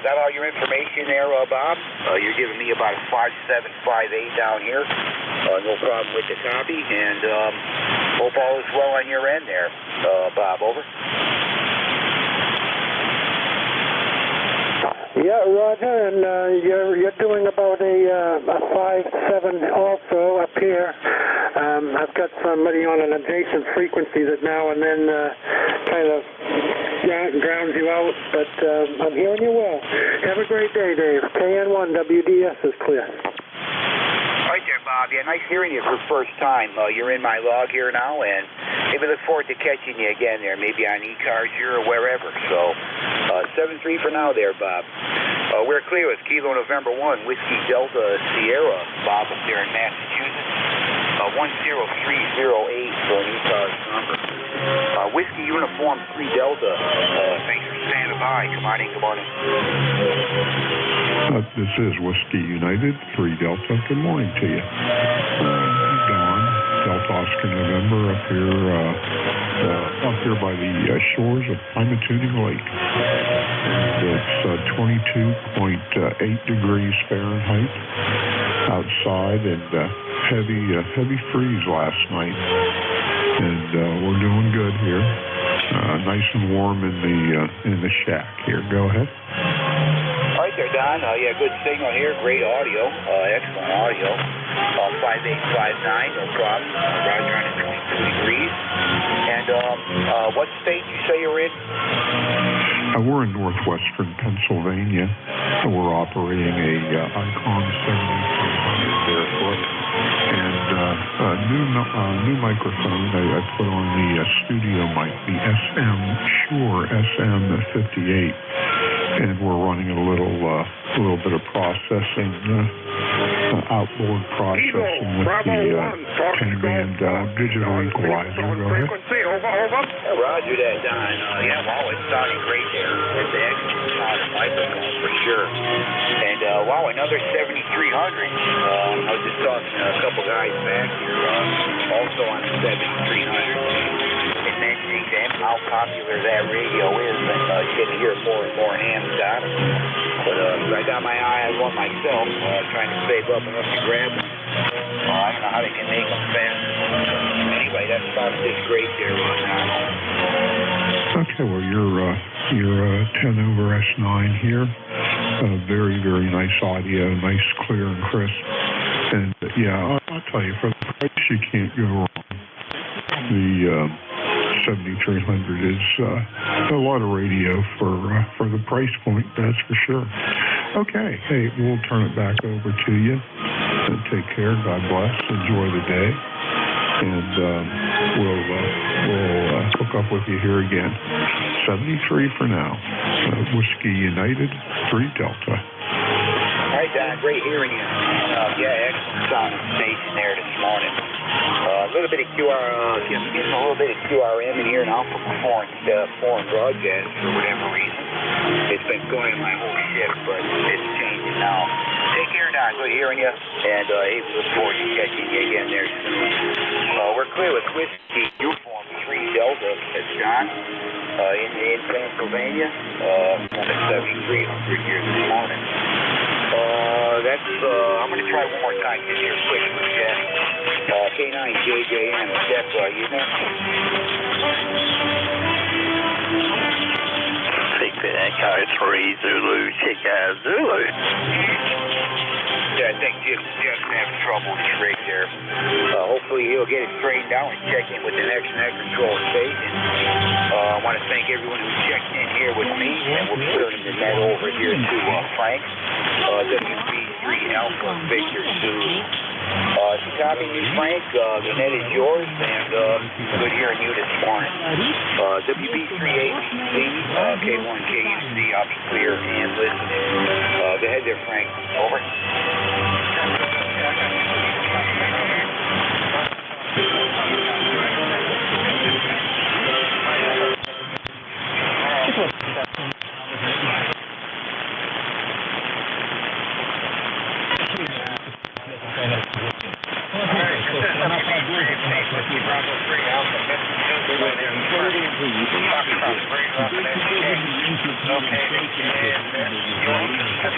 got all your information there, Bob. You're giving me about a 5758 down here. No problem with the copy, and hope all is well on your end there, Bob. Over. Yeah, Roger, and you're doing about a 5.7 also up here. I've got somebody on an adjacent frequency that now and then kind of drowns you out, but I'm hearing you well. Have a great day, Dave. KN1 WDS is clear. Right there, Bob. Yeah, nice hearing you for the first time. You're in my log here now, and maybe look forward to catching you again there, maybe on ECARS here or wherever. So, 7-3 for now there, Bob. We're clear with Kilo November 1, Whiskey Delta Sierra, Bob, up there in Massachusetts. 10308 for an ECARS number. Whiskey Uniform 3 Delta. Thanks for standing by. Come on in. Good morning. This is Whiskey United 3 Delta. Good morning to you. Don, Delta Oscar November up here by the shores of Pymatuning Lake. It's 22.8 degrees Fahrenheit outside, and heavy freeze last night, and we're doing good here. Nice and warm in the shack here. Go ahead. All right there, Don. Yeah, good signal here. Great audio. Excellent audio. 5859, no problem. Roger on 22 degrees. And what state you say you're in? We're in northwestern Pennsylvania. We're operating a Icon 7300 barefoot. And new microphone I put on the studio mic, the Shure SM58, and we're running a little bit of processing, outboard processing with the 10-band digital equalizer. Go ahead. Roger that, Don. Yeah, wow, it's sounding great there. It's an excellent sounding microphone for sure. And wow, another 7300. I was just talking to a couple guys back here, also on the 7300. And mentioning them how popular that radio is, and you get to hear more and more hands got it. But I got my eye on one myself, trying to save up enough to grab one. I don't know how they can make them fast. Anyway, that sounds just great there, Ron. Okay, well, you're 10 over S9 here. Very, very nice audio, nice, clear, and crisp. And yeah, I'll tell you, for the price, you can't go wrong. The 7300 is a lot of radio for the price point, that's for sure. Okay, hey, we'll turn it back over to you. Take care. God bless. Enjoy the day, and we'll hook up with you here again. 73 for now. Whiskey United 3 Delta. All right, Don. Great hearing you. Yeah, excellent sound station there this morning. A little bit of getting a little bit of QRM in here now from foreign broadcasts for whatever reason. It's been going my whole shift, but it's changing now. Take care, Don. Good hearing you, and we look forward to catching you again there soon. We're clear with Whiskey Uniform 3 Delta. It's John in Pennsylvania. On the 7300 here this morning. I'm going to try one more time just here quick with Jeff. K9JJM. Jeff, you there? Take the Echo 3 Zulu, Chica Zulu. Yeah, I think Jeff's having trouble with his rig there. Hopefully he'll get it straightened out and check in with the next net control station. I want to thank everyone who checked in here with me, and we'll be turning the net over here to Frank, WB3 Alpha Victor Zulu. If you copy me, Frank, the net is yours, and good hearing you this morning. WB3ABC, K1KUC, I'll be clear and listening. Go ahead there, Frank. Over.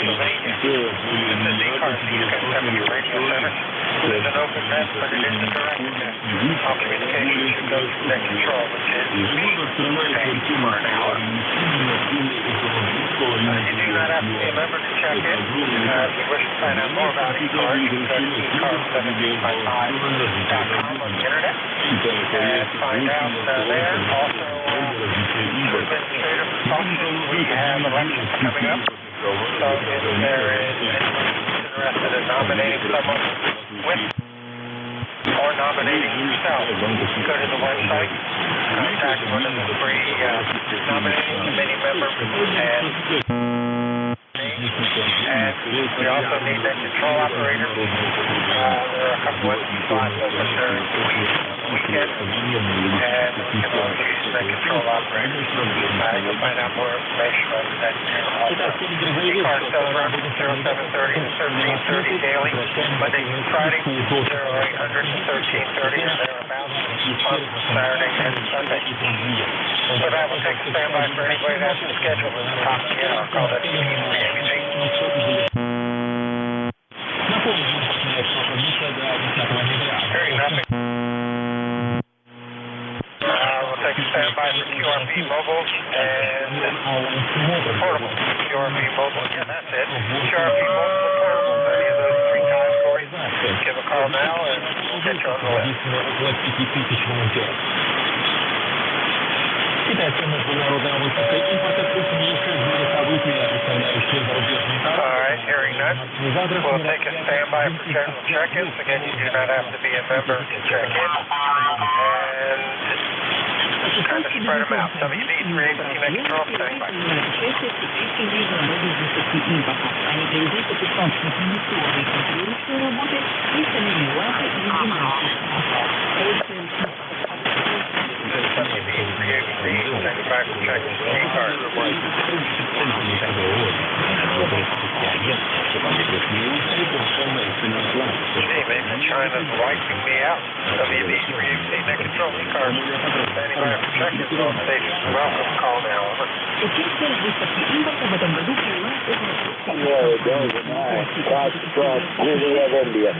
Pennsylvania. This is ECARS, the East Temperature Radio Center. This is an open mess, but it is a direct test. All communication should go through net control, which is paying for an hour. You do not have to be a member to check in. If you wish to find out more about ECARS, you can go to ECARS1755.com on the internet and find out there. Also, administrative functions, we have elections coming up. So if there is anyone interested in nominating someone with or nominating yourself, go to the website, contact one of the free nominating committee members, and we also need that control operator. There are a couple of spots open during the weekend, and we can all use that control operator. You'll find out more information on that. ECARS does run from 0730 to 1330 daily, Monday through Friday, 0800 to 1330, and thereabouts on Saturday and Sunday. So that will take a standby for anybody that has to schedule at the top of the hour. Call that Hearing nothing. We'll take a standby for QRP mobiles and portable. QRP mobile, yeah, that's it. QRP mobile and portable. Any of those three categories, give a call now and we'll get you on the list. All right, hearing none. We'll take a standby for general check-ins. Again, you do not have to be a member to check in. And kind of spread them out. WB3ABC net control, standing by. Back and check ECARS. Maybe China's wiping me out. WB3ABC net control ECARS. Standing by for check-ins. All stations are welcome. Call now. Over. India.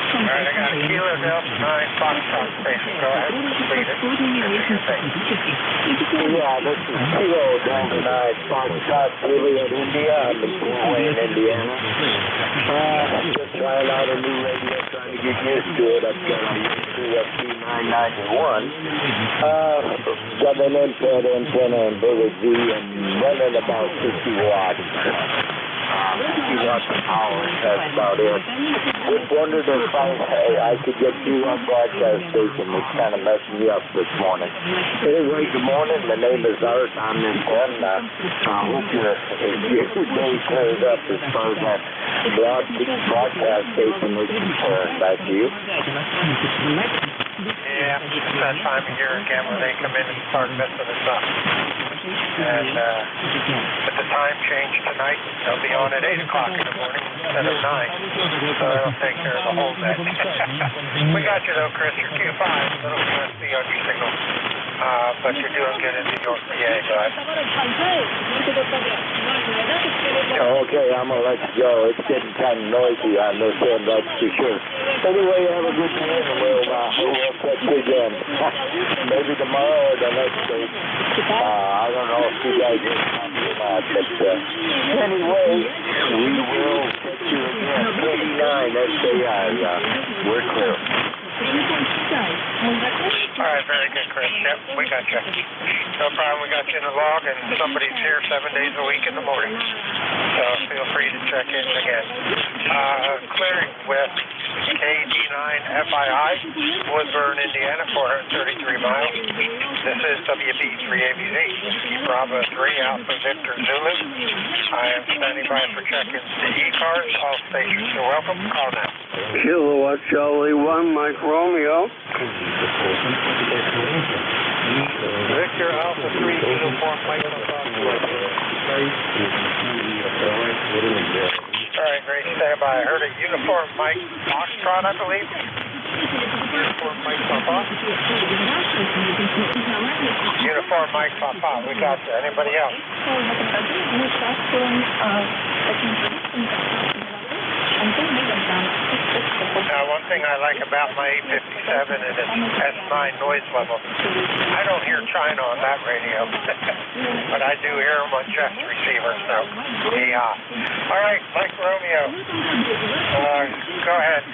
All right, I got a Kilo Delta 9 Foxtrot station. Go ahead and speed it. Yeah, this is Kilo Delta 9 Foxtrot, Juliet, India. I'm in Fort Wayne, Indiana. Just trying out a new radio, trying to get used to it. I've got a USP 991. Got an infrared antenna and bullet V and running about 50 watts. 50 watts of power, that's about it. Just wondered if I could get you on broadcast station. It's kind of messing me up this morning. Anyway, good morning. My name is Art. I'm in Penn. I hope your day clears up as far as that broadcast station is concerned. Back to you. Yeah, it's that time of year again when they come in and start messing us up. And with the time change tonight, they'll be on at 8 o'clock in the morning instead of 9. So that'll take care of the whole day. We got you though, Chris. You're Q5, little USB on your signal. But you're doing good in New York, PA, guys. Okay, I'm going to let you go. It's getting kind of noisy on this end, that's for sure. Anyway, have a good day, and we'll catch you again. Maybe tomorrow or the next week. I don't know if you guys are happy or not, but anyway, we will catch you again. 89 SAI, we're clear. All right, very good, Chris. Yep, we got you. No problem. We got you in the log, and somebody's here 7 days a week in the morning. So feel free to check in again. Clearing with KD9FII, Woodburn, Indiana, 433 miles. This is WB3ABC, Whiskey Bravo 3, Alpha Victor Zulu. I am standing by for check-ins to ECARS. All stations are welcome. Call now. Kilowatt Charlie 1, Mike Romeo. Victor Alpha 3, Uniform Mike on All right, great standby. I heard a Uniform Mike Foxtrot, I believe. Uniform Mike Papa. Uniform Mike Papa. We got you. Anybody else? Now, one thing I like about my 857 is its S9 noise level. I don't hear China on that radio, but I do hear them on Jeff's receiver, so yeah. All right, Mike Romeo. Go ahead,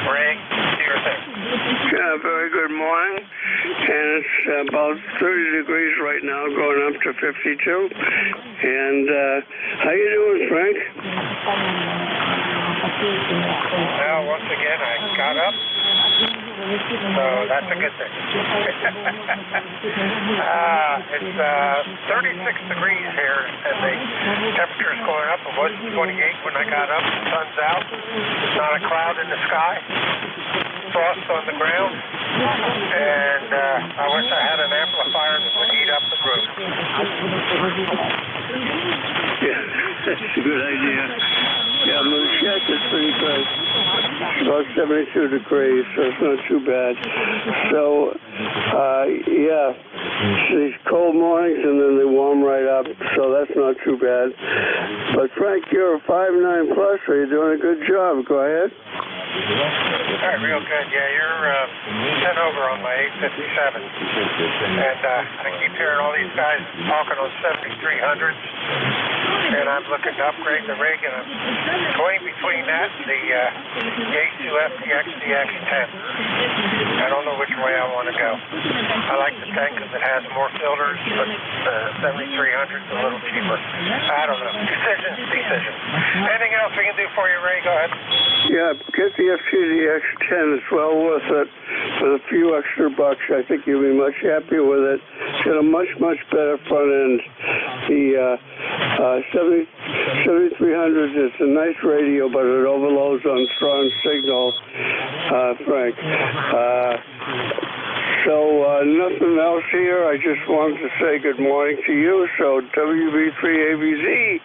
Ray. Do your thing. Very good morning, and it's about 30 degrees right now, going up to 52. And how you doing, Frank? Well, once again, I got up, so that's a good thing. It's 36 degrees here, and the temperature's going up. It was 28 when I got up. The sun's out. Not a cloud in the sky. Frost on the ground. And I wish I had an amplifier that would heat up the roof. Yeah, that's a good idea. Yeah, the shack is pretty good. It's about 72 degrees, so it's not too bad. So, yeah, these cold mornings and then they warm right up, so that's not too bad. But Frank, you're a 5'9 plus, so you're doing a good job. Go ahead. All right, real good. Yeah, you're 10 over on my 857. And I keep hearing all these guys talking on 7300s. And I'm looking to upgrade the rig, and I'm going between that and the NJ2US DX10. I don't know which way I want to go. I like the 10 because it has more filters, but the 7300's a little cheaper. I don't know. Decision. Anything else we can do for you, Ray? Go ahead. Yeah, get the FTDX10. It's well worth it. For a few extra bucks, I think you'll be much happier with it. It's got a much better front end. The 7300 is a nice radio, but it overloads on strong signal, Frank. So nothing else here. I just wanted to say good morning to you. So WB3ABZ,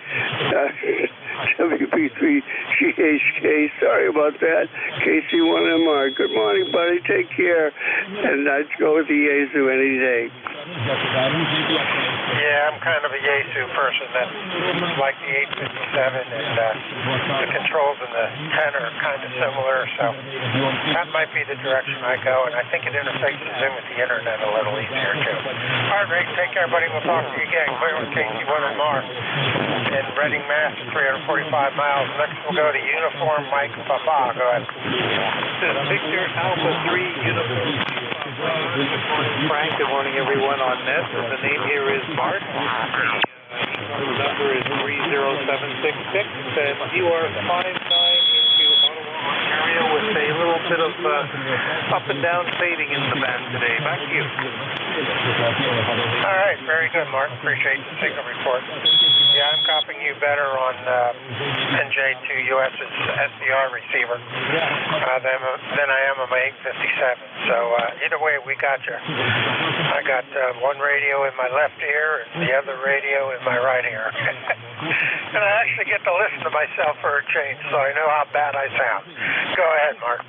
WB3GHK, sorry about that, KC1MR. Good morning, buddy. Take care. And I'd go with the Yaesu any day. Yeah, I'm kind of a Yaesu person. That's like the 857, and the controls in the 10 are kind of similar, so that might be the direction I go, and I think it interfaces in with the internet a little easier, too. All right, Ray, take care, buddy. We'll talk to you again. Clear with KC1MR in Reading, Mass, 345 miles. Next, we'll go to Uniform Mike Papa. Go ahead. Victor Alpha 3 Uniform. Frank, good morning, everyone on net. The name here is Mark. The number is 30766, and you are 5'9" into Ottawa, Ontario, with a little bit of up and down fading in the band today. Back to you. All right, very good, Mark. Appreciate the signal report. Yeah, I'm copying you better on NJ2US's SDR receiver than I am on my 857. So either way, we got you. I got one radio in my left ear and the other radio in my right ear. And I actually get to listen to myself for a change, so I know how bad I sound. Go ahead, Mark.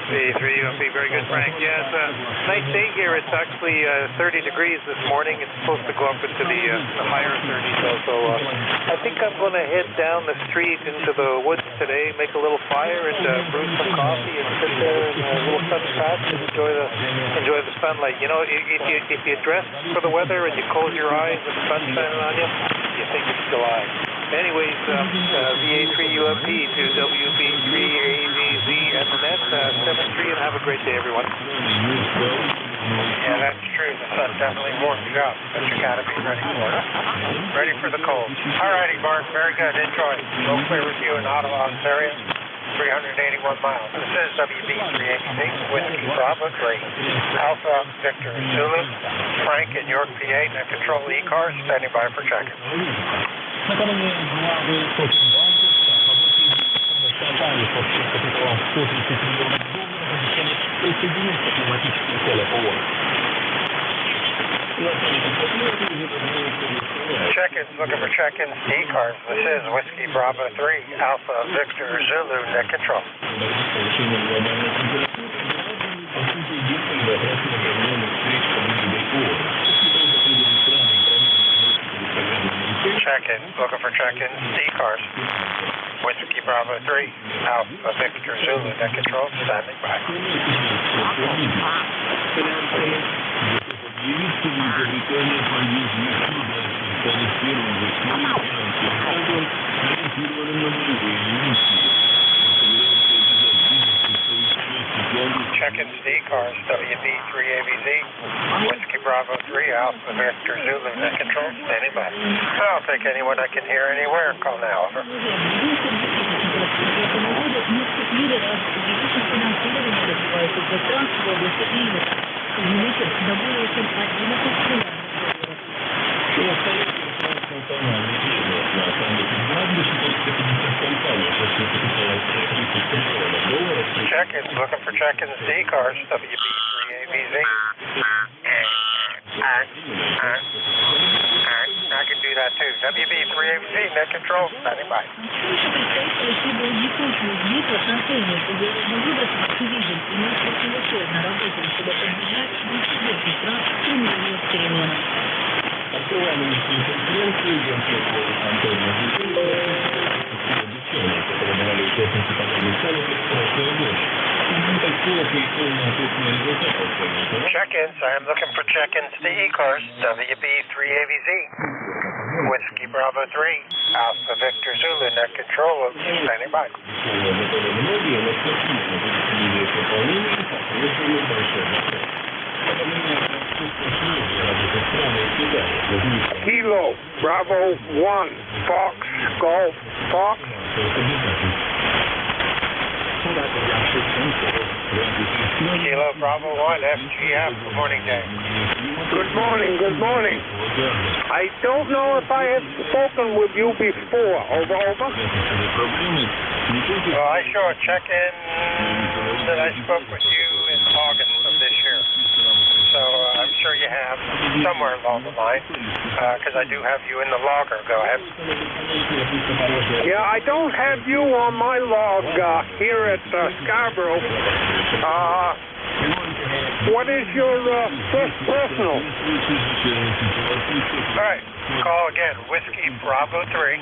Hey, 3UMP, very good, Frank. Yeah, it's a nice day here. It's actually 30 degrees this morning. It's supposed to go up into the higher 30s. So I think I'm going to head down the street into the woods today, make a little fire, and brew some coffee, and sit there in a little sun patch and enjoy the sunlight. You know, if you dress for the weather and you close your eyes and the sun's shining on you, you think it's July. Anyways, VA3UMP to WB3AVZ and the net 7-3, and have a great day, everyone. Yeah, that's true. The sun definitely warms you up, but you got to be ready for it. Ready for the cold. All righty, Mark. Very good. Enjoy. Go clear with you in Ottawa, Ontario. 381 miles. This is WB3ABC, Whiskey Bravo 3, Alpha Victor Zulu, Frank in York, PA, and control ECARS, standing by for check-in. Check-ins, looking for check-ins, ECARS. This is Whiskey Bravo 3, Alpha Victor Zulu, net control. Check-in, looking for check-ins, ECARS. Whiskey Bravo 3, Alpha Victor Zulu, net control, standing by. Check-in ECARS, WB3ABZ, Whiskey Bravo 3, Alpha Victor Zulu, net control, standing by. I'll take anyone I can hear anywhere. Call now, over. Check-ins, looking for check-ins, ECARS, WB3ABZ. I can do that too. WB3ABZ, net control, standing by. Check-ins, I am looking for check-ins to ECARS, WB3ABZ. Whiskey Bravo 3, Alpha Victor Zulu, net control, standing by. Kilo, Bravo 1, Fox, Golf, Fox. Kilo Bravo 1, FGF, good morning, Dave. Good morning, good morning. I don't know if I have spoken with you before. Over, over. Well, I show a check-in that I spoke with you in August of this year. So I'm sure you have somewhere along the line, because I do have you in the logger. Go ahead. Yeah, I don't have you on my log here at Scarborough. What is your first personal? All right, call again. Whiskey Bravo 3,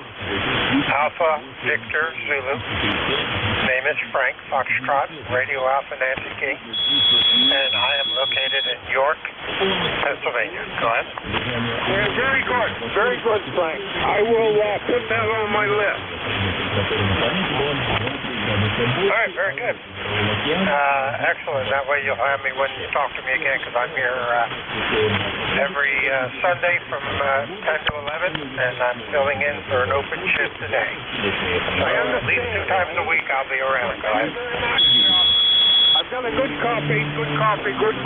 Alpha Victor Zulu. Name is Frank Foxtrot, Radio Alpha Nancy King, and I am located in York, Pennsylvania. Go ahead. Yeah, very good, Frank. I will put that on my list. All right, very good. Excellent. That way you'll have me when you talk to me again, because I'm here every Sunday from 10 to 11, and I'm filling in for an open shift today. So at least 2 times a week I'll be around. Go ahead. I've got a good copy, good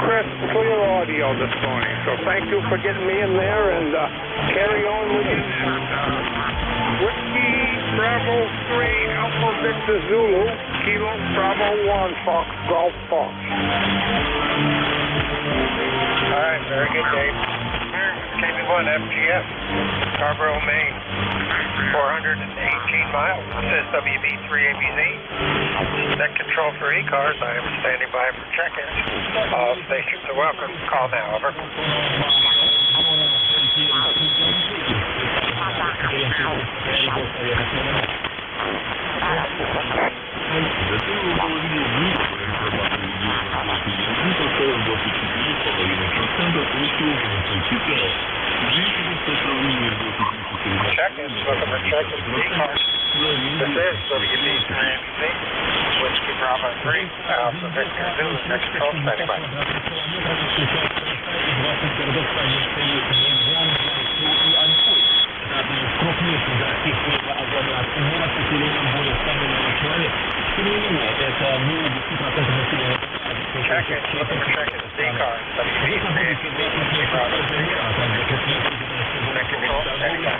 crisp, clear audio this morning. So thank you for getting me in there, and carry on with it. Whiskey Bravo 3, Alpha Victor Zulu, Kilo Bravo 1, Fox, Golf Fox. All right, very good, Dave. KB1 FGF, Scarborough, Maine, 418 miles. This is WB3ABZ. Net control for ECARS. I am standing by for check-ins. All stations are welcome. Call now, over. Check-ins, looking for check-ins, ECARS. This is WB3ABZ, Whiskey Bravo 3, Alpha Victor Zulu, net control, standing by. Check-ins, looking for check-ins, ECARS, WB3ABZ, Whiskey Bravo 3, net control, standing by.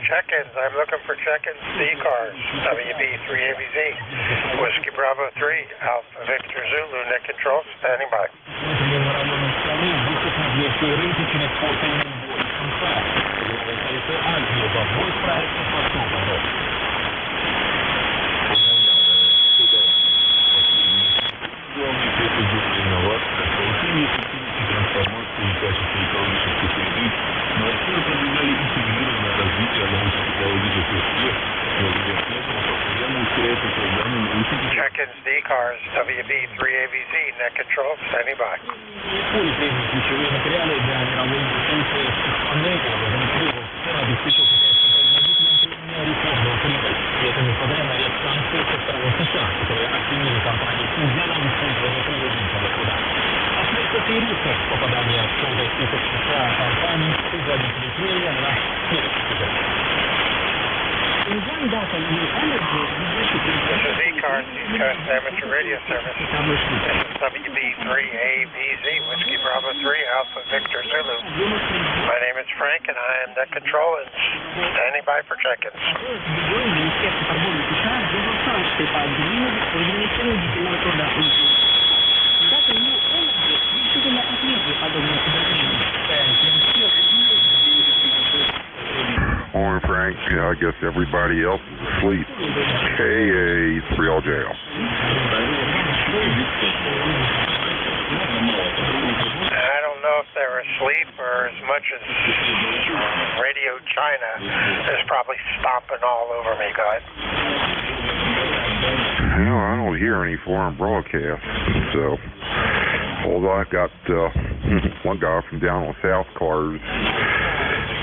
Check-ins. I'm looking for check-ins. ECARS. WB3ABZ. Whiskey Bravo 3. Alpha Victor Zulu. Net control. Standing by. Check-ins. ECARS. WB3ABZ. Net control. Standing by. This is ECARS, East Coast Amateur Radio Service. This is WB3ABZ, Whiskey Bravo 3, Alpha Victor Zulu. My name is Frank, and I am net control and standing by for check-ins. Morning, Frank. I guess everybody else is asleep. KA3LJL. I don't know if they're asleep or as much as Radio China is probably stomping all over me, guys. Well, I don't hear any foreign broadcasts, so although I got one guy from down on South Cars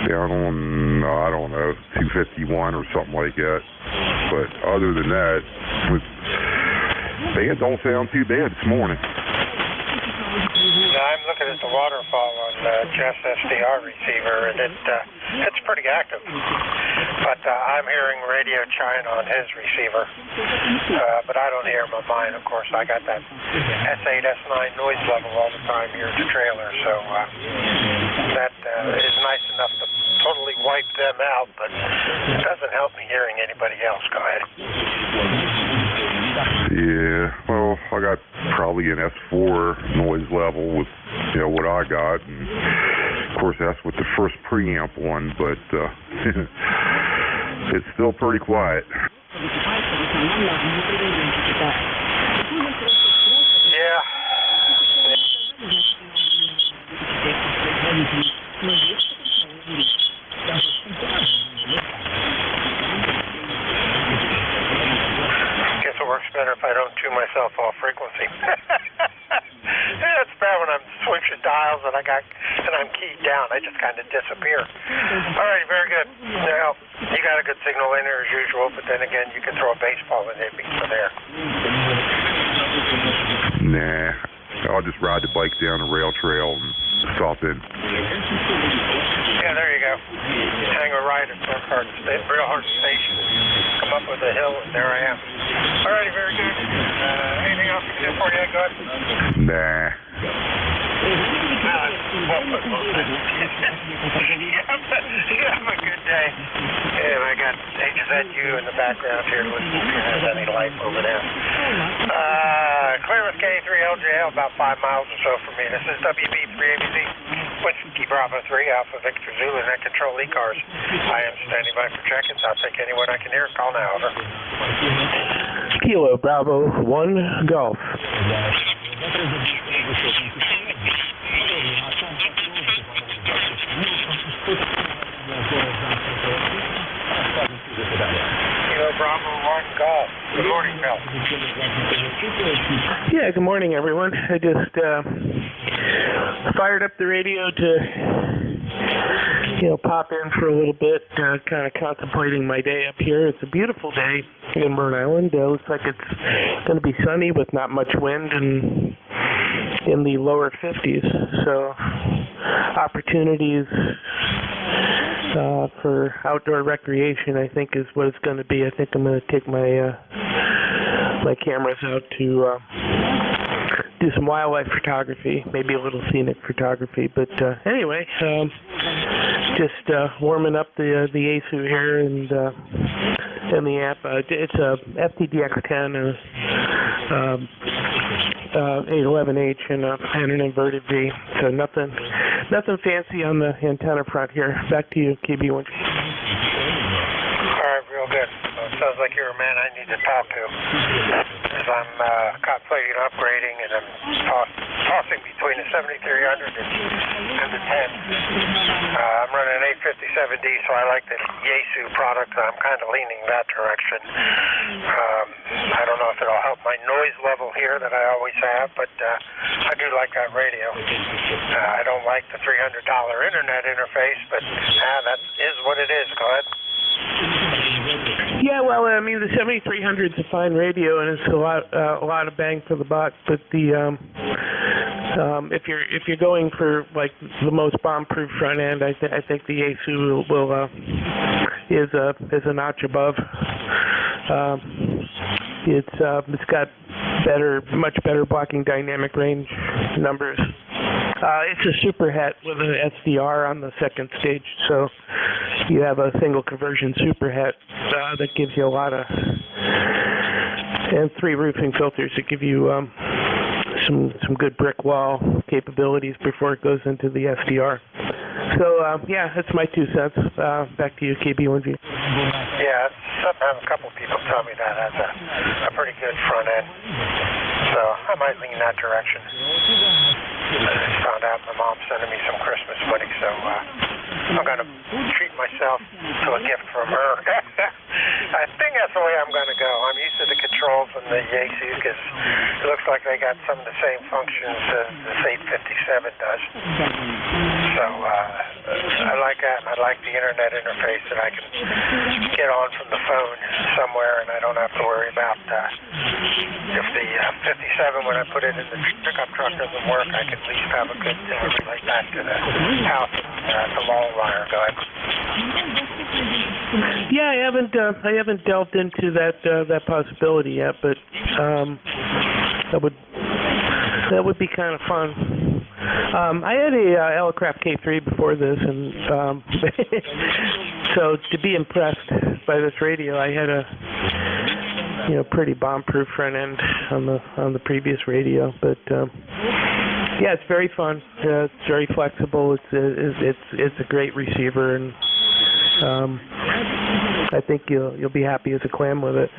down on, I don't know, 251 or something like that. But other than that, band don't sound too bad this morning. I'm looking at the waterfall on Jeff's SDR receiver, and it's pretty active. But I'm hearing Radio China on his receiver. But I don't hear my mine, of course. I got that S8, S9 noise level all the time here at the trailer, so that is nice enough to totally wipe them out, but it doesn't help me hearing anybody else. Go ahead. Yeah, well, I got probably an S4 noise level with, what I got, and of course that's with the first preamp one, but it's still pretty quiet. Yeah. Guess it works better if I don't tune myself off frequency. Yeah, it's bad when I'm switching dials and I'm keyed down. I just kind of disappear. All right, very good. Now, you got a good signal in there as usual, but then again, you can throw a baseball and hit me from there. Nah, I'll just ride the bike down the rail trail and stop in. Yeah, there you go. Hang a ride at Railhard Station. Come up with a hill, and there I am. All righty, very good. Anything else I can do for you, go ahead? Nah. You have a good day. And I got HZU in the background here listening if there's any life over there. Clear with K3LJL, about 5 miles or so from me. This is WB3ABC, Whiskey Bravo 3, Alpha Victor Zulu, net control ECARS. I am standing by for check-ins. I'll take anyone I can hear. Call now, over. Kilo Bravo 1 Golf. Kilo Bravo 1 Golf. Good morning, Bill. Yeah, good morning, everyone. I just fired up the radio to, pop in for a little bit, kind of contemplating my day up here. It's a beautiful day in Burn Island. Looks like it's going to be sunny with not much wind and in the lower 50s. So opportunities for outdoor recreation, I think, is what it's going to be. I think I'm going to take my my cameras out to do some wildlife photography, maybe a little scenic photography. But anyway, just warming up the Yaesu here and the app. It's a FTDX10 811H and an inverted V. So nothing fancy on the antenna front here. Back to you, KB1G. All right, real good. Sounds like you're a man I need to talk to. As I'm contemplating upgrading, and I'm tossing between the 7300 and the 10. I'm running an 857D, so I like the Yaesu product. I'm kind of leaning that direction. I don't know if it'll help my noise level here that I always have, but I do like that radio. I don't like the $300 internet interface, but that is what it is. Go ahead. Yeah, well, I mean, the 7300 is a fine radio, and it's a lot of bang for the buck. But the if you're going for like the most bomb-proof front end, I think the Yaesu is a notch above. It's got much better blocking dynamic range numbers. It's a super het with an SDR on the second stage, so you have a single conversion super het that gives you a lot of, and 3 roofing filters that give you some good brick wall capabilities before it goes into the SDR. So yeah, that's my 2 cents. Back to you, KB1G. Yeah, I have a couple people tell me that has a pretty good front end, so I might lean that direction. I found out my mom's sending me some Christmas money, so I'm going to treat myself to a gift from her. I think that's the way I'm going to go. I'm used to the controls in the Yaesu because it looks like they got some of the same functions as this 857 does. So I like that, and I like the internet interface that I can get on from the phone somewhere, and I don't have to worry about if the 57, when I put it in the pickup truck, doesn't work, I can at least have a good relay back to the house and the long wire. Go ahead. Yeah, I haven't delved into that possibility yet, but that would be kind of fun. I had a Elecraft K3 before this, and so to be impressed by this radio, I had a pretty bomb-proof front end on the previous radio, but yeah, it's very fun. It's very flexible. It's a great receiver, and I think you'll be happy as a clam with it.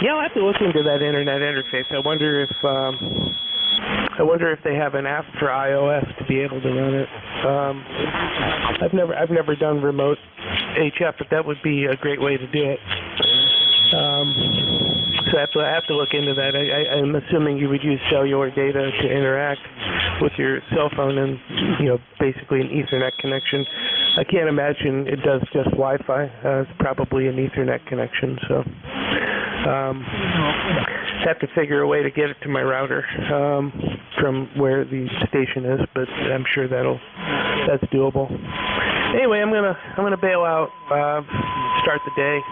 Yeah, I'll have to look into that internet interface. I wonder if they have an app for iOS to be able to run it. I've never done remote HF, but that would be a great way to do it. So I have to look into that. I'm assuming you would use cellular data to interact with your cell phone and, basically an Ethernet connection. I can't imagine it does just Wi-Fi. It's probably an Ethernet connection. So have to figure a way to get it to my router from where the station is, but I'm sure that's doable. Anyway, I'm gonna bail out. Start the day.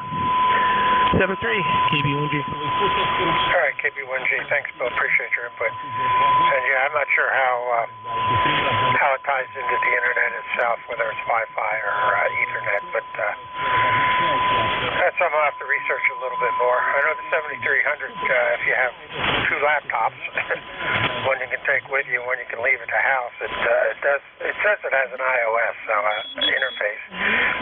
7-3, KB1G. All right, KB1G. Thanks, Bill. Appreciate your input. And yeah, I'm not sure how it ties into the internet itself, whether it's Wi-Fi or Ethernet, but that's something I'll have to research a little bit more. I know the 7300, if you have 2 laptops, one you can take with you, one you can leave at the house, it says it has an iOS interface,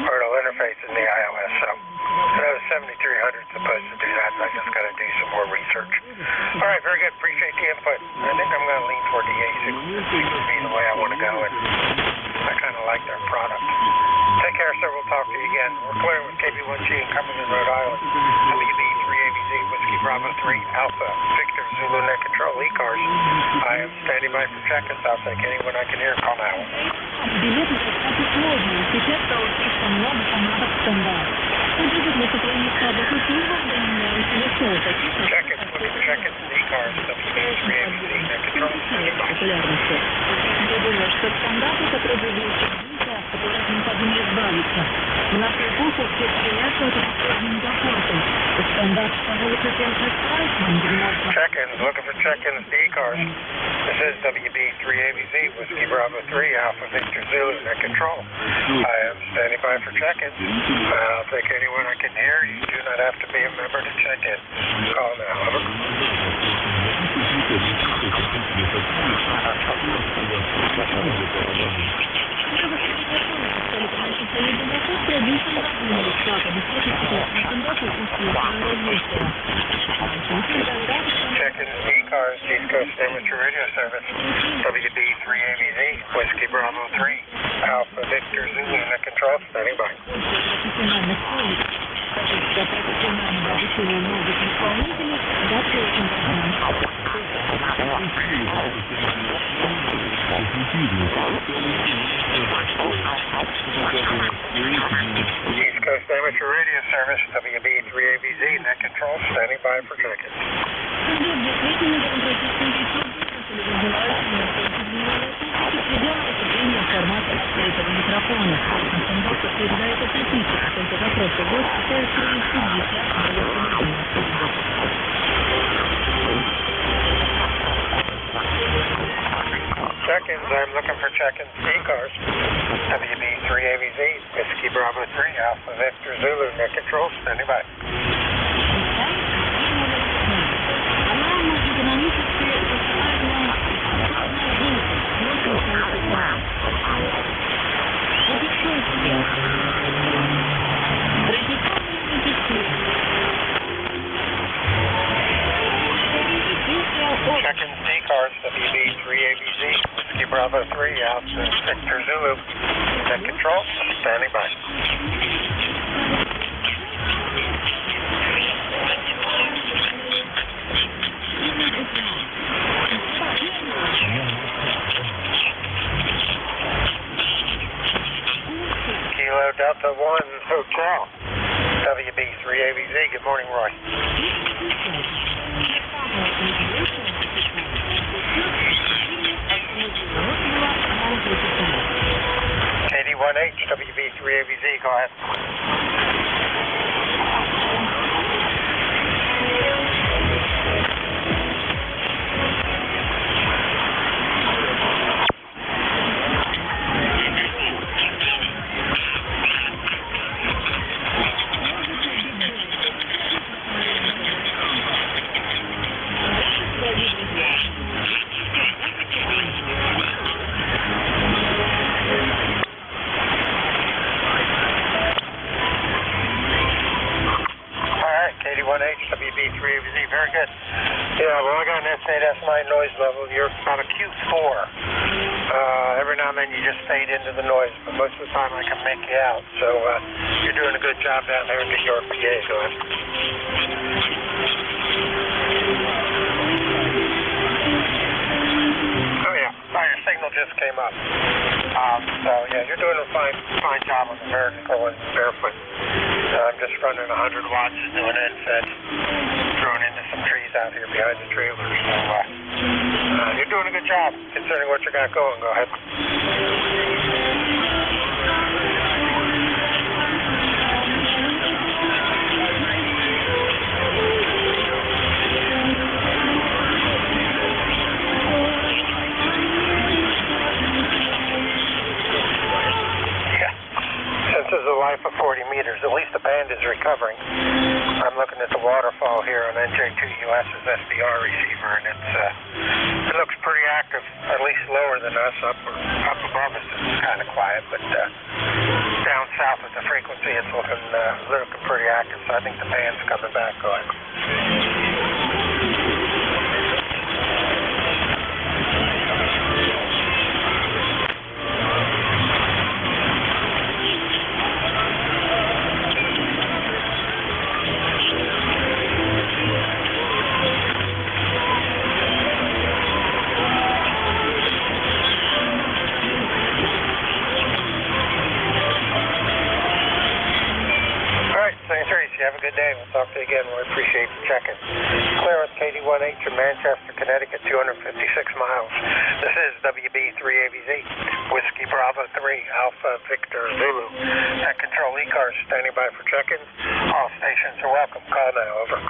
or it'll interface in the iOS. So I know the 7300 is supposed to do that, so I just got to do some more research. All right, very good. Appreciate the input. I think I'm going to lean toward the Yaesu. It seems to be the way I want to go, and I kind of like their product. Take care, sir. We'll talk to you again. We're clear with KB1G in Cumberland, Rhode Island. WB 3ABZ, Whiskey Bravo 3, Alpha, Victor, Zulu, Net Control, ECARS. I am standing by for check-ins. I'll take anyone I can hear. Call now. Check-ins, check-ins, ECARS, WB 3ABZ, Net Control. которых необходимо избавиться. В нашу эпоху все стреляются это последним дохортом. Стандарт становится тем же страшным. Check-ins, looking for check-ins to ECARS. This is WB3ABZ, Whiskey Bravo 3, Alpha Victor Zulu, net control. I am standing by for check-ins. I'll take anyone I can hear. You do not have to be a member to check in. Call now, over. Check-in ECARS, East Coast Amateur Radio Service, WB3ABZ, Whiskey Bravo 3, Alpha Victor Zulu, net control, standing by. East Coast Amateur Radio Service, WB3ABZ, net control, standing by for check-in. Check-ins, I'm looking for check-ins ECARS, WB3ABZ, Whiskey Bravo 3, Alpha Victor Zulu, net control, standing by. Check-ins ECARS, WB3ABZ, Whiskey Bravo 3, Alpha Victor Zulu, net control, standing by. Kilo Delta 1 Hotel, WB3ABZ, good morning, Roy. KD1H, WB3ABZ, go ahead. WB3ABZ, very good. Yeah, well, I got an S8, S9 noise level. You're about a Q4. Every now and then you just fade into the noise, but most of the time I can make you out. So you're doing a good job down there in New York, PA. Go ahead. Oh, yeah. Oh, your signal just came up. So, yeah, you're doing a fine job on the vertical and barefoot. I'm just running 100 watts, doing NFED, thrown into some trees out here behind the trailers. So, you're doing a good job considering what you got going. Go ahead. This is a life of 40 meters. At least the band is recovering. I'm looking at the waterfall here on NJ2US's SDR receiver, and it looks pretty active, at least lower than us. Up above us, it's kind of quiet, but down south at the frequency, it's looking pretty active. So I think the band's coming back. Go ahead. Have a good day. We'll talk to you again. We appreciate you checking. Clearance KD-18 in Manchester, Connecticut, 256 miles. This is WB3ABZ, Whiskey Bravo 3, Alpha Victor Zulu. At Control ECARS, standing by for check-ins. All stations are welcome. Call now. Over.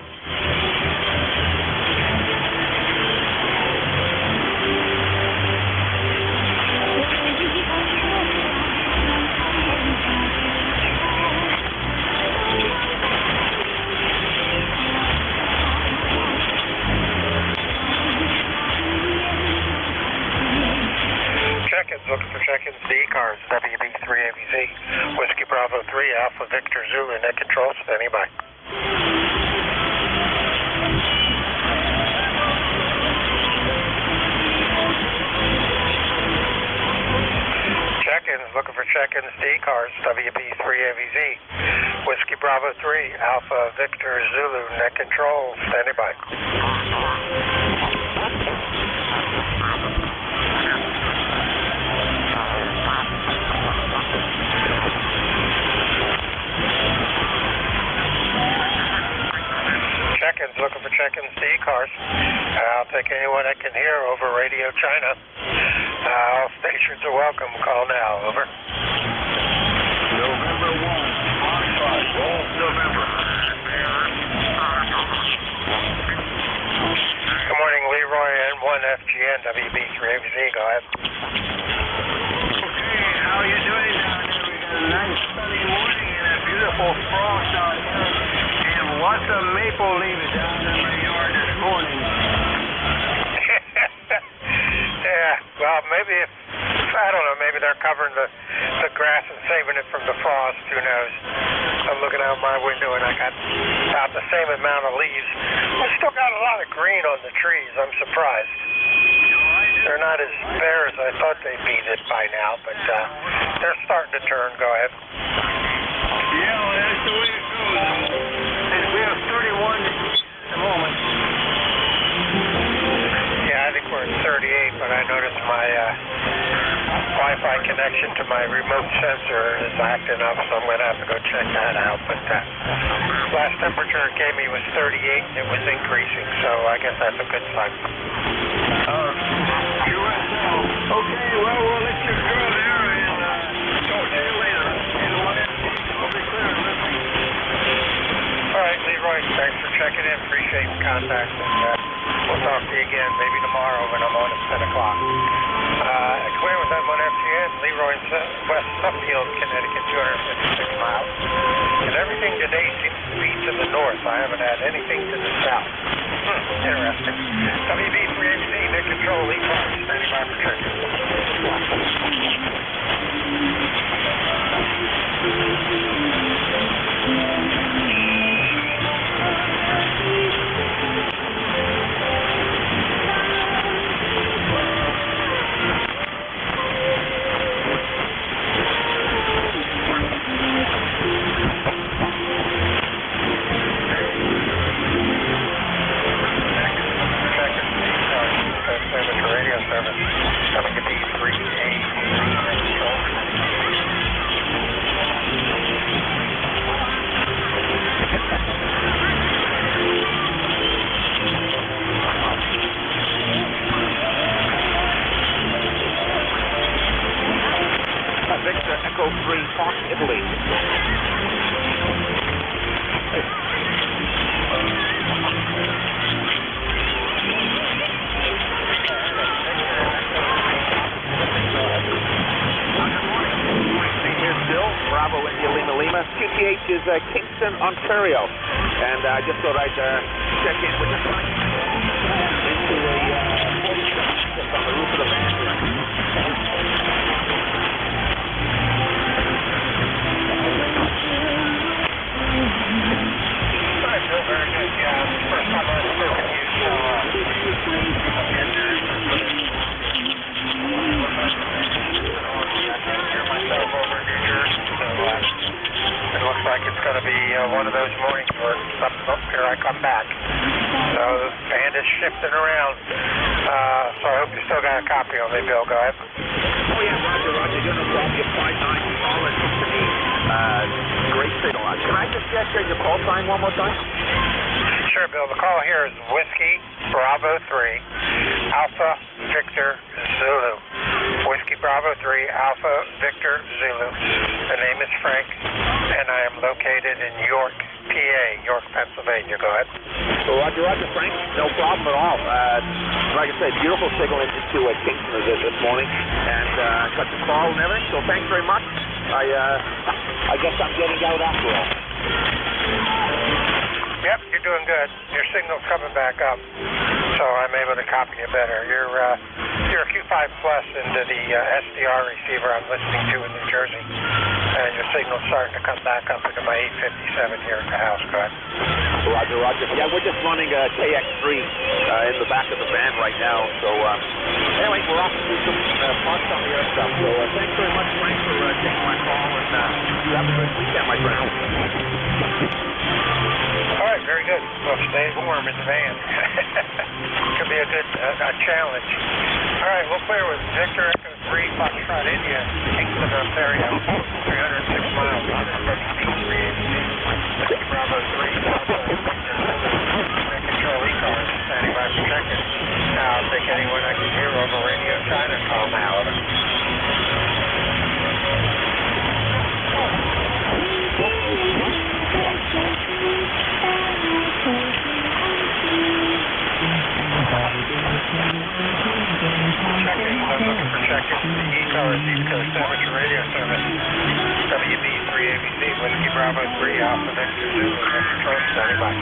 Check-ins, looking for check-ins to ECARS, WB3ABZ, Whiskey Bravo 3, Alpha Victor Zulu, net control, standing by. Check-ins, looking for check-ins to ECARS, WB3ABZ, Whiskey Bravo 3, Alpha Victor Zulu, net control, standing by. Check-ins, looking for check-ins to ECARS. I'll take anyone I can hear over Radio China. All stations are welcome. Call now. Over. November 1, Oxford, Wolf, November. Good morning, Leroy, N1FGN, WB3ABZ. Go ahead. Okay, how are you doing down there? We got a nice sunny morning and a beautiful frost out here. And lots of maple leaves down in my yard this morning. Yeah, well, maybe if I don't know, maybe they're covering the grass and saving it from the frost. Who knows? I'm looking out my window and I got about the same amount of leaves. We still got a lot of green on the trees. I'm surprised. They're not as bare as I thought they'd be by now, but they're starting to turn. Go ahead. Yeah, well, that's the way it goes. We have 31 at the moment. Yeah, I think we're at 38, but I noticed my Wi-Fi connection to my remote sensor is acting up, so I'm going to have to go check that out. But last temperature it gave me was 38, and it was increasing, so I guess that's a good sign. QSL. Okay, well, we'll let you go there and talk to you later. We'll be clear. All right, Leroy, thanks for checking in. Appreciate the contact, and we'll talk to you again maybe tomorrow when I'm on at 10 o'clock. Clear with N1FGN, Leroy, West Suffield, Connecticut, 256 miles. And everything today seems to be to the north. I haven't had anything to the south. Interesting. WB3ABZ, net control, ECARS, standing by for check. Radio service coming to Victor Echo 3, Fox, Italy. Bravo India Lima Lima. QTH is Kingston, Ontario. And I just thought I'd check in with you into a just on the roof of the van. I feel very good, yeah. First time I've spoken to you, so myself over in New Jersey, so it looks like it's going to be one of those mornings where here I come back. So the band is shifting around. So I hope you still got a copy of me, Bill. Go ahead. Oh, yeah, Roger. You're no problem. You're 5'9", solid to me. Great signal. much. Can I just get your call sign one more time? Sure, Bill. The call here is Whiskey Bravo 3 Alpha Victor Zulu. Whiskey Bravo 3 Alpha Victor Zulu. The name is Frank, and I am located in York, PA, York, Pennsylvania. Go ahead. So Roger, Frank. No problem at all. Like I said, beautiful signal into Kingston this morning, and got the call and everything. So thanks very much. I guess I'm getting out after all. Yep, you're doing good. Your signal's coming back up, so I'm able to copy you better. You're a Q5 Plus into the SDR receiver I'm listening to in New Jersey, and your signal's starting to come back up into my 857 here at the house. Go ahead. Roger. Yeah, we're just running a KX3 in the back of the van right now. So anyway, we're off to do some parts on the air stuff. So thanks very much, Frank, for taking my call, and you have a good weekend, my friend. All right, very good. Well, stay warm in the van. Could be a good challenge. All right, we'll clear with Victor Echo 3 Foxtrot India, Kingston, Ontario, 306 miles, 173 Whiskey Bravo 3, Alpha Victor Zulu, control ECARS, standing by for check-in. I'll take anyone I can hear over radio China call now. Over. Check-in to the ECARS East Coast Amateur Radio Service, WB3ABC, Whiskey Bravo 3, Alpha Victor Zulu, control, standing by.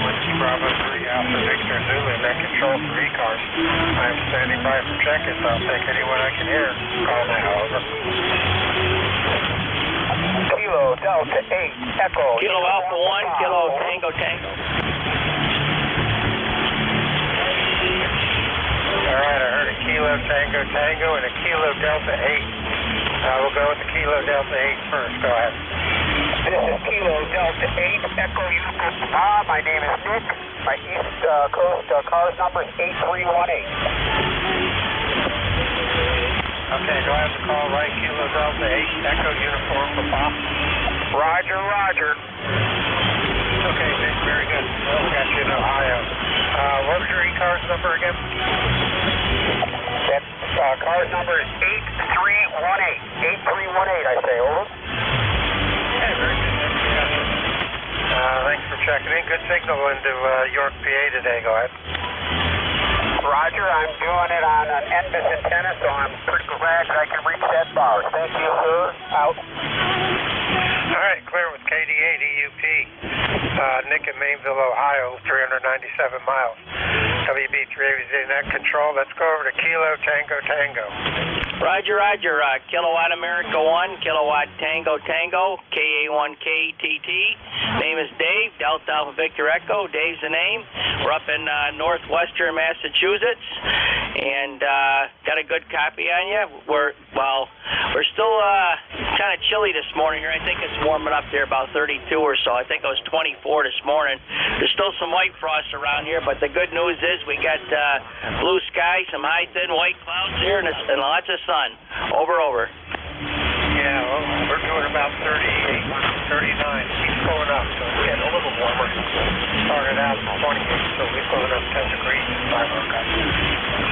Whiskey Bravo 3 Alpha Victor Zulu, net control for ECARS. I am standing by for check-in, so I'll take anyone I can hear. Call now, over. Kilo Delta 8 Echo. Kilo Alpha 1, Kilo Tango Tango. All right, I heard a Kilo Tango Tango and a Kilo Delta 8. We'll go with the Kilo Delta 8 first. Go ahead. This is Kilo Delta 8 Echo Uniform. My name is Nick. My East Coast CARS number is 8318. Okay, do I have to call right? Kilo Delta 8 Echo Uniform for Pop. Roger. Okay, Nick, very good. Well, we got you in Ohio. What was your ECARS number again? That CARS number is 8318. 8318, I say, over. Okay, very good. Thanks for checking in. Good signal into York, PA today. Go ahead. Roger, I'm doing it on an NBIS antenna, so I'm pretty glad that I can reach that bar. Thank you, sir. Out. All right, clear with KD8 EUP. Nick in Mainville, Ohio, 397 miles. WB3ABC net control. Let's go over to Kilo Tango Tango. Roger. Kilowatt America 1, Kilowatt Tango Tango, KA1KTT. Name is Dave, Delta Alpha Victor Echo. Dave's the name. We're up in northwestern Massachusetts, and got a good copy on you. We're still kind of chilly this morning here. I think it's warming up there about 32 or so. I think it was 24 this morning. There's still some white frost around here, but the good news is we got blue sky, some high thin white clouds here, and lots of sun. Over. Yeah, well, we're doing about 38, 39. Keeps going up, so it's getting a little warmer. Started out at 28, so we're going up 10 degrees in 5 o'clock.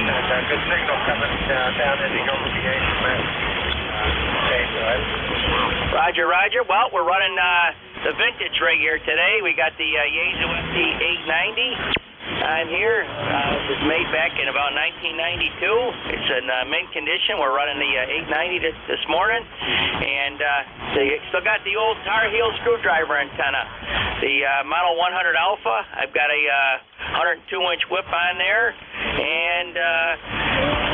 And good signal coming down into York, PA from Massachusetts. Roger. Well, we're running the vintage rig here today. We got the Yaesu FD890. I'm here. It was made back in about 1992. It's in mint condition. We're running the 890 this morning, and they still got the old Tar Heel screwdriver antenna. The Model 100 Alpha. I've got a 102-inch whip on there, and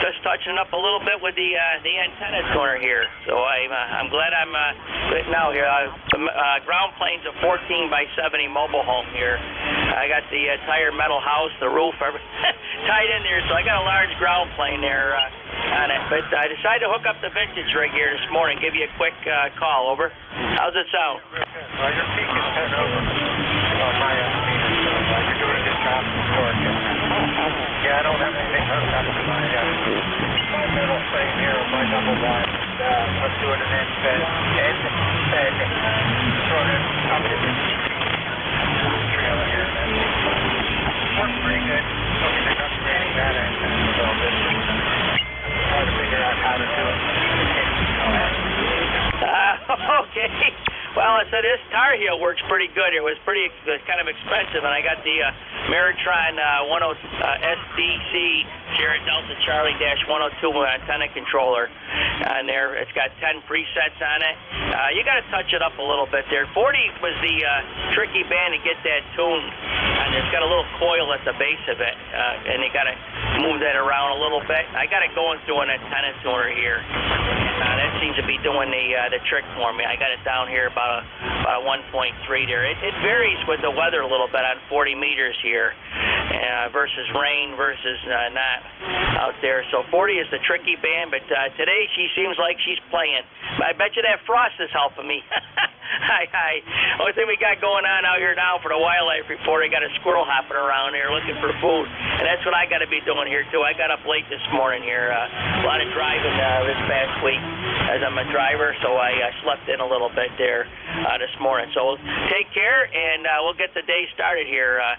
just touching up a little bit with the antenna tuner here. So I'm glad I'm good now here. Ground plane's a 14 by 70 mobile home here. I got the entire metal house, the roof, tied in there, so I got a large ground plane there on it. But I decided to hook up the vintage rig here this morning, give you a quick call. Over. How's it sound? Well, your peak is 10 over on my estimator, so you're doing a good job for it. Yeah, I don't have anything hooked up to my metal frame here, my double wide. I'm doing an end fed sort of up to the trailer here. Works pretty good. Looking at upgrading that antenna a little bit. Hard to figure out how to do it. Okay. Well, I said this Tar Heel works pretty good. It was kind of expensive, and I got the Meritron 10 SDC Sierra Delta Charlie -102 antenna controller on there. It's got 10 presets on it. You got to touch it up a little bit there. 40 was the tricky band to get that tuned, and it's got a little coil at the base of it, and you got to move that around a little bit. I got it going through an antenna tuner here. That seems to be doing the trick for me. I got it down here about a 1.3 there. It varies with the weather a little bit on 40 meters here versus rain versus not out there. So 40 is the tricky band, but today she seems like she's playing. I bet you that frost is helping me. Only thing we got going on out here now for the wildlife report, I got a squirrel hopping around here looking for food, and that's what I got to be doing here too. I got up late this morning here, a lot of driving this past week as I'm a driver, so I slept in a little bit there this morning. So take care, and we'll get the day started here. I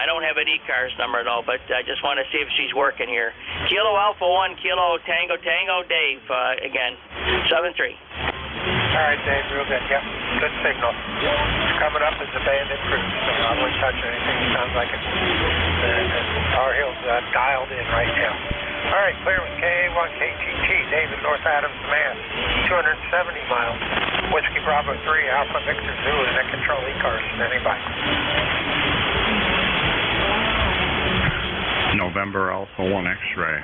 don't have an ECARS number though, but I just want to see if she's working here. Kilo Alpha 1 Kilo Tango Tango Dave again 73. All right, Dave, real good. Yep, good signal. Coming up is the band improves, so I wouldn't touch anything. It sounds like it's Tar Heel's dialed in right now. All right, clear with KA1KTT, David, North Adams, Mass, 270 miles. Whiskey Bravo 3, Alpha Victor Zulu, and that control ECARS. Standing by. November Alpha 1 X-ray.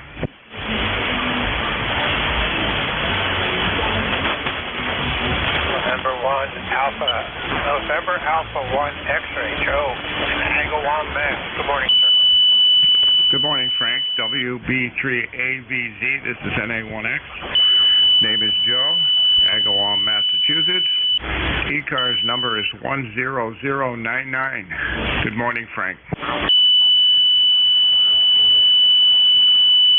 November Alpha 1 X-ray, Joe, Agawam, Mass. Good morning, sir. Good morning, Frank. WB3AVZ, this is NA1X. Name is Joe, Agawam, Massachusetts. ECARS number is 10099. Good morning, Frank.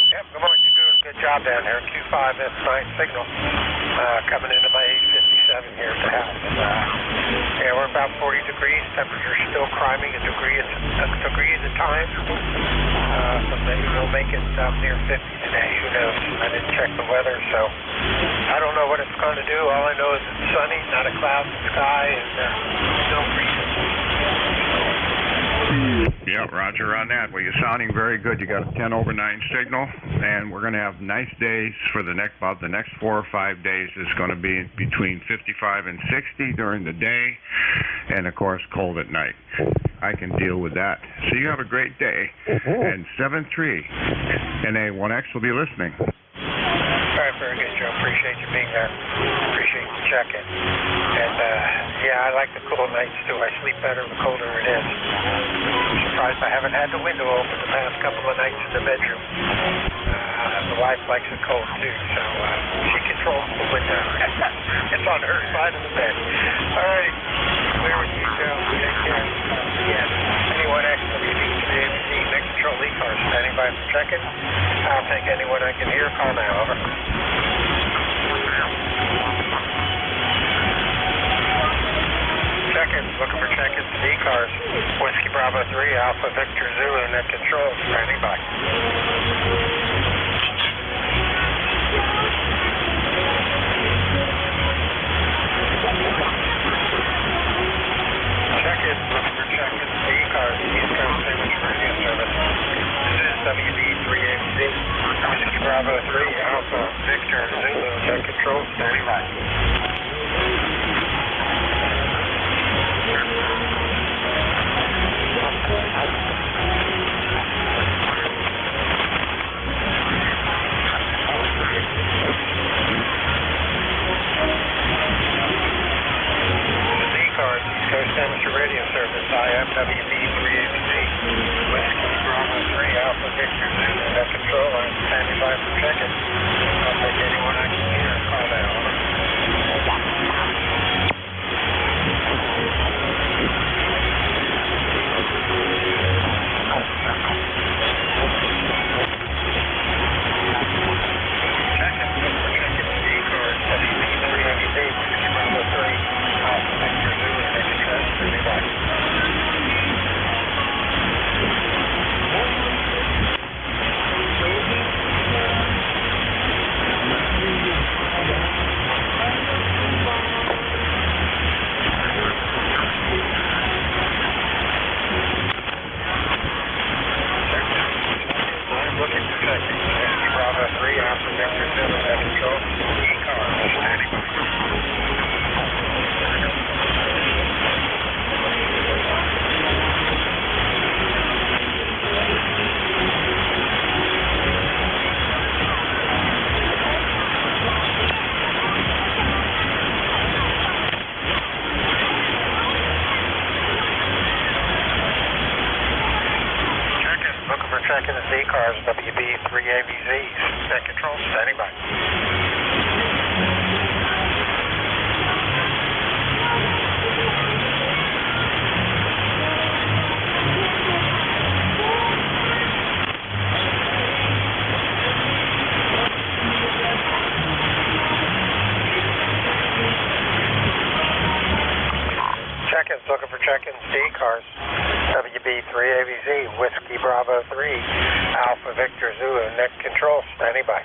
Yep, good morning. You're doing a good job down there. Q5S9 signal coming into my 857 here at the house. Yeah, we're about 40 degrees. Temperature's still climbing a degree at a time. So maybe we'll make it up near 50 today. Who knows? I didn't check the weather, so I don't know what it's going to do. All I know is it's sunny, not a cloud in the sky, and still freezing. Yeah, roger on that. Well, you're sounding very good. You got a 10 over 9 signal, and we're going to have nice days for the next 4 or 5 days. It's going to be between 55 and 60 during the day, and of course cold at night. I can deal with that. So you have a great day. And 73 NA1X will be listening. All right, very good, Joe. Appreciate you being there. Appreciate you checking. And yeah, I like the cool nights too. I sleep better the colder it is. I'm surprised I haven't had the window open the past couple of nights in the bedroom. The wife likes it cold too, so she controls the window. It's on her side of the bed. All right, clear with you, Joe. Take care. Yeah. Anyone WB3ABC, Nick Control ECARS. Standing by for check-in. I'll take anyone I can hear. Call now. Over. Check-in. Looking for check-ins to ECARS. Whiskey Bravo 3, Alpha Victor Zulu, Net Control. Standing by. Check-in. Looking for check-ins to ECARS. East Coast Image Radio Service. This is WB3ABC. Whiskey Bravo 3, Alpha Victor Zulu, Net Control. Standing by. IFWB 3ABC, Whiskey Bravo 3, Alpha Victor Zulu, net control, I'm standing by for check-in. I'll take anyone I can hear, call that over. Check-in, ECARS, WB 3ABC, Whiskey Bravo 3, Alpha Victor Zulu, net control, standing by. Looking for checking. Whiskey Bravo 3, Alpha Victor Zulu, net control, ECARS, standing by. Looking for checking the ECARS, WB 3AVZ, net control, standing by. Check-ins, looking for check-ins, ECARS, WB 3AVZ, Whiskey Bravo 3, Alpha Victor Zulu, net control, standing by.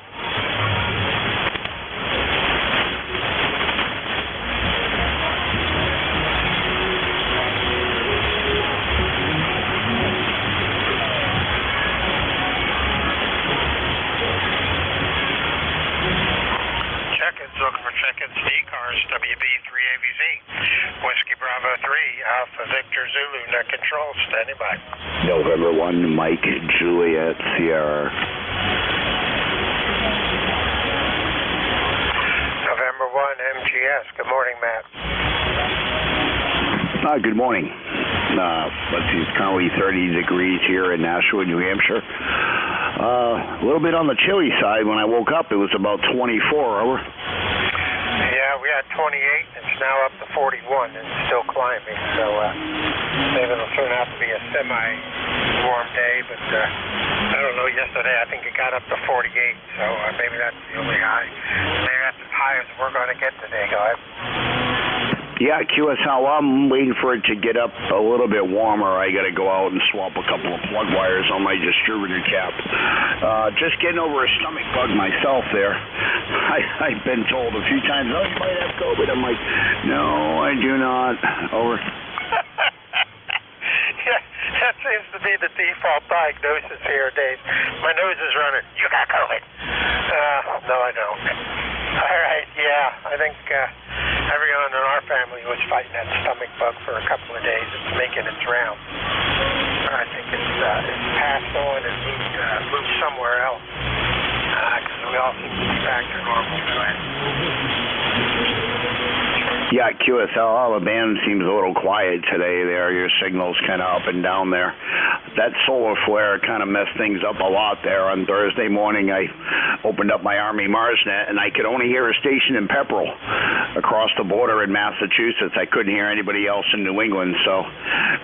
Check-ins, looking for check-ins, ECARS, WB 3AVZ, Whiskey Bravo 3, Alpha Victor Zulu, net control, standing by. November 1, Mike, Juliet, Sierra. November 1, MGS. Good morning, Matt. Good morning. Let's see, it's currently 30 degrees here in Nashua, New Hampshire. A little bit on the chilly side. When I woke up, it was about 24. Over. Yeah, we had 28. It's now up to 41 and still climbing. So maybe it'll turn out to be a semi-warm day. But I don't know. Yesterday, I think it got up to 48. So maybe that's the only high. Maybe that's as high as we're going to get today, guys. Yeah, QSL, I'm waiting for it to get up a little bit warmer. I got to go out and swap a couple of plug wires on my distributor cap. Just getting over a stomach bug myself there. I've been told a few times, oh, you might have COVID. I'm like, no, I do not. Over. Yeah, that seems to be the default diagnosis here, Dave. My nose is running. You got COVID. No, I don't. All right, yeah, I think everyone in our family was fighting that stomach bug for a couple of days. It's making its rounds. I think it's passed on and moved somewhere else because we all seem to be back to normal. Yeah, QSL, the band seems a little quiet today there. Your signal's kind of up and down there. That solar flare kind of messed things up a lot there. On Thursday morning, I opened up my Army MarsNet, and I could only hear a station in Pepperell across the border in Massachusetts. I couldn't hear anybody else in New England. So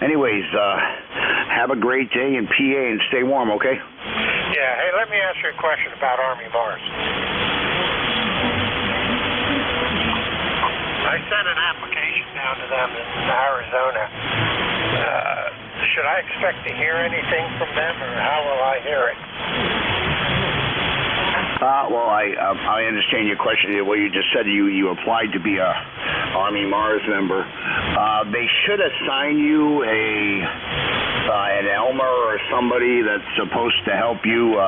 anyways, have a great day in PA and stay warm, okay? Yeah, hey, let me ask you a question about Army Mars. I sent an application down to them in Arizona. Should I expect to hear anything from them, or how will I hear it? Well, I understand your question. What you just said, you applied to be a Army Mars member. They should assign you an Elmer or somebody that's supposed to help you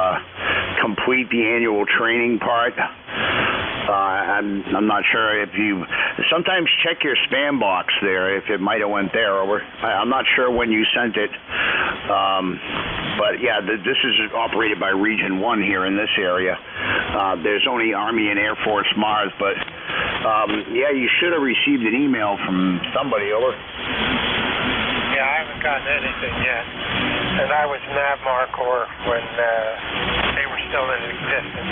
complete the annual training part. I'm not sure if you sometimes check your spam box there if it might have went there. I'm not sure when you sent it, but yeah, this is operated by Region 1 here in this area. There's only Army and Air Force Mars, but yeah, you should have received an email from somebody. Over. Yeah, I haven't gotten anything yet. And I was NavMar Corps when they were still in existence.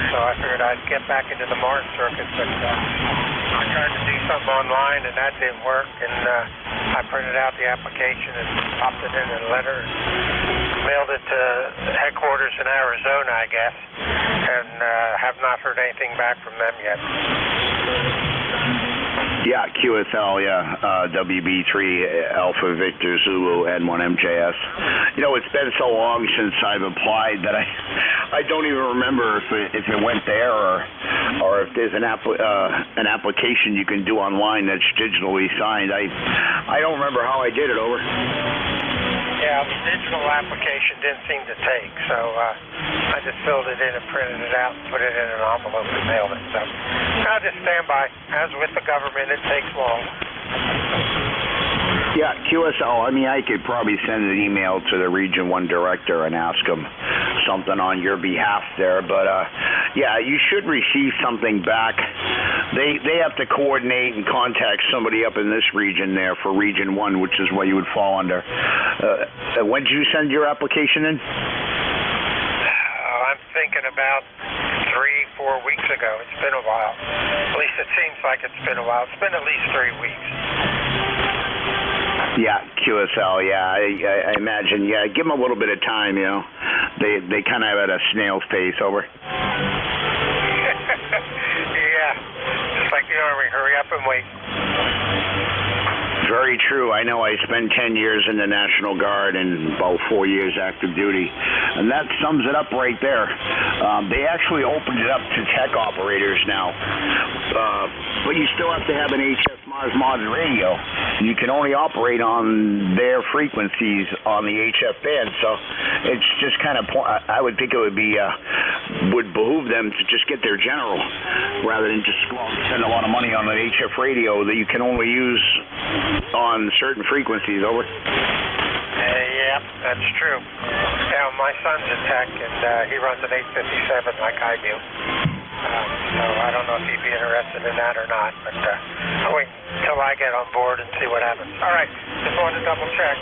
So I figured I'd get back into the Mars circuit, but I tried to do something online and that didn't work, and I printed out the application and popped it in a letter and mailed it to headquarters in Arizona, I guess, and have not heard anything back from them yet. Yeah, QSL, WB3 Alpha Victor Zulu N1MJS. You know, it's been so long since I've applied that I don't even remember if it went there or if there's an application you can do online that's digitally signed. I don't remember how I did it. Over. Yeah, the digital application didn't seem to take, so I just filled it in and printed it out and put it in an envelope and mailed it. So I'll just stand by. As with the government, it takes long. Yeah, QSL, I mean, I could probably send an email to the Region 1 director and ask him something on your behalf there, but yeah, you should receive something back. They have to coordinate and contact somebody up in this region there for Region 1, which is what you would fall under. When did you send your application in? I'm thinking about 3-4 weeks ago. It's been a while. At least it seems like it's been a while. It's been at least 3 weeks. Yeah, QSL, yeah, I imagine. Yeah, give them a little bit of time, you know. They kind of have at a snail's pace. Over. Yeah, just like the Army, hurry up and wait. Very true. I know I spent 10 years in the National Guard and about 4 years active duty, and that sums it up right there. They actually opened it up to tech operators now, but you still have to have an HF Mars mod radio. You can only operate on their frequencies on the HF band, so it's just kind of, I would think it would behoove them to just get their general rather than just spend a lot of money on an HF radio that you can only use on certain frequencies. Over. Yeah, that's true. Yeah, my son's a tech, and he runs an 857 like I do. So I don't know if he'd be interested in that or not, but I'll wait until I get on board and see what happens. All right, just wanted to double check.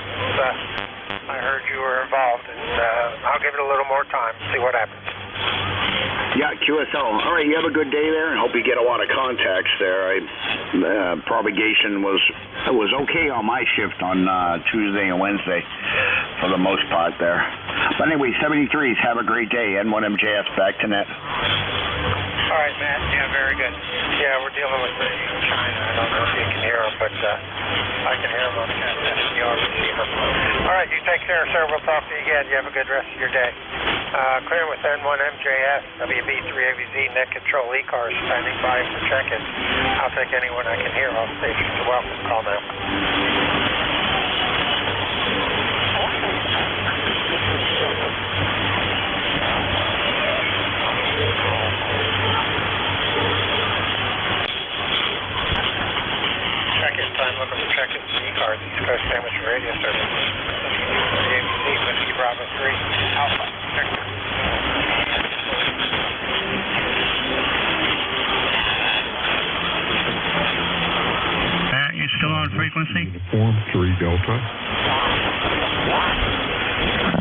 I heard you were involved, and I'll give it a little more time and see what happens. Yeah, QSL. All right, you have a good day there, and hope you get a lot of contacts there. Propagation was okay on my shift on Tuesday and Wednesday for the most part there. But anyway, 73s, have a great day. N1MJS back to net. All right, Matt. Yeah, very good. Yeah, we're dealing with China. I don't know if you can hear them, but I can hear them on the SDR receiver. All right, you take care, sir. We'll talk to you again. You have a good rest of your day. Clear with N1MJS, WB3AVZ, net control ECARS, standing by for check-in. I'll take anyone I can hear off station. You're welcome. Call now. Check-in time, looking for check-in from ECARS, East Coast Amateur Radio Service. ABC, Whiskey Bravo 3, Alpha, Victor. You're still on frequency? Form 3 Delta.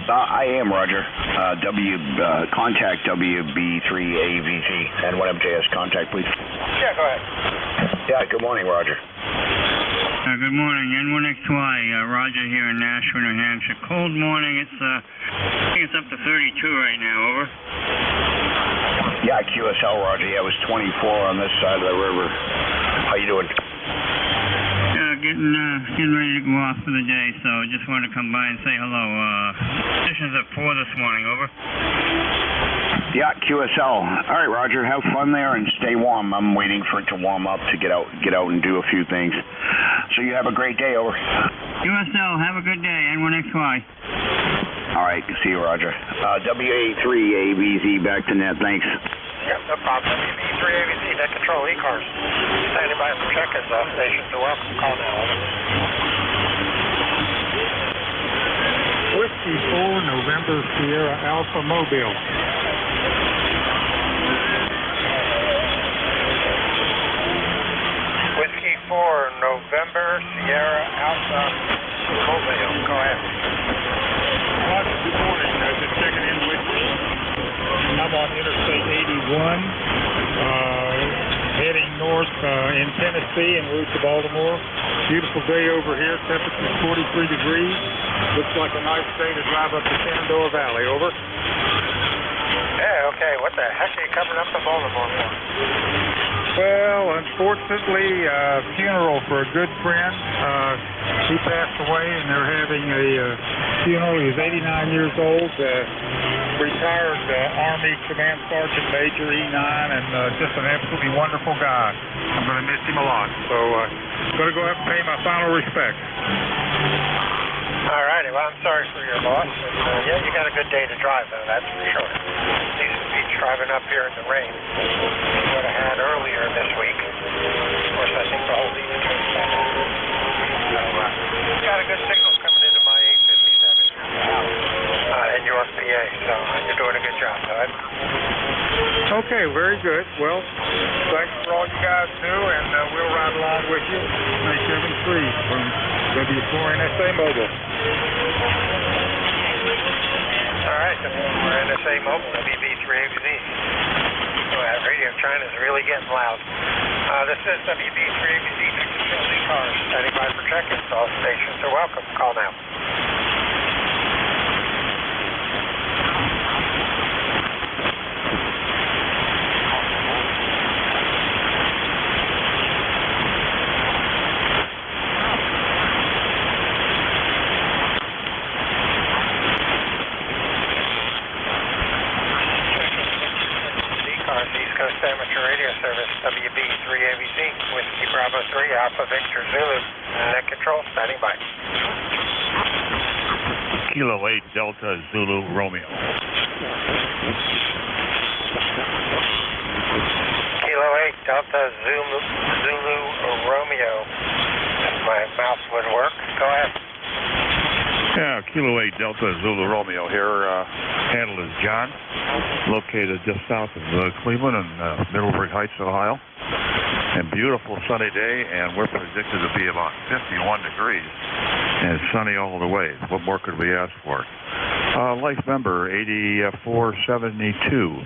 I am, Roger. Contact WB3AVT and 1MJS contact, please. Yeah, go ahead. Yeah, good morning, Roger. Good morning, N1XY, Roger here in Nashua, New Hampshire. Cold morning. I think it's up to 32 right now. Over. Yeah, QSL, Roger. Yeah, it was 24 on this side of the river. How you doing? Getting ready to go off for the day, so just wanted to come by and say hello. Session's at 4 this morning. Over. Yeah, QSL. All right, Roger. Have fun there and stay warm. I'm waiting for it to warm up to get out and do a few things. So you have a great day. Over. QSL. Have a good day. N1XY. All right. See you, Roger. WA3AVZ back to net. Thanks. Yep, no problem. WB3AVZ, net control ECARS. Standing by for check-ins off station. You're welcome. Call now. Over. Whiskey 4, November, Sierra Alpha Mobile. Whiskey 4, November. November, Sierra, Alpha, Mobile. Go ahead. Roger, good morning. Just checking in with you. I'm on Interstate 81, heading north in Tennessee en route to Baltimore. Beautiful day over here. Temperature 43 degrees. Looks like a nice day to drive up the Shenandoah Valley. Over. Yeah, okay. What the heck are you coming up to Baltimore for? Well, unfortunately, funeral for a good friend. He passed away, and they're having a funeral. He was 89 years old, retired Army Command Sergeant Major, E9, and just an absolutely wonderful guy. I'm going to miss him a lot, so going to go up and pay my final respects. All righty. Well, I'm sorry for your loss. And, yeah, you got a good day to drive, though, that's for sure. Decent beach driving up here in the rain. You would have had earlier this week. Of course, I think the whole East Coast had it. So, got a good signal coming into my 857 in York, PA. So, you're doing a good job, bud. Okay, very good. Well, thanks for all you guys do, and we'll ride along with you. 973 from W4NSA Mobile. All right, we're NSA Mobile, WB3ABZ. Well, Radio China's really getting loud. This is WB3ABZ, ECARS, standing by for check-ins. All stations are welcome. Call now. East Coast Amateur Radio Service, WB3ABZ, Whiskey Bravo 3, Alpha Victor Zulu, net control, standing by. Kilo 8 Delta Zulu Romeo. Kilo 8 Delta Zulu Romeo. If my mouse would work, go ahead. Yeah, Kilo 8 Delta Zulu Romeo here. Handle is John, located just south of Cleveland in Middlebury Heights, Ohio. And beautiful sunny day, and we're predicted to be about 51 degrees. And it's sunny all the way. What more could we ask for? Life member 8472.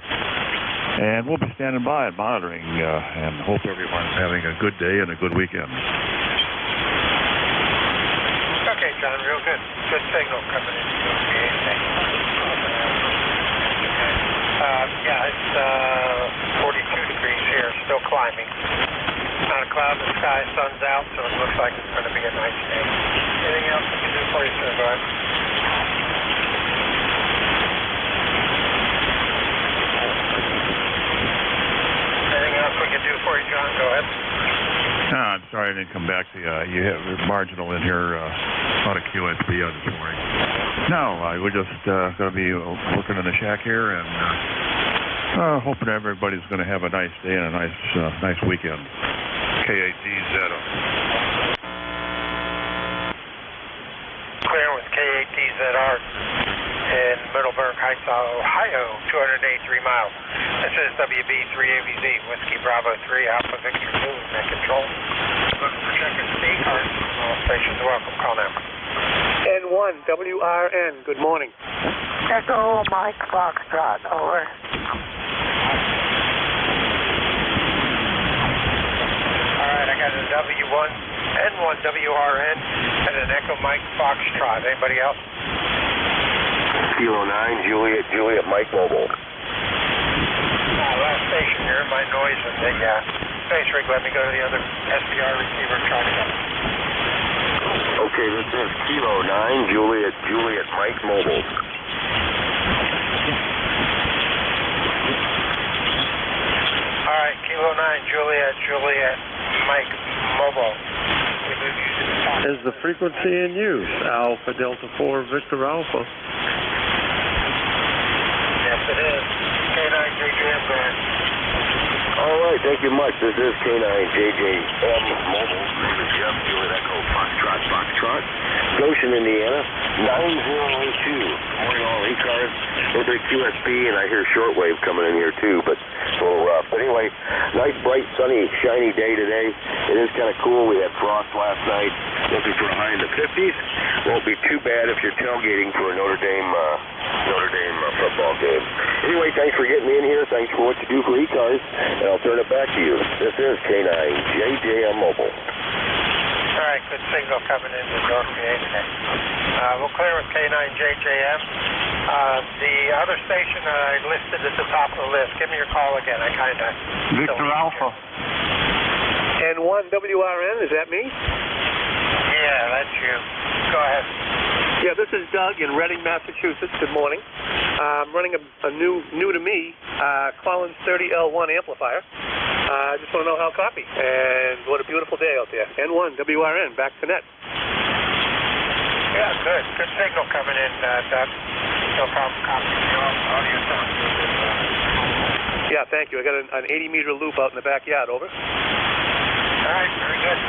And we'll be standing by and monitoring and hope everyone's having a good day and a good weekend. Okay, John, real good. Good signal coming in. Yeah, it's 42 degrees here, still climbing. Not a cloud in the sky, sun's out, so it looks like it's going to be a nice day. Anything else we can do for you, sir? Go ahead. Anything else we can do for you, John? Go ahead. No, I'm sorry I didn't come back to you. You have marginal in here on a QSB this morning. No, we're just going to be working in the shack here and hoping everybody's going to have a nice day and a nice weekend. K8DZ. Clear with K8DZR in Middleburg Heights, Ohio, 283 miles. This is WB3ABZ, Whiskey Bravo 3, Alpha Victor 2, net control. Looking for check-ins to ECARS. All stations are welcome. Call now. N1 WRN, good morning. Echo Mike Foxtrot, over. All right, I got a N1 WRN and an Echo Mike Foxtrot. Anybody else? Kilo 9 Juliet Mike Mobile. Last station here, my noise and the space rig let me go to the other SDR receiver and try to go. Okay, this is Kilo 9 Juliet Mike Mobile. All right, Kilo 9 Juliet Mike Mobile. Is the frequency in use? Alpha Delta 4 Victor Alpha. Yes, it is. K9JJM, go ahead. All right, thank you much. This is K9JJM Mobile. Name is Jeff, Juliet Echo, Foxtrot, Goshen, Indiana, 9082. Morning, all ECARS, NJ2US Studio, and I hear shortwave coming in here too, but it's a little rough. But anyway, nice, bright, sunny, shiny day today. It is kind of cool. We had frost last night, looking for a high in the 50s. Won't be too bad if you're tailgating for a Notre Dame football game. Anyway, thanks for getting me in here. Thanks for what you do for ECARS, and I'll turn it back to you. This is K9JJM Mobile. All right, good signal coming in the North PA today. We'll clear with K9JJM. The other station I listed at the top of the list, give me your call again. I kind of... Victor Alpha. N1WRN, is that me? Yeah, that's you. Go ahead. Yeah, this is Doug in Reading, Massachusetts. Good morning. I'm running a new to me Collins 30L1 amplifier. I just want to know how copy. And what a beautiful day out there. N1WRN, back to net. Yeah, good. Good signal coming in, Doug. No problem copying the audio sound. Yeah, thank you. I got an 80-meter loop out in the backyard. Over. All right, very good.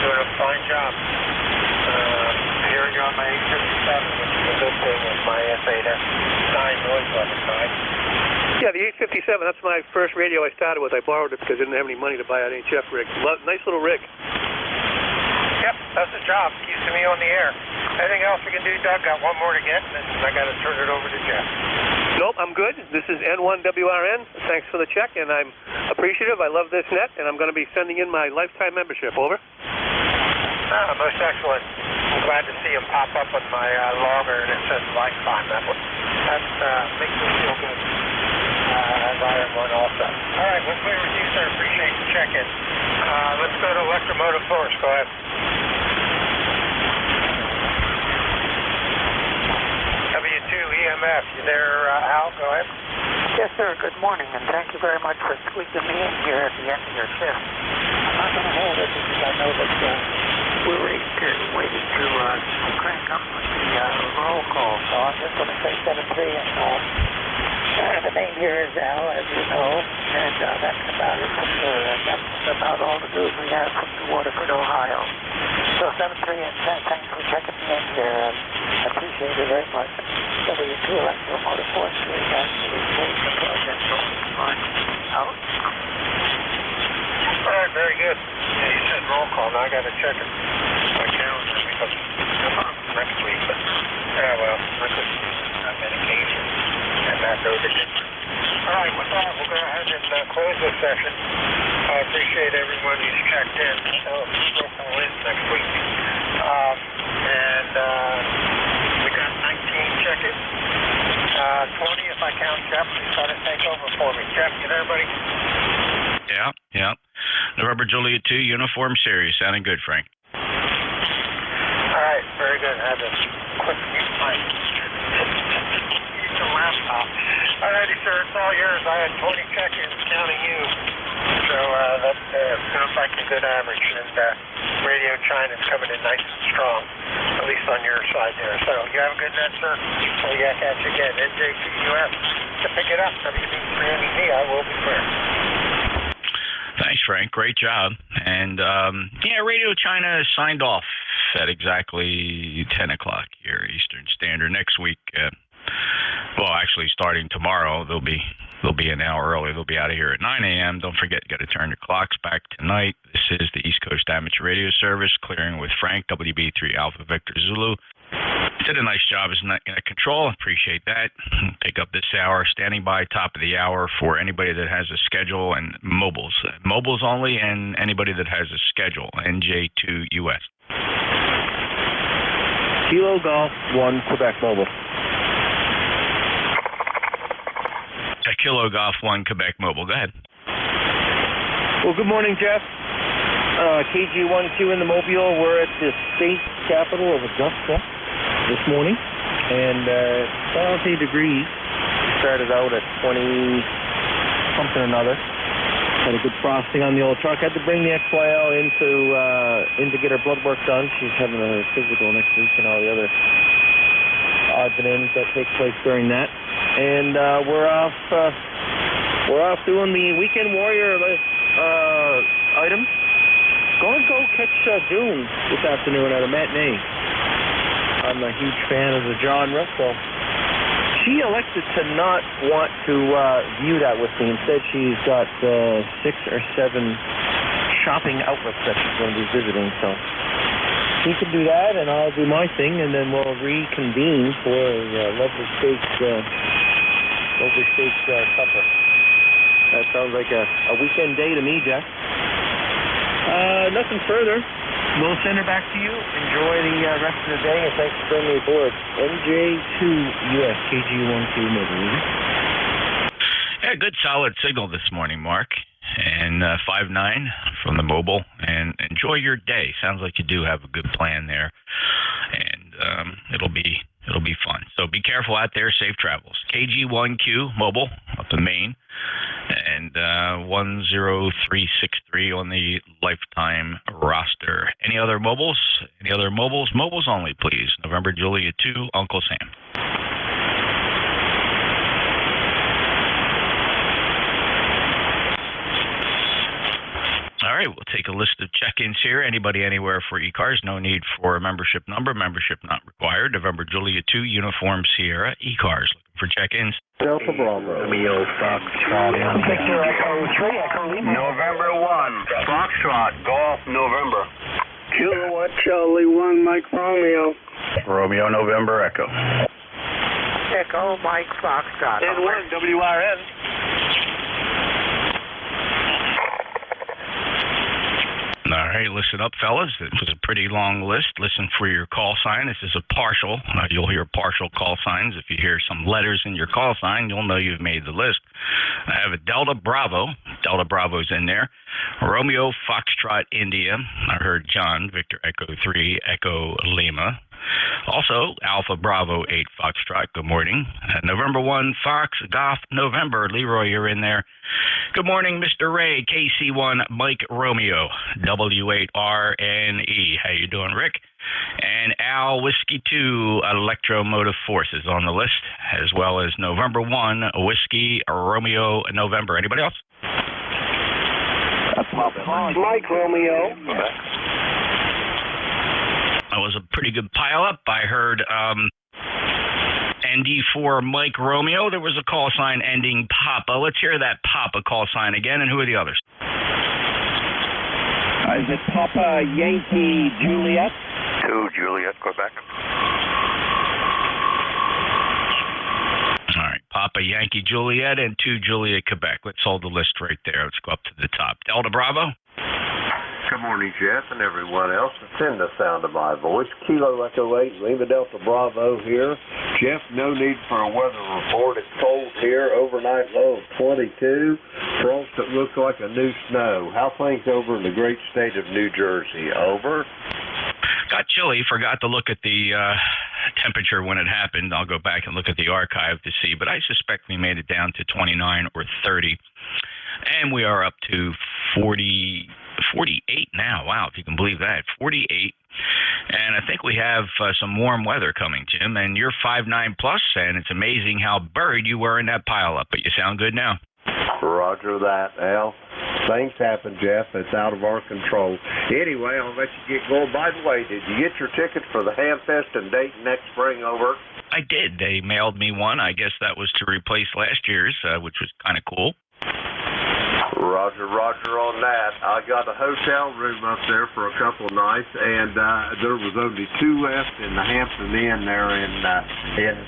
Doing a fine job. Hearing you on my 857, which is a good thing, with my S8S9 noise level side. Yeah, the 857, that's my first radio I started with. I borrowed it because I didn't have any money to buy an HF rig. Nice little rig. Yep, that's the job. Keeps me on the air. Anything else we can do, Doug? Got one more to get, and then I got to turn it over to Jeff. Nope, I'm good. This is N1WRN. Thanks for the check, and I'm appreciative. I love this net, and I'm going to be sending in my lifetime membership. Over. Most excellent. I'm glad to see him pop up on my logger, and it says lifetime. That makes me feel good. As I am one also. All right, we'll clear with you, sir. Appreciate the check-in. Let's go to Electromotive Force. Go ahead. W2 EMF. You there, Al? Go ahead. Yes, sir. Good morning, and thank you very much for squeezing me in here at the end of your shift. I'm not going to hold it because I know that we're waiting to crank up with the roll call, so I'm just going to say 7-3 and the name here is Al, as you know, and that's about it from here. That's about all the news we have from New Waterford, Ohio. So 7-3 and thanks for checking me in here. I appreciate it very much. W2 Electromotive Force, we actually made the project going out. All right, very good. Yeah, you said roll call. Now I got to check it. My calendar because next week. But with this medication, and that knows it. All right, with that, we'll go ahead and close this session. I appreciate everyone who's checked in. So roll call is next week. We got 19 check-ins. 20 if I count Jeff. He's got to take over for me. Jeff, you there, buddy? Yeah. November Juliet 2, Uniform Series. Sounding good, Frank. All right, very good. I had to quick mute my laptop. All righty, sir, it's all yours. I had 20 check-ins counting you. So that sounds like a good average. And Radio China's coming in nice and strong, at least on your side there. So you have a good night, sir. So yeah, catch you again. NJ2US. To pick it up, WB3ND, I will be there. Thanks, Frank. Great job. And, Radio China signed off at exactly 10 o'clock here, Eastern Standard. Next week, actually starting tomorrow, they'll be an hour early. They'll be out of here at 9 a.m. Don't forget, you got to turn your clocks back tonight. This is the East Coast Amateur Radio Service, clearing with Frank, WB3 Alpha Victor Zulu. Did a nice job as net control. Appreciate that. Pick up this hour, standing by top of the hour for anybody that has a schedule and mobiles. Mobiles only, and anybody that has a schedule. NJ2US. Kilo Golf 1 Quebec Mobile. Kilo Golf 1 Quebec Mobile. Go ahead. Well, good morning, Jeff. KG12 in the Mobile. We're at the state capital of Augusta this morning, and 70 degrees. We started out at 20 something or another. Had a good frosting on the old truck. Had to bring the XYL in to get her blood work done. She's having a physical next week and all the other odds and ends that take place during that. And we're off we're off doing the Weekend Warrior items. Go catch Dune this afternoon at a matinee. I'm a huge fan of the genre, so she elected to not want to view that with me. Instead, she's got 6 or 7 shopping outlets that she's going to be visiting, so she can do that, and I'll do my thing, and then we'll reconvene for a lovely steak supper. That sounds like a weekend day to me, Jeff. Nothing further. We'll send her back to you. Enjoy the rest of the day, and thanks for bringing me aboard. NJ2US KG12 Mobile. Yeah, good solid signal this morning, Mark. And 5-9 from the mobile. And enjoy your day. Sounds like you do have a good plan there. And it'll be fun. So be careful out there. Safe travels. KG1Q mobile up in Maine. And 10363 on the lifetime roster. Any other mobiles? Any other mobiles? Mobiles only, please. November Julia 2, Uncle Sam. All right, we'll take a list of check-ins here. Anybody, anywhere for ECARS. No need for a membership number. Membership not required. November Julia 2, Uniform Sierra, ECARS. Looking for check-ins. Delta Bravo. Romeo Foxtrot. Victor Echo 3, Echo Lima. November 1, Foxtrot, Golf, November. Kilowatt Charlie 1, Mike Romeo. Romeo, November, Echo. Echo Mike Foxtrot. N1, WRN. All right, listen up, fellas. This was a pretty long list. Listen for your call sign. This is a partial. You'll hear partial call signs. If you hear some letters in your call sign, you'll know you've made the list. I have a Delta Bravo. Delta Bravo's in there. Romeo Foxtrot India. I heard John, Victor Echo 3, Echo Lima. Also, Alpha Bravo 8 Foxtrot, good morning. November 1 Fox Golf November. Leroy, you're in there. Good morning, Mr. Ray, KC1 Mike Romeo, W8RNE. How you doing, Rick? And Al Whiskey 2 Electromotive Force is on the list, as well as November 1 Whiskey Romeo November. Anybody else? Mike Romeo. That was a pretty good pile-up. I heard ND4 Mike Romeo. There was a call sign ending Papa. Let's hear that Papa call sign again. And who are the others? Is it Papa Yankee Juliet? 2, Juliet, Quebec. All right, Papa Yankee Juliet and 2 Juliet, Quebec. Let's hold the list right there. Let's go up to the top. Delta Bravo. Good morning, Jeff, and everyone else. It's in the sound of my voice. Kilo Echo 8, Lima Delta Bravo here. Jeff, no need for a weather report. It's cold here. Overnight low of 22. Frost that looks like a new snow. How things over in the great state of New Jersey? Over. Got chilly. Forgot to look at the temperature when it happened. I'll go back and look at the archive to see, but I suspect we made it down to 29 or 30. And we are up to 48 now. Wow, if you can believe that. 48. And I think we have some warm weather coming, Jim. And you're 5'9 plus, and it's amazing how buried you were in that pile-up. But you sound good now. Roger that, Al. Things happen, Jeff. It's out of our control. Anyway, I'll let you get going. By the way, did you get your tickets for the Hamfest in Dayton next spring over? I did. They mailed me one. I guess that was to replace last year's, which was kind of cool. Roger on that. I got a hotel room up there for a couple of nights, and there was only 2 left in the Hampton Inn there in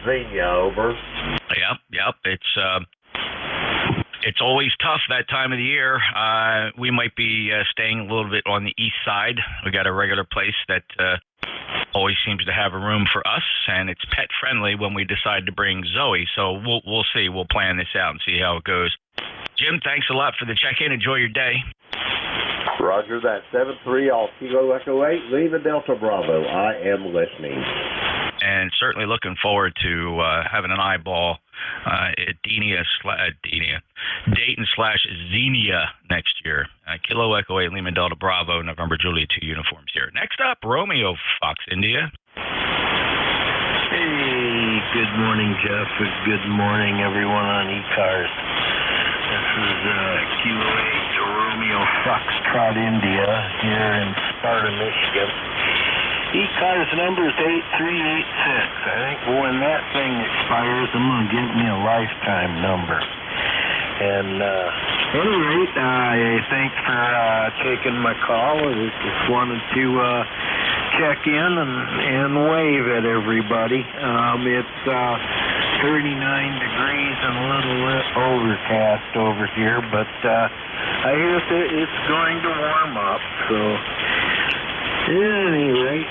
Xenia, over. Yep. It's always tough that time of the year. We might be staying a little bit on the east side. We got a regular place that always seems to have a room for us, and it's pet friendly when we decide to bring Zoe. So we'll see. We'll plan this out and see how it goes. Jim, thanks a lot for the check-in. Enjoy your day. Roger that. 73 all Kilo Echo 8, Lima Delta Bravo. I am listening. And certainly looking forward to having an eyeball at Dayton/Xenia next year. Kilo Echo 8, Lima Delta Bravo, November Julia 2 uniforms here. Next up, Romeo Fox India. Hey, good morning, Jeff. Good morning, everyone on ECARS. is Kilo 8 Romeo Foxtrot India here in Sparta, Michigan. ECARS number is 8386. I think when that thing expires, I'm going to give me a lifetime number. And at any rate, thanks for taking my call. I just wanted to check in and wave at everybody. It's 39 degrees and a little overcast over here, but I hear it's going to warm up, so anyway,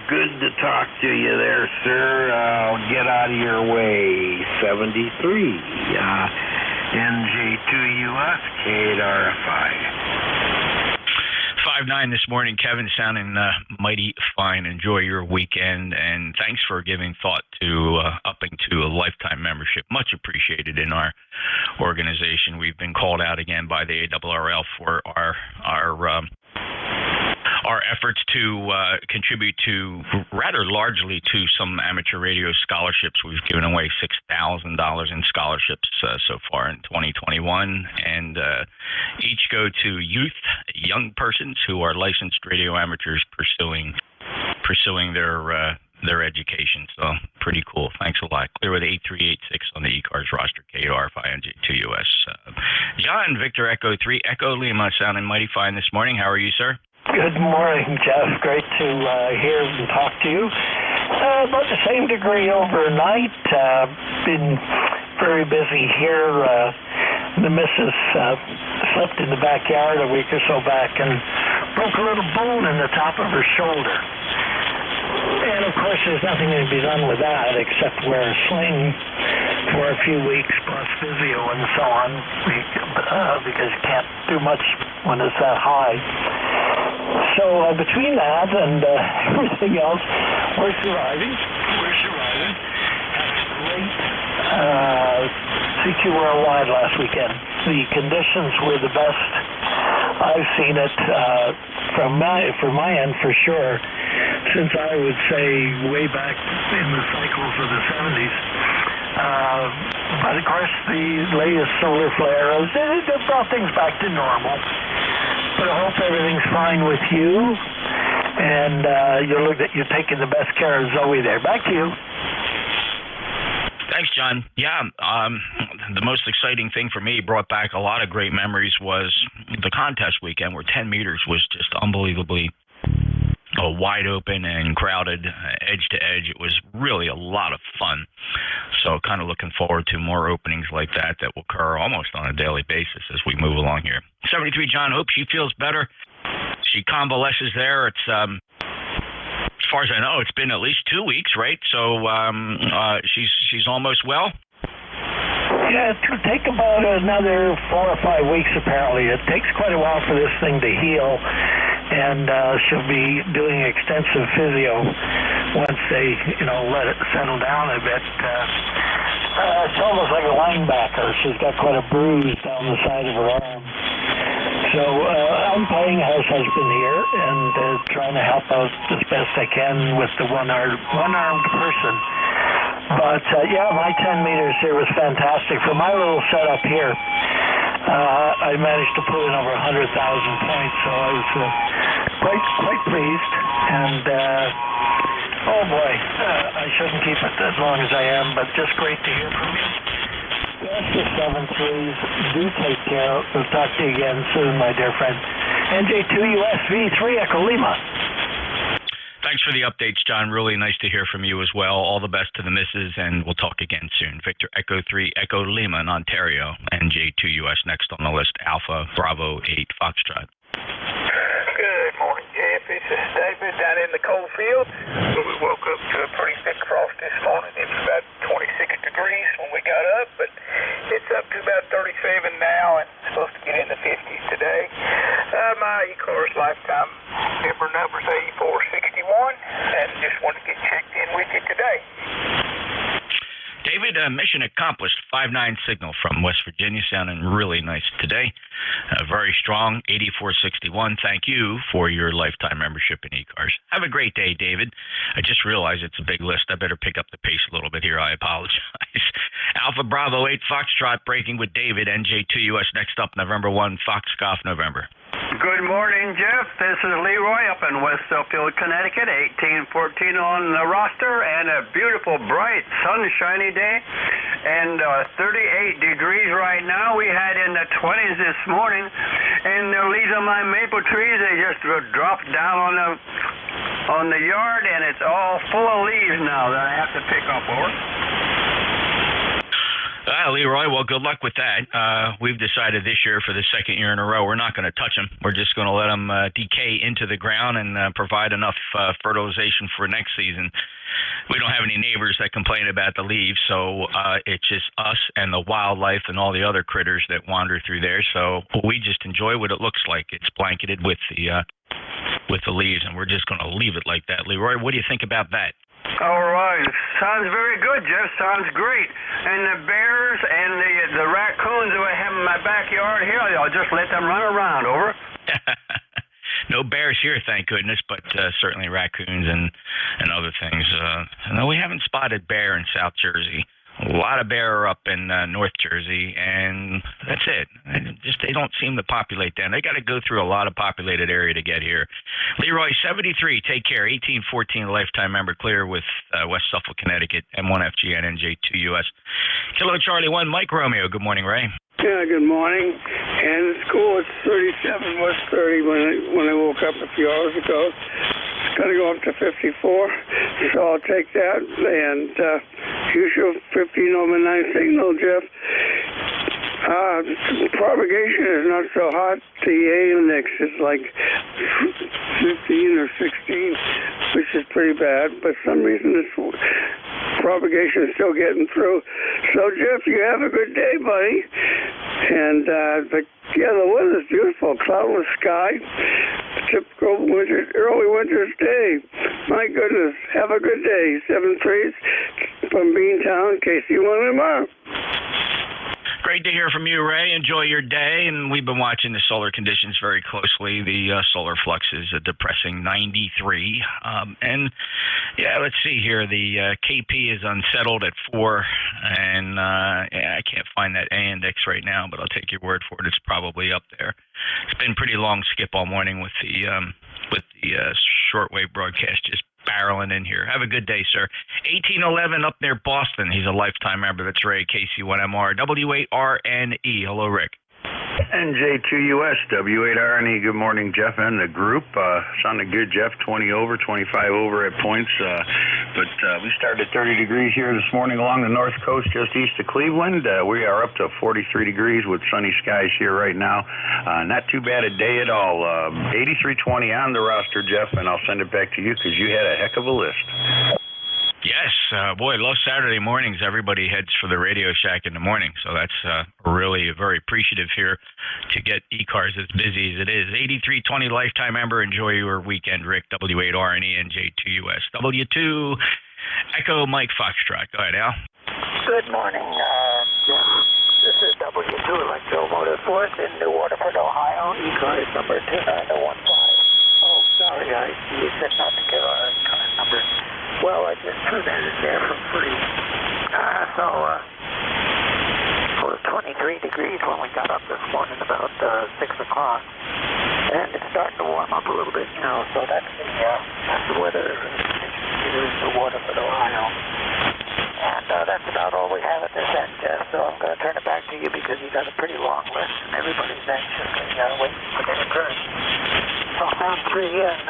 good to talk to you there, sir. I'll get out of your way. 73, NJ2US, KRFI. 5-9 this morning, Kevin, sounding mighty fine. Enjoy your weekend, and thanks for giving thought to upping to a lifetime membership. Much appreciated in our organization. We've been called out again by the ARRL for our efforts to contribute to rather largely to some amateur radio scholarships. We've given away $6,000 in scholarships so far in 2021, and each go to young persons who are licensed radio amateurs pursuing their education. So pretty cool. Thanks a lot. Clear with 8386 on the ECARS roster, KRFI NJ2US. John, Victor Echo 3, Echo Lima, sounding mighty fine this morning. How are you, sir? Good morning, Jeff. Great to hear and talk to you. About the same degree overnight. Been very busy here. The missus slept in the backyard a week or so back and broke a little bone in the top of her shoulder. And, of course, there's nothing to be done with that except wear a sling for a few weeks plus physio and so on because you can't do much when it's that high. So between that and everything else, we're surviving. Had a great CQ Worldwide last weekend. The conditions were the best I've seen it from my end for sure, since I would say way back in the cycles of the 70s. But of course, the latest solar flare has brought things back to normal. But I hope everything's fine with you, and you're taking the best care of Zoe there. Back to you. Thanks, John. Yeah, the most exciting thing for me, brought back a lot of great memories, was the contest weekend where 10 meters was just unbelievably wide open and crowded, edge to edge. It was really a lot of fun. So kind of looking forward to more openings like that will occur almost on a daily basis as we move along here. 73 John, hope she feels better. She convalesces there. It's as far as I know, it's been at least 2 weeks, right? So she's almost well. Yeah, it could take about another 4 or 5 weeks, apparently. It takes quite a while for this thing to heal, and she'll be doing extensive physio once they, let it settle down a bit. It's almost like a linebacker. She's got quite a bruise down the side of her arm. So I'm playing house husband here and trying to help out as best I can with the one-armed person. But, my 10 meters here was fantastic. For my little setup here, I managed to pull in over 100,000 points, so I was quite pleased. And, oh boy, I shouldn't keep it as long as I am, but just great to hear from you. Best of 7-3s. Do take care. We'll talk to you again soon, my dear friend. NJ2US V3 Echo Lima. Thanks for the updates, John. Really nice to hear from you as well. All the best to the missus, and we'll talk again soon. Victor Echo 3 Echo Lima in Ontario. NJ2US next on the list. Alpha Bravo 8 Foxtrot. Good morning, Jeff. This is David down in the coal field. We woke up to a pretty thick frost this morning. It was about 26 degrees when we got up, but it's up to about 37 now and supposed to get in the 50s today. My ECARS lifetime member number is 8461, and just wanted to get checked in with you today. David, mission accomplished. 5-9 signal from West Virginia, sounding really nice today. Very strong, 8461. Thank you for your lifetime membership in ECARS. Have a great day, David. I just realized it's a big list. I better pick up the pace a little bit here. I apologize. Alpha Bravo 8 Foxtrot breaking with David. NJ2US next up, November 1, Foxcoff November. Good morning, Jeff. This is Leroy up in West Suffield, Connecticut. 1814 on the roster, and a beautiful, bright, sunshiny day. And 38 degrees right now. We had in the 20s this morning, and the leaves on my maple trees, they just dropped down on the yard, and it's all full of leaves now that I have to pick up. Over. Leroy, well, good luck with that. We've decided this year for the second year in a row we're not going to touch them. We're just going to let them decay into the ground and provide enough fertilization for next season. We don't have any neighbors that complain about the leaves, so it's just us and the wildlife and all the other critters that wander through there. So we just enjoy what it looks like. It's blanketed with the leaves, and we're just going to leave it like that. Leroy, what do you think about that? All right. Sounds very good, Jeff. Sounds great. And the bears and the raccoons that I have in my backyard here, I'll just let them run around. Over. No bears here, thank goodness, but certainly raccoons and other things. No, we haven't spotted bear in South Jersey. A lot of bear are up in North Jersey, and that's it. They don't seem to populate down. They got to go through a lot of populated area to get here. Leroy, 73, take care. 1814, lifetime member, clear with West Suffolk, Connecticut, M1FGN, NJ2US. Kilo Charlie 1, Mike Romeo. Good morning, Ray. Yeah, good morning. And the school was 37, was 30 when I woke up a few hours ago. It's going to go up to 54, so I'll take that. And usual 15 over 9 signal, Jeff. Propagation is not so hot. The A index is like 15 or 16, which is pretty bad. But for some reason, this propagation is still getting through. So, Jeff, you have a good day, buddy. And the weather's beautiful. Cloudless sky. Typical early winter's day. My goodness. Have a good day. 7-3 from Beantown, KC1MR. Great to hear from you, Ray. Enjoy your day. And we've been watching the solar conditions very closely. The solar flux is a depressing 93. Let's see here. The KP is unsettled at 4. And I can't find that A index right now, but I'll take your word for it. It's probably up there. It's been pretty long skip all morning with the shortwave broadcast just barreling in here. Have a good day, sir. 1811 up near Boston. He's a lifetime member. That's Ray, KC1MR, W8RNE. Hello, Rick. NJ2US, W8RNE. Good morning, Jeff and the group. Sounded good, Jeff. 20 over, 25 over at points. But we started at 30 degrees here this morning along the north coast just east of Cleveland. We are up to 43 degrees with sunny skies here right now. Not too bad a day at all. 8320 on the roster, Jeff, and I'll send it back to you because you had a heck of a list. Yes, boy, love Saturday mornings. Everybody heads for the Radio Shack in the morning, so that's really very appreciative here to get ECARS as busy as it is. 8320 lifetime member. Enjoy your weekend, Rick. W8RNE, NJ2US. W2 Echo Mike Foxtrot. Go ahead, Al. Good morning. This is W2 Electromotive Force in New Waterford, Ohio. ECARS number 29015. Oh, sorry, you said not to give our ECARS number. Well, I just threw that in there for free. It was 23 degrees when we got up this morning about 6 o'clock. And it's starting to warm up a little bit now, so that's the weather here in New Waterford, Ohio. And that's about all we have at this end, Jeff. So I'm going to turn it back to you because you got a pretty long list and everybody's anxiously waiting for their turn. So sound free and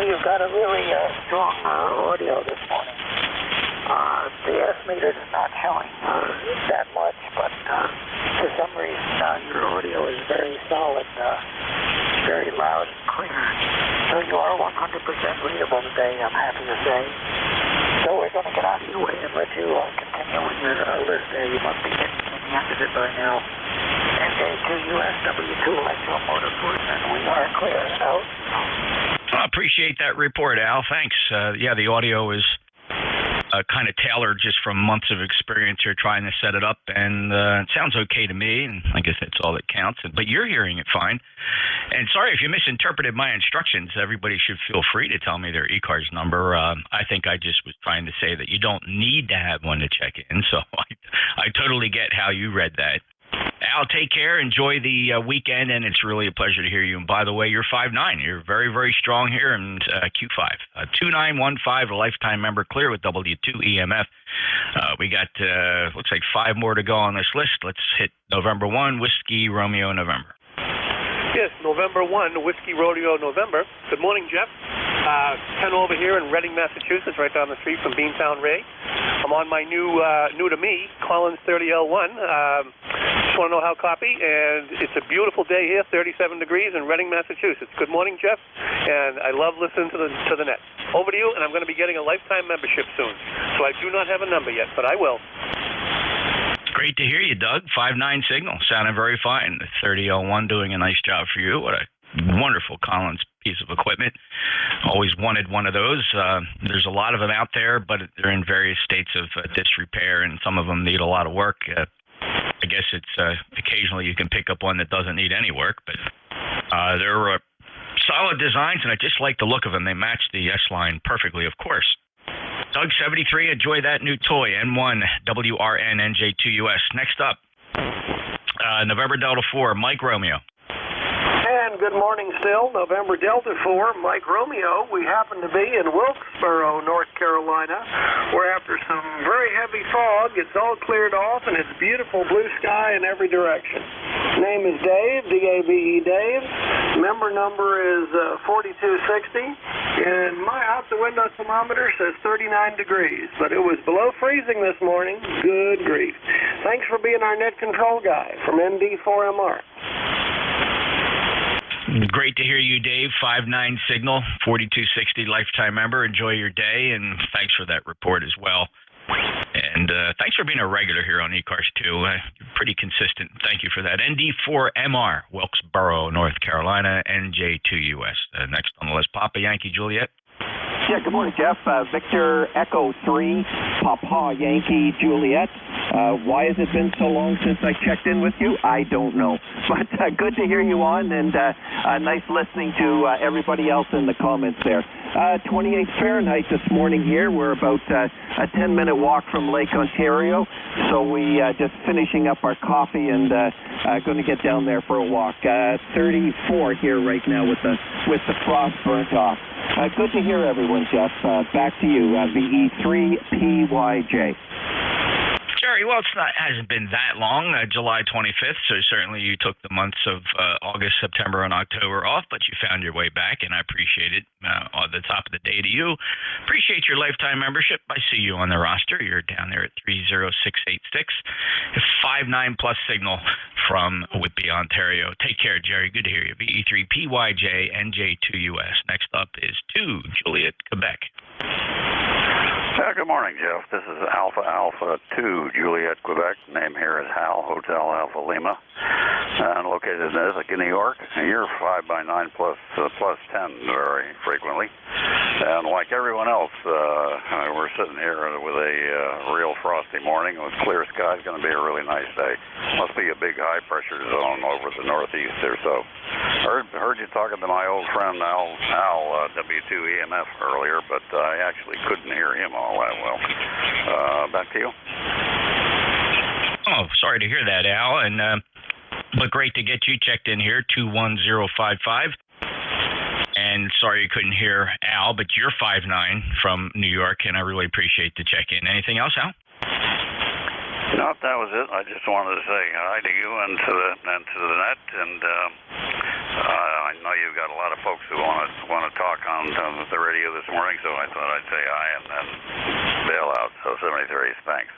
you've got a really strong audio this morning. The S-meter is not showing that much, but for some reason your audio is very solid, very loud and clear. So you are 100% readable today, I'm happy to say. So we're going to get out of your way and let you continue with your list there. You must be getting to the end of it by now. NJ2US W2 Electromotive Force, and we are clear out. I appreciate that report, Al. Thanks. The audio is kind of tailored just from months of experience here trying to set it up, and it sounds okay to me, and I guess that's all that counts. But you're hearing it fine. And sorry if you misinterpreted my instructions. Everybody should feel free to tell me their ECARS number. I think I just was trying to say that you don't need to have one to check in, so I totally get how you read that. Al, take care. Enjoy the weekend, and it's really a pleasure to hear you. And by the way, you're 5'9". You're very, very strong here in Q5. 2915, a lifetime member, clear with W2 EMF. We got, looks like 5 more to go on this list. Let's hit November 1, Whiskey Romeo November. Yes, November 1, Whiskey Rodeo November. Good morning, Jeff. 10 over here in Reading, Massachusetts, right down the street from Beantown Ray. I'm on my new to me, Collins 30L1. Just want to know how copy, and it's a beautiful day here, 37 degrees in Reading, Massachusetts. Good morning, Jeff, and I love listening to the net. Over to you, and I'm going to be getting a lifetime membership soon. So I do not have a number yet, but I will. Great to hear you, Doug. 5'9" signal, sounding very fine. The 30L1 doing a nice job for you. What a wonderful Collins piece of equipment. Always wanted one of those. There's a lot of them out there, but they're in various states of disrepair, and some of them need a lot of work. I guess it's occasionally you can pick up one that doesn't need any work, but they're solid designs, and I just like the look of them. They match the S-line perfectly, of course. Doug 73, enjoy that new toy, N1 WRN NJ2US. Next up, November Delta 4, Mike Romeo. And good morning still, November Delta 4, Mike Romeo. We happen to be in Wilkesboro, North Carolina, where after some very heavy fog, it's all cleared off and it's beautiful blue sky in every direction. Name is Dave, D-A-V-E Dave. Member number is 4260. And my out-the-window thermometer says 39 degrees, but it was below freezing this morning. Good grief. Thanks for being our net control guy from ND4MR. Great to hear you, Dave. 5'9" signal, 4260 lifetime member. Enjoy your day, and thanks for that report as well. And thanks for being a regular here on ECARS, too. You're pretty consistent. Thank you for that. ND4MR, Wilkesboro, North Carolina, NJ2US. Next on the list, Papa Yankee Juliet. Yeah, good morning, Jeff. Victor Echo 3, Papa Yankee Juliet. Why has it been so long since I checked in with you? I don't know. But good to hear you on, and nice listening to everybody else in the comments there. 28 Fahrenheit this morning here. We're about a 10-minute walk from Lake Ontario, so we just finishing up our coffee and going to get down there for a walk. 34 here right now with the frost burnt off. Good to hear everyone, Jeff. Back to you, VE3PYJ. Jerry, well, hasn't been that long, July 25th, so certainly you took the months of August, September, and October off, but you found your way back, and I appreciate it. On the top of the day to you. Appreciate your lifetime membership. I see you on the roster. You're down there at 30686. 5'9" plus signal from Whitby, Ontario. Take care, Jerry. Good to hear you. VE3PYJ NJ2US. Next up is 2 Juliet, Quebec. Good morning, Jeff. This is Alpha 2 Juliet, Quebec. Name here is Hal, Hotel Alpha Lima, and located in Ithaca, New York. You're 5'9" plus 10 very frequently. And like everyone else, we're sitting here with a real frosty morning with clear skies. Going to be a really nice day. Must be a big high pressure zone over the northeast or so. Heard you talking to my old friend Al W2 EMF earlier, but I actually couldn't hear him all that well. Back to you. Oh, sorry to hear that, Al. And but great to get you checked in here, 21055. And sorry you couldn't hear Al, but you're 5'9" from New York, and I really appreciate the check-in. Anything else, Al? No, that was it. I just wanted to say hi to you and to the net, and I know you've got a lot of folks who want to talk on the radio this morning, so I thought I'd say hi and then bail out. So 73, thanks.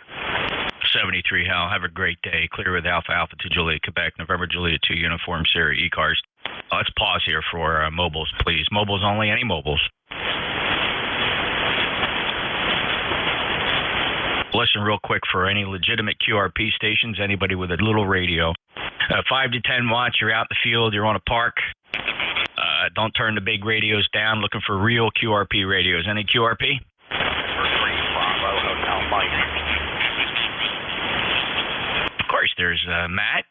73, Hal. Have a great day. Clear with Alpha 2 Juliet, Quebec, November Juliet 2 Uniform Sierra ECARS. Let's pause here for mobiles, please. Mobiles only, any mobiles. Listen real quick for any legitimate QRP stations, anybody with a little radio. 5 to 10 watts, you're out in the field, you're on a park. Don't turn the big radios down, looking for real QRP radios. Any QRP? Mike. Of course, there's Matt.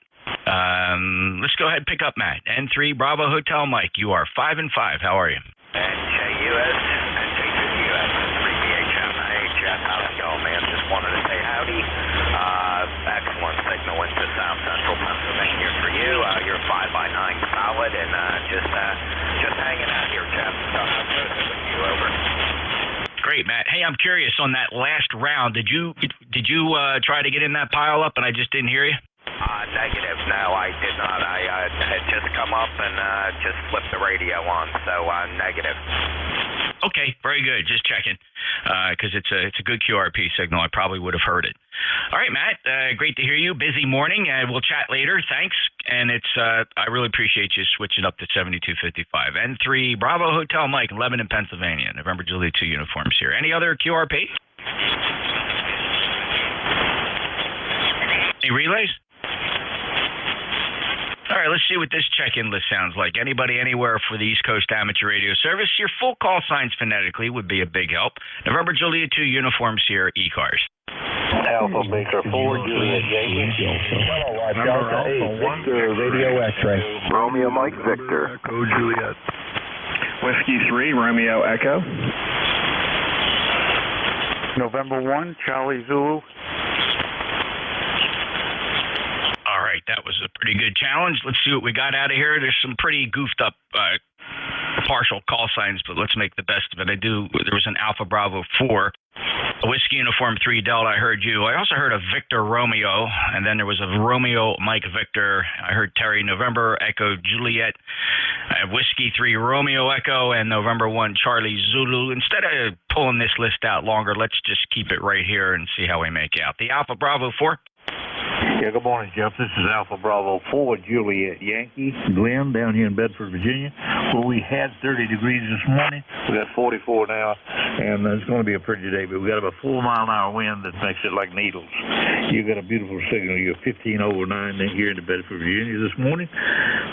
Let's go ahead and pick up Matt. N3 Bravo Hotel Mike, you are 5 and 5. How are you? NJ2US, NJ2US, 3BHM. Hey, Jeff, how's it going, man? Just wanted to say howdy. Excellent signal into South Central Pennsylvania for you. You're 5x9 solid, and just hanging out here, Jeff. So how's it with you? Over. Great, Matt. Hey, I'm curious on that last round. Did you try to get in that pile up, and I just didn't hear you? Negative. No, I did not. I had just come up and just flipped the radio on, so negative. Okay, very good. Just checking, because it's a good QRP signal. I probably would have heard it. All right, Matt. Great to hear you. Busy morning. We'll chat later. Thanks. And I really appreciate you switching up to 7255. N3 Bravo Hotel Mike, Lebanon, Pennsylvania. November Juliet 2 uniforms here. Any other QRP? Any relays? All right, let's see what this check-in list sounds like. Anybody anywhere for the East Coast Amateur Radio Service? Your full call signs phonetically would be a big help. November Juliet 2 uniforms here, ECARS. Alpha Baker 4, Juliet Yankee. Delta 8, Victor Radio X-ray. Romeo Mike Victor. Echo Juliet. Whiskey 3, Romeo Echo. November 1, Charlie Zulu. All right, that was a pretty good challenge. Let's see what we got out of here. There's some pretty goofed up partial call signs, but let's make the best of it. There was an Alpha Bravo 4, a Whiskey Uniform 3 Delta. I heard you. I also heard a Victor Romeo, and then there was a Romeo Mike Victor. I heard Terry November Echo Juliet. I have Whiskey 3 Romeo Echo and November 1 Charlie Zulu. Instead of pulling this list out longer, let's just keep it right here and see how we make out. The Alpha Bravo 4. Yeah, good morning, Jeff. This is Alpha Bravo 4 Juliet Yankee, Glenn, down here in Bedford, Virginia, where we had 30 degrees this morning. We got 44 now, and it's going to be a pretty day, but we got about 4 mile an hour wind that makes it like needles. You got a beautiful signal. You're 15 over 9 here in Bedford, Virginia this morning,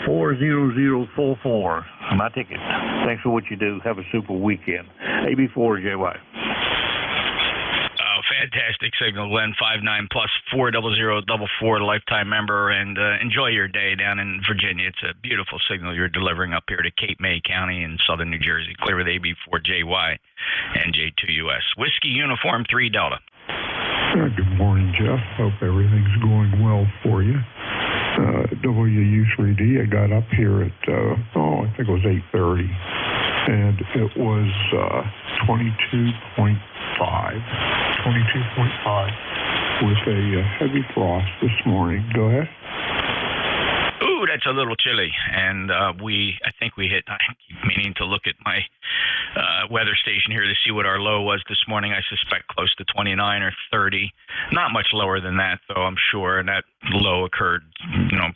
40044. My ticket. Thanks for what you do. Have a super weekend. AB4JY. Fantastic signal, Glenn. 59 plus 40044, lifetime member, and enjoy your day down in Virginia. It's a beautiful signal you're delivering up here to Cape May County in southern New Jersey. Clear with AB4JY, NJ2US. Whiskey Uniform 3 Delta. Good morning, Jeff. Hope everything's going well for you. WU3D, I got up here at, I think it was 8:30, and it was 22.5 with a heavy frost this morning. Go ahead. Ooh, that's a little chilly. And I think we hit, I keep meaning to look at my weather station here to see what our low was this morning. I suspect close to 29 or 30. Not much lower than that, though, I'm sure. And that low occurred,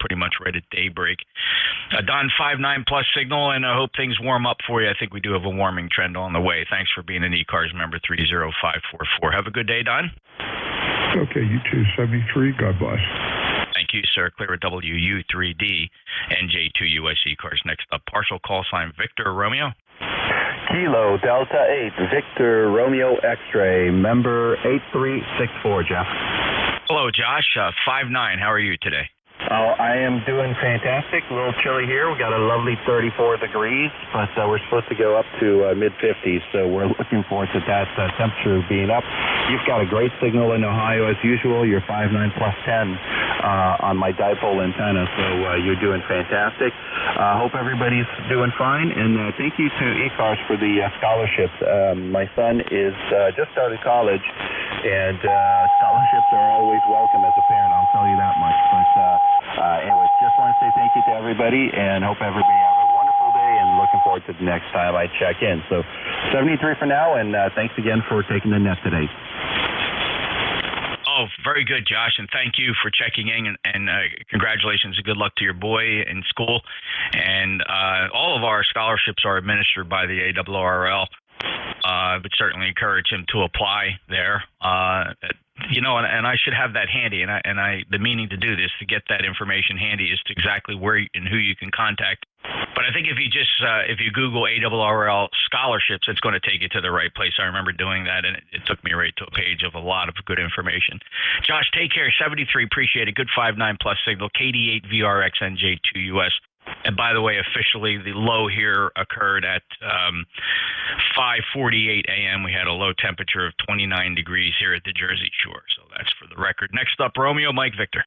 pretty much right at daybreak. Don, 59 plus signal, and I hope things warm up for you. I think we do have a warming trend on the way. Thanks for being an ECARS member 30544. Have a good day, Don. Okay, you too. 73. God bless. Thank you, sir. Clear at WU3D, NJ2US ECARS. Next up, partial call sign Victor Romeo. Kilo Delta 8, Victor Romeo X-ray, member 8364, Jeff. Hello, Josh. 59. How are you today? Oh, I am doing fantastic. A little chilly here. We got a lovely 34 degrees, but we're supposed to go up to mid-50s, so we're looking forward to that temperature being up. You've got a great signal in Ohio as usual. You're 59 plus 10 on my dipole antenna, so you're doing fantastic. Hope everybody's doing fine, and thank you to ECARS for the scholarships. My son is just started college, and scholarships are always welcome as a parent, I'll tell you that much. But anyways, just want to say thank you to everybody, and hope everybody have a wonderful day, and looking forward to the next time I check in. So 73 for now, and thanks again for taking the net today. Oh, very good, Josh, and thank you for checking in, and congratulations and good luck to your boy in school. And all of our scholarships are administered by the ARRL. I would certainly encourage him to apply there. And I should have that handy, the meaning to do this, to get that information handy, is to exactly where and who you can contact But I think if you Google ARRL scholarships, it's going to take you to the right place. I remember doing that, and it took me right to a page of a lot of good information. Josh, take care. 73, appreciate it. Good 5.9 plus signal. KD8 VRX NJ2US. And by the way, officially, the low here occurred at 5:48 a.m. We had a low temperature of 29 degrees here at the Jersey Shore. So that's for the record. Next up, Romeo, Mike Victor.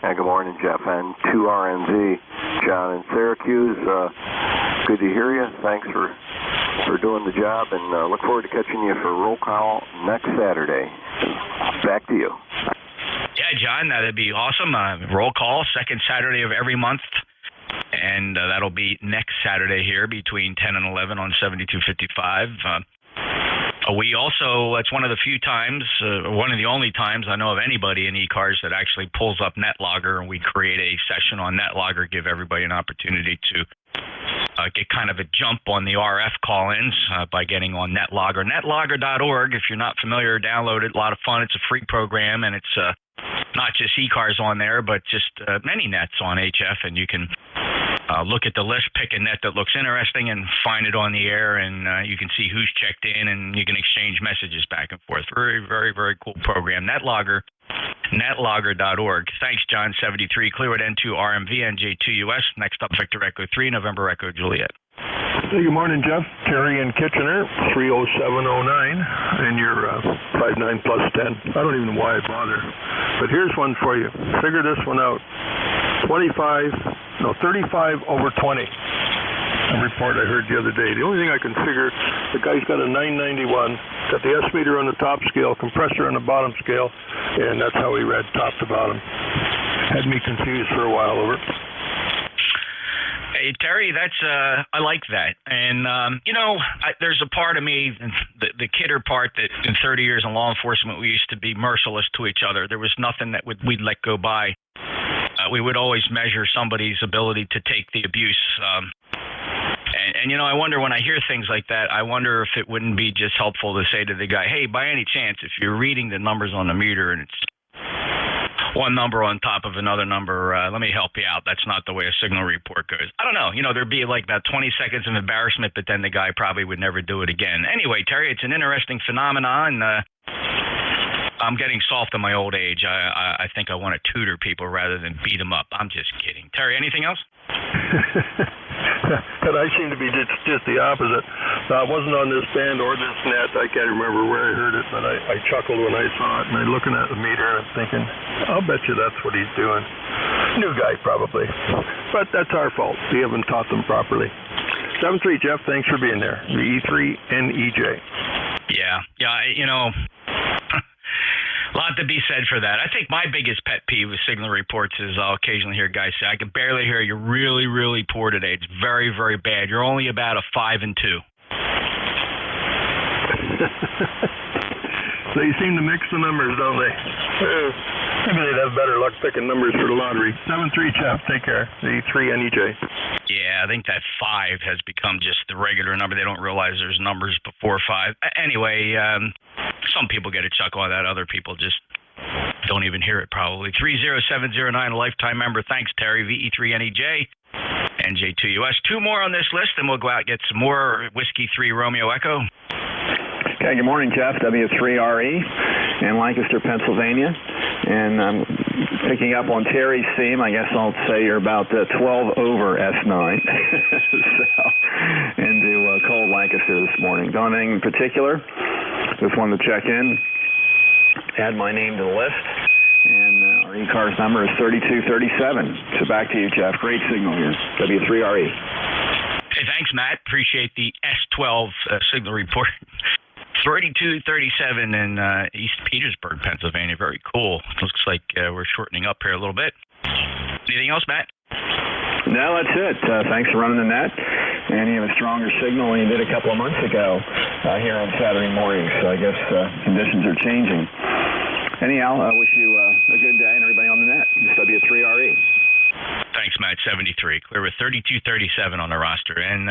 Hey, good morning, Jeff, and 2RNZ. John in Syracuse. Good to hear you. Thanks for doing the job, and look forward to catching you for roll call next Saturday. Back to you. Yeah, John, that'd be awesome. Roll call, second Saturday of every month. And that'll be next Saturday here between 10 and 11 on 7255. We also, it's one of the few times, one of the only times I know of anybody in ECARS that actually pulls up NetLogger, and we create a session on NetLogger, give everybody an opportunity to get kind of a jump on the RF call-ins by getting on NetLogger. Netlogger.org, if you're not familiar, download it. A lot of fun. It's a free program, and it's not just ECARS on there, but just many nets on HF, and you can look at the list, pick a net that looks interesting, and find it on the air, and you can see who's checked in, and you can exchange messages back and forth. Very, very, very cool program. Netlogger, netlogger.org. Thanks, John. 73, Clearwood N2 RMV, NJ2US. Next up, Victor Echo 3, November Echo Juliet. Hey, good morning, Jeff. Terry in Kitchener, 30709, and you're 5.9 plus 10. I don't even know why I bother. But here's one for you. Figure this one out. 35 over 20. A report I heard the other day. The only thing I can figure, the guy's got a 991, got the S meter on the top scale, compressor on the bottom scale, and that's how he read top to bottom. Had me confused for a while over. Hey, Terry, that's I like that. And, there's a part of me, the kidder part, that in 30 years in law enforcement, we used to be merciless to each other. There was nothing that we'd let go by. We would always measure somebody's ability to take the abuse. And I wonder when I hear things like that, I wonder if it wouldn't be just helpful to say to the guy, hey, by any chance, if you're reading the numbers on the meter and it's one number on top of another number, let me help you out. That's not the way a signal report goes. I don't know. There'd be like about 20 seconds of embarrassment, but then the guy probably would never do it again. Anyway, Terry, it's an interesting phenomenon. I'm getting soft in my old age. I think I want to tutor people rather than beat them up. I'm just kidding. Terry, anything else? And I seem to be just the opposite. I wasn't on this band or this net. I can't remember where I heard it, but I chuckled when I saw it. And I'm looking at the meter and I'm thinking, I'll bet you that's what he's doing. New guy, probably. But that's our fault. We haven't taught them properly. 7-3, Jeff, thanks for being there. The E3NEJ. Yeah, a lot to be said for that. I think my biggest pet peeve with signal reports is I'll occasionally hear guys say, I can barely hear you. Really, really poor today. It's very, very bad. You're only about a 5 and 2. They seem to mix the numbers, don't they? Maybe they'd have better luck picking numbers for the lottery. 7-3, Jeff. Take care. The 3NEJ. Yeah, I think that 5 has become just the regular number. They don't realize there's numbers before 5. Anyway, some people get a chuckle on that. Other people just don't even hear it, probably. 30709, a lifetime member. Thanks, Terry. VE3NEJ, NJ2US. 2 more on this list, and we'll go out and get some more Whiskey 3 Romeo Echo. Okay, good morning, Jeff. W3RE in Lancaster, Pennsylvania. And I'm picking up on Terry's theme. I guess I'll say you're about 12 over S9. Into cold Lancaster this morning. Don't have anything in particular. Just wanted to check in, add my name to the list. And our ECARS number is 3237. So back to you, Jeff. Great signal here. W3RE. Hey, thanks, Matt. Appreciate the S12 signal report. 3237 in East Petersburg, Pennsylvania. Very cool. Looks like we're shortening up here a little bit. Anything else, Matt? No, that's it. Thanks for running the net. And you have a stronger signal than you did a couple of months ago here on Saturday morning. So I guess conditions are changing. Anyhow, I wish you a good day and everybody on the net. It's W3RE. Thanks, Matt. 73. Clear with 3237 on the roster. And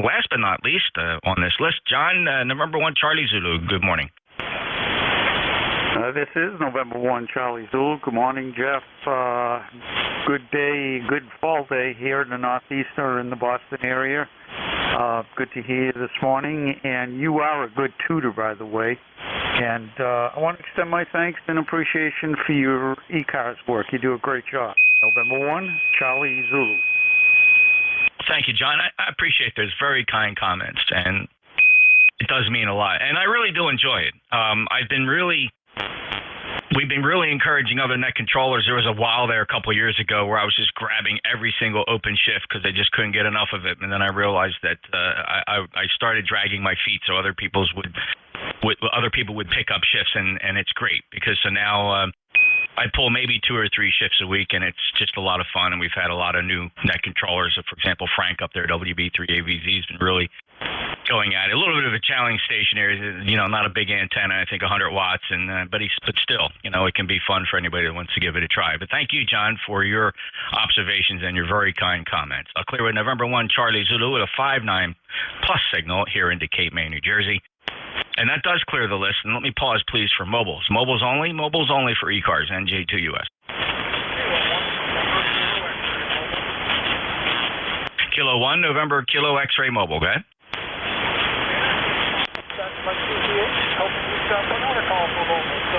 last but not least on this list, John, November 1 Charlie Zulu. Good morning. This is November 1, Charlie Zulu. Good morning, Jeff. Good day, good fall day here in the Northeast or in the Boston area. Good to hear you this morning. And you are a good tutor, by the way. And I want to extend my thanks and appreciation for your ECARS work. You do a great job. November 1, Charlie Zulu. Thank you, John. I appreciate those very kind comments, and it does mean a lot. And I really do enjoy it. We've been really encouraging other net controllers. There was a while there a couple of years ago where I was just grabbing every single open shift because they just couldn't get enough of it. And then I realized that I started dragging my feet so other people would pick up shifts, and it's great because so now I pull maybe 2 or 3 shifts a week, and it's just a lot of fun. And we've had a lot of new net controllers. For example, Frank up there, WB3AVZ, has been really going at it. A little bit of a challenge stationary, not a big antenna, I think 100 watts, but still, it can be fun for anybody that wants to give it a try. But thank you, John, for your observations and your very kind comments. I'll clear with November 1, Charlie Zulu with a 5.9 plus signal here into Cape May, New Jersey. And that does clear the list. And let me pause, please, for mobiles. Mobiles only for ECARS, NJ2US. Kilo 1, November, Kilo X-ray mobile, go ahead. That's my CPH. Helping you stop another call for mobiles.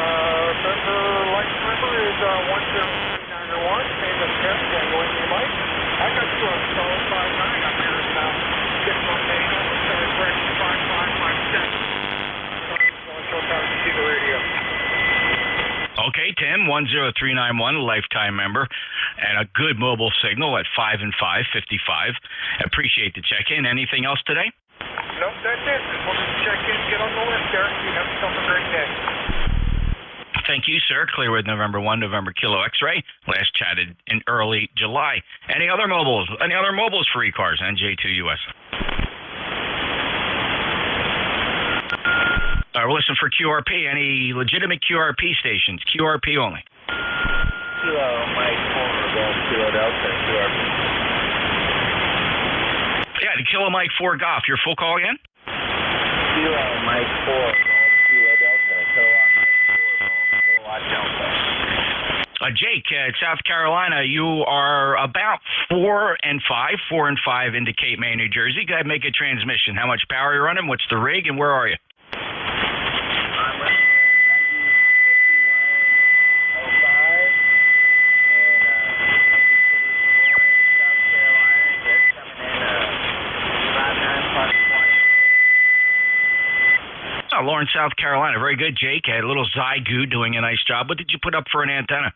License number is 10391. Name is Jeff. Going to Mike. I got you a solid 5.9 up here now. 6 months, 8 correction 5557. Okay, Tim, 10391, lifetime member, and a good mobile signal at 5 and 5, 55. Appreciate the check-in. Anything else today? Nope, that's it. Just wanted to check in, get on the list there. You have yourself a great day. Thank you, sir. Clear with November 1, November Kilo X-ray. Last chatted in early July. Any other mobiles? Any other mobiles for ECARS, NJ2US? We're listening for QRP. Any legitimate QRP stations? QRP only. Kilo Mike 4 Golf Kilo Delta QRP. Yeah, the Kilo Mike 4 Golf. Your full call again? Kilo Mike 4 Golf Kilo Delta. Kilowatt Mike 4 Golf Kilowatt Delta. Jake, South Carolina, you are about 4 and 5 into Cape May, New Jersey. Go ahead and make a transmission. How much power you're running? What's the rig, and where are you? Lawrence, South Carolina. Very good, Jake. A little Zygu doing a nice job. What did you put up for an antenna?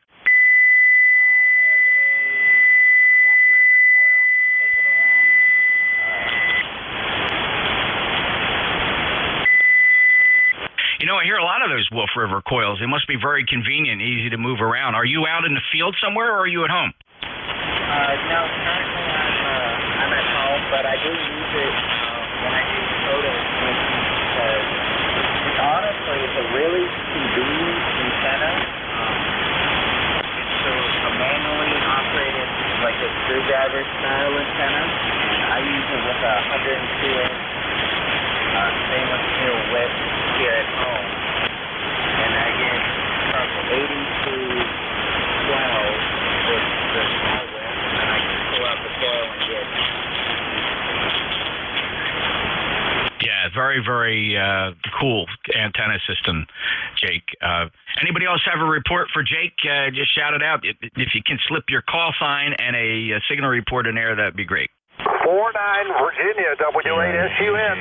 I hear a lot of those Wolf River coils. They must be very convenient, easy to move around. Are you out in the field somewhere, or are you at home? No, currently I'm at home, but I do use it when I do photo because honestly, it's a really convenient antenna. It's a manually operated, like a screwdriver style antenna, and I use it with a 102-inch stainless steel whip here at home, and I get from 80 to 12 with the small whip, and then I can pull out the coil and get. Yeah, very, very cool antenna system, Jake. Anybody else have a report for Jake? Just shout it out. If you can slip your call sign and a signal report in there, that'd be great. 49 Virginia, W8SUN.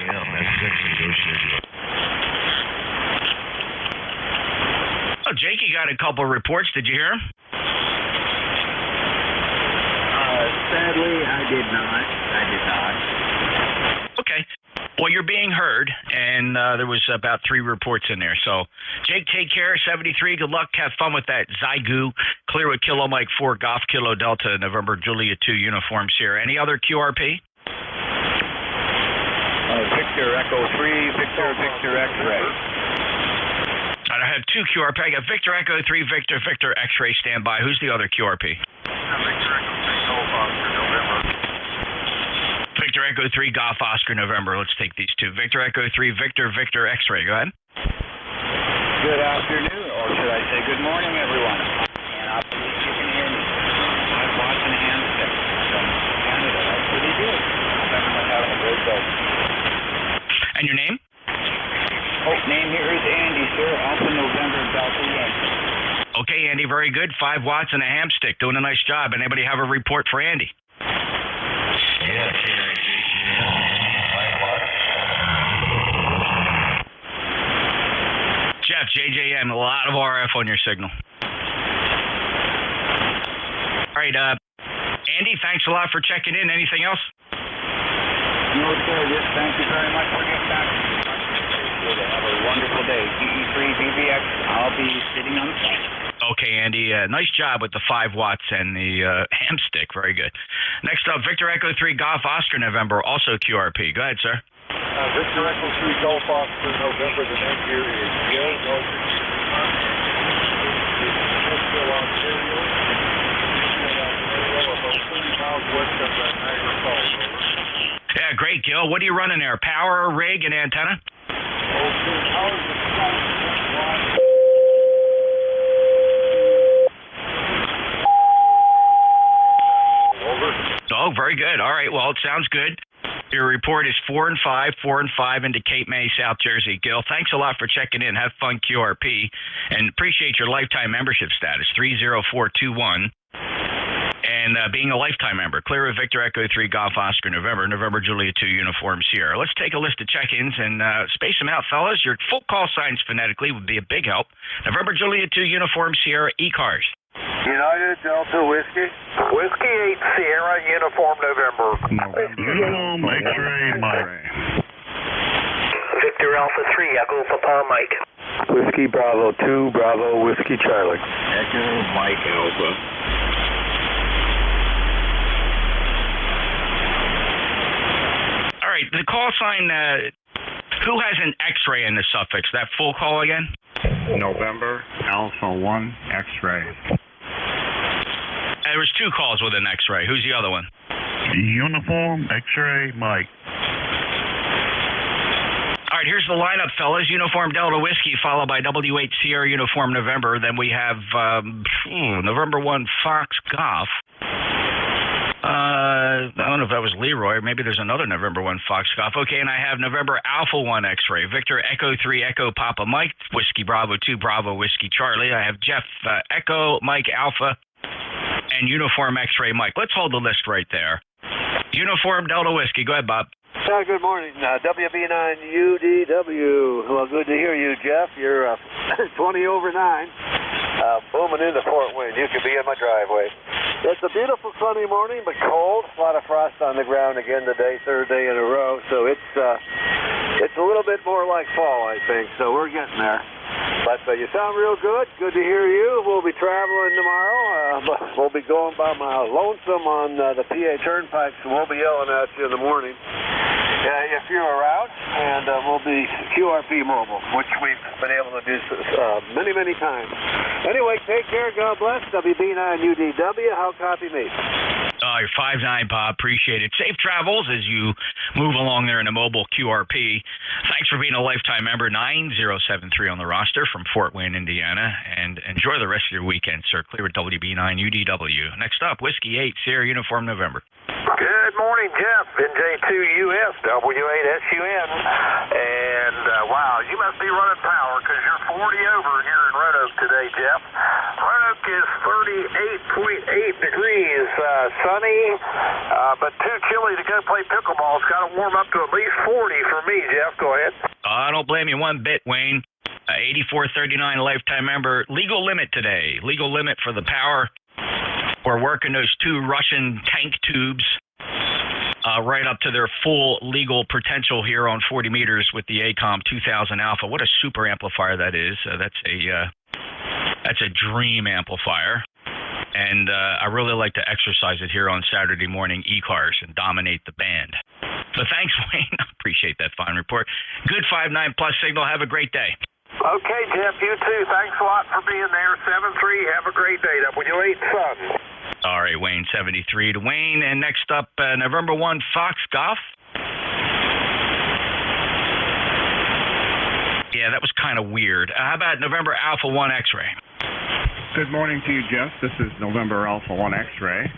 Oh, Jake, you got a couple of reports. Did you hear them? Sadly, I did not. Okay. Well, you're being heard, and there was about 3 reports in there. So, Jake, take care. 73, good luck. Have fun with that Zygu. Clear with Kilo Mike 4, Golf Kilo Delta, November Julia 2 uniforms here. Any other QRP? Victor Echo 3, Victor X-ray. I have 2 QRP. I got Victor Echo 3, Victor X-ray standby. Who's the other QRP? Victor Echo 3, Golf Oscar November. Let's take these 2. Victor Echo 3, Victor X-ray. Go ahead. Good afternoon, or should I say good morning, everyone? And I believe you can hear me. I'm watching a handstick from Canada. That's pretty good. Everyone having a great day. And your name? Oh, name here is Andy, sir. Alpha November Delta Yankee. Okay, Andy, very good. 5 watts and a ham stick. Doing a nice job. Anybody have a report for Andy? Yes. Jeff, JJM, a lot of RF on your signal. All right, Andy, thanks a lot for checking in. Anything else? No, sir. Just thank you very much for getting back. Have a wonderful day. DE3BBX, I'll be sitting on the phone. Okay, Andy, nice job with the 5 watts and the ham stick. Very good. Next up, Victor Echo 3 Golf Oscar November, also QRP. Go ahead, sir. Victor Echo 3 Golf Oscar November, the name here is Joe Norton. Still on stereo. About 30 miles west of Niagara Falls. Yeah, great, Gil. What are you running there? Power, rig, and antenna? Oh, very good. All right. Well, it sounds good. Your report is 4 and 5, 4 and 5 into Cape May, South Jersey. Gil, thanks a lot for checking in. Have fun, QRP, and appreciate your lifetime membership status, 30421. And being a lifetime member, clear of Victor Echo 3 Golf Oscar November, November Juliet 2 Uniform Sierra. Let's take a list of check-ins and space them out, fellas. Your full call signs phonetically would be a big help. November Juliet 2 Uniform Sierra, ECARS. United Delta Whiskey. Whiskey 8 Sierra Uniform November. Uniform X-ray Mike. Victor Alpha 3 Echo Papa Mike. Whiskey Bravo 2 Bravo Whiskey Charlie. Echo Mike Alpha. All right, the call sign, who has an X-ray in the suffix? That full call again? November Alpha 1 X-ray. There was 2 calls with an X-ray. Who's the other one? Uniform X-ray Mike. All right, here's the lineup, fellas. Uniform Delta Whiskey, followed by W8 Sierra Uniform November. Then we have November 1 Fox Golf. I don't know if that was Leroy. Maybe there's another November 1 Fox Golf. Okay, and I have November Alpha 1 X-ray. Victor Echo 3 Echo Papa Mike. Whiskey Bravo 2 Bravo Whiskey Charlie. I have Jeff Echo Mike Alpha. And Uniform X-ray Mike. Let's hold the list right there. Uniform Delta Whiskey. Go ahead, Bob. Good morning. WB9UDW. Well, good to hear you, Jeff. You're 20 over 9. Booming into Fort Wayne. You could be in my driveway. It's a beautiful sunny morning, but cold. A lot of frost on the ground again today, 3rd day in a row. So it's a little bit more like fall, I think. So we're getting there. But you sound real good. Good to hear you. We'll be traveling tomorrow. We'll be going by my lonesome on the PA Turnpike, so we'll be yelling at you in the morning. If you're around, and we'll be QRP mobile, which we've been able to do many, many times. Anyway, take care. God bless. WB9UDW. How copy me? You're 5'9", Bob. Appreciate it. Safe travels as you move along there in a mobile QRP. Thanks for being a lifetime member. 9073 on the roster from Fort Wayne, Indiana. And enjoy the rest of your weekend, sir. Clear at WB9UDW. Next up, Whiskey 8 Sierra Uniform November. Good morning, Jeff. NJ2US W8SUN. And wow, you must be running power because you're 40 over here in Red Oak today, Jeff. Red Oak is 38.8 degrees, sunny, but too chilly to go play pickleball. It's got to warm up to at least 40 for me, Jeff. Go ahead. I don't blame you one bit, Wayne. 8439 lifetime member. Legal limit today. Legal limit for the power. We're working those 2 Russian tank tubes right up to their full legal potential here on 40 meters with the ACOM 2000 Alpha. What a super amplifier that is. That's a dream amplifier. And I really like to exercise it here on Saturday morning ECARS and dominate the band. So thanks, Wayne. Appreciate that fine report. Good 5.9 plus signal. Have a great day. Okay, Jeff, you too. Thanks a lot for being there. 7-3. Have a great day. W8 Sun. All right, Wayne, 73 to Wayne. And next up, November 1 Fox Golf. Yeah, that was kind of weird. How about November Alpha 1 X-ray? Good morning to you, Jeff. This is November Alpha 1 X-ray.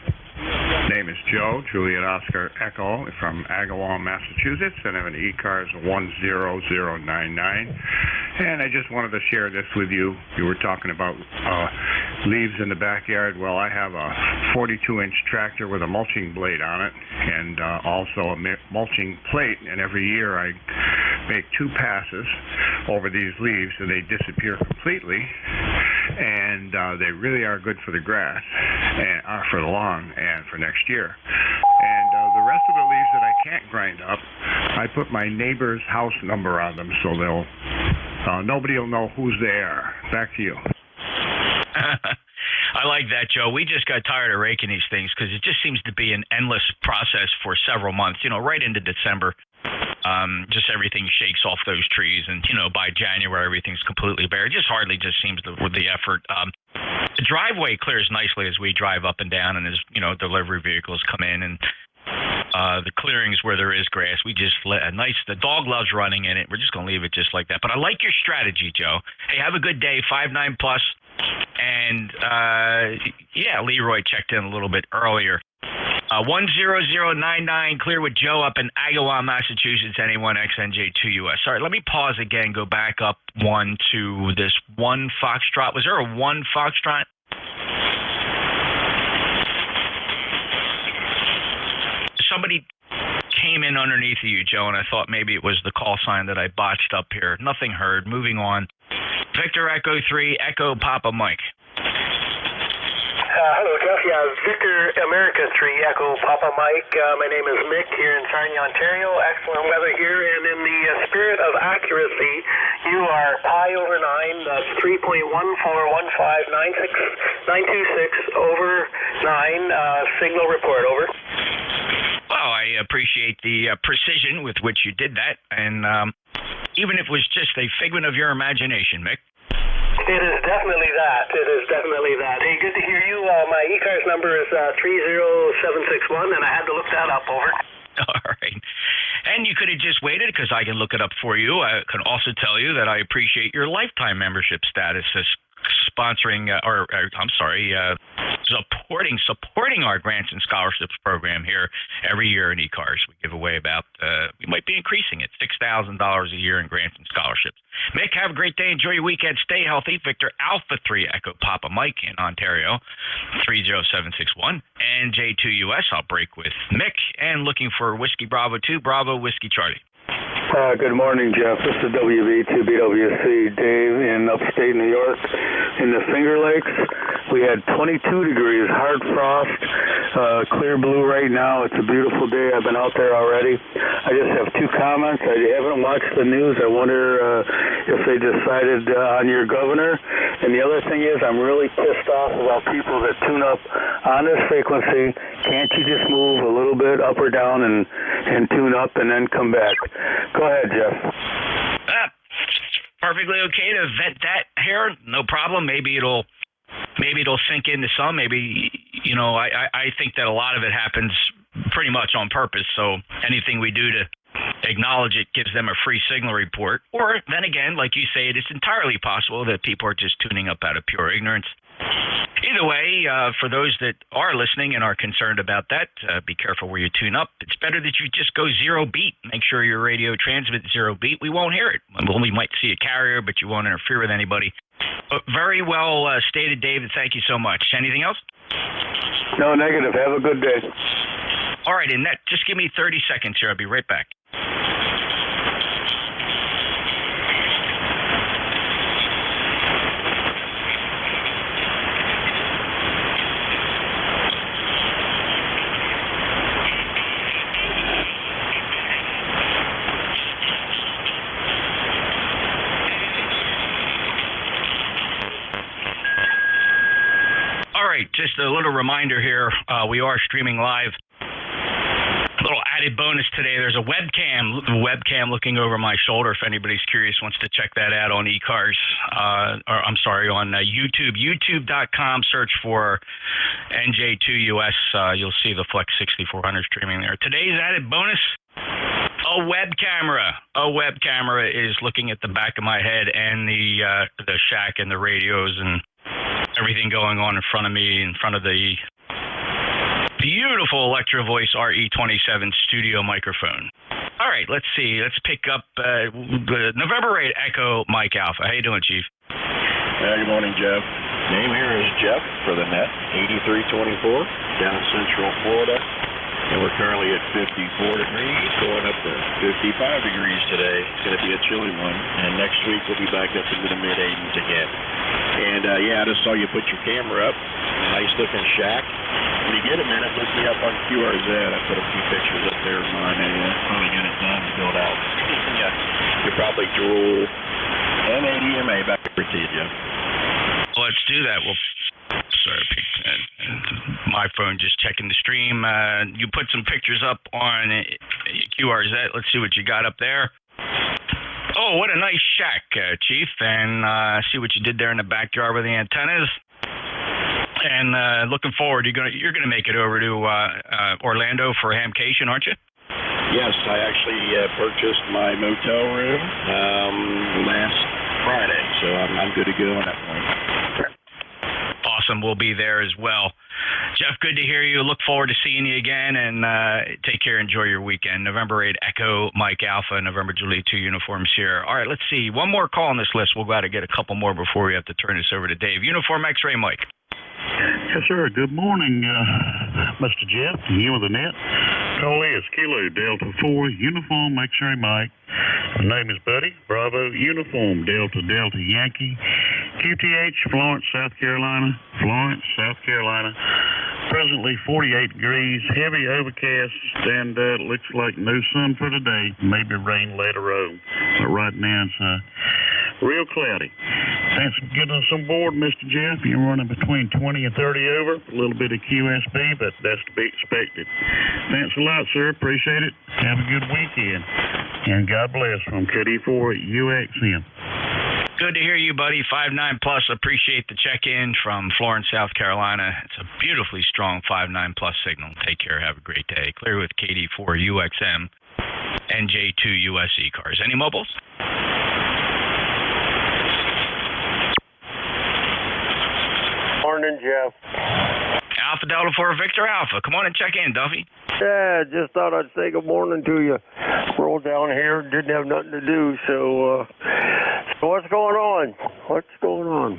Name is Joe, Juliet Oscar Echo from Agawam, Massachusetts, and I'm an ECARS 10099. And I just wanted to share this with you. You were talking about leaves in the backyard. Well, I have a 42-inch tractor with a mulching blade on it and also a mulching plate, and every year I make 2 passes over these leaves and they disappear completely. And they really are good for the grass, and for the lawn, and for next year. And the rest of the leaves that I can't grind up, I put my neighbor's house number on them, so they'll nobody will know who's there. Back to you. I like that, Joe. We just got tired of raking these things because it just seems to be an endless process for several months, right into December. Just everything shakes off those trees, and by January everything's completely bare. It just hardly just seems with the effort. The driveway clears nicely as we drive up and down, and as delivery vehicles come in, and the clearings where there is grass, we just let a nice. The dog loves running in it. We're just gonna leave it just like that. But I like your strategy, Joe. Hey, have a good day. 59 plus, and Leroy checked in a little bit earlier. 10099, clear with Joe up in Agawam, Massachusetts, NA1XNJ2US. Sorry, let me pause again, go back up one to this 1 Foxtrot. Was there a 1 Foxtrot? Somebody came in underneath of you, Joe, and I thought maybe it was the call sign that I botched up here. Nothing heard. Moving on. Victor Echo 3, Echo Papa Mike. Hello, Jeff. Yeah, Victor America 3, Echo Papa Mike. My name is Mick here in Sarnia, Ontario. Excellent weather here, and in the spirit of accuracy, you are pi over 9. That's 3.141596926 over 9. Signal report, over. Well, I appreciate the precision with which you did that, and even if it was just a figment of your imagination, Mick. It is definitely that. Hey, good to hear you. My ECARS number is 30761, and I had to look that up, over. All right. And you could have just waited because I can look it up for you. I can also tell you that I appreciate your lifetime membership status as supporting our grants and scholarships program here every year in ECARS. We give away about, we might be increasing it, $6,000 a year in grants and scholarships. Mick, have a great day. Enjoy your weekend. Stay healthy. Victor Alpha 3 Echo Papa Mike in Ontario, 30761. NJ2US, I'll break with Mick. And looking for Whiskey Bravo 2, Bravo Whiskey Charlie. Good morning, Jeff. This is WV2BWC Dave in upstate New York in the Finger Lakes. We had 22 degrees, hard frost, clear blue right now. It's a beautiful day. I've been out there already. I just have 2 comments. I haven't watched the news. I wonder if they decided on your governor. And the other thing is, I'm really pissed off about people that tune up on this frequency. Can't you just move a little bit up or down and tune up and then come back? Go ahead, Jeff. Perfectly okay to vet that here. No problem. Maybe it'll sink into some. Maybe, I think that a lot of it happens pretty much on purpose. So anything we do to acknowledge it gives them a free signal report. Or then again, like you say, it's entirely possible that people are just tuning up out of pure ignorance. Either way, for those that are listening and are concerned about that, be careful where you tune up. It's better that you just go 0 beat. Make sure your radio transmits 0 beat. We won't hear it. We might see a carrier, but you won't interfere with anybody. But very well stated, David. Thank you so much. Anything else? No, negative. Have a good day. All right, and just give me 30 seconds here. I'll be right back. Just a little reminder here, we are streaming live. A little added bonus today, there's a webcam looking over my shoulder if anybody's curious, wants to check that out on ECARS, on YouTube, youtube.com, search for NJ2US, you'll see the Flex 6400 streaming there. Today's added bonus, A web camera is looking at the back of my head and the shack and the radios and everything going on in front of me, in front of the beautiful Electro Voice RE27 studio microphone. All right, let's see. Let's pick up the November 8 Echo Mike Alpha. How you doing, Chief? Good morning, Jeff. Name here is Jeff for the net, 8324, down in Central Florida. And we're currently at 54 degrees, going up to 55 degrees today. It's going to be a chilly one. And next week we'll be back up into the mid-80s again. And, I just saw you put your camera up. Nice-looking shack. When you get a minute, look me up on QRZ. I put a few pictures up there of mine. I probably get it done and build out. Yeah, you probably drool M80MA back over to you, Jeff. Let's do that. Well, sorry, my phone just checking the stream. You put some pictures up on QRZ. Let's see what you got up there. Oh, what a nice shack, Chief. And see what you did there in the backyard with the antennas. And looking forward, you're gonna make it over to Orlando for Hamcation, aren't you? Yes, I actually purchased my motel room last Friday, so I'm good to go on that point. Awesome. We'll be there as well. Jeff, good to hear you. Look forward to seeing you again, and take care. Enjoy your weekend. November 8, Echo Mike Alpha, November Juliet 2 Uniform Sierra. All right, let's see. One more call on this list. We'll go to get a couple more before we have to turn this over to Dave. Uniform X-Ray Mike. Yes, sir. Good morning, Mr. Jeff. You with the net? Call is Kilo Delta 4 Uniform X-Ray Mike. My name is Buddy. Bravo Uniform Delta Delta Yankee. QTH, Florence, South Carolina. Florence, South Carolina. Presently 48 degrees, heavy overcast, and looks like no sun for today. Maybe rain later on. But right now it's real cloudy. Thanks for getting us on board, Mr. Jeff. You're running between 20 and 30 over. A little bit of QSB, but that's to be expected. Thanks a lot, sir. Appreciate it. Have a good weekend. And God bless from KD4UXM. Good to hear you, buddy. 5.9 plus. Appreciate the check-in from Florence, South Carolina. It's a beautifully strong 5.9 plus signal. Take care. Have a great day. Clear with KD4UXM, NJ2US ECARS. Any mobiles? Morning, Jeff. Alpha Delta 4 Victor Alpha. Come on and check in, Duffy. Yeah, just thought I'd say good morning to you. Rolled down here, didn't have nothing to do, so what's going on? What's going on?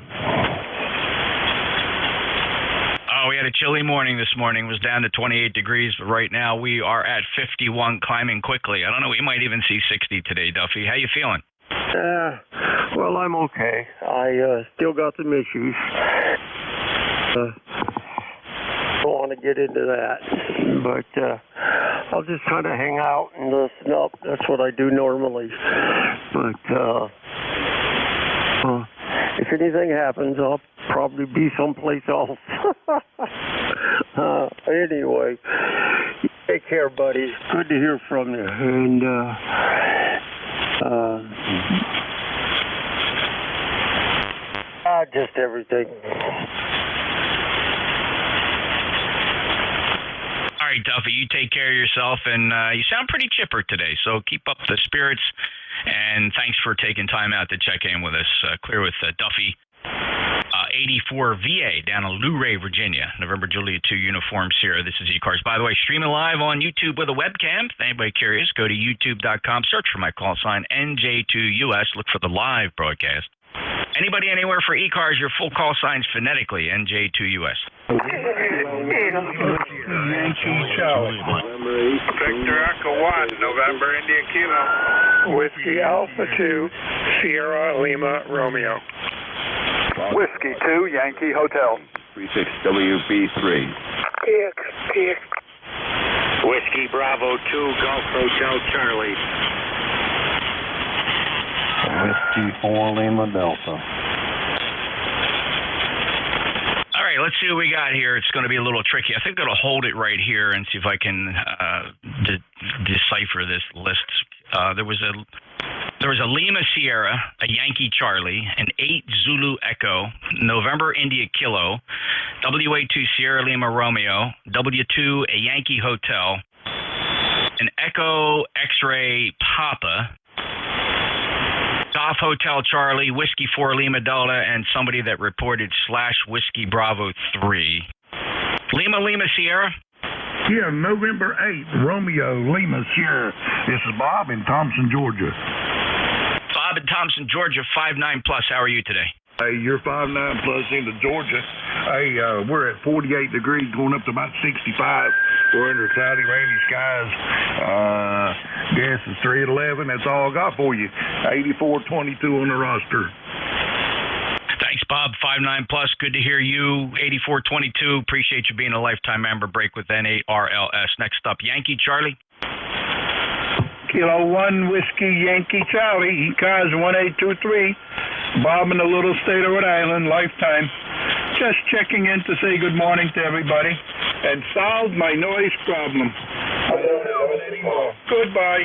Oh, we had a chilly morning this morning. It was down to 28 degrees, but right now we are at 51, climbing quickly. I don't know, we might even see 60 today, Duffy. How you feeling? Well, I'm okay. I still got some issues. Don't want to get into that, but I'll just kind of hang out and listen up. That's what I do normally. But if anything happens, I'll probably be someplace else. Anyway, take care, buddy. Good to hear from you. And just everything. All right, Duffy, you take care of yourself, and you sound pretty chipper today, so keep up the spirits, and thanks for taking time out to check in with us. Clear with Duffy, 84 VA down in Luray, Virginia, November Juliet 2 Uniform Sierra. This is ECARS. By the way, streaming live on YouTube with a webcam. If anybody curious, go to youtube.com, search for my call sign, NJ2US, look for the live broadcast. Anybody anywhere for ECARS, your full call signs phonetically, NJ2US. Victor Echo 1, November India Kilo. Whiskey Alpha 2, Sierra Lima Romeo. Whiskey 2, Yankee Hotel. 36WB3. Whiskey Bravo 2, Golf Hotel Charlie. Whiskey 4, Lima Delta. All right, let's see what we got here. It's going to be a little tricky. I think I'm going to hold it right here and see if I can decipher this list. There was a Lima Sierra, a Yankee Charlie, an 8 Zulu Echo, November India Kilo, WA2 Sierra Lima Romeo, W2 a Yankee Hotel, an Echo X-Ray Papa, Golf Hotel Charlie, Whiskey 4 Lima Delta, and somebody that reported / Whiskey Bravo 3. Lima Sierra? Yeah, November 8th, Romeo Lima Sierra. This is Bob in Thompson, Georgia. Bob in Thompson, Georgia, 5'9+. How are you today? Hey, you're 5'9+ into Georgia. Hey, we're at 48 degrees, going up to about 65. We're under cloudy, rainy skies. Gas is $3.11. That's all I got for you. 8422 on the roster. Thanks, Bob. 5'9+. Good to hear you. 8422. Appreciate you being a lifetime member. Break with NARLS. Next up, Yankee Charlie. Kilo 1 Whiskey Yankee Charlie, ECARS 1823. Bob in the little state of Rhode Island, lifetime. Just checking in to say good morning to everybody and solve my noise problem. I don't have it anymore. Goodbye.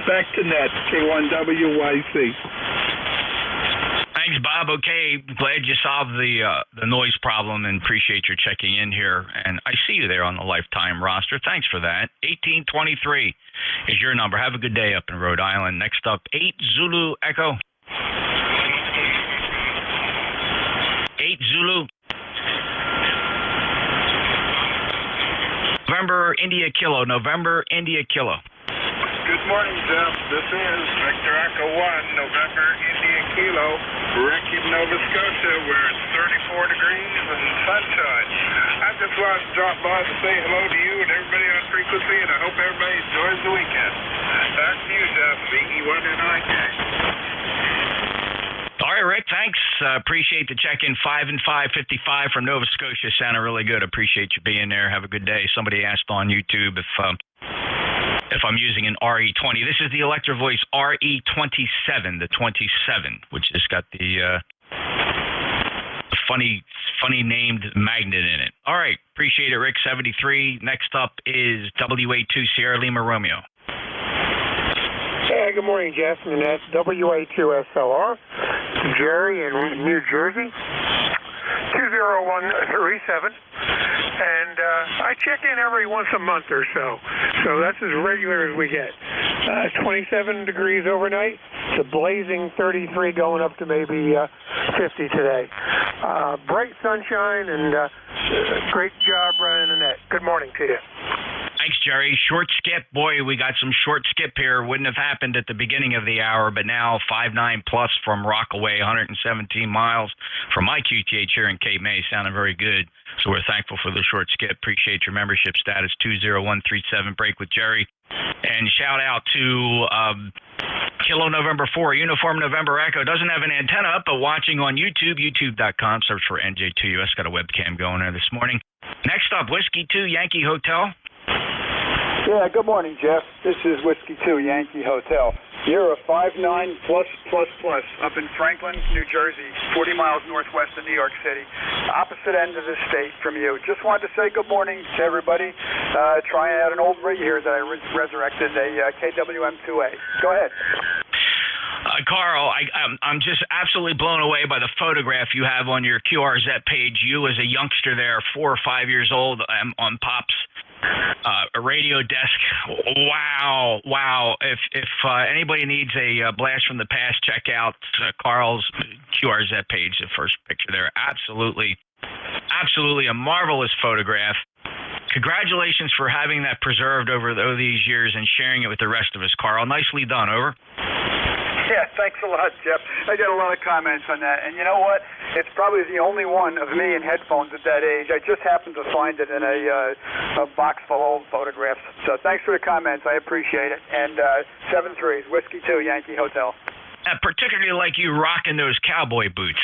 Back to net, K1WYC. Thanks, Bob. Okay, glad you solved the noise problem and appreciate your checking in here. And I see you there on the lifetime roster. Thanks for that. 1823 is your number. Have a good day up in Rhode Island. Next up, 8 Zulu Echo. 8 Zulu. November India Kilo. November India Kilo. Good morning, Jeff. This is Victor Echo 1, November India Kilo, Wrecking, Nova Scotia, where it's 34 degrees and sunshine. I just wanted to drop by to say hello to you and everybody on frequency, and I hope everybody enjoys the weekend. Back to you, Jeff, VE1NIK. All right, Rick, thanks. Appreciate the check-in. 5 and 555 from Nova Scotia. Sounded really good. Appreciate you being there. Have a good day. Somebody asked on YouTube if I'm using an RE20. This is the Electro Voice RE27, the 27, which has got the funny named magnet in it. All right, appreciate it, Rick. 73. Next up is WA2 Sierra Lima Romeo. Hey, good morning, Jeff. And that's WA2SLR, Jerry in New Jersey, 20137. And I check in every once a month or so. So that's as regular as we get. 27 degrees overnight. It's a blazing 33 going up to maybe 50 today. Bright sunshine and great job running the net. Good morning to you. Thanks, Jerry. Short skip. Boy, we got some short skip here. Wouldn't have happened at the beginning of the hour, but now 5'9+ from Rockaway, 117 miles from my QTH here in Cape May. Sounding very good. So we're thankful for the short skip. Appreciate your membership status, 20137. Break with Jerry. And shout out to Kilo November 4, Uniform November Echo. Doesn't have an antenna up, but watching on YouTube, youtube.com. Search for NJ2US. Got a webcam going there this morning. Next up, Whiskey 2 Yankee Hotel. Yeah, good morning, Jeff. This is Whiskey 2 Yankee Hotel. You're a 5'9+++ up in Franklin, New Jersey, 40 miles northwest of New York City, opposite end of the state from you. Just wanted to say good morning to everybody. Trying out an old rig here that I resurrected, a KWM2A. Go ahead. Carl, I'm just absolutely blown away by the photograph you have on your QRZ page. You as a youngster there, 4 or 5 years old, on Pop's a radio desk. Wow. If anybody needs a blast from the past, check out Carl's QRZ page, the first picture there. Absolutely a marvelous photograph. Congratulations for having that preserved over these years and sharing it with the rest of us, Carl. Nicely done. Over. Yeah, thanks a lot, Jeff. I got a lot of comments on that. And you know what? It's probably the only one of me in headphones at that age. I just happened to find it in a box full of old photographs. So thanks for the comments. I appreciate it. And 7-3, Whiskey 2, Yankee Hotel. Particularly like you rocking those cowboy boots.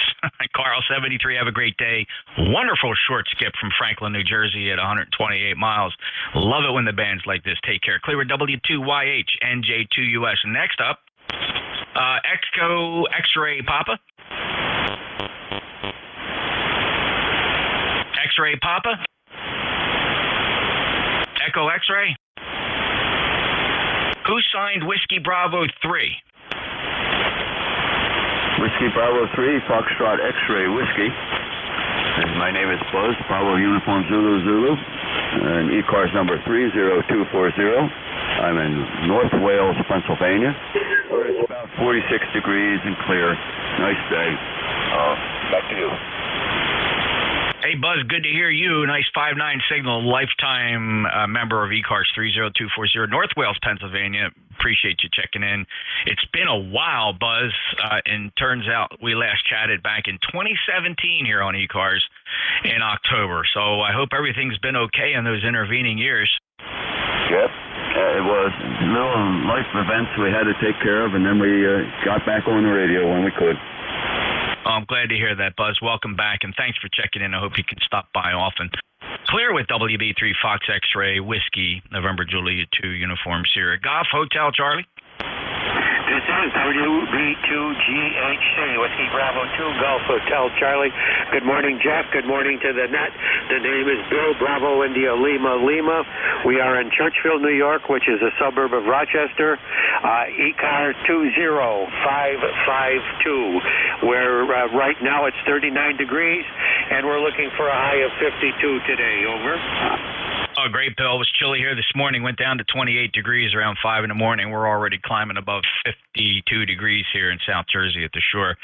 Carl, 73, have a great day. Wonderful short skip from Franklin, New Jersey at 128 miles. Love it when the band's like this. Take care. Clear W2YH, NJ2US. Next up, Echo X-Ray Papa. X-Ray Papa. Echo X-Ray. Who signed Whiskey Bravo 3? Whiskey Bravo 3, Foxtrot X-Ray Whiskey. And my name is Buzz, Bravo Uniform Zulu, and ECARS number 30240. I'm in North Wales, Pennsylvania, where it's about 46 degrees and clear. Nice day. Back to you. Hey, Buzz, good to hear you. Nice 5-9 signal, lifetime member of ECARS 30240, North Wales, Pennsylvania. Appreciate you checking in. It's been a while, Buzz, and turns out we last chatted back in 2017 here on ECARS in October. So I hope everything's been okay in those intervening years. Yep. It was little life events we had to take care of, and then we got back on the radio when we could. I'm glad to hear that, Buzz. Welcome back, and thanks for checking in. I hope you can stop by often. Clear with WB3 Fox X-Ray Whiskey, November Juliet 2 Uniform Sierra Golf Hotel, Charlie. This is WB2GHC, Whiskey Bravo 2, Golf Hotel, Charlie. Good morning, Jeff. Good morning to the net. The name is Bill Bravo India Lima Lima. We are in Churchville, New York, which is a suburb of Rochester. ECAR 20552, where right now it's 39 degrees, and we're looking for a high of 52 today. Over. Oh, great, Bill. It was chilly here this morning. Went down to 28 degrees around 5 in the morning. We're already climbing above 52 degrees here in South Jersey at the shore.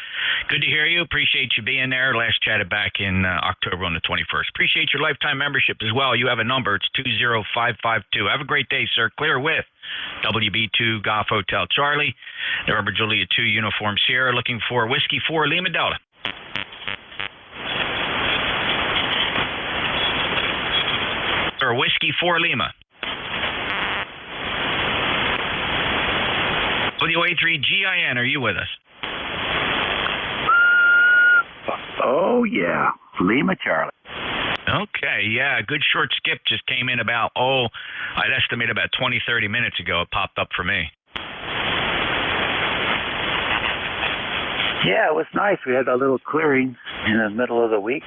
Good to hear you. Appreciate you being there. Last chatted back in October on the 21st. Appreciate your lifetime membership as well. You have a number. It's 20552. Have a great day, sir. Clear with WB2 Golf Hotel Charlie, November Juliet 2 Uniform Sierra, looking for Whiskey 4 Lima Delta. Or Whiskey 4 Lima. WA3GIN, are you with us? Oh, yeah. Lima Charlie. Okay, yeah. Good short skip just came in about, I'd estimate about 20, 30 minutes ago. It popped up for me. Yeah, it was nice. We had a little clearing in the middle of the week.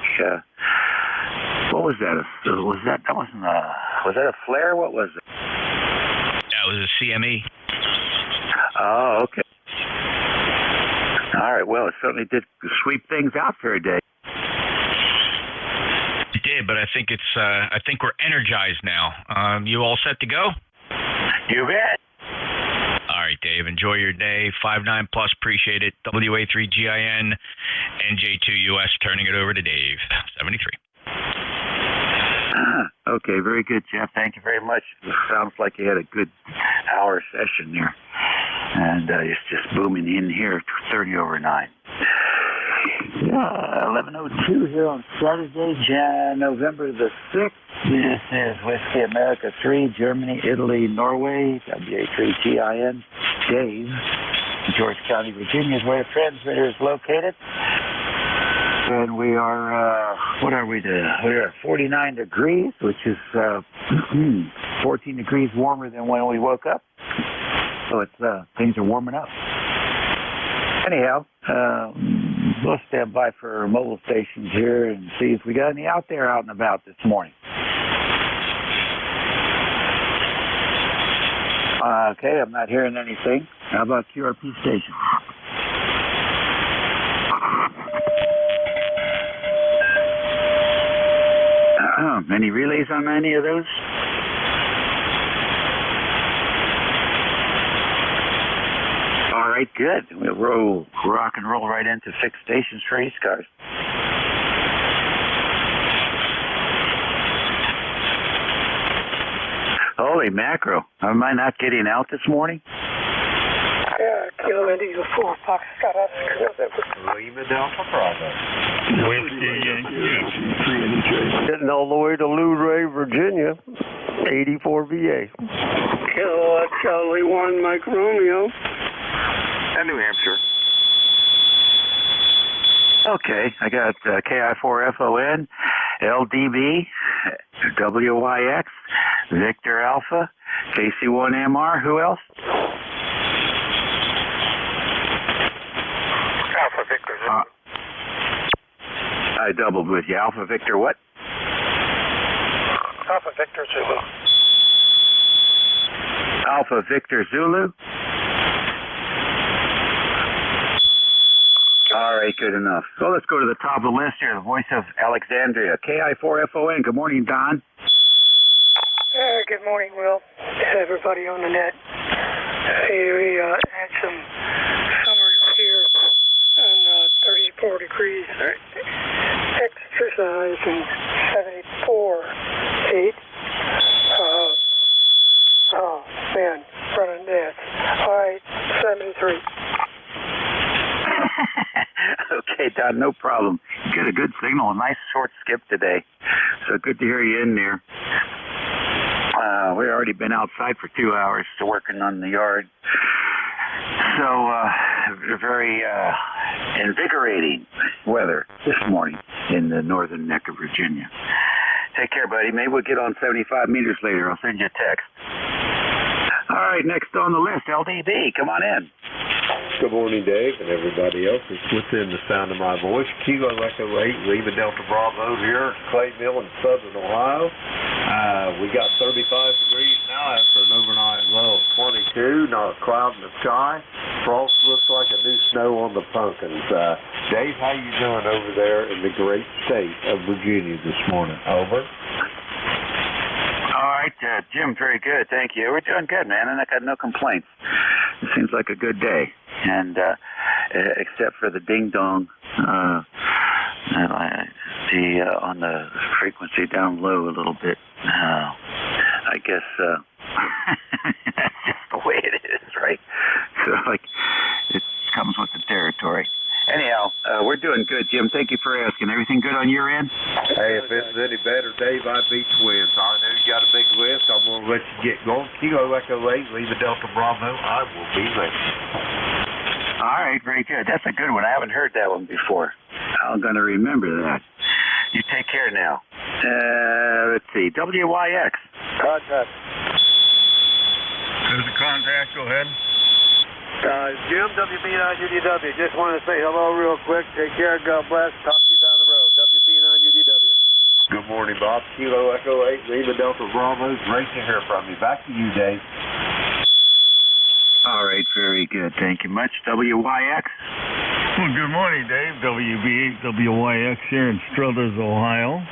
What was that? Was that a flare? What was it? That was a CME. Oh, okay. All right. Well, it certainly did sweep things out for a day. It did, but I think we're energized now. You all set to go? You bet. All right, Dave. Enjoy your day. 5-9 plus. Appreciate it. WA3GIN, NJ2US. Turning it over to Dave. 73. Okay, very good, Jeff. Thank you very much. It sounds like you had a good hour session there. And it's just booming in here, 30 over 9. 11:02 here on Saturday, November the 6th. This is Whiskey America 3, Germany, Italy, Norway, WA3GIN, Dave, George County, Virginia is where the transmitter is located. And we are, we're at 49 degrees, which is 14 degrees warmer than when we woke up. So it's things are warming up. Anyhow, we'll stand by for mobile stations here and see if we got any out and about this morning. Okay, I'm not hearing anything. How about QRP station? Any relays on any of those? All right, good. We'll rock and roll right into fixed stations for ECARS. Holy mackerel. Am I not getting out this morning? Kilo India 4, Foxtrot Oscar. Lima Delta Bravo. Getting all the way to Luray, Virginia, 84 VA. Kilowatt Charlie 1, Mike Romeo. And New Hampshire. Okay, I got KI4FON, LDB, WYX, Victor Alpha, KC1MR. Who else? Alpha Victor Zulu. I doubled with you. Alpha Victor what? Alpha Victor Zulu. Alpha Victor Zulu? All right, good enough. So let's go to the top of the list here, the voice of Alexandria, KI4FON. Good morning, Don. good morning, Will. Everybody on the net. Hey, we had some summer here on 34 degrees exercise and 74 heat. Oh, man, running death. All right, 73. Okay, Don, no problem. You got a good signal, a nice short skip today. So good to hear you in there. We've already been outside for 2 hours working on the yard. So very invigorating weather this morning in the northern neck of Virginia. Take care, buddy. Maybe we'll get on 75 meters later. I'll send you a text. All right, next on the list, LDB. Come on in. Good morning, Dave, and everybody else is within the sound of my voice. Kilo Echo 8, Lima Delta Bravo here, Clay Mill in southern Ohio. We got 35 degrees now after an overnight low of 22, not a cloud in the sky. Frost looks like a new snow on the pumpkins. Dave, how you doing over there in the great state of Virginia this morning? Over. All right, Jim, very good. Thank you. We're doing good, man, and I got no complaints. It seems like a good day, and except for the ding-dong on the frequency down low a little bit. I guess that's just the way it is, right? So, like, it comes with the territory. Anyhow, we're doing good, Jim. Thank you for asking. Everything good on your end? Hey, if it's any better, Dave, I'd be twins. I know you got a big list. I'm going to let you get going. Kilo Echo 8, Lima Delta Bravo. I will be listening. All right, very good. That's a good one. I haven't heard that one before. I'm going to remember that. You take care now. Let's see. WYX. Contact. There's a contact. Go ahead. Jim, WB9UDW. Just want to say hello real quick. Take care. God bless. Talk to you down the road. WB9UDW. Good morning, Bob. Kilo Echo 8, Lima Delta Bravo. Great to hear from you. Back to you, Dave. All right, very good. Thank you much. WYX. Well, good morning, Dave. WB8 WYX here in Struthers, Ohio.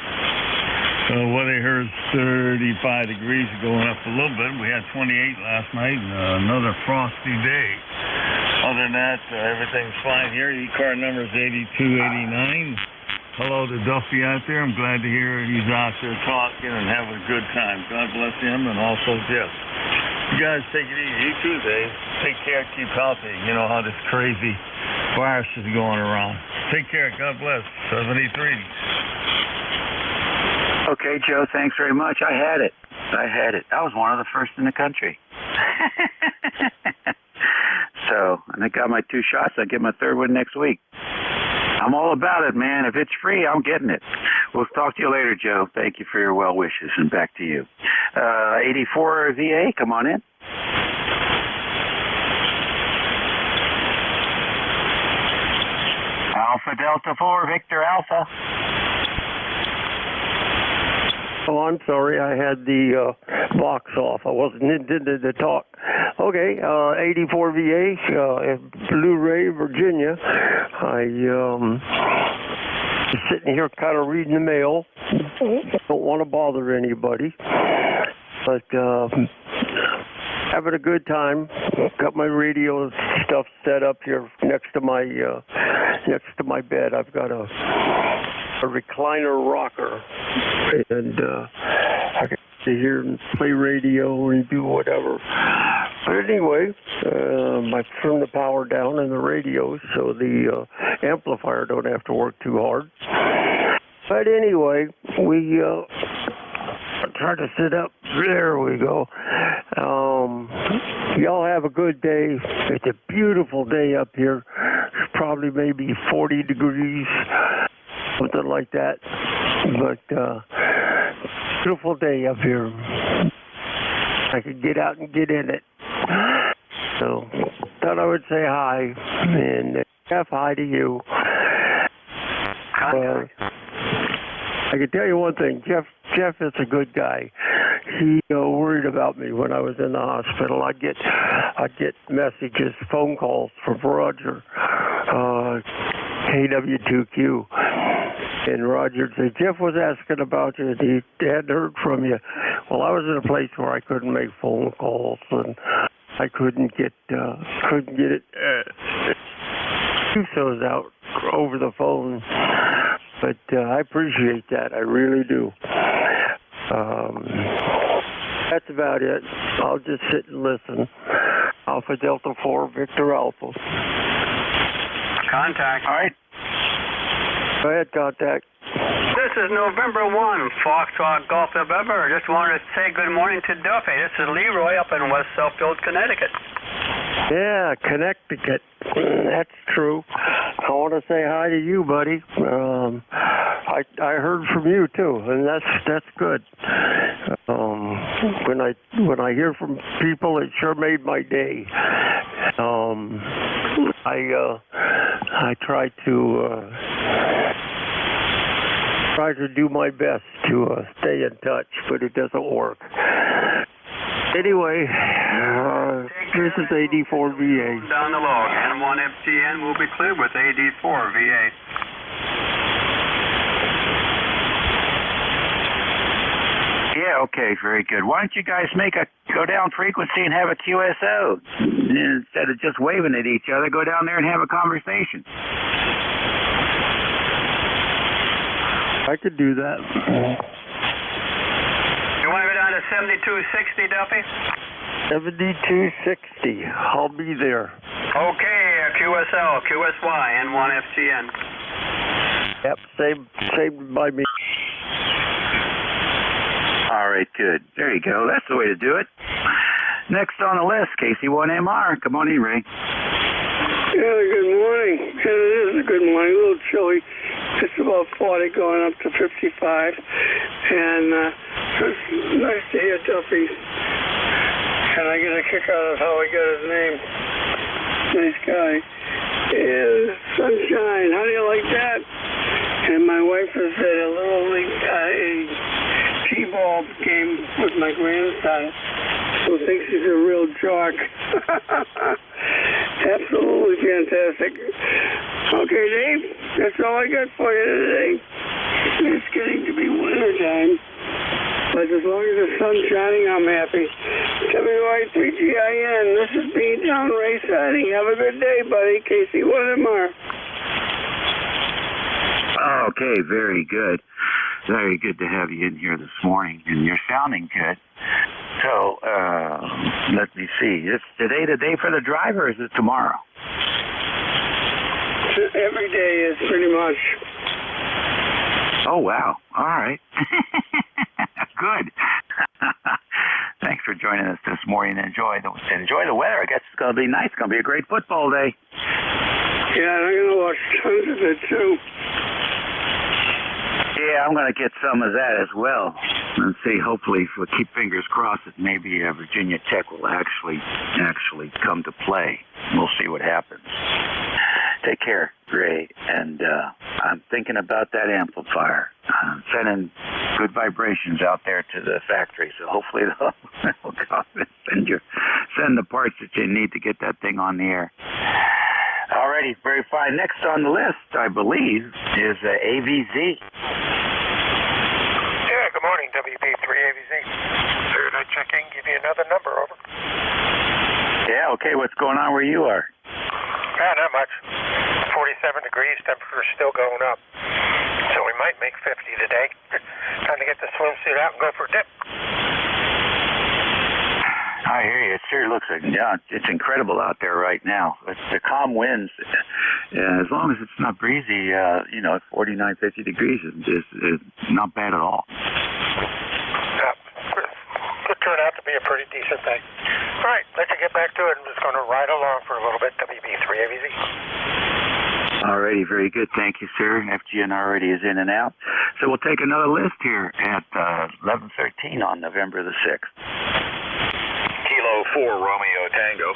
Weather here is 35 degrees, going up a little bit. We had 28 last night, and another frosty day. Other than that, everything's fine here. ECARS number is 8289. Hello to Duffy out there. I'm glad to hear he's out there talking and having a good time. God bless him, and also Jeff. You guys take it easy. You too, Dave. Take care. Keep healthy. You know how this crazy virus is going around. Take care. God bless. 73. Okay, Joe, thanks very much. I had it. I was one of the first in the country. So, and I got my 2 shots. I'll get my 3rd one next week. I'm all about it, man. If it's free, I'm getting it. We'll talk to you later, Joe. Thank you for your well wishes, and back to you. 84 VA, come on in. Alpha Delta 4, Victor Alpha. Oh, I'm sorry. I had the box off. I wasn't intended to talk. Okay, 84 VA, Blu-ray, Virginia. I was sitting here kind of reading the mail. Don't want to bother anybody, but having a good time. Got my radio stuff set up here next to my bed. I've got a recliner rocker, and I can sit here and play radio and do whatever. But anyway, I turned the power down in the radio so the amplifier don't have to work too hard. But anyway, we try to sit up. There we go. Y'all have a good day. It's a beautiful day up here. It's probably maybe 40 degrees, something like that. But beautiful day up here. I could get out and get in it. So thought I would say hi, and Jeff, hi to you. I can tell you one thing, Jeff is a good guy. He worried about me when I was in the hospital. I'd get messages, phone calls from Roger, KW2Q. And Roger said, Jeff was asking about you. He hadn't heard from you. Well, I was in a place where I couldn't make phone calls, and I couldn't get it those out over the phone. But I appreciate that. I really do. That's about it. I'll just sit and listen. Alpha Delta 4, Victor Alpha. Contact. All right. Go ahead, contact. This is November 1, Foxtrot Golf November. Just wanted to say good morning to Duffy. This is Leroy up in West Southfield, Connecticut. Yeah, Connecticut. That's true. I want to say hi to you, buddy. I heard from you too, and that's good. When I hear from people, it sure made my day. I try to do my best to stay in touch, but it doesn't work. Anyway, this is AD4VA. Down the log, N1FTN will be clear with AD4VA. Yeah, okay, very good. Why don't you guys go down frequency and have a QSO? Instead of just waving at each other, go down there and have a conversation. I could do that. You want to go down to 7260, Duffy? 7260. I'll be there. Okay, QSL, QSY, N1FTN. Yep, same by me. All right, good. There you go. That's the way to do it. Next on the list, KC1MR. Come on in, Ray. Yeah, good morning. It is a good morning. A little chilly. It's about 40 going up to 55. And it's nice to hear Duffy. And I get a kick out of how he got his name. Nice guy. Yeah, sunshine. How do you like that? And my wife has had a little T-ball game with my grandson, who thinks he's a real jock. Absolutely fantastic. Okay, Dave, that's all I got for you today. It's getting to be winter time, but as long as the sun's shining, I'm happy. WI3GIN, this is B-Town Ray signing. Have a good day, buddy. KC1MR. Okay, very good. Very good to have you in here this morning, and you're sounding good. So, let me see. Is today the day for the drive, or is it tomorrow? Every day is pretty much. Oh, wow. All right. Good. Thanks for joining us this morning. Enjoy the weather. I guess it's going to be nice. It's going to be a great football day. Yeah, and I'm going to watch tons of it, too. Yeah, I'm going to get some of that as well. And see, hopefully, if we keep fingers crossed, that maybe Virginia Tech will actually come to play. We'll see what happens. Take care, Ray. And I'm thinking about that amplifier. I'm sending good vibrations out there to the factory, so hopefully they'll come and send the parts that you need to get that thing on the air. Alrighty, very fine. Next on the list, I believe, is AVZ. Yeah, good morning, WB3AVZ. Third I check in, give you another number, over. Yeah, okay, what's going on where you are? Not much. 47 degrees, temperature's still going up. So we might make 50 today. Time to get the swimsuit out and go for a dip. I hear you. It sure looks like, yeah, it's incredible out there right now. It's the calm winds. As long as it's not breezy, 49, 50 degrees is not bad at all. Yeah, could turn out to be a pretty decent thing. All right, let's get back to it. I'm just going to ride along for a little bit. WB3AVZ. Alrighty, very good. Thank you, sir. FGN already is in and out. So we'll take another list here at 11:13 on November the 6th. Kilo 4, Romeo Tango.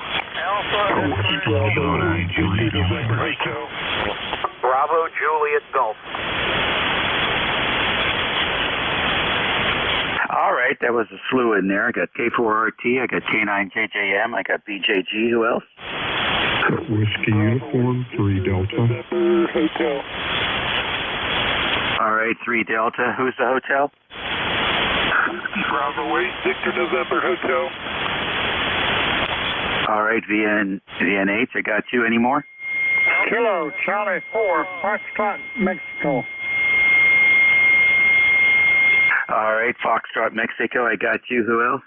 Bravo, Juliet Golf. All right, that was a slew in there. I got K4RT, I got K9JJM, I got BJG. Who else? Whiskey Uniform 3 Delta. All right, 3 Delta. Who's the hotel? Bravo 8, Victor November Hotel. All right, VNH, I got you. Any more? Kilo Charlie 4, Foxtrot, Mexico. All right, Foxtrot, Mexico, I got you. Who else?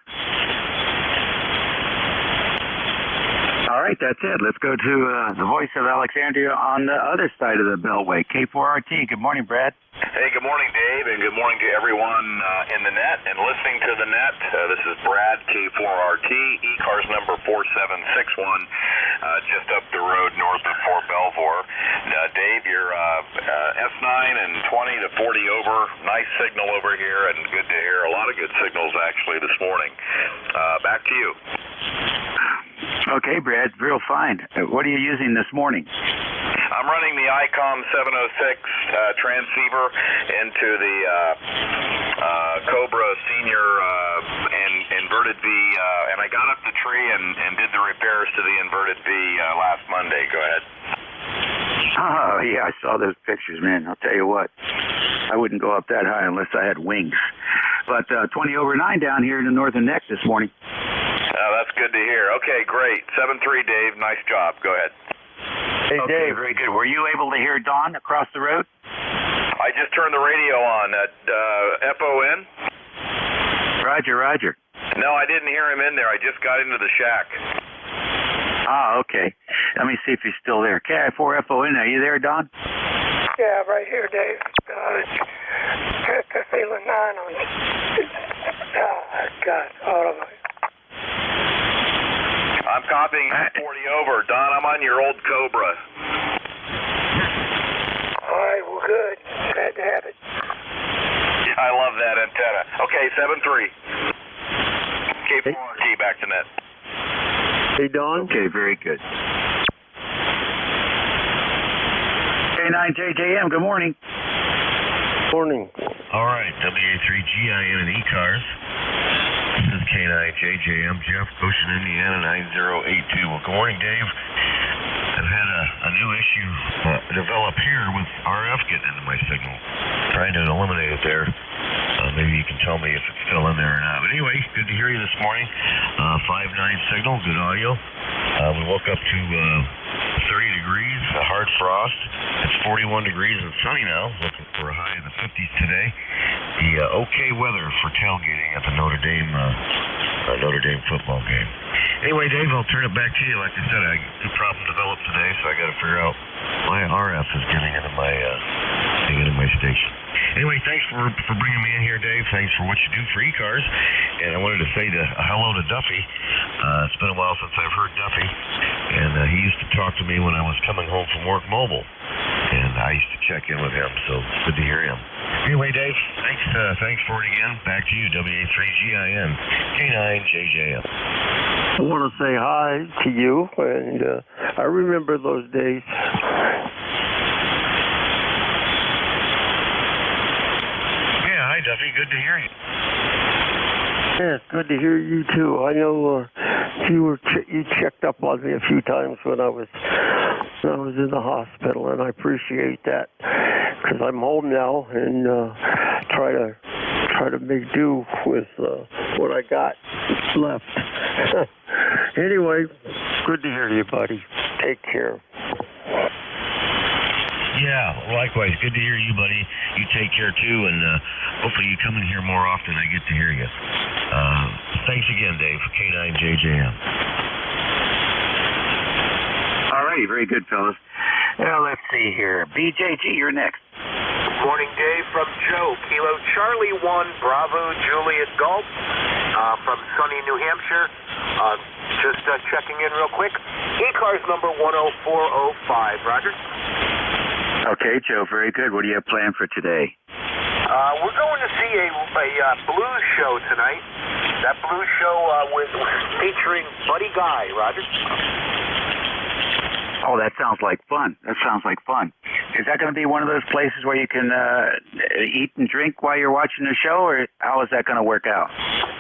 All right, that's it. Let's go to the voice of Alexandria on the other side of the Beltway, K4RT. Good morning, Brad. Hey, good morning, Dave, and good morning to everyone in the net and listening to the net. This is Brad, K4RT, ECARS number 4761, just up the road north of Fort Belvoir. Dave, you're S9 and 20 to 40 over. Nice signal over here, and good to hear. A lot of good signals, actually, this morning. Back to you. Okay, Brad, real fine. What are you using this morning? I'm running the ICOM 706 transceiver into the Cobra Senior and inverted V, and I got up the tree and did the repairs to the inverted V last Monday. Go ahead. Oh, yeah, I saw those pictures, man. I'll tell you what, I wouldn't go up that high unless I had wings. But 20 over 9 down here in the northern neck this morning. That's good to hear. Okay, great. 7-3, Dave. Nice job. Go ahead. Hey, okay, Dave. Very good. Were you able to hear Don across the road? I just turned the radio on at FON. Roger, roger. No, I didn't hear him in there. I just got into the shack. Ah, okay. Let me see if he's still there. KI4FON, are you there, Don? Yeah, right here, Dave. Feeling 9 on it. Oh, God, all of it. I'm copying 40 over. Don, I'm on your old Cobra. All right, well, good. Glad to have it. I love that antenna. Okay, 7-3. K4RT, back to net. Hey, Don. Okay, very good. K9JJM, good morning. Morning. All right, WA3GIN and ECARS. This is K9JJM, Jeff, Goshen, Indiana, 9082. Well, good morning, Dave. I've had a new issue develop here with RF getting into my signal. Trying to eliminate it there. Maybe you can tell me if it's still in there or not. But anyway, good to hear you this morning. 5.9 signal, good audio. We woke up to 30 degrees, a hard frost. It's 41 degrees and sunny now. Looking for a high in the 50s today. The okay weather for tailgating at the Notre Dame football game. Anyway, Dave, I'll turn it back to you. Like I said, I got a problem developed today, so I got to figure out why RF is getting into my station. Anyway, thanks for bringing me in here, Dave. Thanks for what you do for ECARS. And I wanted to say hello to Duffy. It's been a while since I've heard Duffy. And he used to talk to me when I was coming home from work mobile. And I used to check in with him, so good to hear him. Anyway, Dave, thanks for it again. Back to you, WA3GIN, K9JJM. I want to say hi to you, and I remember those days. Yeah, hi, Duffy. Good to hear you. Yeah, it's good to hear you too. I know you checked up on me a few times when I was in the hospital, and I appreciate that because I'm home now and try to make do with what I got left. Anyway, good to hear you, buddy. Take care. Yeah, likewise. Good to hear you, buddy. You take care too, and hopefully you come in here more often. I get to hear you. Thanks again, Dave. K9JJM. All righty, very good, fellas. Well, let's see here. BJG, you're next. Morning, Dave, from Joe. Kilo Charlie 1, Bravo, Juliet Golf, from sunny New Hampshire. Just checking in real quick. ECARS number 10405. Roger. Okay, Joe, very good. What do you have planned for today? We're going to see a blues show tonight. That blues show featuring Buddy Guy. Roger. Oh, that sounds like fun. Is that going to be one of those places where you can eat and drink while you're watching the show, or how is that going to work out?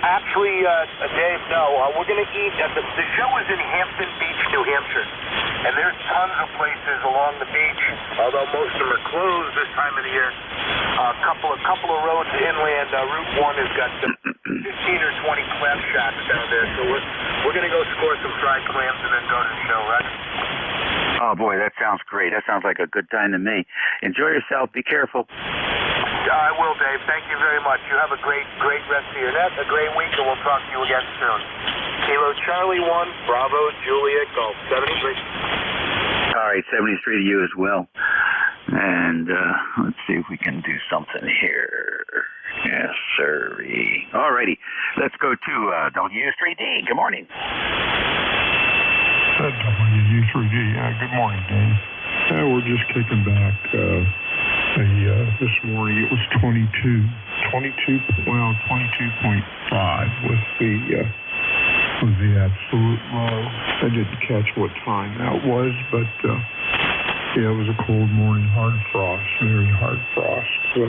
Actually, Dave, no. We're going to eat. The show is in Hampton Beach, New Hampshire. and there's tons of places along the beach, although most of them are closed this time of the year. A couple of roads inland. Route 1 has got 15 or 20 clam shots down there, so we're going to go score some fried clams and then go to the show, right? Oh, boy, that sounds great. That sounds like a good time to me. Enjoy yourself. Be careful. I will, Dave. Thank you very much. You have a great rest of your net, a great week, and we'll talk to you again soon. Kilo Charlie 1, Bravo, Juliet, Golf, 73. All right, 73 to you as well. And let's see if we can do something here. Yes, sirree. All righty. Let's go to WU3D. Good morning. WU3D. Good morning, Dave. We're just kicking back. This morning it was 22.5 was the absolute low. I didn't catch what time that was, but it was a cold morning, hard frost, very hard frost. So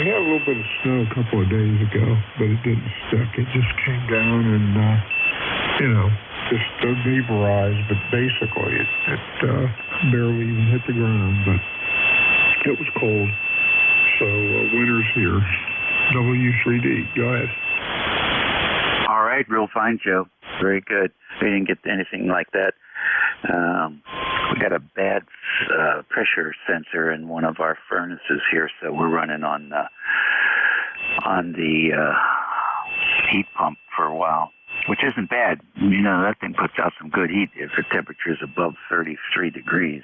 we had a little bit of snow a couple of days ago, but it didn't stick. It just came down and just vaporized, but basically it barely even hit the ground, but it was cold. So winter's here. W3D, go ahead. All right, real fine, Joe. Very good. We didn't get anything like that. We got a bad pressure sensor in one of our furnaces here, so we're running on the heat pump for a while, which isn't bad. That thing puts out some good heat if the temperature is above 33 degrees.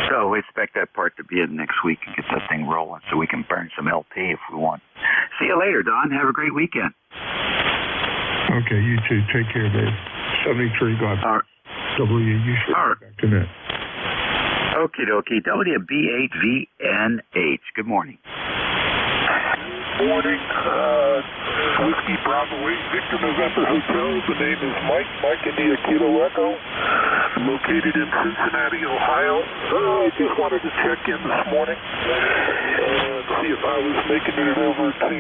So we expect that part to be in next week and get that thing rolling so we can burn some LP if we want. See you later, Don. Have a great weekend. Okay, you too. Take care, Dave. 73, God. All right. WU3 back to net. Okie dokie. WB8VNH. Good morning. Morning. Whiskey Bravo 8, Victor November Hotel. The name is Mike India Kilo Echo. Located in Cincinnati, Ohio. I just wanted to check in this morning and see if I was making it over to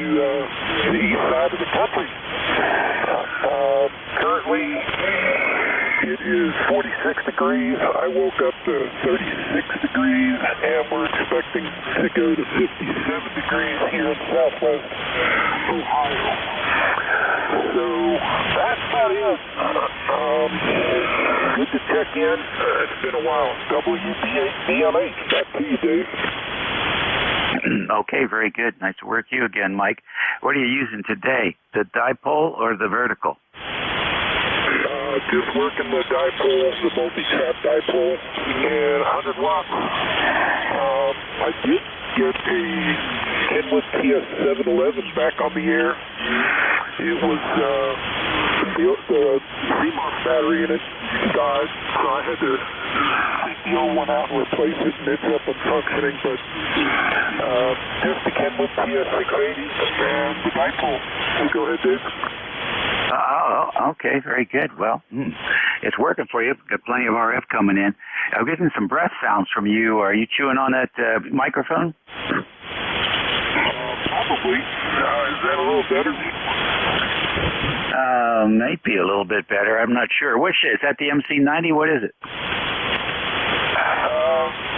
the east side of the country. Currently, it is 46 degrees. I woke up to 36 degrees, and we're expecting to go to 57 degrees here in southwest Ohio. So that's about it. Good to check in. It's been a while. WB8VMH. Back to you, Dave. Okay, very good. Nice to work with you again, Mike. What are you using today? The dipole or the vertical? Just working the dipole, the multi-trap dipole, and 100 watts. I did get a Kenwood TS711 back on the air. It was the CMOS battery in it died, so I had to take the old one out and replace it, and it's up and functioning. But just the Kenwood TS680 and the dipole. Go ahead, Dave. Okay, very good. Well, it's working for you. Got plenty of RF coming in. I'm getting some breath sounds from you. Are you chewing on that microphone? Probably. Is that a little better? Maybe a little bit better. I'm not sure. Which is that the MC90? What is it?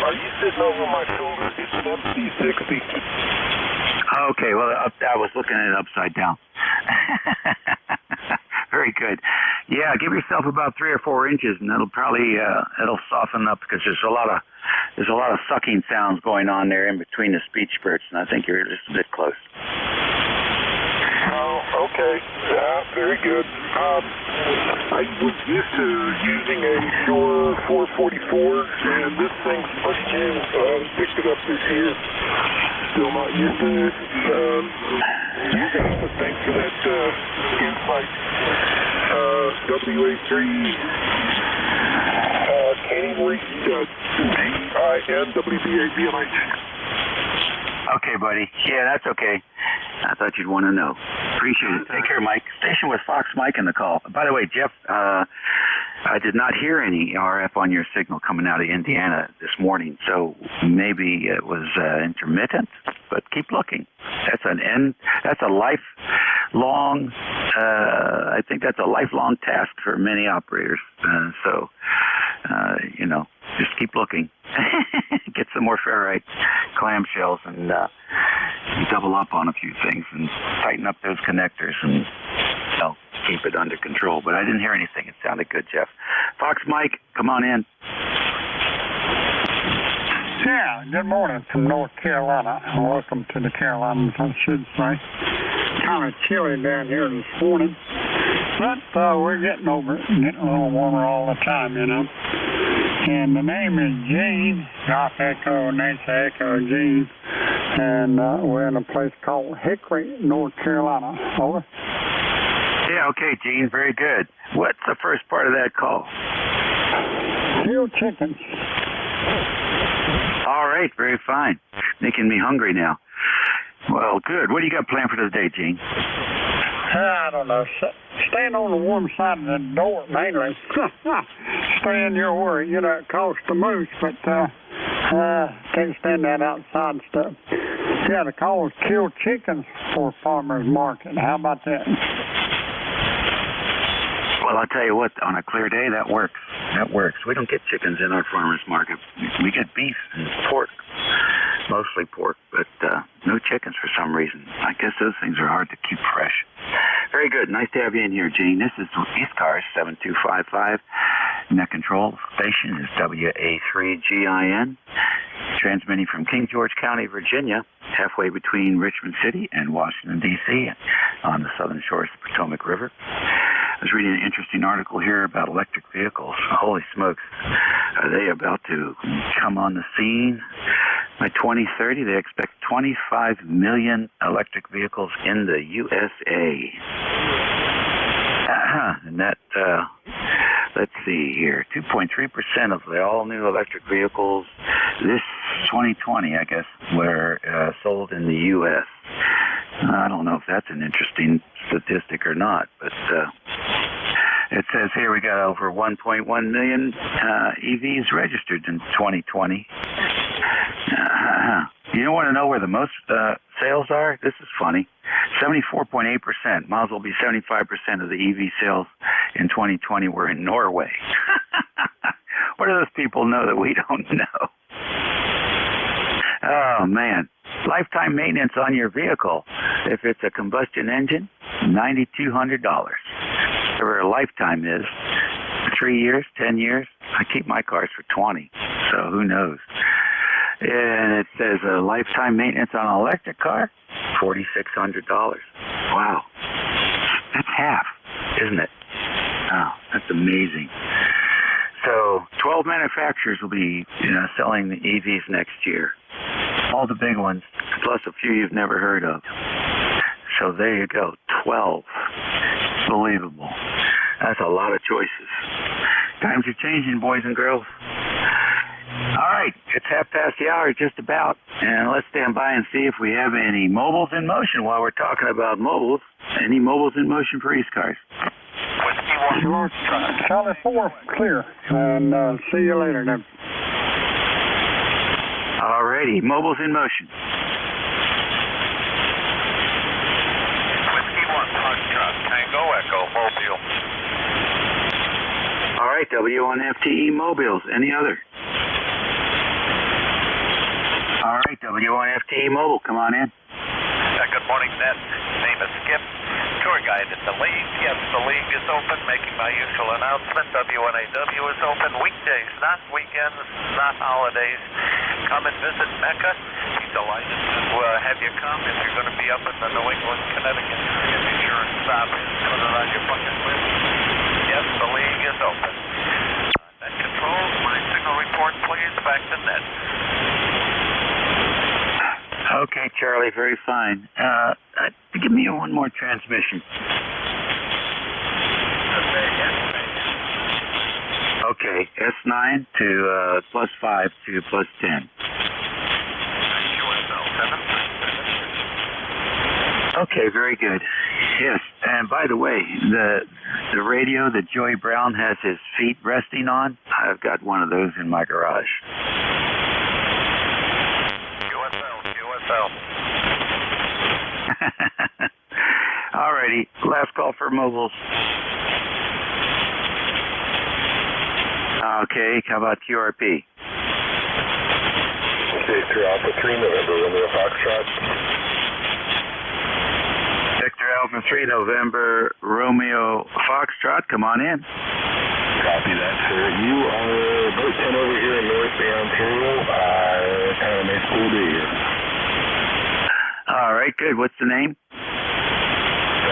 Are you sitting over my shoulder? It's an MC60. Okay, well, I was looking at it upside down. Very good. Yeah, give yourself about 3 or 4 inches, and that'll probably it'll soften up because there's a lot of sucking sounds going on there in between the speech spurts, and I think you're just a bit close. Oh, okay. Yeah, very good. I was used to using a Shure 444, and this thing's pretty new. Picked it up this year. Still not used to it. Using it, but thanks for that insight. WA3 Caney WB8VMH. Okay, buddy. Yeah, that's okay. I thought you'd want to know. Appreciate it. Take care, Mike. Station with Fox Mike in the call. By the way, Jeff, I did not hear any RF on your signal coming out of Indiana this morning, so maybe it was intermittent, but keep looking. That's a lifelong, I think that's a lifelong task for many operators. Just keep looking. Get some more ferrite clamshells and double up on a few things and tighten up those connectors and keep it under control. But I didn't hear anything. It sounded good, Jeff. Fox Mike, come on in. Yeah, good morning from North Carolina. Welcome to the Carolinas, I should say. Kind of chilly down here this morning, but we're getting over it and getting a little warmer all the time, you know. And the name is Gene, Golf Echo, Nancy Echo, Gene. And we're in a place called Hickory, North Carolina. Over. Yeah, okay, Gene, very good. What's the first part of that call? Killed chickens. All right, very fine. Making me hungry now. Well, good. What do you got planned for today, Gene? I don't know. Staying on the warm side of the door, mainly. Stay in your way. You know, it costs the most, but can't stand that outside stuff. Yeah, the call is Kill Chickens for Farmers Market. How about that? Well, I'll tell you what, on a clear day, that works. That works. We don't get chickens in our farmers market. We get beef and pork, mostly pork, but no chickens for some reason. I guess those things are hard to keep fresh. Very good. Nice to have you in here, Gene. This is ECARS 7255. Net control station is WA3GIN. Transmitting from King George County, Virginia, halfway between Richmond City and Washington, D.C., on the southern shores of the Potomac River. I was reading an interesting article here about electric vehicles. Holy smokes. Are they about to come on the scene? By 2030, they expect 25 million electric vehicles in the USA. And that, let's see here, 2.3% of the all-new electric vehicles this 2020, I guess, were sold in the U.S. I don't know if that's an interesting statistic or not, but it says here we got over 1.1 million EVs registered in 2020. You don't want to know where the most sales are? This is funny. 74.8%. Might as well be 75% of the EV sales in 2020 were in Norway. What do those people know that we don't know? Oh, man. Lifetime maintenance on your vehicle, if it's a combustion engine, $9,200. Whatever a lifetime is, 3 years, 10 years. I keep my cars for 20, so who knows? And it says lifetime maintenance on an electric car, $4,600. Wow. That's half, isn't it? Oh, that's amazing. So 12 manufacturers will be selling the EVs next year. All the big ones, plus a few you've never heard of. So there you go, 12. Believable. That's a lot of choices. Times are changing, boys and girls. All right, it's 1:30, just about, and let's stand by and see if we have any mobiles in motion while we're talking about mobiles. Any mobiles in motion for ECARS? Charlie 4, clear, and see you later then. All righty, mobiles in motion. Whiskey 1, Foxtrot, Tango, Echo, Mobile. All right, W1FTE mobiles. Any other? All right, W1FTE mobile, come on in. Good morning, Ned. Name is Skip. Tour guide at the League. Yes, the League is open, making my usual announcement. W1AW is open weekdays, not weekends, not holidays. Come and visit Mecca. Be delighted to have you come. If you're going to be up in the New England, Connecticut, be sure and stop in, put it on your bucket list. Yes, the League is open. Net control, my signal report, please. Back to Ned. Okay, Charlie, very fine. Give me one more transmission. Okay, S9 to +5 to +10. Okay, very good. Yes, and by the way, the radio that Joey Brown has his feet resting on, I've got one of those in my garage. QSL. All righty, last call for mobiles. Okay, how about QRP? Victor Alpha 3, November, Romeo Foxtrot. Victor Alpha 3, November, Romeo Foxtrot, come on in. Copy that, sir. You are boat 10 over here in North Bay, Ontario. Kind of a nice cool day here. All right, good. What's the name? The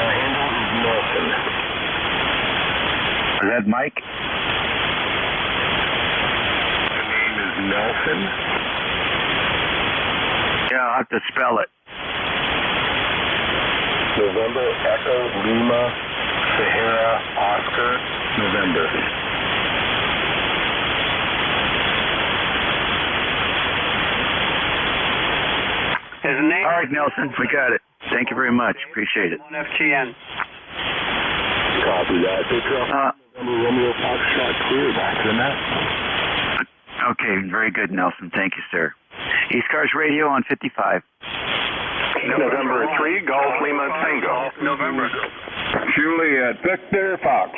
handle is Nelson. Is that Mike? The name is Nelson. Yeah, I'll have to spell it. November, Echo, Lima, Sahara, Oscar, November. His name? All right, Nelson, we got it. Thank you very much. Appreciate it. 1FGN. Copy that. Victor Alpha, November, Romeo Foxtrot, clear back to the net. Okay, very good, Nelson. Thank you, sir. ECARS radio on 55. November 3, Golf Lima Tango. November. Juliet Victor Fox.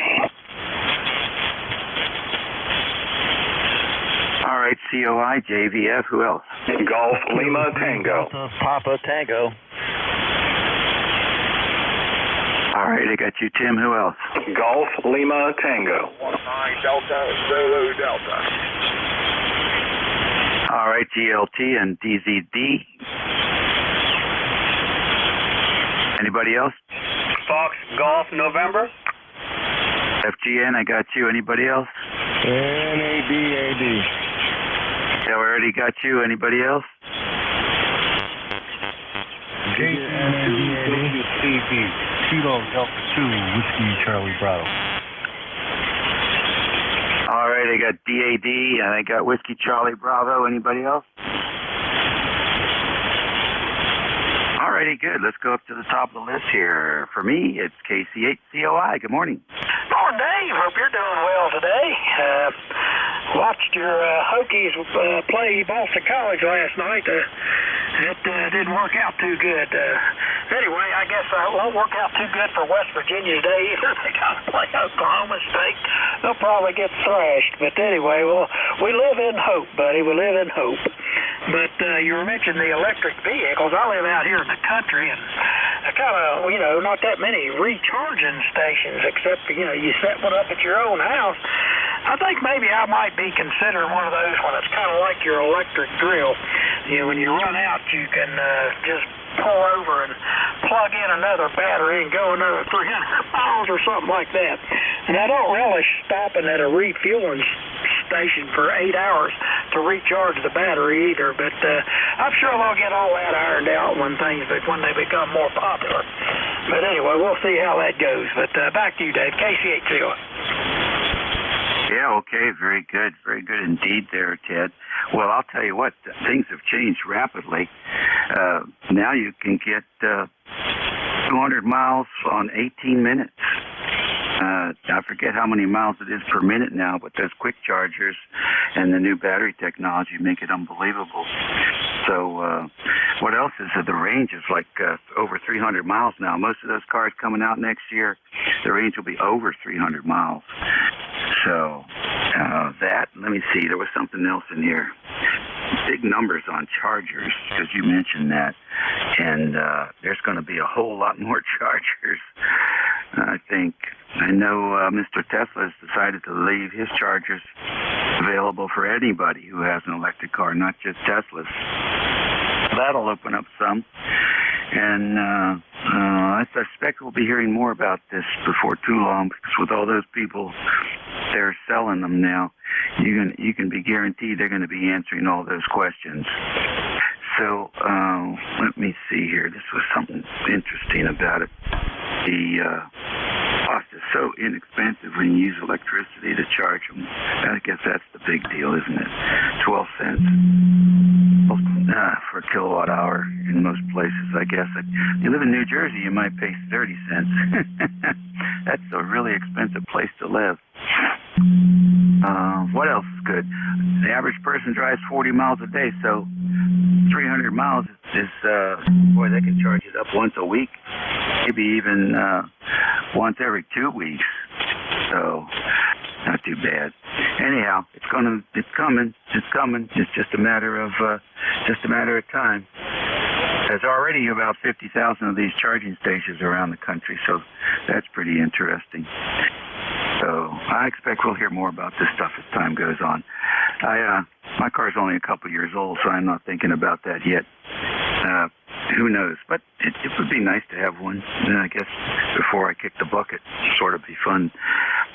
All right, COI, JVF, who else? Golf Lima Tango. Papa Tango. All right, I got you, Tim. Who else? Golf Lima Tango. 19 Delta, Zulu Delta. All right, GLT and DZD. Anybody else? Fox Golf November. FGN, I got you. Anybody else? NADAD. Yeah, we already got you. Anybody else? JNADAD. Kilo Delta 2, Whiskey Charlie Bravo. All right, I got DAD and I got Whiskey Charlie Bravo. Anybody else? All righty, good. Let's go up to the top of the list here. For me, it's KC8COI. Good morning. Morning, Dave. Hope you're doing well today. Watched your Hokies play Boston College last night. It didn't work out too good. Anyway, I guess it won't work out too good for West Virginia today either. They got to play Oklahoma State. They'll probably get thrashed. But anyway, well, we live in hope, buddy. We live in hope. But you were mentioning the electric vehicles. I live out here in the country, and I kind of, not that many recharging stations, except, you set one up at your own house. I think maybe I might be considering one of those when it's kind of like your electric drill. When you run out, you can just pull over and plug in another battery and go another 300 miles or something like that. And I don't relish stopping at a refueling station for 8 hours to recharge the battery either, but I'm sure they'll get all that ironed out when they become more popular. But anyway, we'll see how that goes. But back to you, Dave. KC8CO. Yeah, okay, very good indeed there, Ted. Well, I'll tell you what, things have changed rapidly. Now you can get 200 miles on 18 minutes. I forget how many miles it is per minute now, but those quick chargers and the new battery technology make it unbelievable. So what else is it? The range is like over 300 miles now. Most of those cars coming out next year, the range will be over 300 miles. So let me see, there was something else in here. Big numbers on chargers, because you mentioned that. And there's going to be a whole lot more chargers, I think. I know Mr. Tesla has decided to leave his chargers available for anybody who has an electric car, not just Teslas. That'll open up some. And I suspect we'll be hearing more about this before too long, because with all those people they're selling them now, you can be guaranteed they're going to be answering all those questions. So let me see here. This was something interesting about it. The cost is so inexpensive when you use electricity to charge them. I guess that's the big deal, isn't it? 12 cents. for a kilowatt hour in most places, I guess. If you live in New Jersey, you might pay 30 cents. That's a really expensive place to live. What else is good? The average person drives 40 miles a day, so 300 miles is boy, they can charge it up once a week, maybe even once every 2 weeks. So not too bad. Anyhow, it's coming. It's just a matter of time. There's already about 50,000 of these charging stations around the country, so that's pretty interesting. So I expect we'll hear more about this stuff as time goes on. My car's only a couple years old, so I'm not thinking about that yet. Who knows? But it would be nice to have one, I guess, before I kick the bucket. Sort of be fun.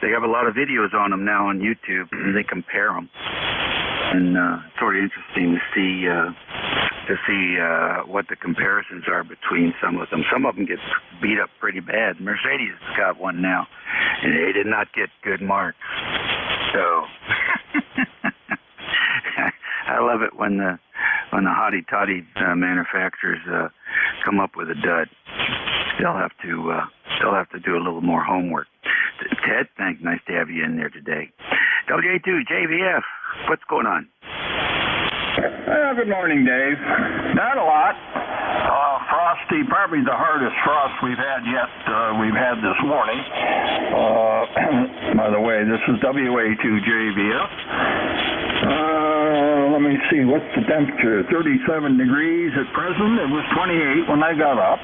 They have a lot of videos on them now on YouTube, and they compare them. And it's sort of interesting to see what the comparisons are between some of them. Some of them get beat up pretty bad. Mercedes has got one now, and they did not get good marks. So I love it when the hotty-toddy manufacturers come up with a dud. They'll have to do a little more homework. Ted, nice to have you in there today. WJ2JVF, what's going on? Good morning, Dave. Not a lot. Frosty, probably the hardest frost we've had yet. We've had this morning. By the way, this is WA2JVF. Let me see, what's the temperature? 37 degrees at present. It was 28 when I got up.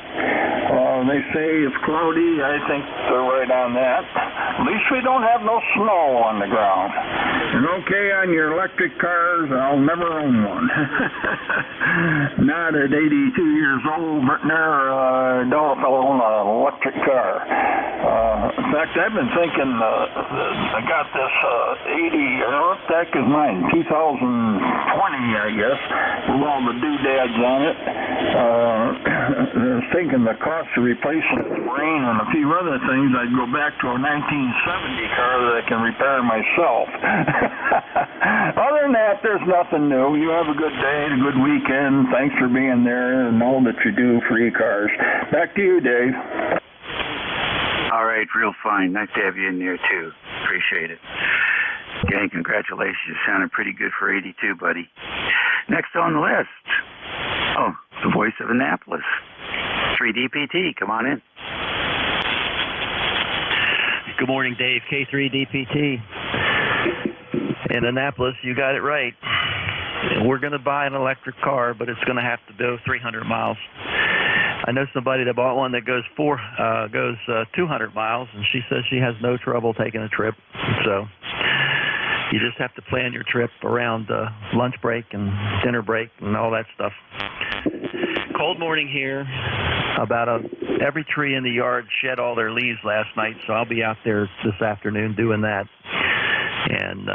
They say it's cloudy. I think they're right on that. At least we don't have no snow on the ground. And okay on your electric cars, I'll never own one. Not at 82 years old, but don't own an electric car. In fact, I've been thinking, I got this 80, what the heck is mine? 2020, I guess, with all the doodads on it. I was thinking the cost of replacing the brain and a few other things, I'd go back to a 1970 car that I can repair myself. Other than that, there's nothing new. You have a good day and a good weekend. Thanks for being there and all that you do for ECARS. Back to you, Dave. All right, real fine. Nice to have you in there, too. Appreciate it. Gang, congratulations. You sounded pretty good for 82, buddy. Next on the list. Oh, the voice of Annapolis. 3DPT, come on in. Good morning, Dave. K3DPT. In Annapolis, you got it right. We're going to buy an electric car, but it's going to have to go 300 miles. I know somebody that bought one that goes 200 miles, and she says she has no trouble taking a trip. So you just have to plan your trip around lunch break and dinner break and all that stuff. Cold morning here. About every tree in the yard shed all their leaves last night, so I'll be out there this afternoon doing that. And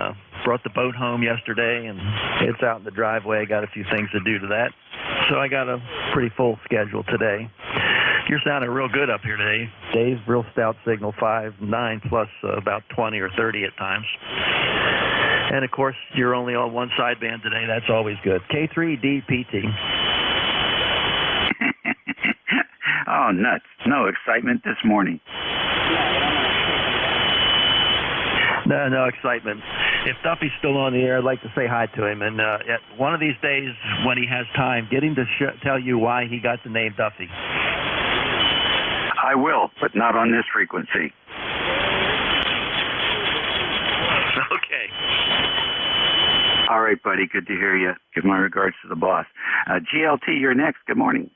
brought the boat home yesterday, and it's out in the driveway. I got a few things to do to that. So I got a pretty full schedule today. You're sounding real good up here today, Dave. Real stout signal, 5.9 plus about 20 or 30 at times. And, of course, you're only on one sideband today. That's always good. K3DPT. Oh, nuts. No excitement this morning. No excitement. If Duffy's still on the air, I'd like to say hi to him. And one of these days, when he has time, get him to tell you why he got the name Duffy. I will, but not on this frequency. Okay. All right, buddy. Good to hear you. Give my regards to the boss. GLT, you're next. Good morning.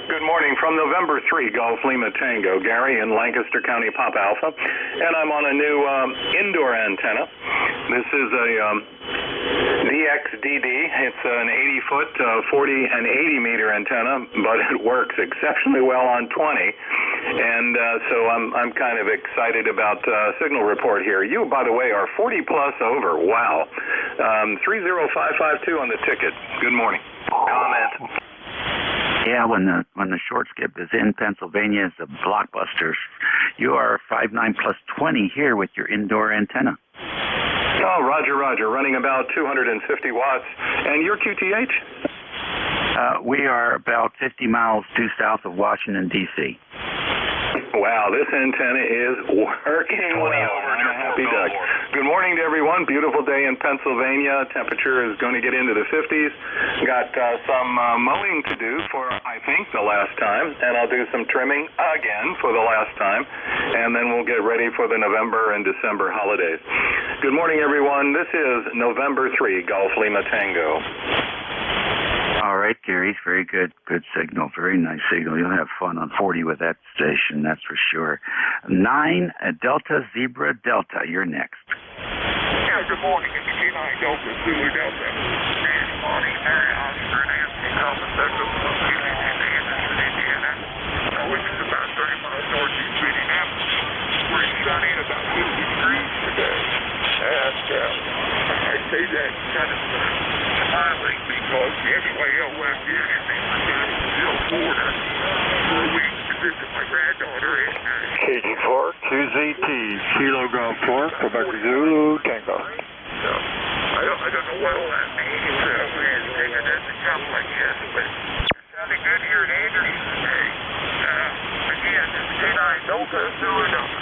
Good morning from November 3, Golf Lima Tango, Gary in Lancaster County, Pop Alpha, and I'm on a new indoor antenna. This is a DXDD. It's an 80-foot, 40 and 80-meter antenna, but it works exceptionally well on 20, and so I'm kind of excited about signal report here. You, by the way, are 40-plus over. Wow. 30552 on the ticket. Good morning. Comment. Yeah, when the short skip is in Pennsylvania, it's a blockbuster. You are 5.9 plus 20 here with your indoor antenna. Oh, roger, running about 250 watts. And your QTH? We are about 50 miles due south of Washington, D.C. Wow, this antenna is working well. I'm a happy duck. Good morning to everyone. Beautiful day in Pennsylvania. Temperature is going to get into the 50s. Got some mowing to do for, I think, the last time, and I'll do some trimming again for the last time, and then we'll get ready for the November and December holidays. Good morning, everyone. This is November 3, Golf Lima Tango. All right, Gary, very good. Good signal. Very nice signal. You'll have fun on 40 with that station, that's for sure. 9 Delta Zebra Delta. You're next. Yeah, good morning. It's K9 Delta Zulu Delta. Good morning, Mary Oscar and Anthony Thomas Echo from Anderson, Indiana, which is about 30 miles northeast of Indianapolis. We're sunny and about 50 degrees today. And I say that kind of smiling because anyway, West Indian still Florida for a week to visit my granddaughter in KG4 2ZT Kilo Golf 4 Quebec Zulu Tango. So I don't know what all that means. We're taking it as a compliment, yes, but it's sounding good here in Anderson today. Again, it's K9 Delta Zulu Delta.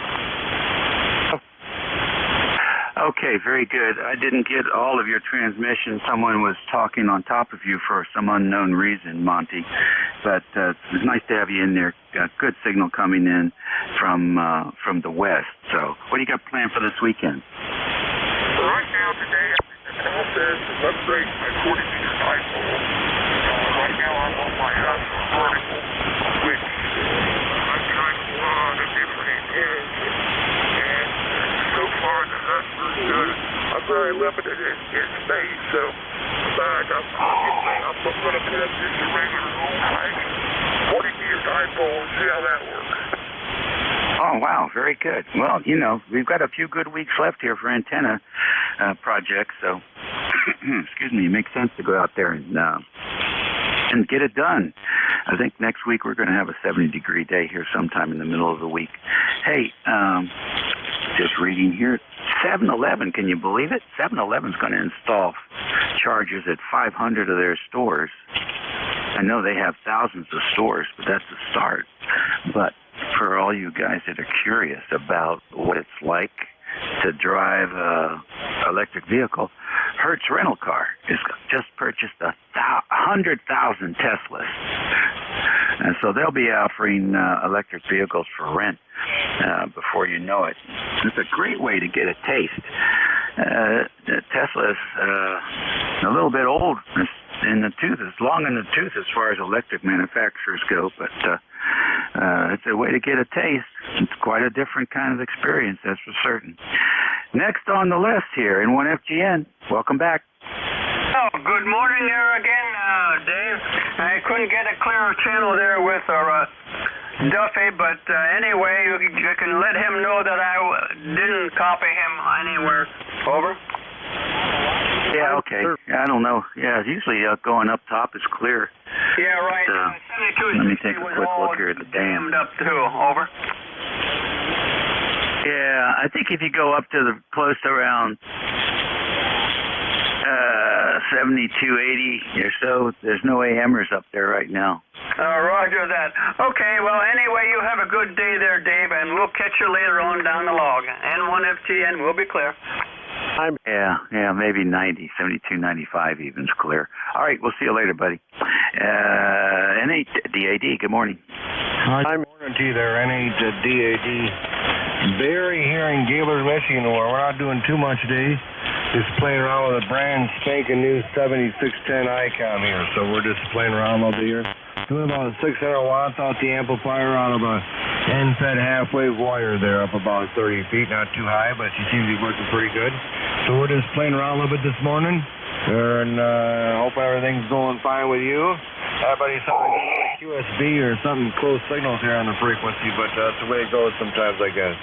Okay, very good. I didn't get all of your transmission. Someone was talking on top of you for some unknown reason, Monty. But it's nice to have you in there. Good signal coming in from the west. So what do you got planned for this weekend? Right now, today, I'm in the process of upgrading my 40-meter dipole. Right now, I'm on my house vertical, which I'm trying a lot of different antennas. And so far, the hustler's good. I'm very limited in space, so I'm going to put up just a regular old-fashioned 40-meter dipole and see how that works. Oh, wow, very good. Well, you know, we've got a few good weeks left here for antenna projects, so, excuse me, it makes sense to go out there and get it done. I think next week we're going to have a 70-degree day here sometime in the middle of the week. Hey, just reading here, 7-Eleven, can you believe it? 7-Eleven's going to install chargers at 500 of their stores. I know they have thousands of stores, but that's a start. But for all you guys that are curious about what it's like to drive an electric vehicle, Hertz Rental Car has just purchased 100,000 Teslas. And so they'll be offering electric vehicles for rent before you know it. It's a great way to get a taste. Tesla's a little bit old in the tooth. It's long in the tooth as far as electric manufacturers go, but it's a way to get a taste. It's quite a different kind of experience, that's for certain. Next on the list here in 1FGN, welcome back. Oh, good morning there again, Dave. I couldn't get a clearer channel there with Duffy, but anyway, you can let him know that I didn't copy him anywhere. Over. Yeah, okay. I don't know. Yeah, usually going up top is clear. Yeah, right. Let me take a quick look here at the dam. Up too. Over. Yeah, I think if you go up to close to around 7280 or so, there's no AMers up there right now. Roger that. Okay, well, anyway, you have a good day there, Dave, and we'll catch you later on down the log. N1FTN will be clear. Yeah, maybe 90, 72, 95 even's clear. All right, we'll see you later, buddy. N8 DAD, good morning. Hi, good morning to you there, N8 DAD. Barry here in Gaylord, Michigan, where we're not doing too much today. Just playing around with a brand spanking new 7610 ICOM here. So we're just playing around over here. Doing about 600 watts out the amplifier out of a end-fed half-wave wire there up about 30 feet. Not too high, but she seems to be working pretty good. So we're just playing around a little bit this morning. And hope everything's going fine with you. Everybody sounds like QSB or something close signals here on the frequency, but that's the way it goes sometimes, I guess.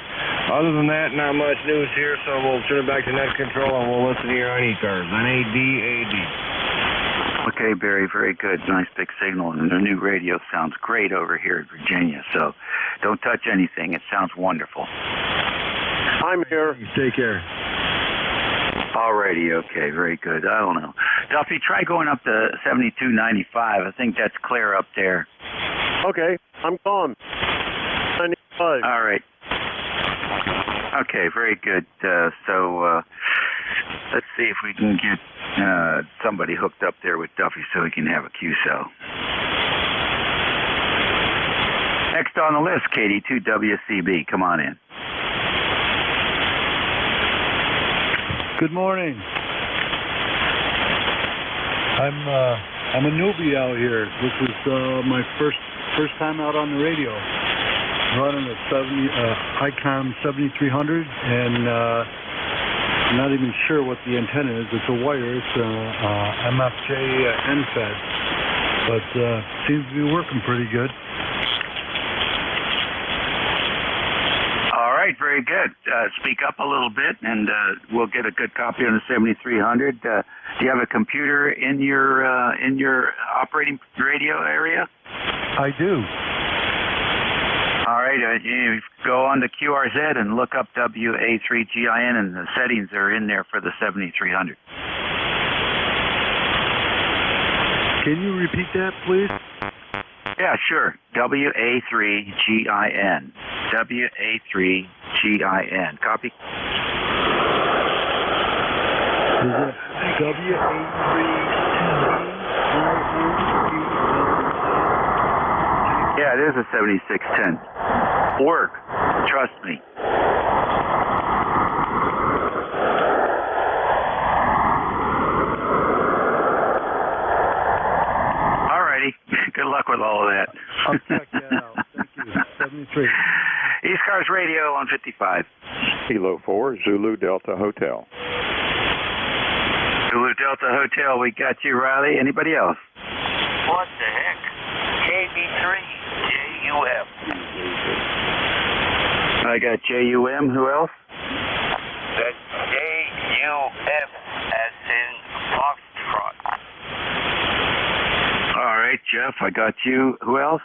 Other than that, not much news here, so we'll turn it back to net control and we'll listen here on ECARS, NADAD. Okay, Barry, very good. Nice big signal, and the new radio sounds great over here in Virginia, so don't touch anything. It sounds wonderful. I'm here. Take care. All Alrighty, okay, very good. I don't know. Duffy, try going up to 72.95. I think that's clear up there. Okay, I'm gone. 95. All right. Okay, very good. So let's see if we can get somebody hooked up there with Duffy so he can have a QCell. Next on the list, KD2WCB. Come on in. Good morning. I'm a newbie out here. This is my first time out on the radio. Running a ICOM 7300, and I'm not even sure what the antenna is. It's a wire. It's MFJ NFED, but seems to be working pretty good. All right, very good. Speak up a little bit, and we'll get a good copy on the 7300. Do you have a computer in your operating radio area? I do. All right, you go on to QRZ and look up WA3GIN, and the settings are in there for the 7300. Can you repeat that, please? Yeah, sure. WA3GIN. WA3GIN. Copy? Is it WA3GIN? Yeah, it is a 7610. Work. Trust me. Alrighty. Good luck with all of that. I'll check that out. Thank you. 73. ECARS Radio on 55. Kilo 4, Zulu Delta Hotel. Zulu Delta Hotel, we got you, Riley. Anybody else? What the heck? KB3JUF. I got JUM. Who else? That's JUF, as in Foxtrot. All right, Jeff, I got you. Who else?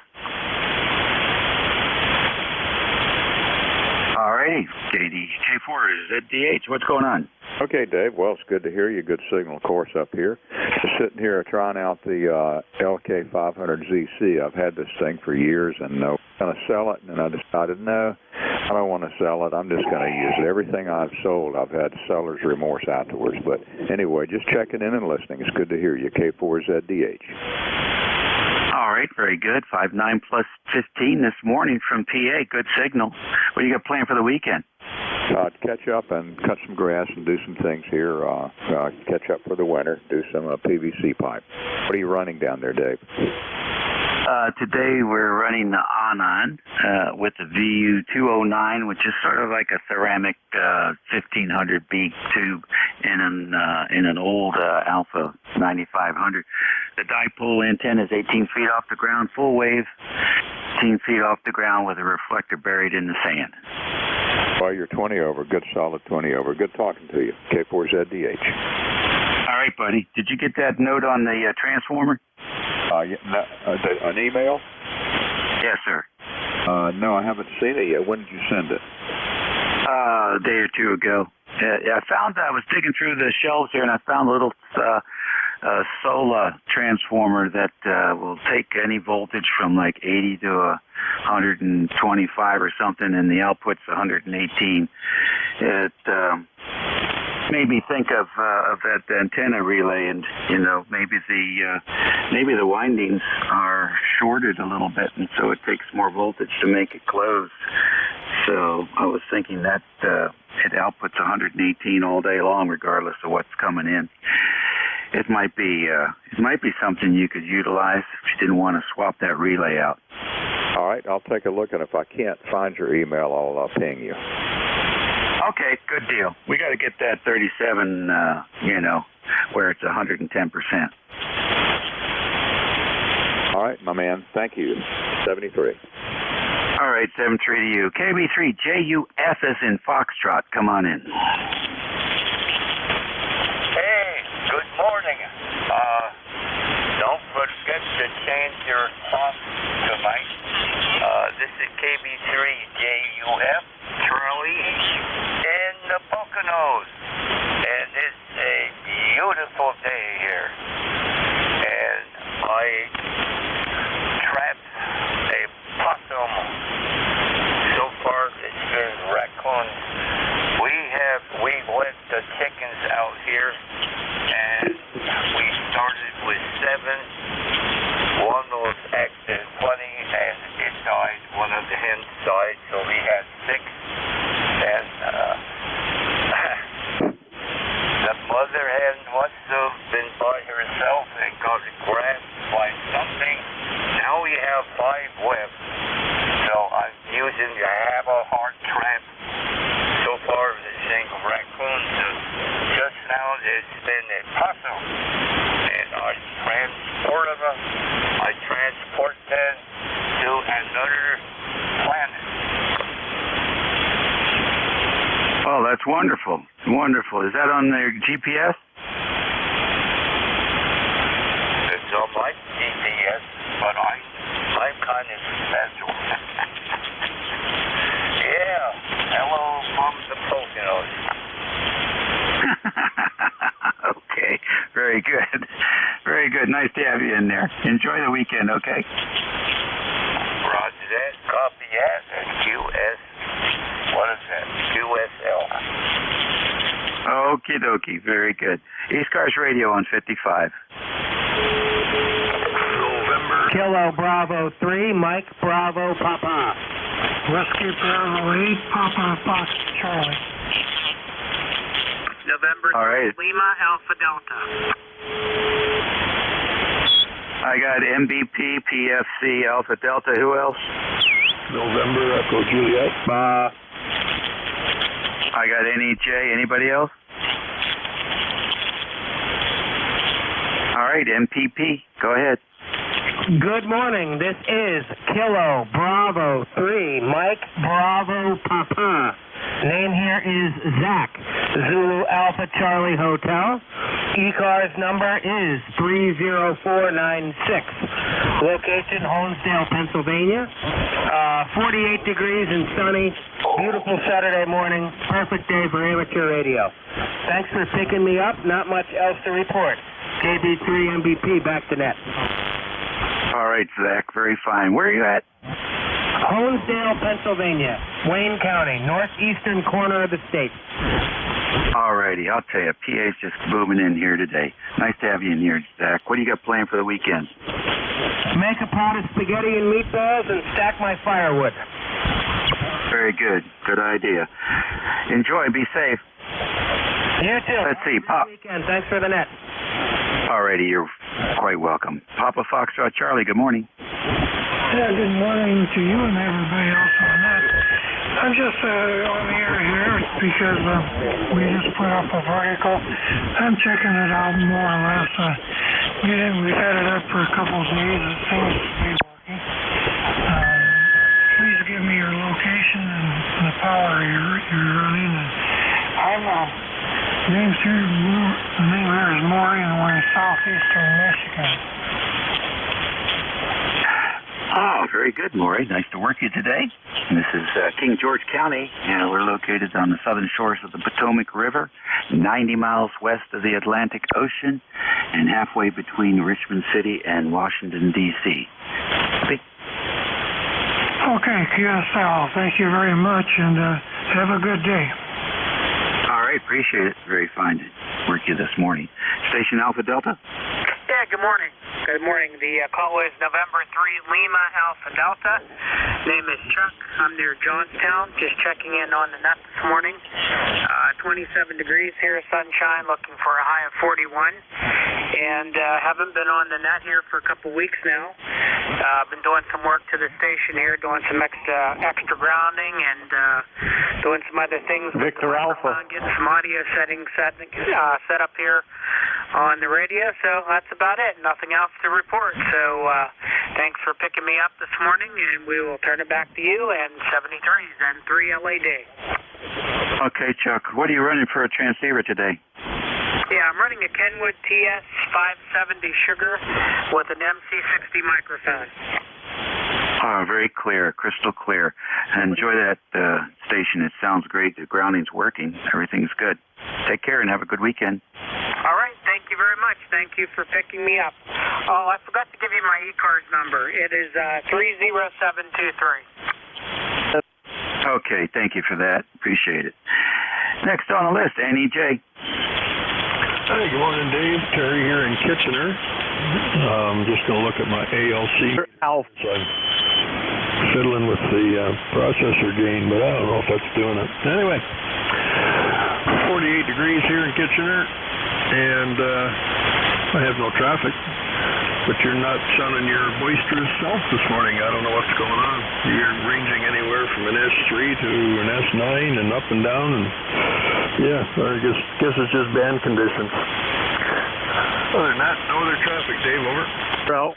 All right, K4ZDH. What's going on? Okay, Dave. Well, it's good to hear you. Good signal, of course, up here. Just sitting here trying out the LK500ZC. I've had this thing for years, and I'm going to sell it, and I decided, no, I don't want to sell it. I'm just going to use it. Everything I've sold, I've had seller's remorse afterwards. But anyway, just checking in and listening. It's good to hear you. K4ZDH. All right, very good. 59 plus 15 this morning from PA. Good signal. What do you got planned for the weekend? Catch up and cut some grass and do some things here. Catch up for the winter. Do some PVC pipe. What are you running down there, Dave? Today we're running the Anon with the VU209, which is sort of like a ceramic 1500 beak tube in an old Alpha 9500. The dipole antenna is 18 feet off the ground, full wave, 18 feet off the ground with a reflector buried in the sand. Well, you're 20 over. Good solid 20 over. Good talking to you. K4ZDH. All right, buddy. Did you get that note on the transformer? An email? Yes, sir. No, I haven't seen it yet. When did you send it? A day or two ago. I was digging through the shelves here, and I found a little solar transformer that will take any voltage from like 80 to 125 or something, and the output's 118. It made me think of that antenna relay, and maybe the windings are shorted a little bit, and so it takes more voltage to make it close. So I was thinking that it outputs 118 all day long, regardless of what's coming in. It might be something you could utilize if you didn't want to swap that relay out. All right, I'll take a look, and if I can't find your email, I'll ping you. Okay, good deal. We got to get that 37, where it's 110%. All right, my man. Thank you. 73. All right, 73 to you. KB3JUF as in Foxtrot. Come on in. Hey, good morning. Don't forget to change your song tonight. This is KB3JUF, Charlie, in the Poconos. And this also. And I transport them to another planet. Oh, that's wonderful. Wonderful. Is that on their GPS? It's on my GPS, but I'm kind of special. Yeah. Hello from the Poconos. Okay. Very good. Very good. Nice to have you in there. Enjoy the weekend, okay? Roger that. Copy that. And QS. What is that? QSL. Okie dokie. Very good. ECARS Radio on 55. November. Kilo Bravo 3, Mike Bravo Papa. Whiskey Bravo 8, Papa Fox Charlie. November 3, All right. Lima Alpha Delta. I got MVP, PFC, Alpha Delta. Who else? November Echo Juliet. I got NEJ. Anybody else? All right, MPP. Go ahead. Good morning. This is Kilo Bravo 3, Mike Bravo Papa. Name here is Zach, Zulu Alpha Charlie Hotel. ECARS number is 30496. Location, Honesdale, Pennsylvania. 48 degrees and sunny. Beautiful Saturday morning. Perfect day for amateur radio. Thanks for picking me up. Not much else to report. KB3 MVP back to net. All right, Zach. Very fine. Where are you at? Honesdale, Pennsylvania. Wayne County, northeastern corner of the state. All righty. I'll tell you, PA's just booming in here today. Nice to have you in here, Zach. What do you got planned for the weekend? Make a pot of spaghetti and meatballs and stack my firewood. Very good. Good idea. Enjoy. Be safe. You too. Let's see. Pop. Weekend. Thanks for the net. All righty. You're quite welcome. Papa Foxtrot Charlie, good morning. Yeah, good morning to you and everybody else on that. I'm just on the air here because we just put up a vertical. I'm checking it out more or less. We've had it up for a couple of days. It seems to be working. Please give me your location and the power you're running. The name here is Maury, and we're in southeastern Michigan. Oh, very good, Maury. Nice to work you today. This is King George County, and we're located on the southern shores of the Potomac River, 90 miles west of the Atlantic Ocean, and halfway between Richmond City and Washington, D.C. Okay, QSL, thank you very much, and have a good day. All right, appreciate it. Very fine to work you this morning. Station Alpha Delta? Yeah, good morning. Good morning. The call is November 3, Lima Alpha Delta. Name is Chuck. I'm near Johnstown. Just checking in on the net this morning. 27 degrees here, sunshine, looking for a high of 41. And haven't been on the net here for a couple weeks now. I've been doing some work to the station here, doing some extra grounding and doing some other things. Victor Alpha. Getting some audio settings set up here on the radio, so that's about it. Nothing else to report. So thanks for picking me up this morning, and we will turn it back to you and 73s and 3 LAD. Okay, Chuck. What are you running for a transceiver today? Yeah, I'm running a Kenwood TS 570 Sugar with an MC60 microphone. Oh, very clear, crystal clear. Enjoy that station. It sounds great. The grounding's working. Everything's good. Take care and have a good weekend. All right. Thank you very much. Thank you for picking me up. Oh, I forgot to give you my ECARS number. It is 30723. Okay. Thank you for that. Appreciate it. Next on the list, NEJ. Hey, good morning, Dave. Terry here in Kitchener. I'm just going to look at my ALC. I'm fiddling with the processor gain, but I don't know if that's doing it. Anyway, 48 degrees here in Kitchener, and I have no traffic. But you're not sounding your boisterous self this morning. I don't know what's going on. You're ranging anywhere from an S3 to an S9 and up and down. And yeah, I guess it's just band conditions. Other than that, no other traffic, Dave, over. Well,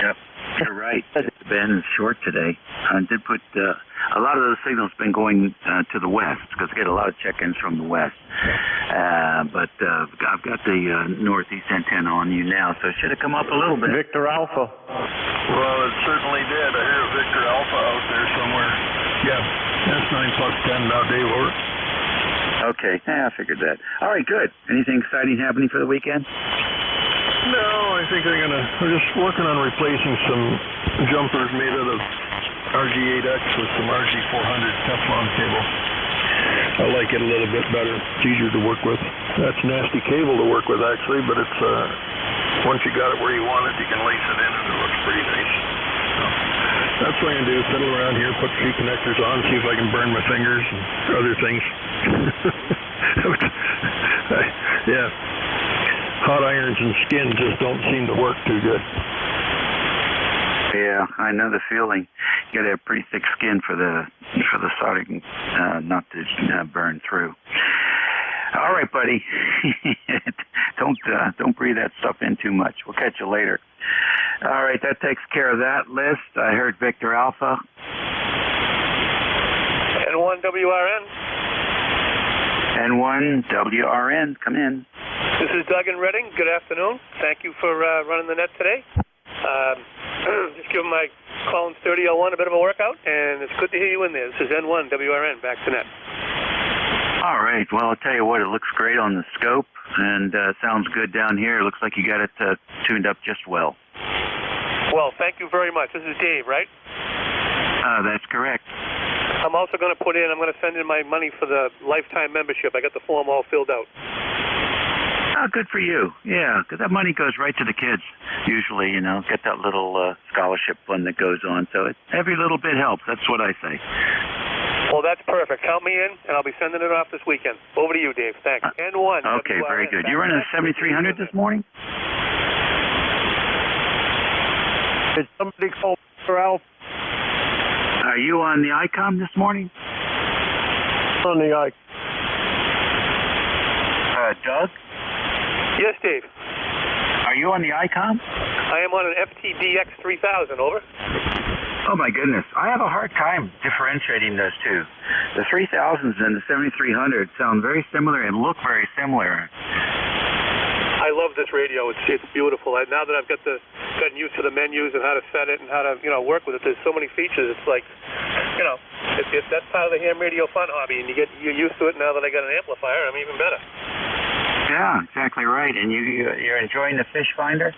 yep, you're right. It's been short today. I did put a lot of those signals been going to the west because I get a lot of check-ins from the west. But I've got the northeast antenna on you now, so it should have come up a little bit. Victor Alpha. Well, it certainly did. I hear Victor Alpha out there somewhere. Yeah, that's 9 plus 10 now, Dave, over. Okay, I figured that. All right, good. Anything exciting happening for the weekend? No, I think we're just working on replacing some jumpers made out of RG8X with some RG400 Teflon cable. I like it a little bit better. It's easier to work with. That's nasty cable to work with, actually, but it's once you got it where you want it, you can lace it in and it looks pretty nice. So that's what I'm going to do, fiddle around here, put 3 connectors on, see if I can burn my fingers and other things. Yeah. Hot irons and skin just don't seem to work too good. Yeah, I know the feeling. You got to have pretty thick skin for the soldering not to burn through. All right, buddy. Don't breathe that stuff in too much. We'll catch you later. All right, that takes care of that list. I heard Victor Alpha. N1WRN. N1WRN, come in. This is Doug in Reading. Good afternoon. Thank you for running the net today. Just giving my Collins 3001 a bit of a workout, and it's good to hear you in there. This is N1WRN, back to net. All right. Well, I'll tell you what, it looks great on the scope, and sounds good down here. It looks like you got it tuned up just well. Well, thank you very much. This is Dave, right? That's correct. I'm also going to I'm going to send in my money for the lifetime membership. I got the form all filled out. Oh, good for you. Yeah, because that money goes right to the kids, usually, get that little scholarship fund that goes on. So every little bit helps. That's what I say. Well, that's perfect. Count me in, and I'll be sending it off this weekend. Over to you, Dave. Thanks. N1. Okay, very good. You running a 7300 this morning? Did somebody call for Alpha? Are you on the ICOM this morning? On the ICOM. Doug? Yes, Dave. Are you on the ICOM? I am on an FTDX 3000, over. Oh, my goodness. I have a hard time differentiating those two. The 3000s and the 7300 sound very similar and look very similar. I love this radio. It's beautiful. Now that I've gotten used to the menus and how to set it and how to work with it, there's so many features. It's like, that's part of the ham radio fun hobby, and you're used to it. Now that I got an amplifier, I'm even better. Yeah, exactly right. And you're enjoying the fish finder?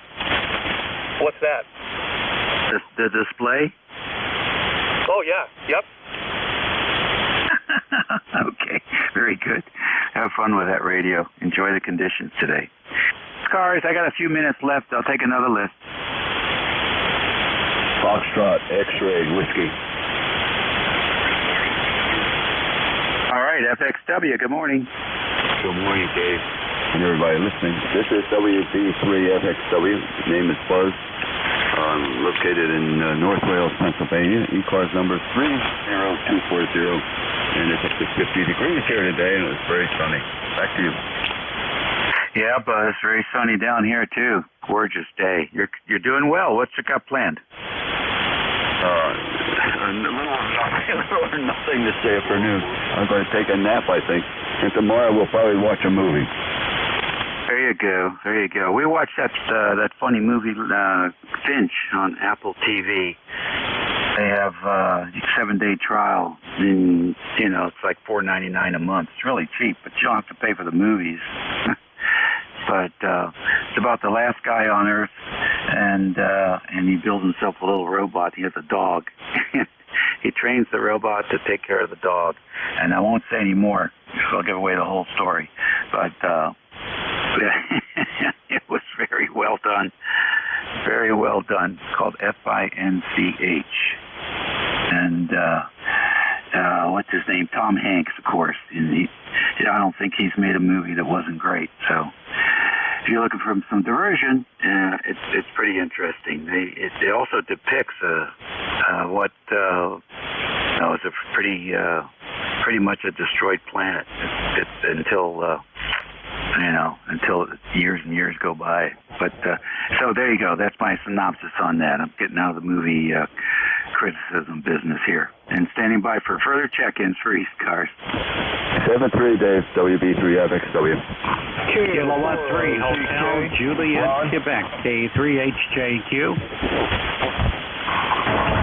What's that? The display? Oh, yeah. Yep. Okay, very good. Have fun with that radio. Enjoy the conditions today. ECARS, I got a few minutes left. I'll take another list. Foxtrot, X-ray, whiskey. All right, FXW, good morning. Good morning, Dave, and everybody listening. This is WP3FXW. Name is Buzz. Located in North Wales, Pennsylvania. ECARS number 30240. And it's up to 50 degrees here today, and it was very sunny. Back to you. Yeah, Buzz, very sunny down here, too. Gorgeous day. You're doing well. What's you got planned? A little or nothing this afternoon. I'm going to take a nap, I think. And tomorrow we'll probably watch a movie. There you go. There you go. We watched that funny movie, Finch, on Apple TV. They have a 7-day trial, and it's like $4.99 a month. It's really cheap, but you don't have to pay for the movies. But it's about the last guy on Earth, and he builds himself a little robot. He has a dog. He trains the robot to take care of the dog, and I won't say any more, so I'll give away the whole story. But it was very well done. Very well done. It's called FINCH. And what's his name? Tom Hanks, of course. And I don't think he's made a movie that wasn't great. So if you're looking for some diversion, it's pretty interesting. It also depicts what is a pretty much a destroyed planet until until years and years go by. But so there you go. That's my synopsis on that. I'm getting out of the movie criticism business here. And standing by for further check-ins for ECARS. 7-3, Dave, WB3FXW. Kilo 13, Hotel Juliet, Quebec, K3HJQ.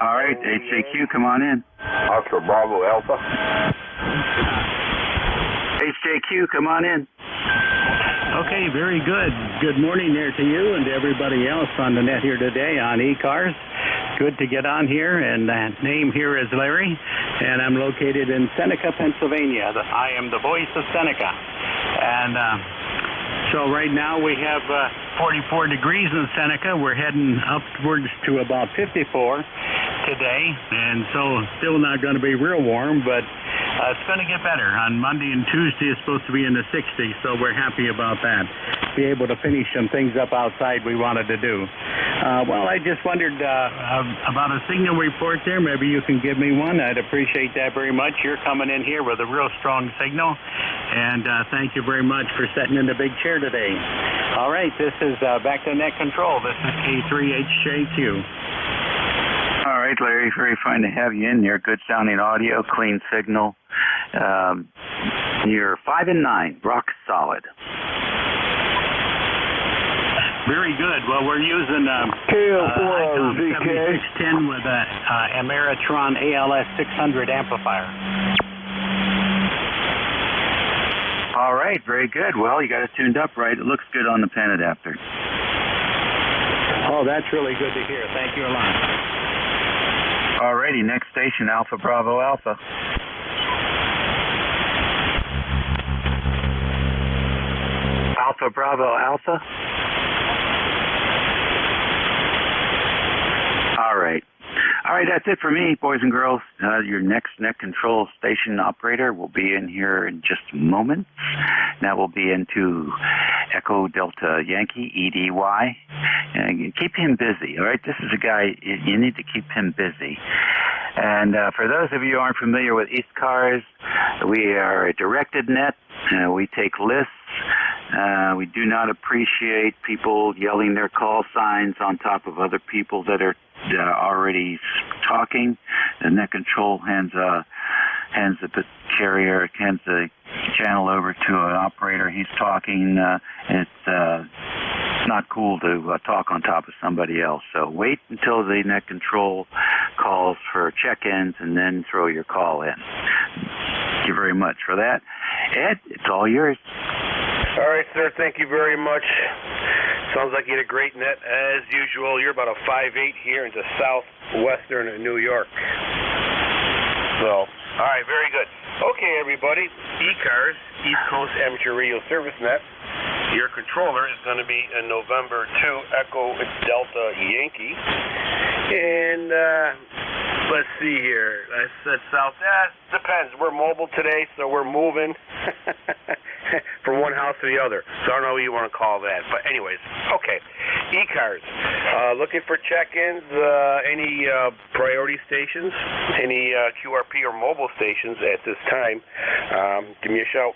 All right, HJQ, come on in. Oscar Bravo Alpha. HJQ, come on in. Okay, very good. Good morning there to you and to everybody else on the net here today on ECARS. Good to get on here, and that name here is Larry, and I'm located in Seneca, Pennsylvania. I am the voice of Seneca. And so right now we have 44 degrees in Seneca. We're heading upwards to about 54 today, and so still not going to be real warm, but it's going to get better. On Monday and Tuesday it's supposed to be in the 60s, so we're happy about that. Be able to finish some things up outside we wanted to do. Well, I just wondered about a signal report there. Maybe you can give me one. I'd appreciate that very much. You're coming in here with a real strong signal, and thank you very much for sitting in the big chair today. All right, this is back to net control. This is K3HJQ. All right, Larry, very fine to have you in there. Good sounding audio, clean signal. You're 5 and 9, rock solid. Very good. Well, we're using ICOM 7610 with a Ameritron ALS 600 amplifier. All right, very good. Well, you got it tuned up right. It looks good on the pen adapter. Oh, that's really good to hear. Thank you a lot. All righty, next station, Alpha Bravo Alpha. Alpha Bravo Alpha. All right, that's it for me, boys and girls. Your next net control station operator will be in here in just a moment. That will be into Echo Delta Yankee, EDY. And keep him busy, all right? This is a guy, you need to keep him busy. And for those of you who aren't familiar with ECARS, we are a directed net. We take lists. We do not appreciate people yelling their call signs on top of other people that are already talking. The net control hands the carrier, hands the channel over to an operator. He's talking. It's not cool to talk on top of somebody else. So wait until the net control calls for check-ins and then throw your call in. Thank you very much for that. Ed, it's all yours. All right, sir. Thank you very much. Sounds like you had a great net as usual. You're about a 5'8" here into southwestern New York. So, all right, very good. Okay, everybody. ECARS, East Coast Amateur Radio Service Net. Your controller is going to be in November 2, Echo Delta Yankee. And let's see here. I said south. Depends. We're mobile today, so we're moving from one house to the other. So I don't know what you want to call that. But anyways, okay. ECARS. Looking for check-ins, any priority stations, any QRP or mobile stations at this time, give me a shout.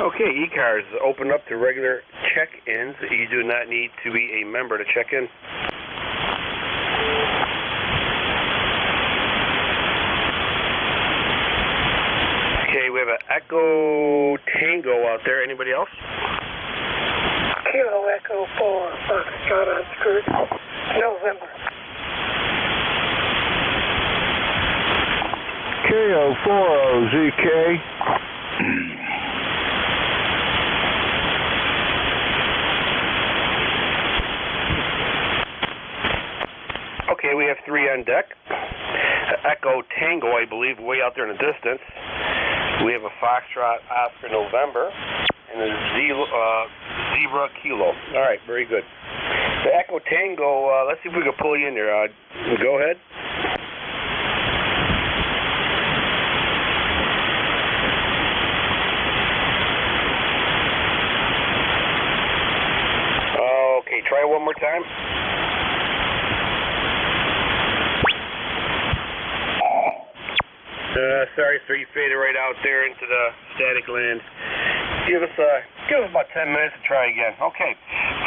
Okay, ECARS, open up to regular check-ins. You do not need to be a member to check in. Okay, we have an Echo Tango out there. Anybody else? Kilo Echo 4, Foxtrot on skirt, November. KO40ZK. Okay, we have 3 on deck. Echo Tango, I believe, way out there in the distance. We have a Foxtrot Oscar November and a Zebra Kilo. All right, very good. The Echo Tango, let's see if we can pull you in there. Go ahead. Okay, try it one more time. Sorry, sir, you faded right out there into the static land. Give us about 10 minutes to try again. Okay.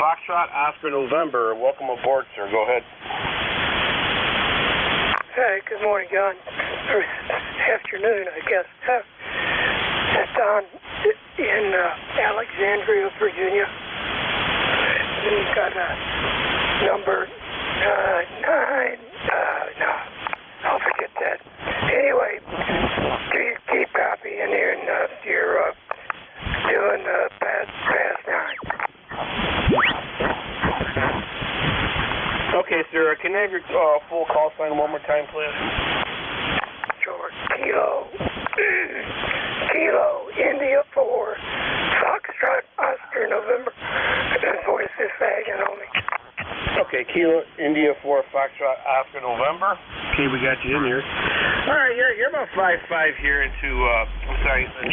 Foxtrot, Oscar, November. Welcome aboard, sir. Go ahead. Hey, good morning, John. Or afternoon, I guess. It's Don in Alexandria, Virginia. He's got a number 9. No, I'll forget that. Anyway, keep copying here, and you're doing past 9. Okay, sir. Can I have your full call sign one more time, please? George, Kilo, India 4, Foxtrot, Oscar, November. Voice is sagging on me. Okay, Kilo, India 4, Foxtrot, Oscar, November. Okay, we got you in here. All right, you're about 5'5" here into,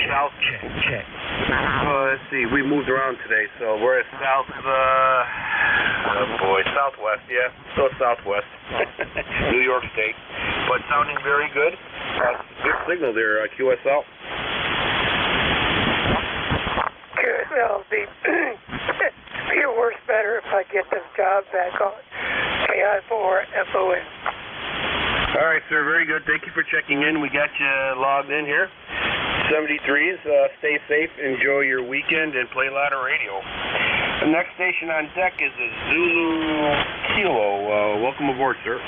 south. Check. Let's see, we moved around today, so we're at southwest, yeah, still southwest, New York State, but sounding very good. Good signal there, QSL. QSL will be worse better if I get this job back on KI4FON. All right, sir, very good. Thank you for checking in. We got you logged in here. 73s, stay safe, enjoy your weekend, and play a lot of radio. The next station on deck is a Zulu Kilo. Welcome aboard, sir.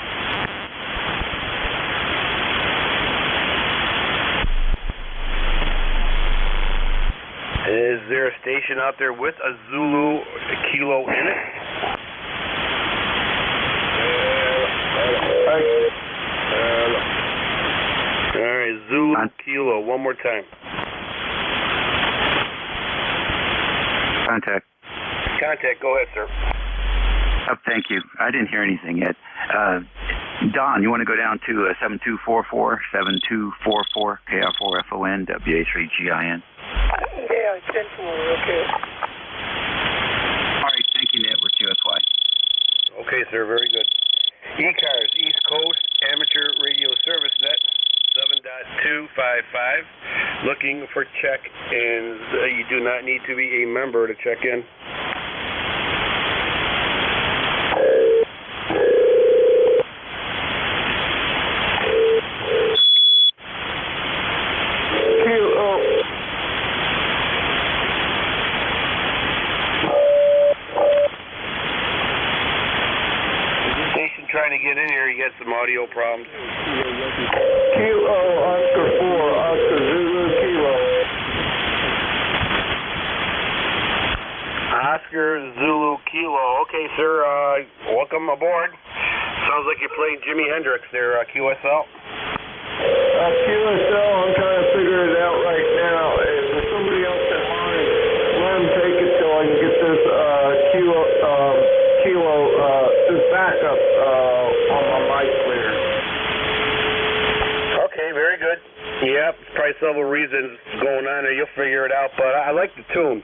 Is there a station out there with a Zulu Kilo in it? All right, Zulu Kilo, one more time. Contact, go ahead, sir. Oh, thank you. I didn't hear anything yet. Don, you want to go down to 7244, KR4FON, WA3GIN? Yeah, Central, okay. All right, thank you, Network QSY. Okay, sir, very good. ECARS, East Coast Amateur Radio Service Net, 7.255. Looking for check, and you do not need to be a member to check in. Trying to get in here, you got some audio problems. Kilo, Oscar 4, Oscar Zulu, Kilo. Oscar Zulu Kilo. Okay, sir, welcome aboard. Sounds like you're playing Jimi Hendrix there, QSL. QSL, I'm trying to figure it out right now. If there's somebody else in line, let him take it till I can get this this backup on my mic clear. Okay, very good. Yep, probably several reasons going on there. You'll figure it out, but I like the tune.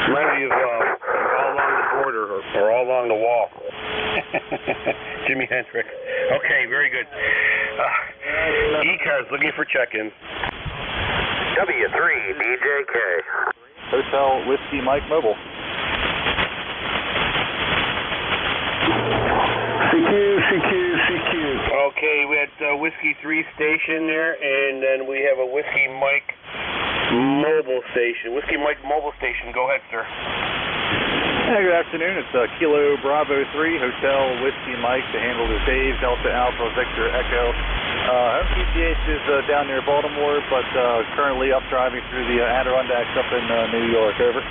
Reminds me of All Along the Border or All Along the Wall. Jimi Hendrix. Okay, very good. ECARS looking for check-in. W3DJK. Hotel Whiskey Mike Mobile. CQ. Okay, we had Whiskey 3 station there, and then we have a Whiskey Mike mobile station. Whiskey Mike mobile station. Go ahead, sir. Hey, good afternoon. It's Kilo Bravo 3, Hotel Whiskey Mike. The handle is Dave, Delta Alpha Victor Echo. Home PTH is down near Baltimore, but currently up driving through the Adirondacks up in New York. Over.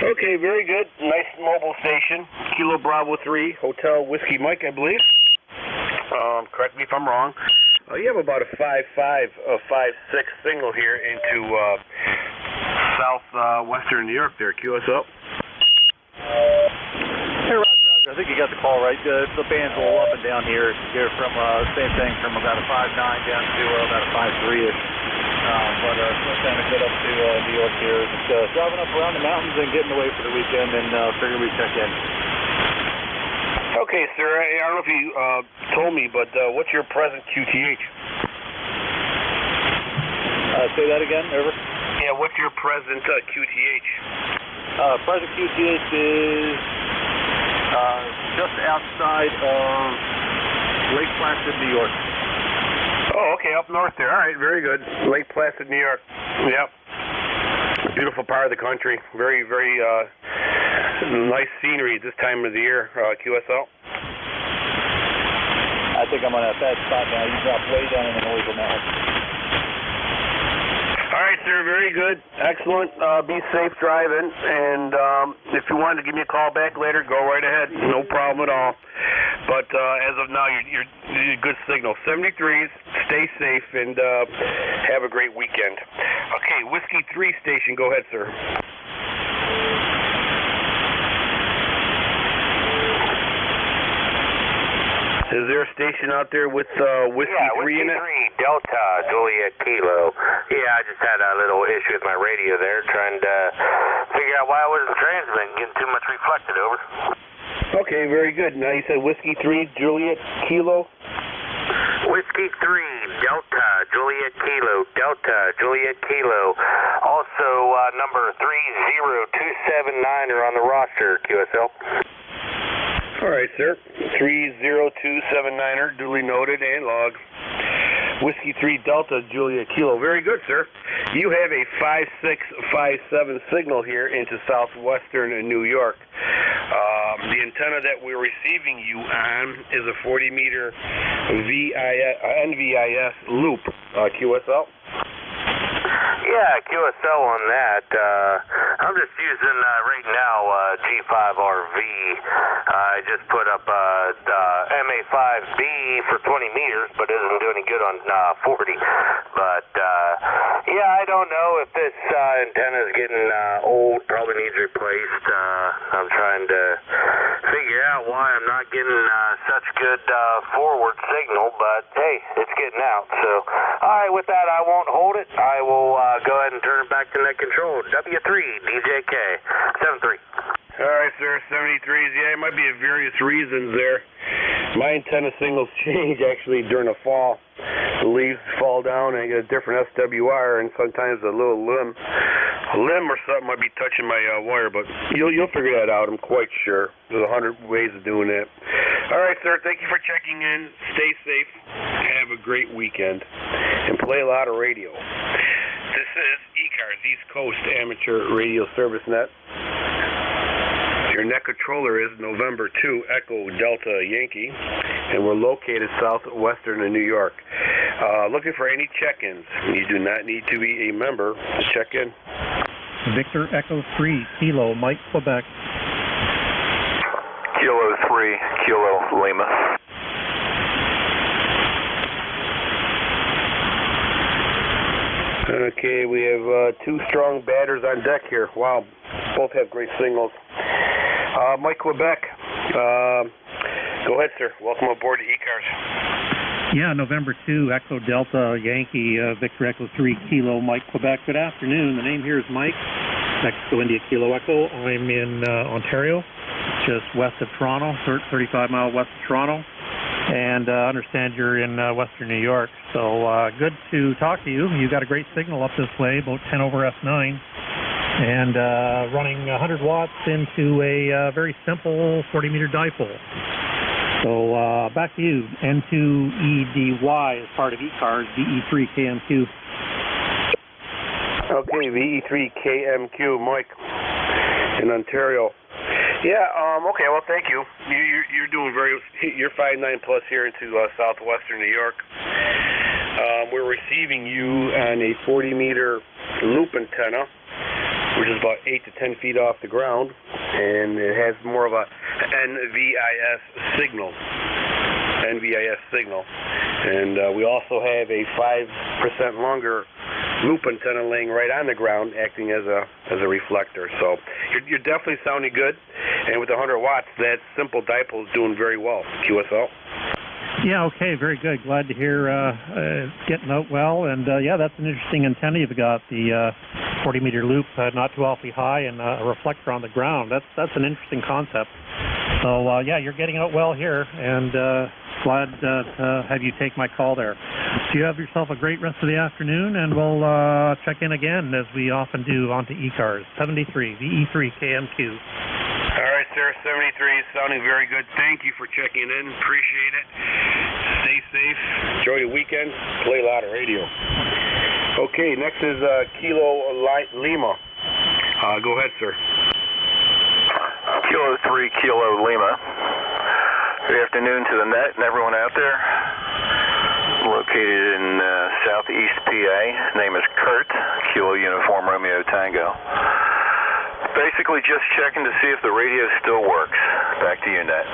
Okay, very good. Nice mobile station. Kilo Bravo 3, Hotel Whiskey Mike, I believe. Correct me if I'm wrong. You have about a 5.5, a 5.6 signal here into southwestern New York there, QSL. Hey, Roger. I think you got the call right. The band's a little up and down here. You're from same thing, from about a 5.9 down to about a 5.3-ish. But still trying to get up to New York here. Just driving up around the mountains and getting away for the weekend, and figure we check in. Okay, sir. I don't know if you told me, but what's your present QTH? Say that again, over. Yeah, what's your present QTH? Present QTH is just outside of Lake Placid, New York. Oh, okay, up north there. All right, very good. Lake Placid, New York. Yep. Beautiful part of the country. Very, very nice scenery this time of the year, QSL. I think I'm on a bad spot now. You dropped way down in the Noiseville Mountains. All right, sir. Very good. Excellent. Be safe driving. And if you wanted to give me a call back later, go right ahead. No problem at all. But as of now, you're good signal. 73s. Stay safe and have a great weekend. Okay, Whiskey 3 station. Go ahead, sir. Is there a station out there with Whiskey 3 in it? Whiskey 3, Delta, Juliet Kilo. Yeah, I just had a little issue with my radio there, trying to figure out why I wasn't transmitting, getting too much reflected, over. Okay, very good. Now you said Whiskey 3, Juliet Kilo? Whiskey 3, Delta, Juliet Kilo, Delta, Juliet Kilo. Also, number 30279 are on the roster, QSL. All right, sir. 30279er, duly noted and logged. Whiskey 3 Delta, Juliet Kilo. Very good, sir. You have a 5657 signal here into southwestern New York. The antenna that we're receiving you on is a 40-meter NVIS loop, QSL. Yeah, QSL on that. I'm just using right now G5RV. I just put up MA5B for 20 meters, but it doesn't do any good on 40. But yeah, I don't know if this antenna is getting old, probably needs replaced. I'm trying to figure out why I'm not getting such good forward signal, but hey, it's getting out. So, all right, with that, I won't hold it. I will go ahead and turn it back to net control. W3, DJK, 73. All right, sir, 73s. Yeah, it might be various reasons there. My antenna signals change actually during the fall. The leaves fall down and I get a different SWR, and sometimes a little limb or something might be touching my wire, but you'll figure that out, I'm quite sure. There's 100 ways of doing that. All right, sir, thank you for checking in. Stay safe. Have a great weekend. And play a lot of radio. This is ECARS, East Coast Amateur Radio Service Net. Your net controller is November 2 Echo Delta Yankee, and we're located southwestern of New York. Looking for any check-ins. You do not need to be a member to check in. Victor Echo 3, Kilo, Mike, Quebec. Kilo 3, Kilo Lima. Okay, we have two strong batters on deck here. Wow, both have great signals. Mike, Quebec. Go ahead, sir. Welcome aboard to ECARS. Yeah, November 2, Echo Delta Yankee, Victor Echo 3, Kilo, Mike, Quebec. Good afternoon. The name here is Mike, Mexico India Kilo Echo. I'm in Ontario, just west of Toronto, 35 miles west of Toronto. And I understand you're in western New York. So good to talk to you. You got a great signal up this way, about 10 over F9. And running 100 watts into a very simple 40-meter dipole. So back to you. N2EDY is part of ECARS, VE3KMQ. Okay, VE3KMQ, Mike, in Ontario. Yeah, okay, well, thank you. You're doing you're 5.9 plus here into southwestern New York. We're receiving you on a 40-meter loop antenna, which is about 8 to 10 feet off the ground, and it has more of a NVIS signal. And we also have a 5% longer loop antenna laying right on the ground, acting as a reflector. So you're definitely sounding good, and with 100 watts, that simple dipole is doing very well. QSL. Yeah, okay, very good. Glad to hear it's getting out well. And yeah, that's an interesting antenna you've got, the 40-meter loop, not too awfully high, and a reflector on the ground. That's an interesting concept. So, yeah, you're getting out well here, and glad to have you take my call there. So you have yourself a great rest of the afternoon, and we'll check in again, as we often do, onto ECARS 73, VE3 KMQ. All right, sir, 73 is sounding very good. Thank you for checking in. Appreciate it. Stay safe. Enjoy your weekend. Play a lot of radio. Okay, next is Kilo Lima. Go ahead, sir. Kilo 3, Kilo Lima. Good afternoon to the net and everyone out there. Located in southeast PA. Name is Kurt, Kilo Uniform Romeo Tango. Basically just checking to see if the radio still works. Back to you, Net.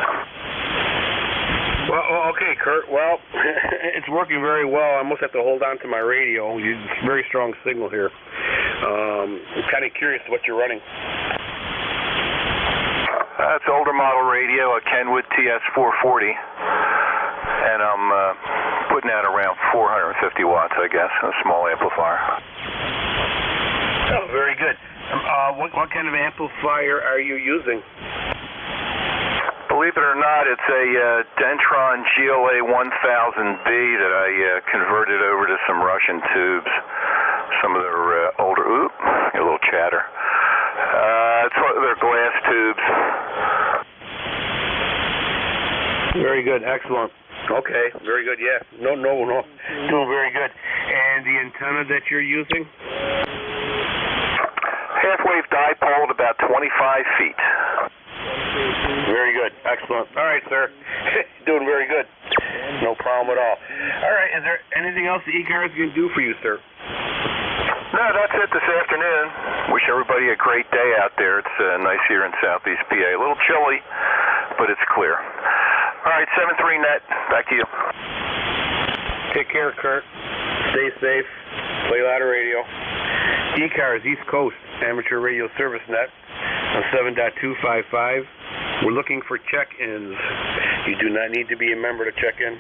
Well, okay, Kurt. Well, it's working very well. I almost have to hold on to my radio. It's a very strong signal here. I'm kind of curious what you're running. It's an older model radio, a Kenwood TS440, and I'm putting out around 450 watts, I guess, a small amplifier. Oh, very good. What kind of amplifier are you using? Believe it or not, it's a Dentron GLA 1000B that I converted over to some Russian tubes. Some of their older, a little chatter. It's their glass tubes. Very good, excellent. Okay, very good, yeah. No, doing very good. And the antenna that you're using? Half-wave dipole at about 25 feet. Very good, excellent. All right, sir. Doing very good. No problem at all. All right, is there anything else the ECARS can do for you, sir? No, that's it this afternoon. Wish everybody a great day out there. It's nice here in southeast PA. A little chilly, but it's clear. All right, 73 Net, back to you. Take care, Kurt. Stay safe. Play a lot of radio. ECARS East Coast Amateur Radio Service Net on 7.255. We're looking for check-ins. You do not need to be a member to check in.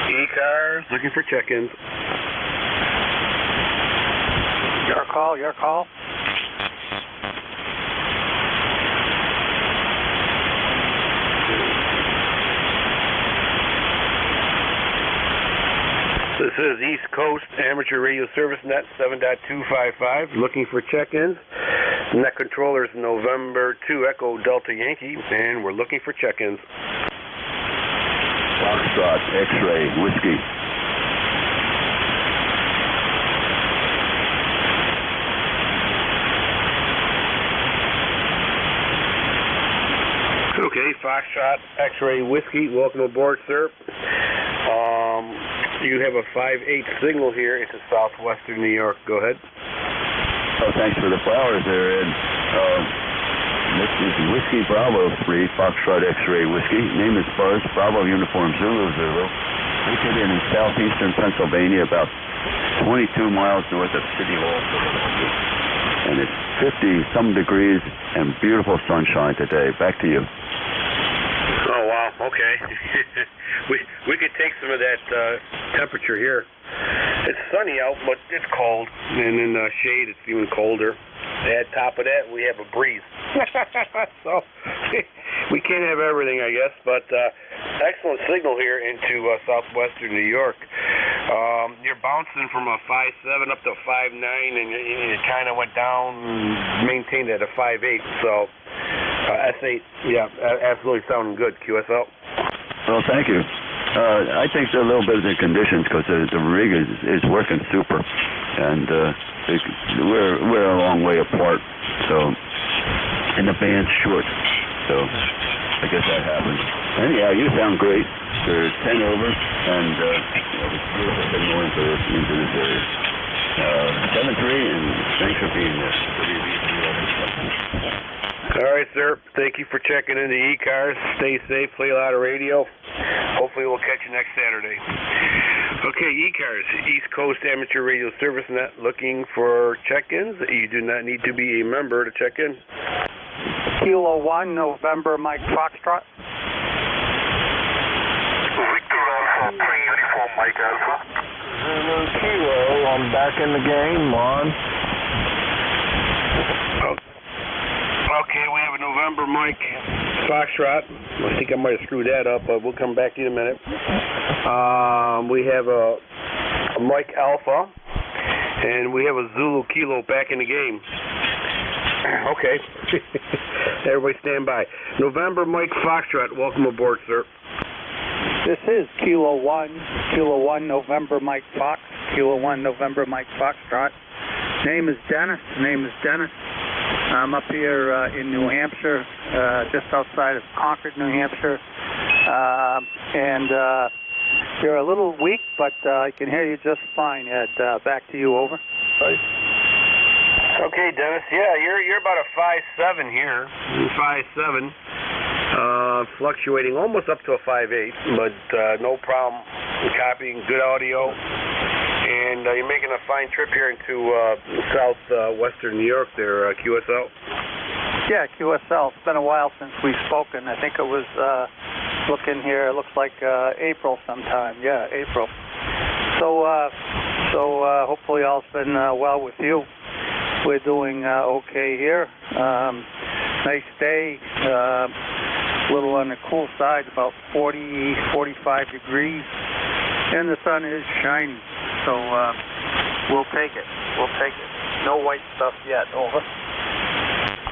ECARS looking for check-ins. Your call. This is East Coast Amateur Radio Service Net 7.255, looking for check-ins. Net controller is November 2 Echo Delta Yankee, and we're looking for check-ins. Foxtrot X-ray Whiskey. Okay, Foxtrot X-ray Whiskey, welcome aboard, sir. You have a 5/8 signal here into southwestern New York. Go ahead. Oh, thanks for the flowers there, Ed. This is Whiskey Bravo 3, Foxtrot X-ray Whiskey. Name is Buzz, Bravo Uniform Zulu Zulu. Located in southeastern Pennsylvania, about 22 miles north of City Hall. And it's 50-some degrees and beautiful sunshine today. Back to you. Oh, wow, okay. we could take some of that temperature here. It's sunny out, but it's cold. And in the shade, it's even colder. At top of that, we have a breeze. So we can't have everything, I guess. But excellent signal here into southwestern New York. You're bouncing from a 5.7 up to 5.9, and you kind of went down, maintained at a 5.8. So S8, yeah, absolutely sounding good. QSL. Well, thank you. I think a little bit of the conditions, because the rig is working super, and we're a long way apart. So, and the band's short. So, I guess that happens. Anyhow, you sound great. They're 10 over, and it's beautiful signal into this area. 7-3, and thanks for being there. All right, sir. Thank you for checking in the ECARS. Stay safe. Play a lot of radio. Hopefully we'll catch you next Saturday. Okay, ECARS, East Coast Amateur Radio Service Net, looking for check-ins. You do not need to be a member to check in. Kilo 1, November, Mike Foxtrot. Mike Alpha. Zulu Kilo, I'm back in the game, on. Okay, we have a November Mike Foxtrot. I think I might have screwed that up, but we'll come back to you in a minute. We have a Mike Alpha, and we have a Zulu Kilo back in the game. Okay. Everybody stand by. November Mike Foxtrot, welcome aboard, sir. This is Kilo 1 November Mike Fox, Kilo 1 November Mike Foxtrot. Name is Dennis. I'm up here in New Hampshire, just outside of Concord, New Hampshire. And you're a little weak, but I can hear you just fine, Ed. Back to you, over. Okay, Dennis. Yeah, you're about a 5'7" here. 5'7", fluctuating almost up to a 5'8", but no problem. Copying good audio. And you're making a fine trip here into southwestern New York there, QSL. Yeah, QSL. It's been a while since we've spoken. I think it was, looking here, it looks like April sometime. Yeah, April. So hopefully all's been well with you. We're doing okay here. Nice day. A little on the cool side, about 40, 45 degrees. And the sun is shining. So we'll take it. No white stuff yet, over.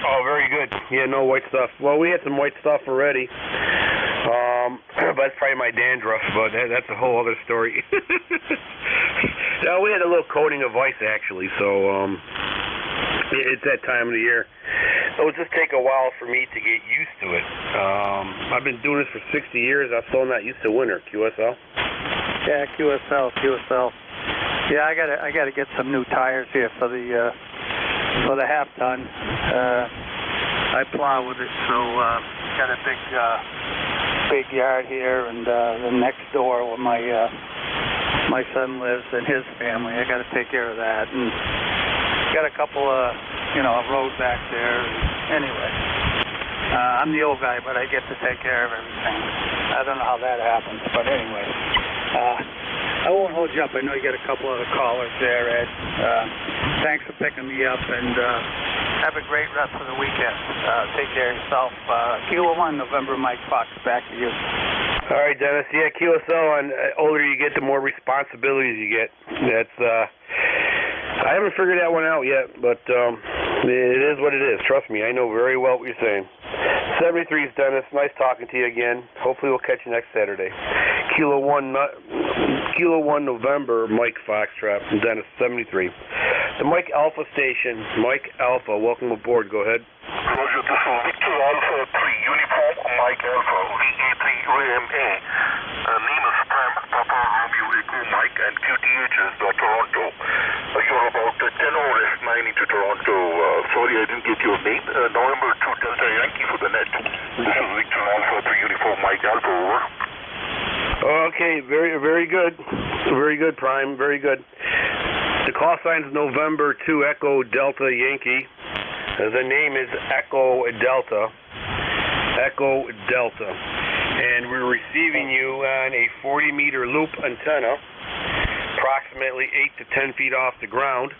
Oh, very good. Yeah, no white stuff. Well, we had some white stuff already. But that's probably my dandruff, but that's a whole other story. No, we had a little coating of ice, actually, so it's that time of the year. It'll just take a while for me to get used to it. I've been doing this for 60 years. I'm still not used to winter. QSL? Yeah, QSL. Yeah, I gotta get some new tires here for the half ton. I plow with it, so got a big yard here, and the next door where my son lives and his family. I got to take care of that, and got a couple of road back there. Anyway, I'm the old guy, but I get to take care of everything. I don't know how that happens, but anyway. I won't hold you up. I know you got a couple other callers there, Ed. Thanks for picking me up, and have a great rest of the weekend. Take care of yourself. Kilo 1 November Mike Fox, back to you. All right, Dennis. Yeah, QSL, and older you get, the more responsibilities you get. That's I haven't figured that one out yet, but it is what it is. Trust me, I know very well what you're saying. 73's Dennis. Nice talking to you again. Hopefully we'll catch you next Saturday. Kilo 1 November Mike Foxtrot from Dennis, 73. The Mike Alpha station. Mike Alpha, welcome aboard. Go ahead. Roger, this is Victor Alpha 3 Uniform Mike Alpha VA3AMA. Name is Prem, Papa Romeo Echo Mike, and QTH is Toronto. You're about 10 hours 9 into Toronto. Sorry I didn't get your name. November 2 Delta Yankee for the net. This is Victor Alpha 3 Uniform Mike Alpha, over. Okay, very good. Very good, Prime. Very good. The call sign is November 2 Echo Delta Yankee. The name is Echo Delta. Echo Delta. And we're receiving you on a 40-meter loop antenna, approximately 8 to 10 feet off the ground,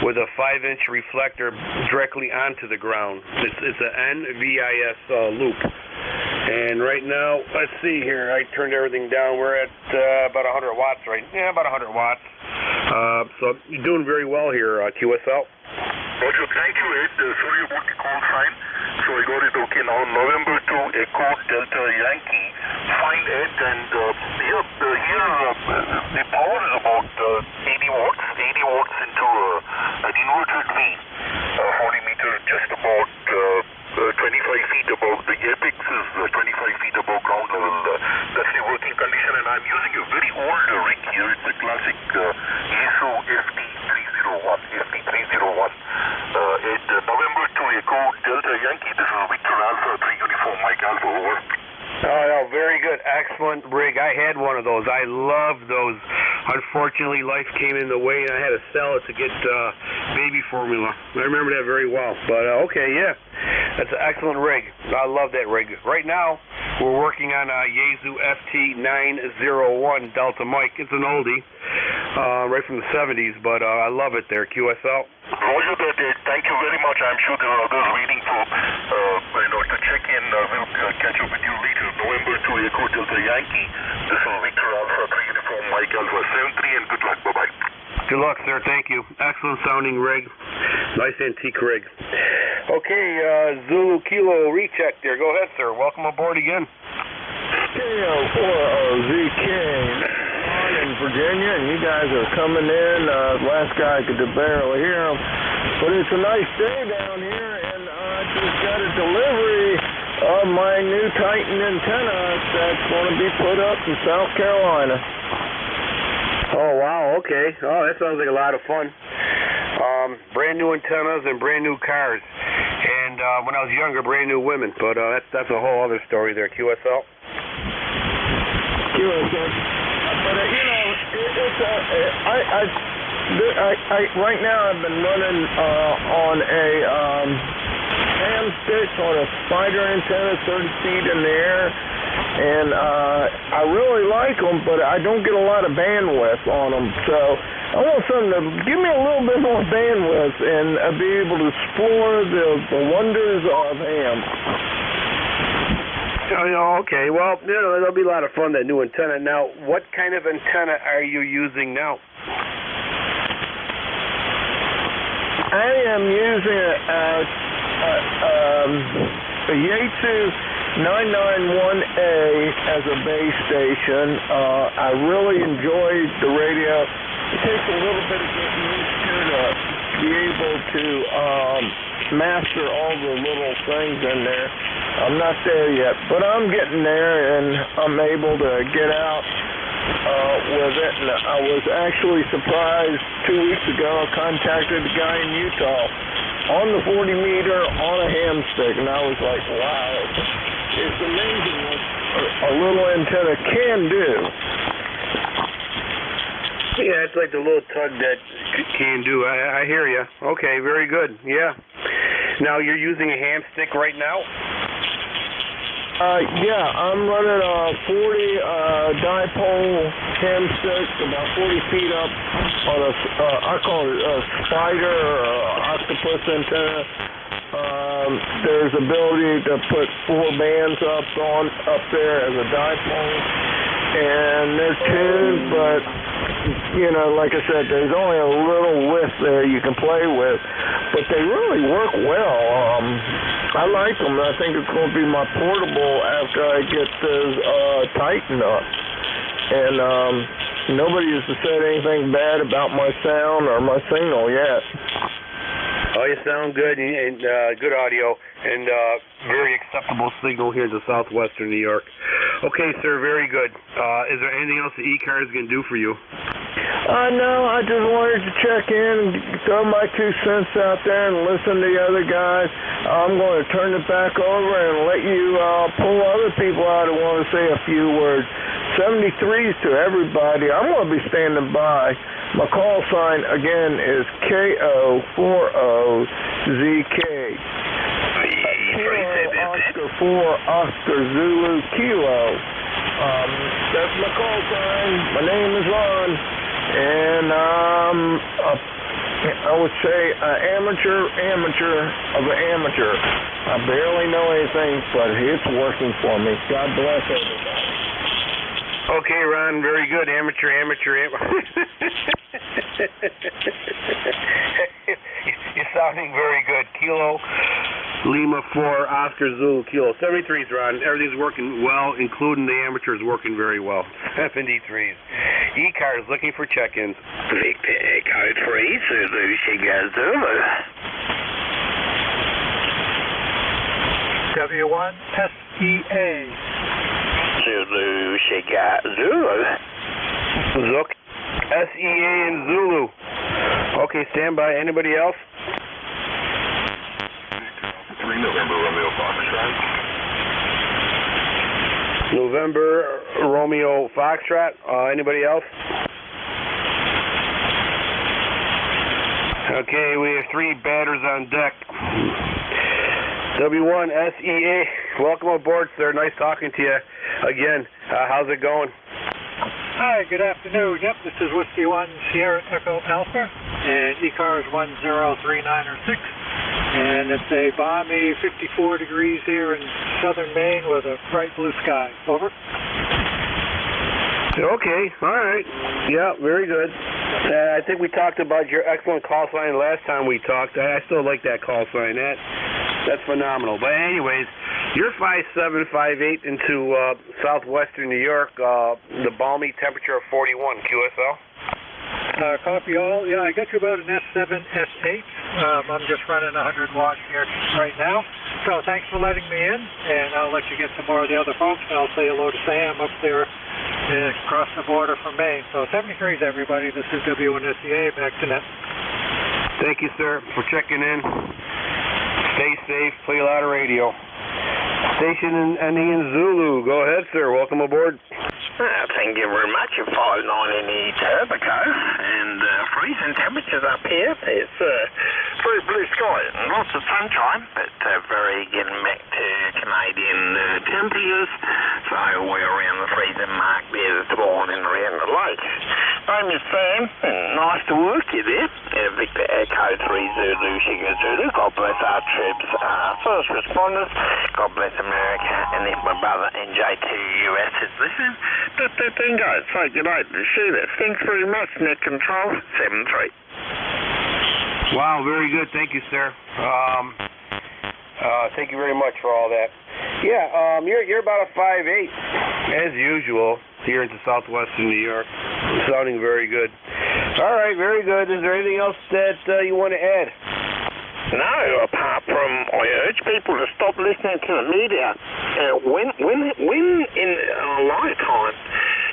with a 5-inch reflector directly onto the ground. It's an NVIS loop. And right now, let's see here, I turned everything down. We're at about 100 watts right now. Yeah, about 100 watts. So you're doing very well here, QSL. Roger, thank you, Ed. Sorry about the call sign. So I got it okay now. November 2 Echo Delta Yankee. Fine, Ed. And here the power is about 80 watts. 80 watts into an inverted V. 40 meters, just about 25 feet above. The apex is 25 feet above ground level. That's the working condition. And I'm using a very old rig here. It's a classic ESO FT301. FT301. At November 2 Echo Delta Yankee. This is Victor Alpha 3 Uniform Mike Alpha, over. Oh, no, very good. Excellent rig. I had one of those. I loved those. Unfortunately, life came in the way, and I had to sell it to get baby formula. I remember that very well. But, okay, yeah. That's an excellent rig. I love that rig. Right now, We're working on a Yaesu FT901 Delta mic. It's an oldie, right from the 70s, but I love it there, QSL. Roger that. Thank you very much. I'm sure there are others waiting for, to check in. We'll catch up with you later. November 2 Echo Delta Yankee. This is Victor Alpha 3 Uniform Mike Alpha 73, and good luck. Bye-bye. Good luck, sir. Thank you. Excellent sounding rig. Nice antique rig. Okay, Zulu Kilo recheck there. Go ahead, sir. Welcome aboard again. KO4OZK in Virginia, and you guys are coming in. Last guy could barely hear him. But it's a nice day down here, and I just got a delivery of my new Titan antenna that's going to be put up in South Carolina. Oh, wow, okay. Oh, that sounds like a lot of fun. Brand new antennas and brand new cars. And when I was younger, brand new women. But that's a whole other story there, QSL. QSL. But, right now I've been running on a ham stick on a spider antenna 30 feet in the air. And I really like them, but I don't get a lot of bandwidth on them. So I want something to give me a little bit more bandwidth and be able to explore the wonders of ham. Oh, okay. Well, that'll be a lot of fun, that new antenna. Now, what kind of antenna are you using now? I am using a Yaesu 991A as a base station. I really enjoyed the radio. It takes a little bit of getting used to be able to master all the little things in there. I'm not there yet, but I'm getting there, and I'm able to get out with it. And I was actually surprised 2 weeks ago. I contacted a guy in Utah on the 40 meter on a ham stick, and I was like, wow. It's amazing what a little antenna can do. Yeah, it's like the little tug that can do. I hear you. Okay, very good. Yeah. Now, you're using a ham stick right now? Yeah, I'm running a 40 dipole ham stick, about 40 feet up on a, I call it a spider or octopus antenna. There's ability to put 4 bands up there as a dipole, and they're tuned, but like I said, there's only a little width there you can play with, but they really work well. I like them. I think it's going to be my portable after I get this tightened up, and nobody has said anything bad about my sound or my signal yet. Oh, you sound good, and good audio, and very acceptable signal here in the southwestern New York. Okay, sir, very good. Is there anything else that ECARS can do for you? No, I just wanted to check in, throw my 2 cents out there, and listen to the other guys. I'm going to turn it back over and let you pull other people out who want to say a few words. 73s to everybody. I'm going to be standing by. My call sign, again, is KO4OZK. Oscar 4 Oscar Zulu Kilo. That's my call sign. My name is Ron. And I would say amateur of an amateur. I barely know anything, but it's working for me. God bless everybody. Okay, Ron, very good. Amateur. You're sounding very good. Kilo Lima 4 Oscar Zulu Kilo. 73s, Ron. Everything's working well, including the amateurs working very well. 73s. ECARS looking for check-ins. Victor Echo 3 Zulu Sugar Zulu. W1 SEA. Zulu Sugar Zulu. Zook, SEA and Zulu. Okay, stand by. Anybody else? 3 November Romeo Foxtrot. November Romeo Foxtrot. Anybody else? Okay, we have 3 batters on deck. W1 SEA welcome aboard, sir. Nice talking to you again. How's it going? Hi, good afternoon. Yep, this is Whiskey 1 Sierra Echo Alpha, and ECARS 10396. And it's a balmy 54 degrees here in southern Maine with a bright blue sky. Over. Okay, all right. Yeah, very good. I think we talked about your excellent call sign last time we talked. I still like that call sign. That's phenomenal. But anyways, you're 5758 into southwestern New York, the balmy temperature of 41, QSL. Copy all. Yeah, I got you about an S7, S8. I'm just running 100 watts here right now. So thanks for letting me in, and I'll let you get some more of the other folks, and I'll say hello to Sam up there across the border from Maine. So 73s, everybody. This is W1SEA. Back to net. Thank you, sir, for checking in. Stay safe. Play a lot of radio. Station ending in Zulu. Go ahead, sir. Welcome aboard. Thank you very much. You're following on in the Turbico, and freezing temperatures up here. It's very blue sky and lots of sunshine, but very getting back to Canadian temperatures. So we're around the freezing mark there this morning around the lake. Name is Sam, and nice to work you there. Victor Echo 3 Zulu Sugar Zulu. God bless our troops, first responders. God bless America, and if my brother NJ2US is listening, bingo, say good night to Sheila. Thanks very much, Net Control 73. Wow, very good. Thank you, sir. Thank you very much for all that. Yeah, you're about a 5'8", as usual, here into southwestern New York. Sounding very good. All right, very good. Is there anything else that you want to add? No, apart from I urge people to stop listening to the media. When in a lifetime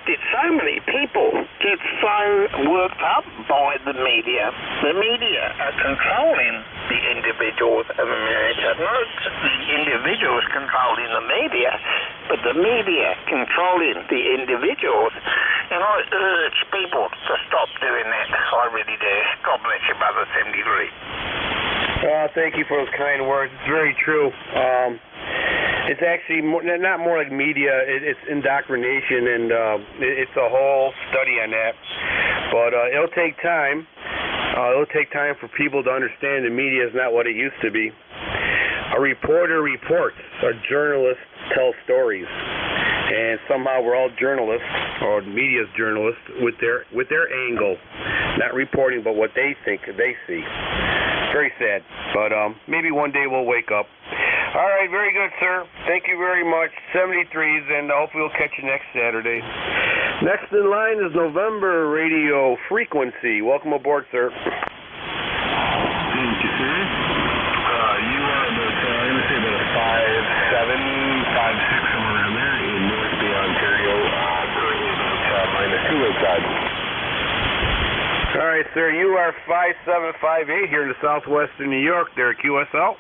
did so many people get so worked up by the media? The media are controlling the individuals of America. Not the individuals controlling the media, but the media controlling the individuals. And I urge people to stop doing that. I really do. God bless you, Brother 73. Thank you for those kind words. It's very true. It's actually not more like media. It's indoctrination, and it's a whole study on that. But it'll take time. It'll take time for people to understand the media is not what it used to be. A reporter reports. A journalist tells stories. And somehow we're all journalists, or media's journalists, with their angle, not reporting, but what they think they see. Very sad, but maybe one day we'll wake up. All right, very good, sir. Thank you very much. 73s, and hopefully we'll catch you next Saturday. Next in line is November Radio Frequency. Welcome aboard, sir. Thank you, sir. You are about, I'm going to say about a 5'7", 5'6", somewhere around there in North Bay, Ontario. Currently about -2 outside. All right, sir. You are 5758 here in the southwestern New York. There at QSL.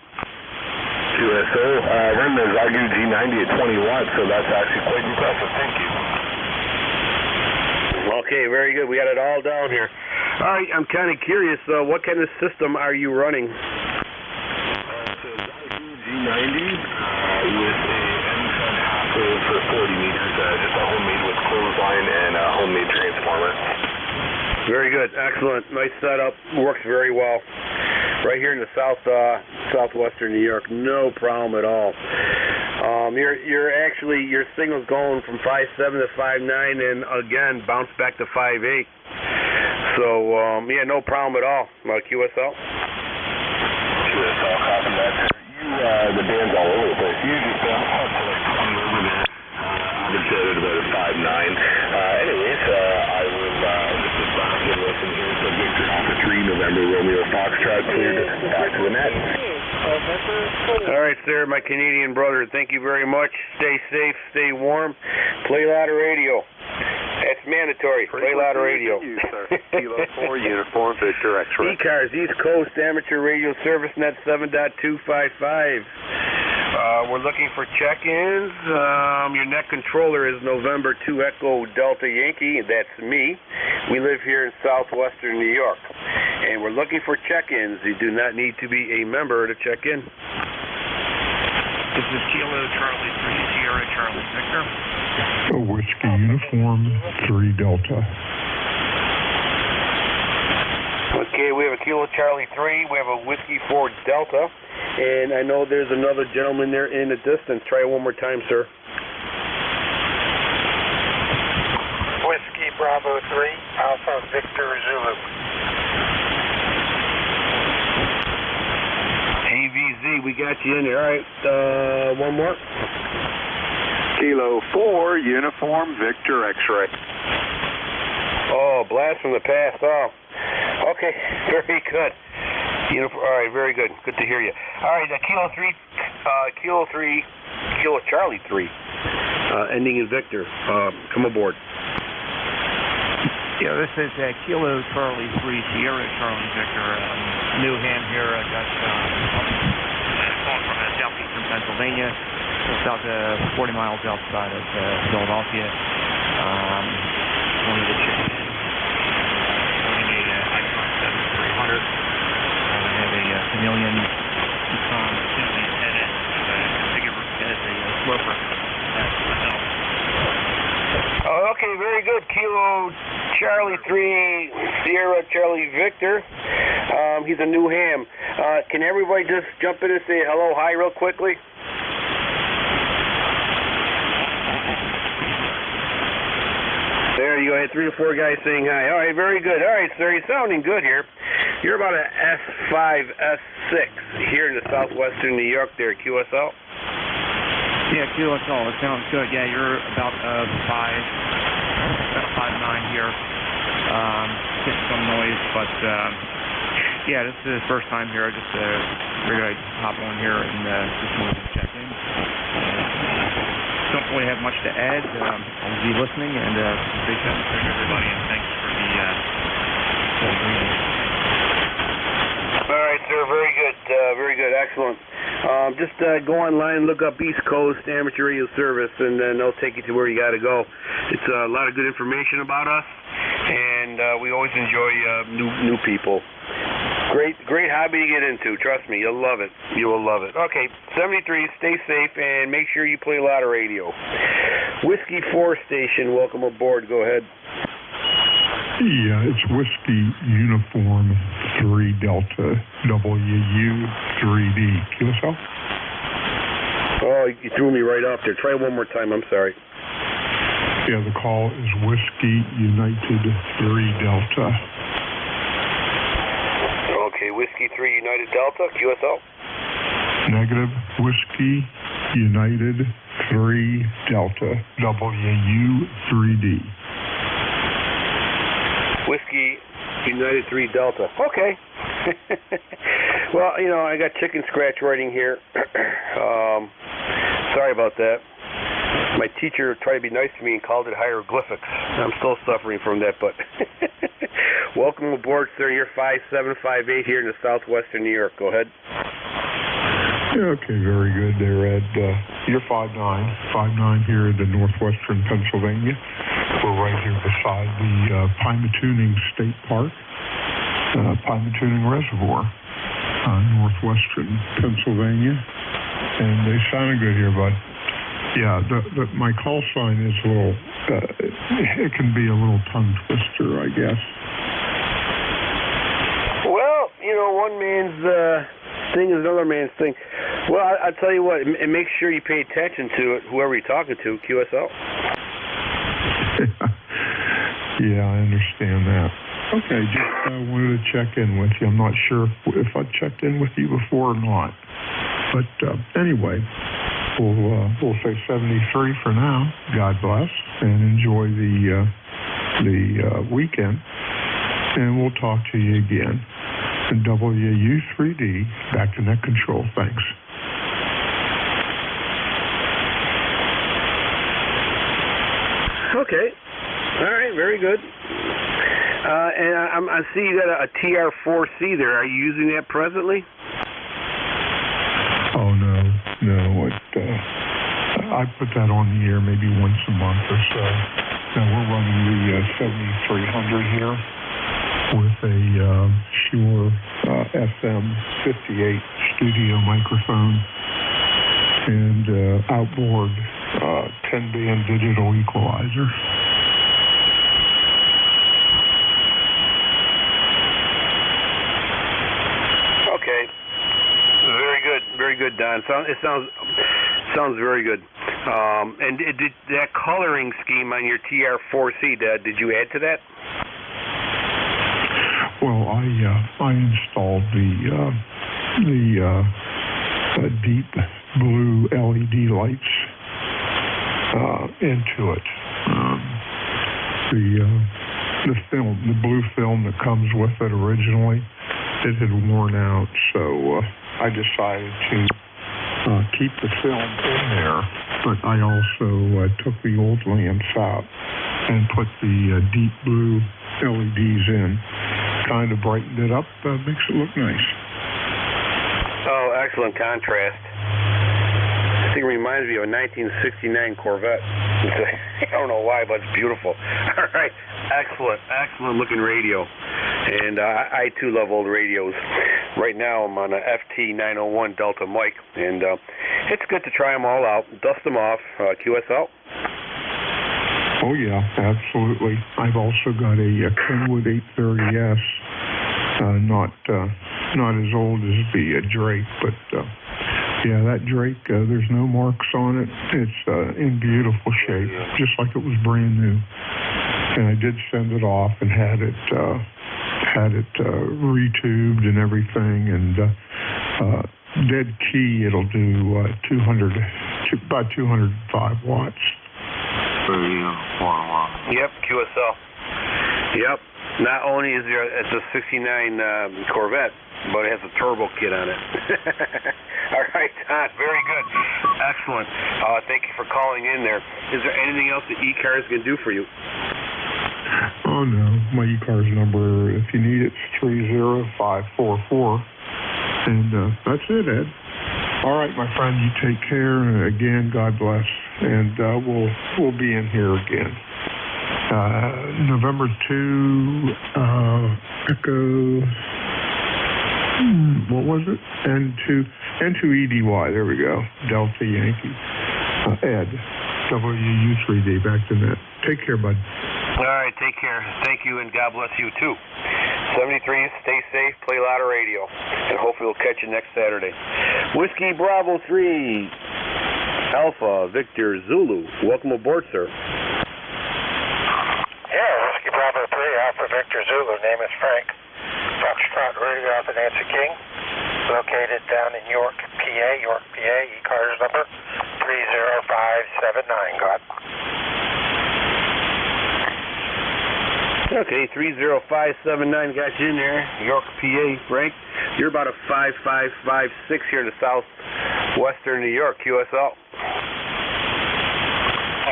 QSO. Running the Zagu G90 at 20 watts, so that's actually quite impressive. Thank you. Okay, very good. We got it all down here. All right, I'm kind of curious. What kind of system are you running? It's a Zagu G90 with a M-Fed half for 40 meters. Just a homemade with clothesline and a homemade transformer. Very good. Excellent. Nice setup. Works very well. Right here in the southwestern New York. No problem at all. Your signal's going from 5'7" to 5'9", and again bounce back to 5'8". So yeah, no problem at all. QSL. QSL, copy that. The band's all over the place. You just bounce up to like 20 over there. I've been at about a 5'9". Anyways, I will just listen here. So Victor Alpha 3, November Romeo Foxtrot cleared back to the net. All right, sir, my Canadian brother. Thank you very much. Stay safe, stay warm. Play a lot of radio. That's mandatory. Play a lot of radio. Kilo 4 Uniform Victor X-Ray. ECARS, East Coast Amateur Radio Service Net 7.255. We're looking for check-ins. Your net controller is November 2 Echo Delta Yankee. That's me. We live here in southwestern New York. And we're looking for check-ins. You do not need to be a member to check in. This is Kilo Charlie 3 Sierra Charlie Victor. Whiskey Uniform 3 Delta. Okay, we have a Kilo Charlie 3. We have a Whiskey 4 Delta. And I know there's another gentleman there in the distance. Try it one more time, sir. Whiskey Bravo 3, Alpha Victor Zulu. AVZ, we got you in there. All right, one more. Kilo 4, Uniform Victor X-Ray. Oh, blast from the past. Oh, okay, very good. All right, very good. Good to hear you. All right, Kilo Charlie 3, ending in Victor. Come aboard. Yeah, this is Kilo Charlie 3 Sierra Charlie Victor. New ham here. I got calling from southeastern Pennsylvania, about 40 miles outside of Philadelphia. Wanted to check in. Running a Icon 7300. I have a Chameleon Tucson Chameleon 10S. Configured as a sloper. Okay, very good. Kilo Charlie 3 Sierra Charlie Victor. He's a new ham. Can everybody just jump in and say hello, hi, real quickly? There you go. I had 3 or 4 guys saying hi. All right, very good. All right, sir, you're sounding good here. You're about an S5, S6 here in the southwestern New York there, QSL. Yeah, QSL. It sounds good. Yeah, you're about 5'9" here. Getting some noise, but yeah, this is the first time here. I just figured I'd hop on here and just wanted to check in. Don't really have much to add. I'll be listening and stay tuned to everybody, and thanks for the greeting. All right, sir. Very good. Very good. Excellent. Just go online, look up East Coast Amateur Radio Service, and then they'll take you to where you got to go. It's a lot of good information about us, and we always enjoy new people. Great hobby to get into. Trust me, you'll love it. You will love it. Okay, 73, stay safe, and make sure you play a lot of radio. Whiskey 4 station, welcome aboard. Go ahead. Yeah, it's Whiskey Uniform 3 Delta, WU 3D. QSL? Oh, you threw me right off there. Try one more time. I'm sorry. Yeah, the call is Whiskey United 3 Delta. Okay, Whiskey 3 United Delta, QSL? Negative. Whiskey United 3 Delta, WU 3D. Whiskey United 3 Delta. Okay. Well, you know, I got chicken scratch writing here. Sorry about that. My teacher tried to be nice to me and called it hieroglyphics. I'm still suffering from that, but welcome aboard, sir. You're 5758 here in the southwestern New York. Go ahead. Okay, very good. There, Ed. You're 5'9" here in the northwestern Pennsylvania. We're right here beside the Pymatuning State Park, Pymatuning Reservoir, northwestern Pennsylvania. And they sounded good here, bud. Yeah, my call sign is a little, it can be a little tongue twister, I guess. Well, you know, one man's thing is another man's thing. Well, I'll tell you what, and make sure you pay attention to it, whoever you're talking to, QSL. Yeah, I understand that. Okay, just wanted to check in with you. I'm not sure if I checked in with you before or not. But anyway, we'll say 73 for now. God bless, and enjoy the weekend. And we'll talk to you again. And WU3D, back to net control. Thanks. Okay. All right, very good. And I see you got a TR4C there. Are you using that presently? Oh, no. I put that on the air maybe once a month or so. Now we're running the 7300 here with a Shure FM58 studio microphone. and outboard 10-band digital equalizer. Okay. Very good, Don. It sounds very good. And did that coloring scheme on your TR4C, did you add to that? Well, I installed the deep blue LED lights into it. The blue film that comes with it originally, it had worn out, so I decided to keep the film in there, but I also took the old lamps out and put the deep blue LEDs in. Kind of brightened it up, makes it look nice. Oh, excellent contrast. I think it reminds me of a 1969 Corvette. I don't know why, but it's beautiful. All right, excellent looking radio. And I too love old radios. Right now I'm on a FT901 Delta mic, and it's good to try them all out, dust them off, QSL. Oh yeah, absolutely. I've also got a Kenwood 830S, not as old as the Drake, but yeah, that Drake, there's no marks on it. It's in beautiful shape, just like it was brand new. And I did send it off and had it retubed and everything, and dead key it'll do about 205 watts. Yep, QSL. Yep. Not only is it's a 69 Corvette, but it has a turbo kit on it. All right, Don, very good. Excellent. Thank you for calling in there. Is there anything else that ECARS can do for you? Oh, no. My ECARS number, if you need it, it's 30544. And that's it, Ed. All right, my friend, you take care. Again, God bless. And we'll be in here again. November 2, Echo, what was it? N2EDY, there we go. Delta Yankee. Ed, WU3D, back to net. Take care, bud. All right, take care. Thank you, and God bless you, too. 73, stay safe, play a lot of radio, and hopefully we'll catch you next Saturday. Whiskey Bravo 3, Alpha Victor Zulu. Welcome aboard, sir. Yeah, Whiskey Bravo 3, Alpha Victor Zulu. Name is Frank. Foxtrot Radio Alpha Nancy King. Located down in York, PA. ECARS number 30579. God. Okay, 30579 got you in there. York, PA, Frank. You're about a 5556 here in the southwestern New York, QSL.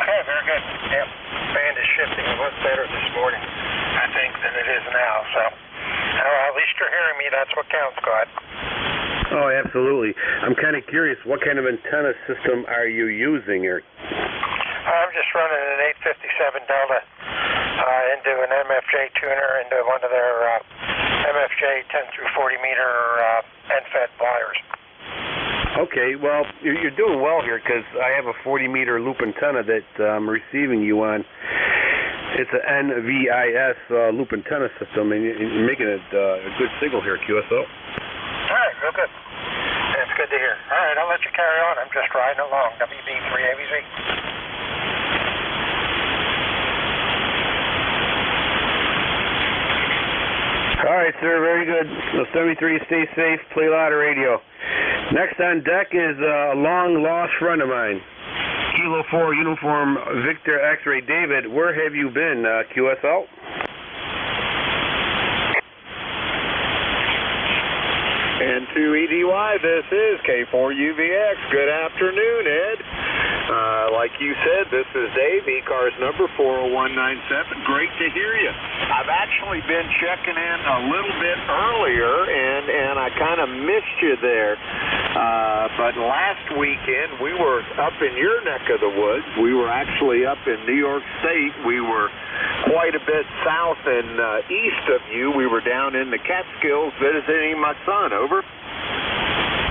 Okay, very good. Yep, band is shifting. It was better this morning, I think, than it is now. So, at least you're hearing me. That's what counts, God. Oh, absolutely. I'm kind of curious, what kind of antenna system are you using here? I'm just running an 857 Delta into an MFJ tuner, into one of their MFJ 10 through 40 meter end-fed pliers. Okay, well, you're doing well here, because I have a 40 meter loop antenna that I'm receiving you on. It's an NVIS loop antenna system, and you're making it a good signal here, QSO. All right, real good. That's good to hear. All right, I'll let you carry on. I'm just riding along. WB3ABZ. All right, sir, very good. So 73, stay safe, play a lot of radio. Next on deck is a long-lost friend of mine, Kilo 4 Uniform Victor X-Ray David. Where have you been, QSL? N2EDY, this is K4UVX. Good afternoon, Ed. Like you said, this is Dave, ECARS number 40197. Great to hear you. I've actually been checking in a little bit earlier, and I kind of missed you there. But last weekend, we were up in your neck of the woods. We were actually up in New York State. We were quite a bit south and east of you. We were down in the Catskills visiting my son. Over.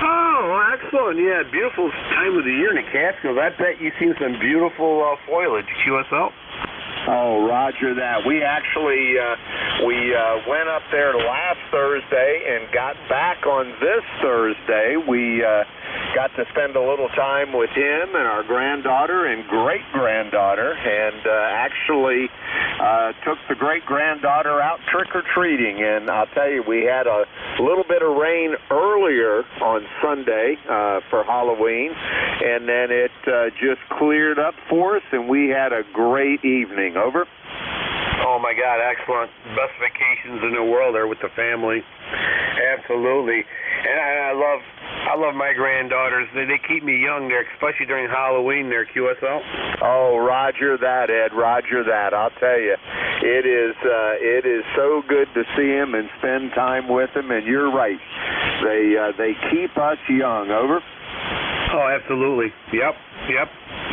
Oh, Excellent, yeah, beautiful time of the year in the Catskills. I bet you've seen some beautiful foliage, QSL. Oh, roger that. We actually went up there last Thursday and got back on this Thursday. We got to spend a little time with him and our granddaughter and great-granddaughter, and actually took the great-granddaughter out trick-or-treating. And I'll tell you, we had a little bit of rain earlier on Sunday for Halloween, and then it just cleared up for us, and we had a great evening. Over. Oh my God, excellent. Best vacations in the world there with the family. Absolutely. And I love my granddaughters. They keep me young there, especially during Halloween there, QSL. Oh, roger that, Ed. Roger that. I'll tell you, it is so good to see them and spend time with them, and you're right. They keep us young. Over. Oh, absolutely. Yep.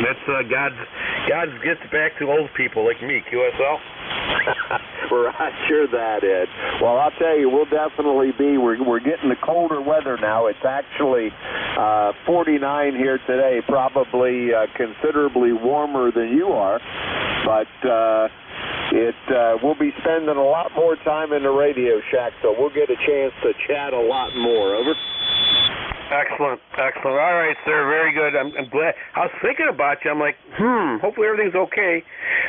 That's God's gift back to old people like me, QSL. Roger that, Ed. Well, I'll tell you, we'll definitely be. We're getting the colder weather now. It's actually 49 here today, probably considerably warmer than you are, but we'll be spending a lot more time in the radio shack, so we'll get a chance to chat a lot more. Over. Excellent. All right, sir. Very good. I'm glad. I was thinking about you. I'm like, hopefully everything's okay.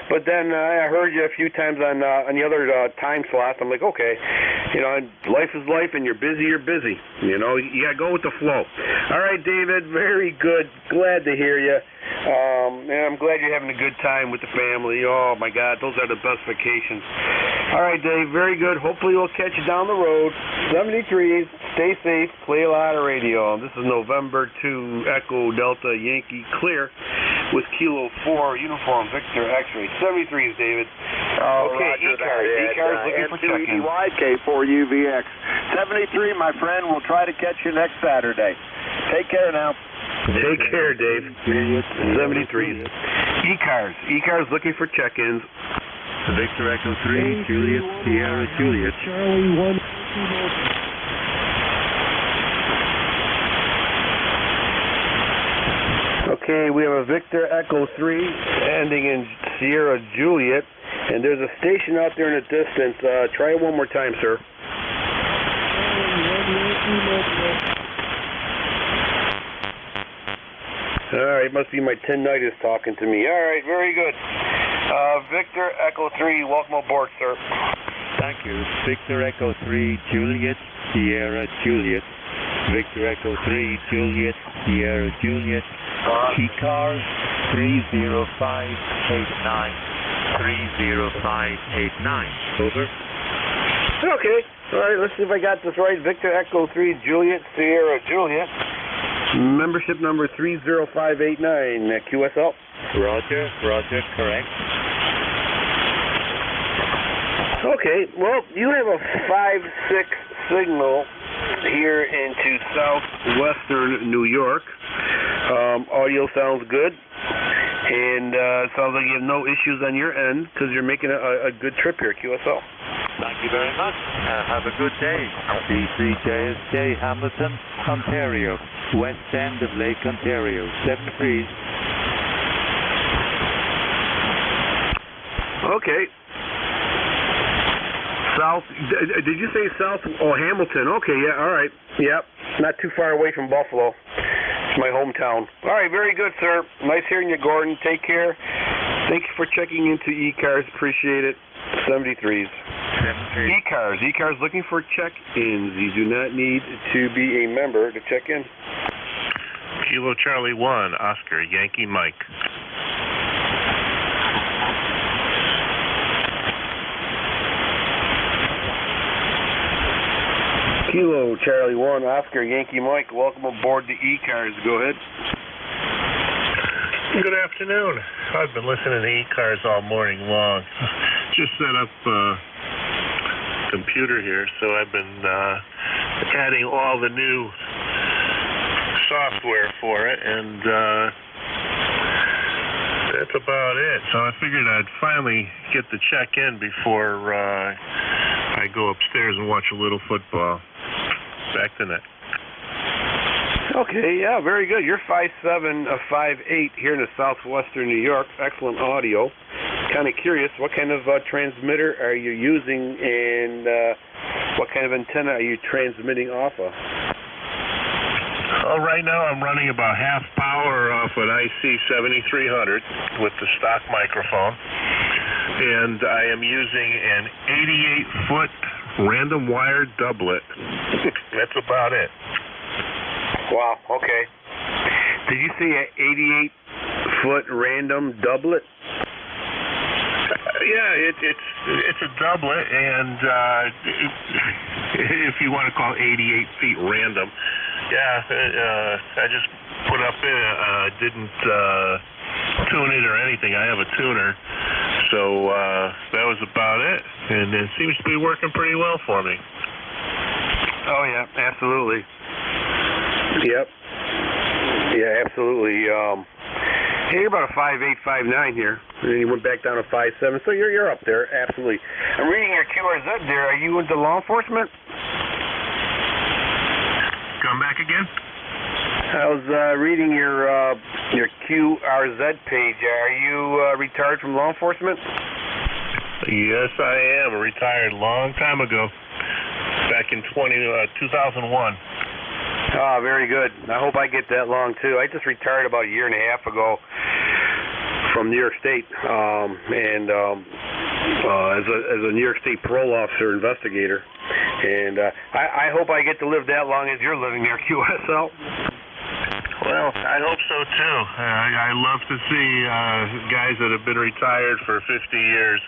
But then I heard you a few times on the other time slots. I'm like, okay, life is life, and you're busy. You gotta go with the flow. All right, David. Very good. Glad to hear you. And I'm glad you're having a good time with the family. Oh my God, those are the best vacations. All right, Dave. Very good. Hopefully we'll catch you down the road. 73s. Stay safe. Play a lot of radio. This is November 2 Echo Delta Yankee Clear with Kilo 4 Uniform Victor X-Ray. 73s, David. Oh, okay, ECARS looking for check-in. K4UVX. 73, my friend. We'll try to catch you next Saturday. Take care now. Take care, Dave. 73s. ECARS looking for check-ins. Victor Echo 3, Juliet, Sierra, Juliet. Charlie 1. Okay, we have a Victor Echo 3 ending in Sierra Juliet, and there's a station out there in the distance. Try it one more time, sir. All right, must be my tinnitus talking to me. All right, very good. Victor Echo 3, welcome aboard, sir. Thank you. Victor Echo 3, Juliet, Sierra Juliet. Victor Echo 3, Juliet, Sierra Juliet. ECARS 30589. 30589. Over. Okay. All right, let's see if I got this right. Victor Echo 3, Juliet, Sierra Juliet. Membership number 30589, QSL. Roger, correct. Okay, well, you have a 5-6 signal here into southwestern New York. Audio sounds good, and it sounds like you have no issues on your end because you're making a good trip here, QSL. Thank you very much. Have a good day. B3JSJ, Hamilton, Ontario, west end of Lake Ontario, 73. Okay. South, did you say south? Oh, Hamilton. Okay, yeah, all right. Yep, not too far away from Buffalo. It's my hometown. All right, very good, sir. Nice hearing you, Gordon. Take care. Thank you for checking into ECARS. Appreciate it. 73s. ECARS looking for check-ins. You do not need to be a member to check in. Kilo Charlie 1, Oscar, Yankee Mike. Kilo Charlie 1, Oscar, Yankee Mike. Welcome aboard the ECARS. Go ahead. Good afternoon. I've been listening to ECARS all morning long. Just set up a computer here, so I've been adding all the new software for it, and that's about it. So I figured I'd finally get the check-in before I go upstairs and watch a little football. Back to net. Okay, yeah, very good. You're 5'7", 5'8" here in the southwestern New York. Excellent audio. Kind of curious, what kind of transmitter are you using, and what kind of antenna are you transmitting off of? Well, right now I'm running about half power off an IC7300 with the stock microphone, and I am using an 88-foot random wire doublet. That's about it. Wow, okay. Did you say an 88-foot random doublet? Yeah, it's a doublet, and if you want to call 88 feet random, yeah, I just put up it, didn't tune it or anything. I have a tuner, so that was about it, and it seems to be working pretty well for me. Oh, yeah, absolutely. Yep. Yeah, absolutely. Hey, you're about a 5'8", 5'9" here, and then you went back down to 5'7", so you're up there, absolutely. I'm reading your QRZ there. Are you into law enforcement? Come back again? I was reading your QRZ page. Are you retired from law enforcement? Yes, I am. Retired a long time ago, back in 2001. Oh, very good. I hope I get that long, too. I just retired about a year and a half ago from New York State, and as a New York State parole officer investigator. And I hope I get to live that long as you're living there, QSL. Well, I hope so, too. I love to see guys that have been retired for 50 years.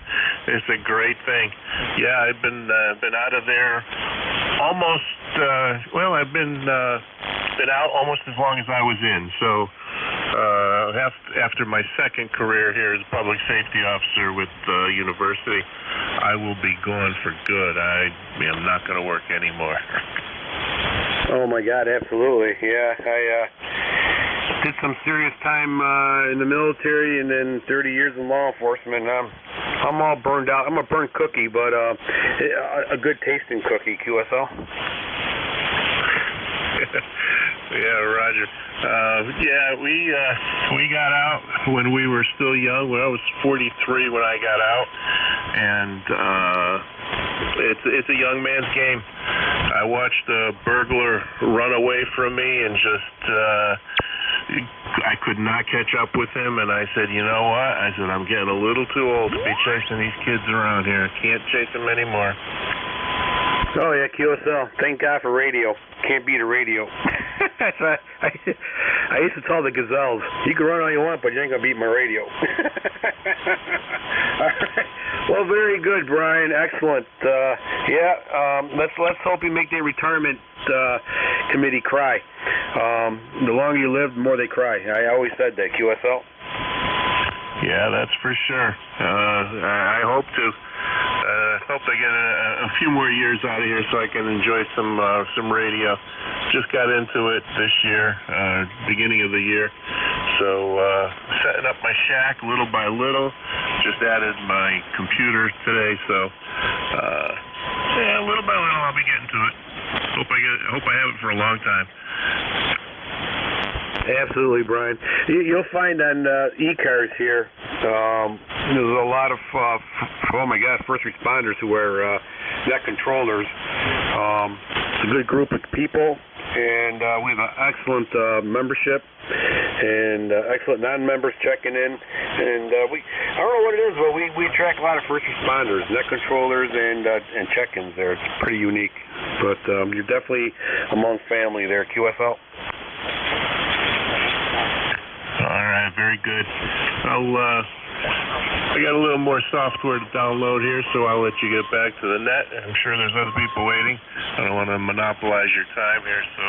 It's a great thing. Yeah, I've been out of there almost, I've been out almost as long as I was in. So after my second career here as a public safety officer with the university, I will be gone for good. I am not going to work anymore. Oh, my God, absolutely. Yeah, I did some serious time in the military and then 30 years in law enforcement. I'm all burned out. I'm a burnt cookie, but a good tasting cookie, QSL. Yeah, Roger. We got out when we were still young. Well, I was 43 when I got out, and it's a young man's game. I watched a burglar run away from me and just I could not catch up with him, and I said, you know what? I said, I'm getting a little too old to be chasing these kids around here. I can't chase them anymore. Oh, yeah, QSL. Thank God for radio. Can't beat a radio. That's what I used to tell the gazelles, you can run all you want, but you ain't going to beat my radio. All right. Well, very good, Brian. Excellent. Let's hope you make the retirement committee cry. The longer you live, the more they cry. I always said that, QSL. Yeah, that's for sure. I hope to. Hope I get a few more years out of here so I can enjoy some radio. Just got into it this year, beginning of the year. So setting up my shack little by little. Just added my computer today. So little by little I'll be getting to it. Hope I have it for a long time. Absolutely, Brian. You'll find on ECARS here, there's a lot of, first responders who wear neck controllers. It's a good group of people, and we have an excellent membership and excellent non-members checking in. And I don't know what it is, but we attract a lot of first responders, neck controllers, and check-ins there. It's pretty unique. But you're definitely among family there, QSL. All right, very good. I got a little more software to download here, so I'll let you get back to the net. I'm sure there's other people waiting. I don't want to monopolize your time here, so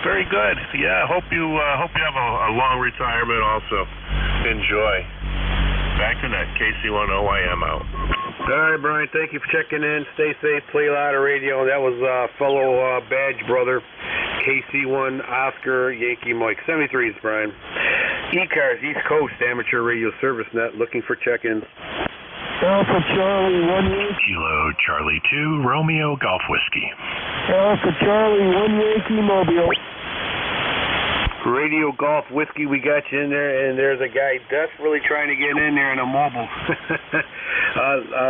very good. Yeah, hope you have a long retirement also. Enjoy. Back to net. KC10YM out. All right, Brian, thank you for checking in. Stay safe, play a lot of radio. That was fellow badge brother, KC1 Oscar Yankee Mike. 73s, Brian. ECARS, East Coast Amateur Radio Service Net, looking for check-ins. Alpha Charlie 1 Kilo Charlie 2 Romeo Golf Whiskey. Alpha Charlie 1 Yankee Mobile. Radio Golf Whiskey, we got you in there, and there's a guy desperately trying to get in there in a mobile.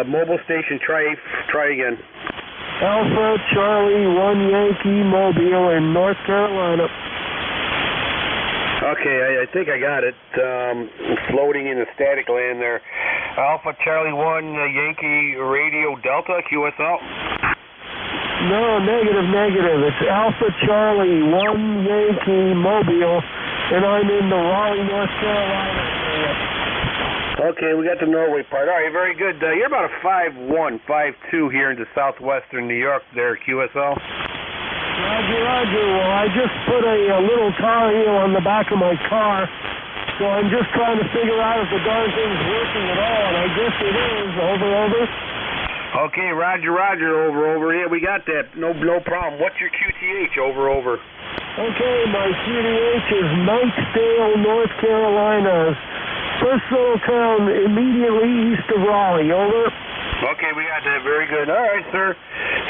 Mobile station, try again. Alpha Charlie 1 Yankee Mobile in North Carolina. Okay, I think I got it. Floating in the static land there. Alpha Charlie 1 Yankee Radio Delta QSL. No, negative. It's Alpha Charlie 1 Yankee Mobile, and I'm in the Raleigh, North Carolina area. Okay, we got the Norway part. All right, very good. You're about a 5'1", 5'2" here into southwestern New York there, QSL. Roger. Well, I just put a little car heel on the back of my car, so I'm just trying to figure out if the darn thing's working at all, and I guess it is. Over. Okay, Roger, over. Yeah, we got that. No problem. What's your QTH, over? Okay, my QTH is Knightsdale, North Carolina. First little town immediately east of Raleigh, over. Okay, we got that. Very good. All right, sir.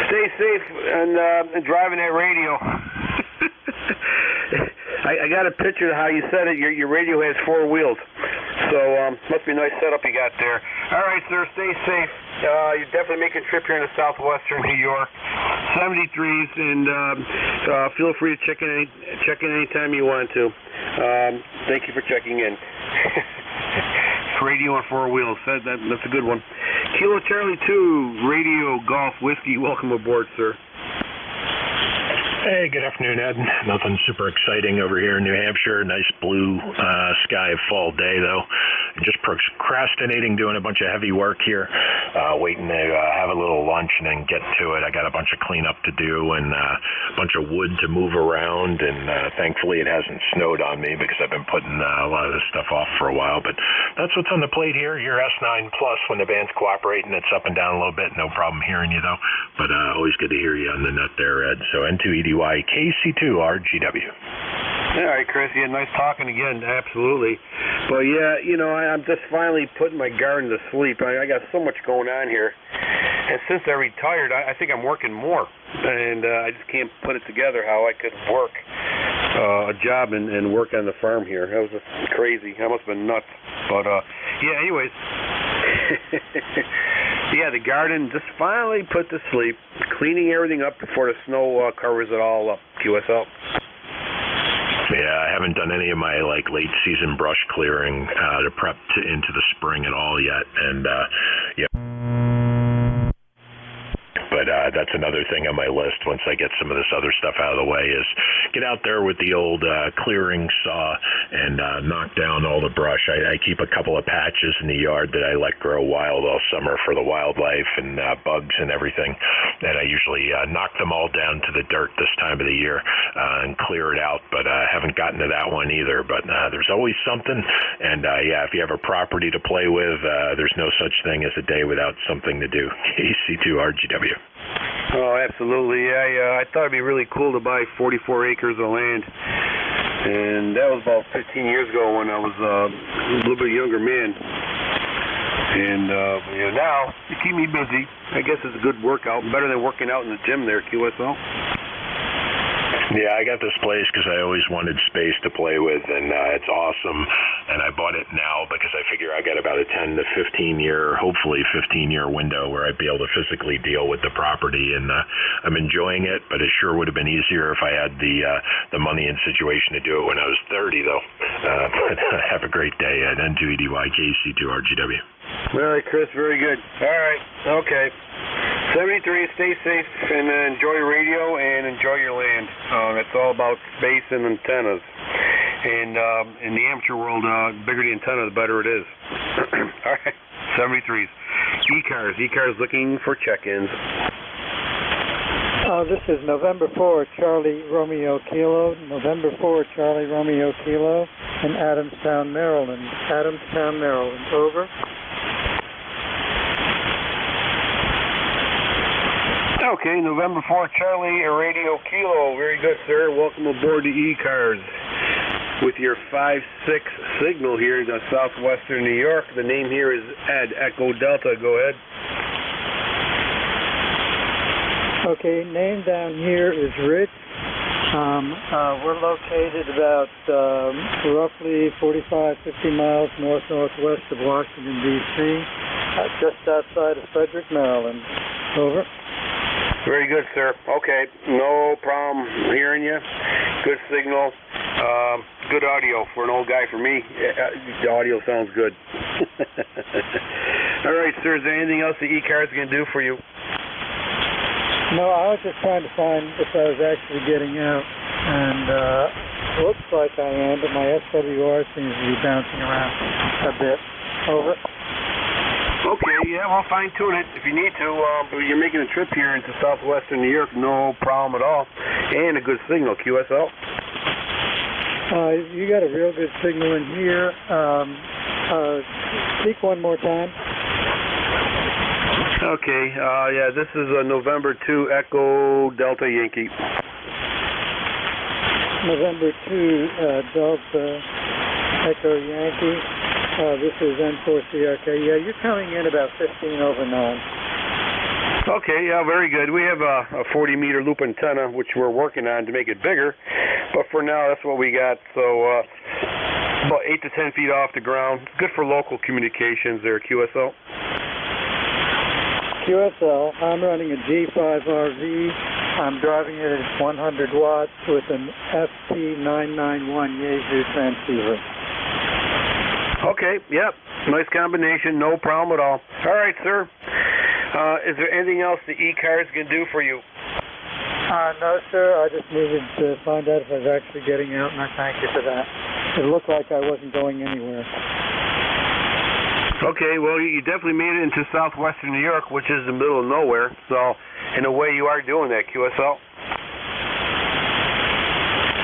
Stay safe and driving that radio. I got a picture of how you said it. Your radio has 4 wheels. So, must be a nice setup you got there. All right, sir. Stay safe. You're definitely making a trip here into southwestern New York. 73s, and feel free to check in anytime you want to. Thank you for checking in. Radio on 4 wheels. That's a good one. Kilo Charlie 2, Radio Golf Whiskey. Welcome aboard, sir. Hey, good afternoon, Ed. Nothing super exciting over here in New Hampshire. Nice blue sky fall day, though. Just procrastinating doing a bunch of heavy work here, waiting to have a little lunch and then get to it. I got a bunch of cleanup to do and a bunch of wood to move around, and thankfully it hasn't snowed on me because I've been putting a lot of this stuff off for a while. But that's what's on the plate here. Your S9 Plus, when the band's cooperating, it's up and down a little bit. No problem hearing you, though. But always good to hear you on the net there, Ed. So N2EDY KC2 RGW. All right, Chris. Yeah, nice talking again. Absolutely. But yeah, I'm just finally putting my garden to sleep. I got so much going on here, and since I retired, I think I'm working more, and I just can't put it together how I could work a job and work on the farm here. That was just crazy. I must have been nuts. But yeah. Anyways. Yeah, the garden just finally put to sleep, cleaning everything up before the snow covers it all up. QSL. Yeah, I haven't done any of my late season brush clearing to prep into the spring at all yet, and yeah. But that's another thing on my list once I get some of this other stuff out of the way is get out there with the old clearing saw and knock down all the brush. I keep a couple of patches in the yard that I let grow wild all summer for the wildlife and bugs and everything. And I usually knock them all down to the dirt this time of the year and clear it out. But I haven't gotten to that one either. But there's always something. And yeah, if you have a property to play with, there's no such thing as a day without something to do. KC2 RGW. Oh, absolutely. I thought it'd be really cool to buy 44 acres of land. And that was about 15 years ago when I was a little bit younger man. And now, you keep me busy. I guess it's a good workout. Better than working out in the gym there, QSL. Yeah, I got this place because I always wanted space to play with, and it's awesome. And I bought it now because I figure I got about a 10 to 15 year, hopefully 15-year window where I'd be able to physically deal with the property. And I'm enjoying it, but it sure would have been easier if I had the money and situation to do it when I was 30, though. But have a great day at N2EDY KC2 RGW. All right, Chris, very good. All right, okay. 73, stay safe and enjoy radio and enjoy your land. It's all about space and antennas. And in the amateur world, bigger the antenna, the better it is. All right, 73s. ECARS looking for check-ins. This is November 4, Charlie Romeo Kilo, November 4, Charlie Romeo Kilo, in Adamstown, Maryland. Over. Okay, November 4, Charlie, Radio Kilo. Very good, sir. Welcome aboard to ECARS with your 5-6 signal here in southwestern New York. The name here is Ed, Echo Delta. Go ahead. Okay, name down here is Rich, We're located about roughly 45, 50 miles northwest of Washington, D.C., just outside of Frederick, Maryland. Over. Very good, sir. Okay, no problem hearing you. Good signal. Good audio for an old guy. For me, the audio sounds good. All right, sir. Is there anything else the ECARS can do for you? No, I was just trying to find if I was actually getting out, and looks like I am, but my SWR seems to be bouncing around a bit. Over. Okay, yeah, well, fine-tune it if you need to. You're making a trip here into southwestern New York, no problem at all. And a good signal, QSL. You got a real good signal in here. Speak one more time. Okay, yeah, this is November 2 Echo Delta Yankee. November 2 Delta Echo Yankee. This is N4CRK. Yeah, you're coming in about 15 over 9. Okay, yeah, very good. We have a 40-meter loop antenna, which we're working on to make it bigger. But for now, that's what we got. So about 8 to 10 feet off the ground. Good for local communications there, QSL. QSL, I'm running a G5RV. I'm driving it at 100 watts with an FT991 Yaesu transceiver. Okay, yep, nice combination, no problem at all. All right, sir. Is there anything else the ECARS can do for you? No, sir. I just needed to find out if I was actually getting out, and I thank you for that. It looked like I wasn't going anywhere. Okay, well, you definitely made it into southwestern New York, which is the middle of nowhere. So, in a way, you are doing that, QSL.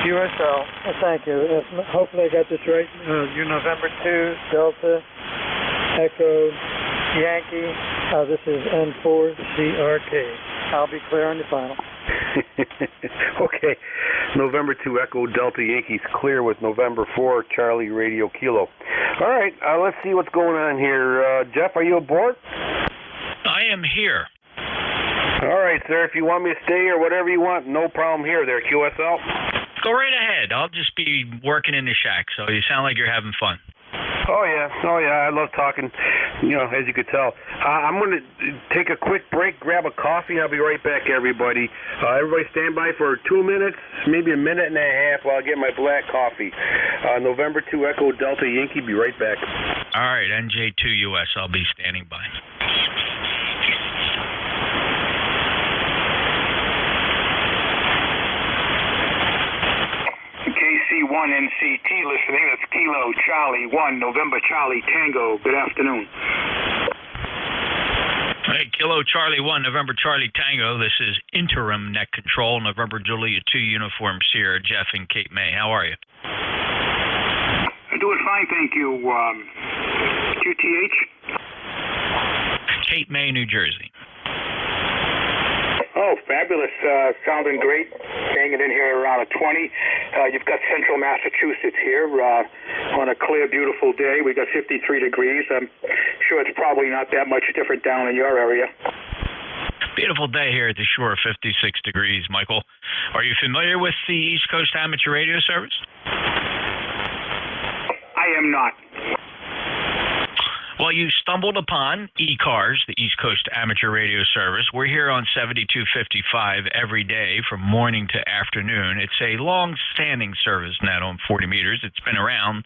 QSL, thank you. Hopefully I got this right. You're November 2, Delta, Echo, Yankee. This is N4CRK. I'll be clear on the final. Okay. November 2 Echo Delta Yankees clear with November 4 Charlie Radio Kilo. All right, let's see what's going on here. Jeff, are you aboard? I am here. All right, sir. If you want me to stay or whatever you want, no problem here there, QSL. Go right ahead. I'll just be working in the shack, so you sound like you're having fun. Oh, yeah. I love talking, as you could tell. I'm going to take a quick break, grab a coffee, and I'll be right back, everybody. Everybody stand by for 2 minutes, maybe a minute and a half while I get my black coffee. November 2 Echo Delta Yankee, be right back. All right, NJ2US, I'll be standing by. KC1NCT listening. That's Kilo Charlie 1, November Charlie Tango. Good afternoon. Hey, Kilo Charlie 1, November Charlie Tango. This is interim net control, November Julia 2 Uniform Sierra, Jeff and Kate May. How are you? I'm doing fine, thank you. QTH? Kate May, New Jersey. Oh, fabulous. Sounding great. Hanging in here around a 20. You've got central Massachusetts here on a clear, beautiful day. We got 53 degrees. I'm sure it's probably not that much different down in your area. Beautiful day here at the shore, 56 degrees, Michael. Are you familiar with the East Coast Amateur Radio Service? I am not. Well, you stumbled upon ECARS, the East Coast Amateur Radio Service. We're here on 7255 every day from morning to afternoon. It's a long-standing service now on 40 meters. It's been around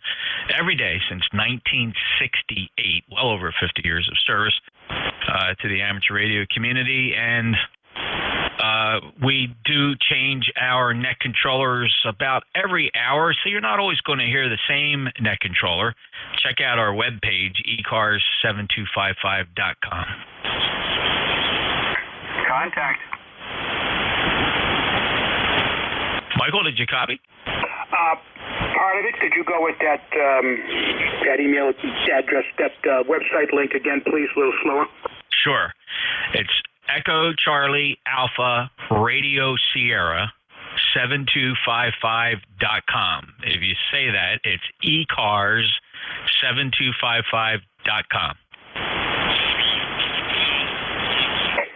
every day since 1968, well over 50 years of service to the amateur radio community. And we do change our net controllers about every hour, so you're not always going to hear the same net controller. Check out our webpage, ECARS7255.com. Contact. Michael, did you copy? Part of it. Could you go with that email address, that website link again, please, a little slower? Sure. It's Echo Charlie Alpha Radio Sierra 7255.com. If you say that, it's ECARS7255.com.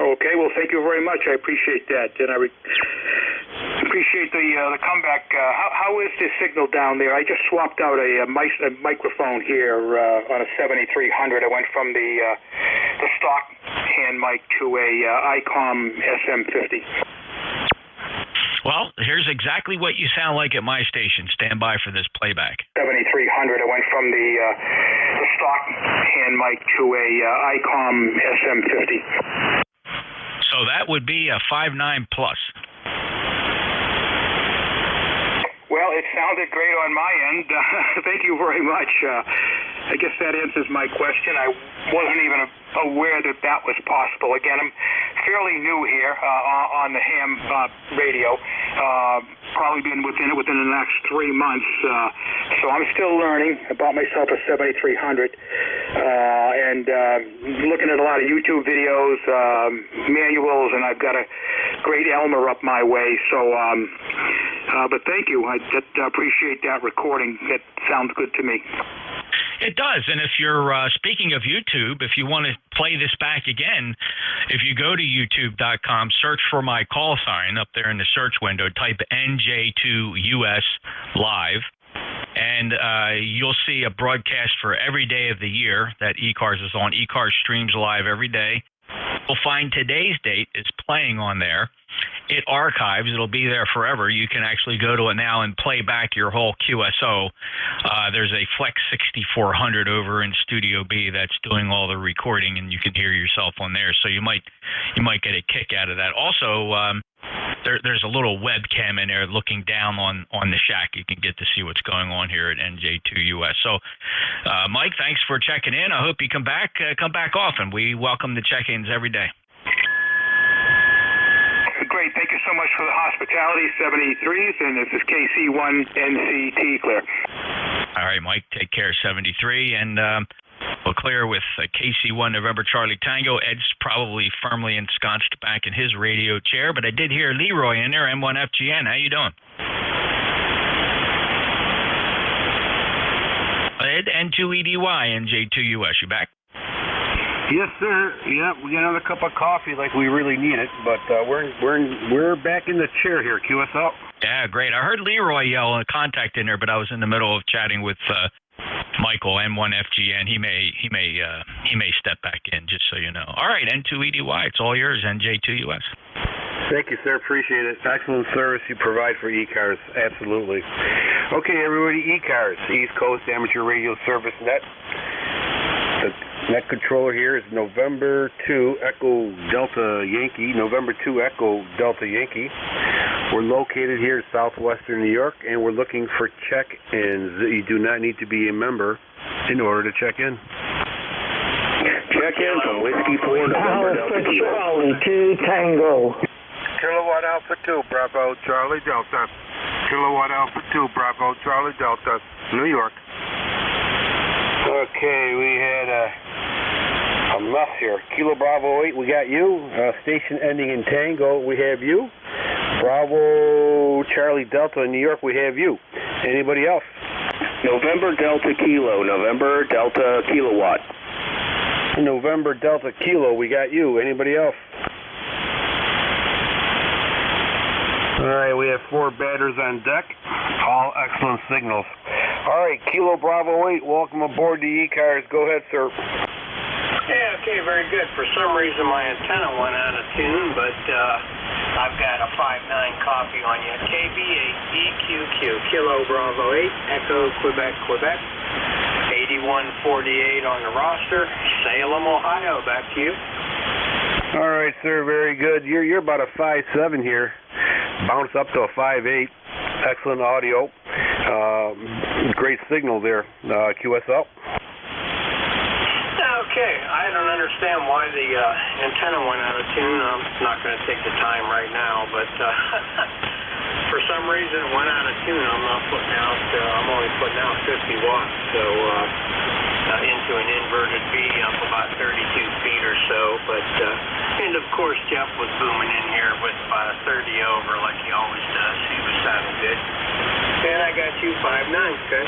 Okay, well, thank you very much. I appreciate that. And appreciate the comeback. How is the signal down there? I just swapped out a microphone here on a 7300. I went from the stock hand mic to a ICOM SM50. Well, here's exactly what you sound like at my station. Stand by for this playback. 7300. I went from the stock hand mic to a ICOM SM50. So that would be a 5.9 plus. Well, it sounded great on my end. Thank you very much. I guess that answers my question. I wasn't even aware that was possible. Again, I'm fairly new here on the ham radio. Probably been within the next 3 months. So I'm still learning. I bought myself a 7300 and looking at a lot of YouTube videos, manuals, and I've got a great Elmer up my way. So, but thank you. I appreciate that recording. That sounds good to me. It does. And if you're, speaking of YouTube, if you want to play this back again, if you go to youtube.com, search for my call sign up there in the search window, type NJ2US Live, and you'll see a broadcast for every day of the year that ECARS is on. ECARS streams live every day. You'll find today's date is playing on there. It archives. It'll be there forever. You can actually go to it now and play back your whole QSO. There's a Flex 6400 over in Studio B that's doing all the recording, and you can hear yourself on there. So you might get a kick out of that. Also, there's a little webcam in there looking down on the shack. You can get to see what's going on here at NJ2US. So, Mike, thanks for checking in. I hope you come back often. We welcome the check-ins every day. Great. Thank you so much for the hospitality, 73s, and this is KC1NCT clear. All right, Mike, take care, 73, and we'll clear with KC1 November Charlie Tango. Ed's probably firmly ensconced back in his radio chair, but I did hear Leroy in there, M1FGN. How you doing? Ed, N2EDY, NJ2US. You back? Yes, sir. Yeah, we got another cup of coffee like we really need it, but we're back in the chair here, QSL. Yeah, great. I heard Leroy yell contact in there, but I was in the middle of chatting with Michael, M1FGN. He may step back in, just so you know. All right, N2EDY, it's all yours, NJ2US. Thank you, sir. Appreciate it. Excellent service you provide for ECARS. Absolutely. Okay, everybody, ECARS, East Coast Amateur Radio Service Net. The net controller here is November 2 Echo Delta Yankee, November 2 Echo Delta Yankee. We're located here in southwestern New York, and we're looking for check-ins. You do not need to be a member in order to check in. Check-in from Whiskey 4 November Alpha Charlie 2 Tango. Kilowatt Alpha 2 Bravo Charlie Delta. Kilowatt Alpha 2 Bravo Charlie Delta, New York. Okay, we had a mess here. Kilo Bravo 8, we got you. Station ending in Tango, we have you. Bravo Charlie Delta, New York, we have you. Anybody else? November Delta Kilo, November Delta Kilowatt. November Delta Kilo, we got you. Anybody else? All right, we have 4 batters on deck. All excellent signals. All right, Kilo Bravo 8, welcome aboard the ECARS. Go ahead, sir. Yeah, okay, very good. For some reason, my antenna went out of tune, but I've got a 5.9 copy on you. KB8EQQ, Kilo Bravo 8, Echo Quebec, Quebec. 8148 on the roster. Salem, Ohio. Back to you. All right, sir, very good. You're about a 5.7 here. Bounce up to a 5.8. Excellent audio. Great signal there, QSL. Okay, I don't understand why the antenna went out of tune. I'm not going to take the time right now, but for some reason it went out of tune. I'm only putting out 50 watts, so into an inverted B up about 32 feet or so. But and of course Jeff was booming in here with about a 30 over like he always does. He was sounding good. And I got you 5.9, okay?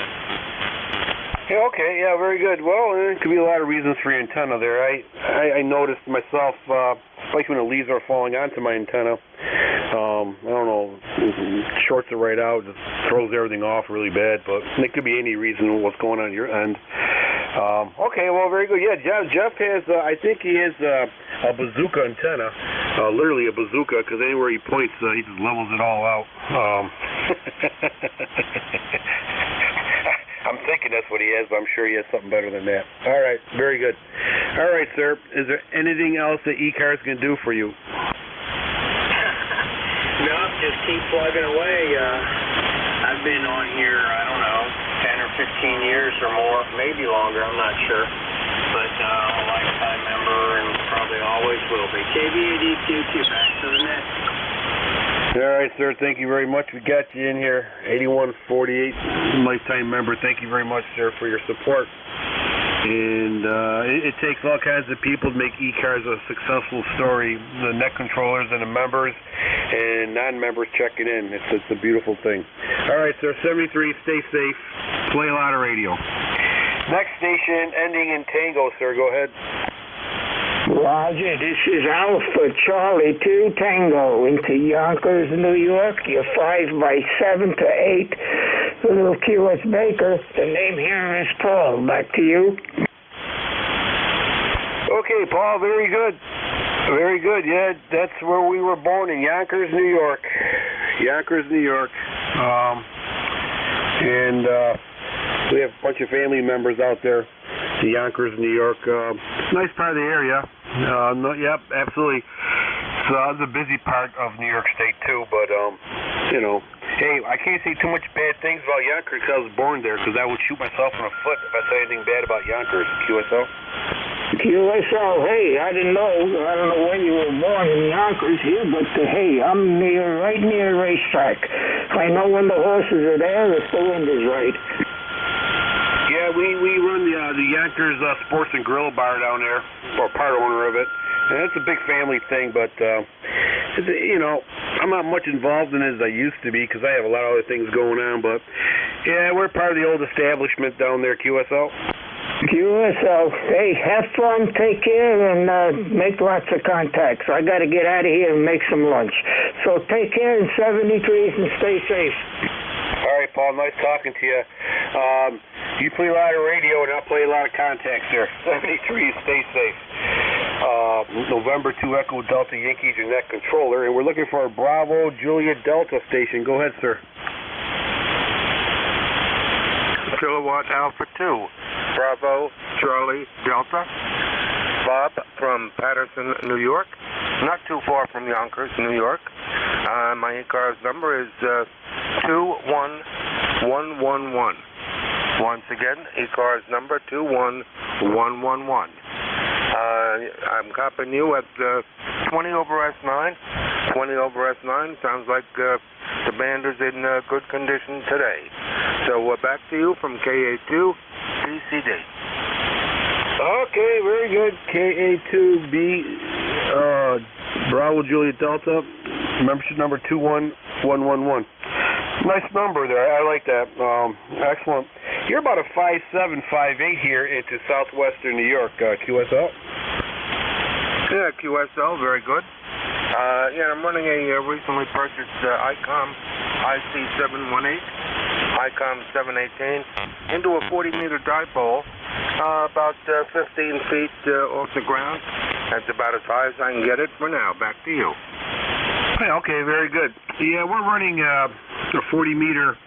Yeah, okay, yeah, very good. Well, there could be a lot of reasons for your antenna there. I noticed myself, especially when the leaves are falling onto my antenna, I don't know, shorts it right out, just throws everything off really bad, but it could be any reason what's going on your end. Okay, well, very good. Yeah, Jeff has, I think he has a bazooka antenna, literally a bazooka, because anywhere he points, he just levels it all out. I'm thinking that's what he has, but I'm sure he has something better than that. All right, very good. All right, sir. Is there anything else that ECARS can do for you? No, just keep plugging away. I've been on here, I don't know, 10 or 15 years or more, maybe longer, I'm not sure. But a lifetime member and probably always will be. KBADQ2, back to the net. All right, sir. Thank you very much. We got you in here. 8148, lifetime member. Thank you very much, sir, for your support. And it takes all kinds of people to make ECARS a successful story. The net controllers and the members and non-members checking in. It's a beautiful thing. All right, sir. 73. Stay safe. Play a lot of radio. Next station ending in Tango, sir. Go ahead. Roger, this is Alpha Charlie 2 Tango into Yonkers, New York. You're 5 by 7 to 8. Little QS Baker. The name here is Paul. Back to you. Okay, Paul, very good. Very good. Yeah, that's where we were born, in Yonkers, New York. Yonkers, New York. And we have a bunch of family members out there. The Yonkers, New York. Nice part of the area. Yep, absolutely. So it's a busy part of New York State too, but you know, hey, I can't say too much bad things about Yonkers because I was born there, because I would shoot myself in the foot if I said anything bad about Yonkers. QSL? QSL, hey, I don't know when you were born in Yonkers here, but hey, I'm right near the racetrack. I know when the horses are there, if the wind is right. Yeah, we run the Yonkers Sports and Grill Bar down there, or part owner of it. And it's a big family thing, but, you know, I'm not much involved in it as I used to be because I have a lot of other things going on. But, yeah, we're part of the old establishment down there, QSL. QSL, hey, have fun, take care, and make lots of contacts. I got to get out of here and make some lunch. So take care in 73s and stay safe. All right, Paul, nice talking to you. You play a lot of radio and I'll play a lot of contacts there. 73, stay safe. November 2 Echo Delta Yankees, your net controller, and we're looking for a Bravo Juliet Delta station. Go ahead, sir. Kilowatt Alpha 2, Bravo Charlie Delta. Bob from Patterson, New York. Not too far from Yonkers, New York. My ECARS number is 21111. Once again, ECARS number 21111. I'm copying you at 20 over S9. 20 over S9. Sounds like the band is in good condition today. So back to you from KA2 PCD. Okay, very good. KA2B Bravo Juliet Delta. Membership number 21111. Nice number there. I like that. Excellent. You're about a 5'7", 5'8" here into southwestern New York, QSL. Yeah, QSL, very good. Yeah, I'm running a recently purchased ICOM IC718, ICOM 718, into a 40-meter dipole, about 15 feet off the ground. That's about as high as I can get it for now. Back to you. Okay, very good. Yeah, we're running a 40-meter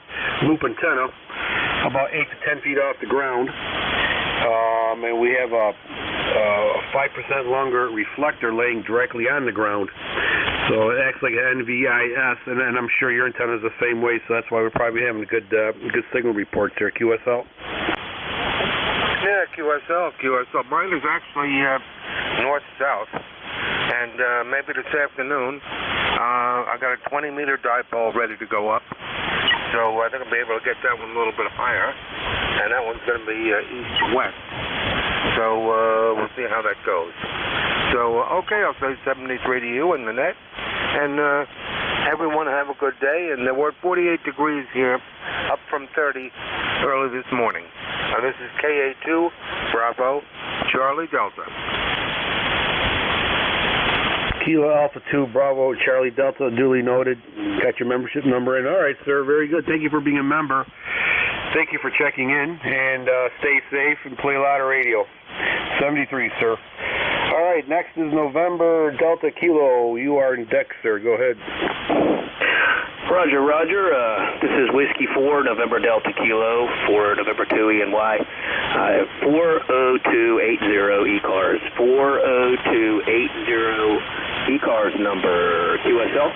loop antenna, about 8 to 10 feet off the ground, and we have a 5% longer reflector laying directly on the ground. So it acts like an NVIS, and I'm sure your antenna is the same way, so that's why we're probably having a good signal report there. QSL? Yeah, QSL. Mine is actually north-south, and maybe this afternoon I got a 20-meter dipole ready to go up, so I think I'll be able to get that one a little bit higher, and that one's going to be east-west. So we'll see how that goes. So, okay, I'll say 73 to you in the net. And everyone have a good day. And we're at 48 degrees here, up from 30 early this morning. This is KA2, Bravo, Charlie Delta. Kilo Alpha 2 Bravo Charlie Delta, duly noted. Got your membership number in. All right, sir. Very good. Thank you for being a member. Thank you for checking in, and stay safe and play a lot of radio. 73, sir. All right, next is November Delta Kilo. You are in deck, sir. Go ahead. Roger, Roger. This is Whiskey 4, November Delta Kilo, for November 2 ENY. 40280 ECARS. 40280 ECARS number. QSL?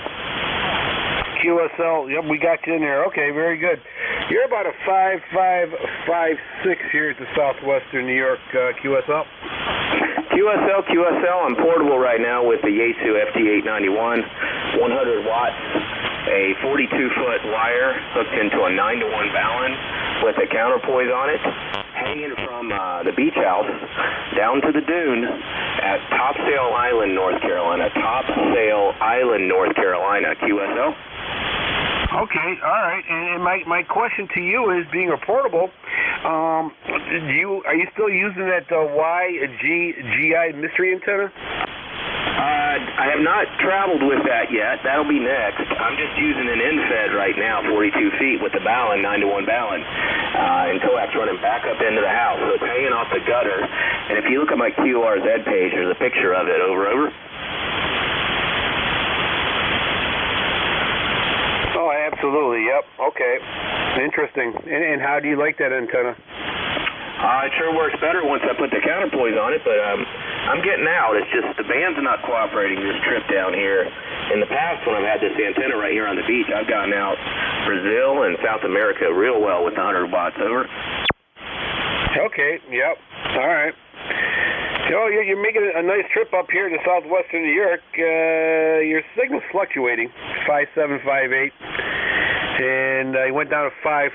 QSL, yep, we got you in there. Okay, very good. You're about a 5556 here at the Southwestern New York QSL. QSL, I'm portable right now with the Yaesu FT891, 100 watts, a 42-foot wire hooked into a 9-to-1 Ballon with a counterpoise on it, hanging from the beach house down to the dune at Topsail Island, North Carolina. Topsail Island, North Carolina, QSL. Okay, all right. And my question to you is, being a portable, are you still using that YGI mystery antenna? I have not traveled with that yet. That'll be next. I'm just using an end-fed right now, 42 feet with the Ballon, 9-to-1 Ballon, and coax running back up into the house. So it's hanging off the gutter. And if you look at my QRZ page, there's a picture of it. Over. Oh, absolutely. Yep. Okay. Interesting. And how do you like that antenna? It sure works better once I put the counterpoise on it, but I'm getting out. It's just the band's not cooperating this trip down here. In the past, when I've had this antenna right here on the beach, I've gotten out Brazil and South America real well with 100 watts. Over. Okay. Yep. All right. So you're making a nice trip up here to Southwestern New York. Your signal's fluctuating, 5758. And you went down to 5.4,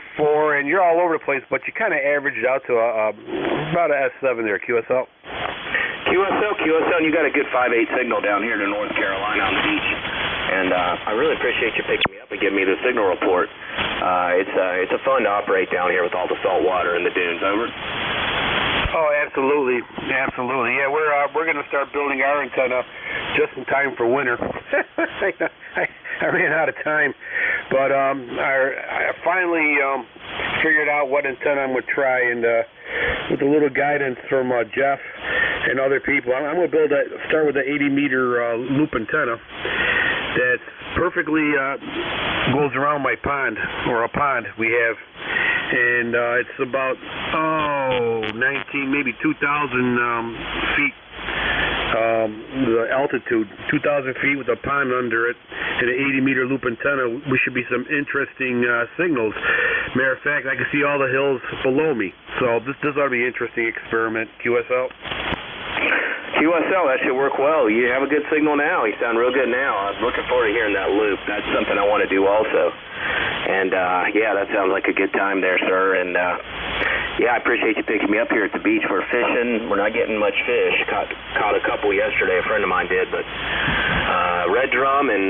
and you're all over the place, but you kind of averaged out to about a S7 there, QSL. QSL, and you got a good 5.8 signal down here to North Carolina on the beach. And I really appreciate you picking me up and giving me the signal report. It's a fun to operate down here with all the salt water in the dunes. Over. Oh, absolutely. Yeah, we're going to start building our antenna just in time for winter. I ran out of time, but I finally figured out what antenna I'm going to try, and with a little guidance from Jeff and other people, I'm going to start with an 80-meter loop antenna that perfectly goes around my pond, or a pond we have, and it's about 19, maybe 2,000 feet. The altitude, 2,000 feet with a pond under it, and an 80-meter loop antenna. We should be some interesting signals. Matter of fact, I can see all the hills below me. So this ought to be an interesting experiment. QSL? QSL, that should work well. You have a good signal now. You sound real good now. I'm looking forward to hearing that loop. That's something I want to do also. And, yeah, that sounds like a good time there, sir. And, yeah, I appreciate you picking me up here at the beach. We're fishing. We're not getting much fish. Caught a couple yesterday. A friend of mine did, but red drum and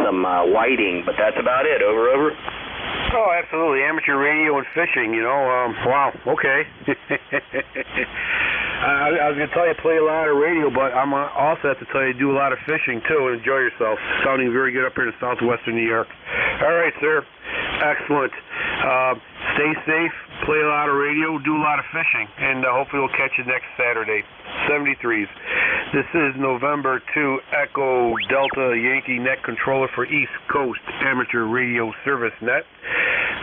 some whiting. But that's about it. Over. Oh, absolutely. Amateur radio and fishing, wow, okay. I was going to tell you play a lot of radio, but I'm also have to tell you do a lot of fishing, too, and enjoy yourself. Sounding very good up here in Southwestern New York. All right, sir. Excellent. Stay safe, play a lot of radio, do a lot of fishing, and hopefully we'll catch you next Saturday. 73s. This is November 2 Echo Delta Yankee Net Controller for East Coast Amateur Radio Service Net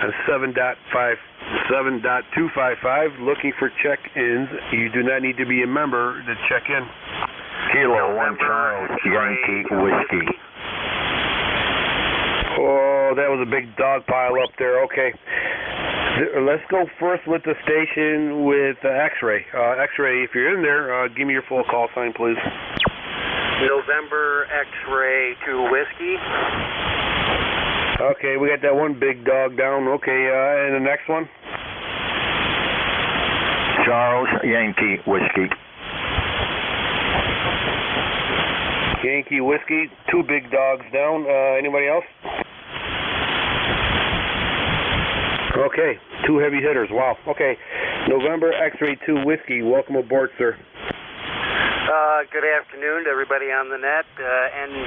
on 7.255. Looking for check-ins. You do not need to be a member to check in. Kilo 1 Charles Yankee Whiskey. Oh, that was a big dog pile up there. Okay. Let's go first with the station with X-Ray. X-Ray, if you're in there, give me your full call sign, please. November X-Ray to Whiskey. Okay, we got that one big dog down. Okay, and the next one? Charles Yankee Whiskey. Yankee Whiskey, 2 big dogs down. Anybody else? Okay, 2 heavy hitters. Wow. Okay, November X-Ray 2 Whiskey. Welcome aboard, sir. Good afternoon to everybody on the net. N2EDY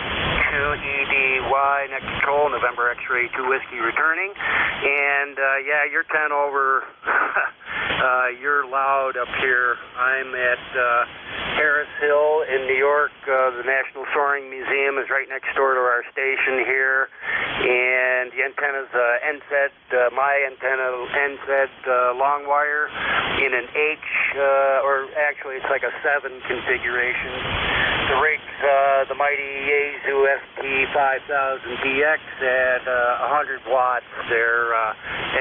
Net Control, November X-Ray 2 Whiskey returning. And yeah, you're 10 over. You're loud up here. I'm at Harris Hill in New York. The National Soaring Museum is right next door to our station here. And the antenna's NZ, my antenna, NZ long wire in an H, or actually it's like a 7 configuration. The rig's the mighty Yaesu ST5000DX at 100 watts there.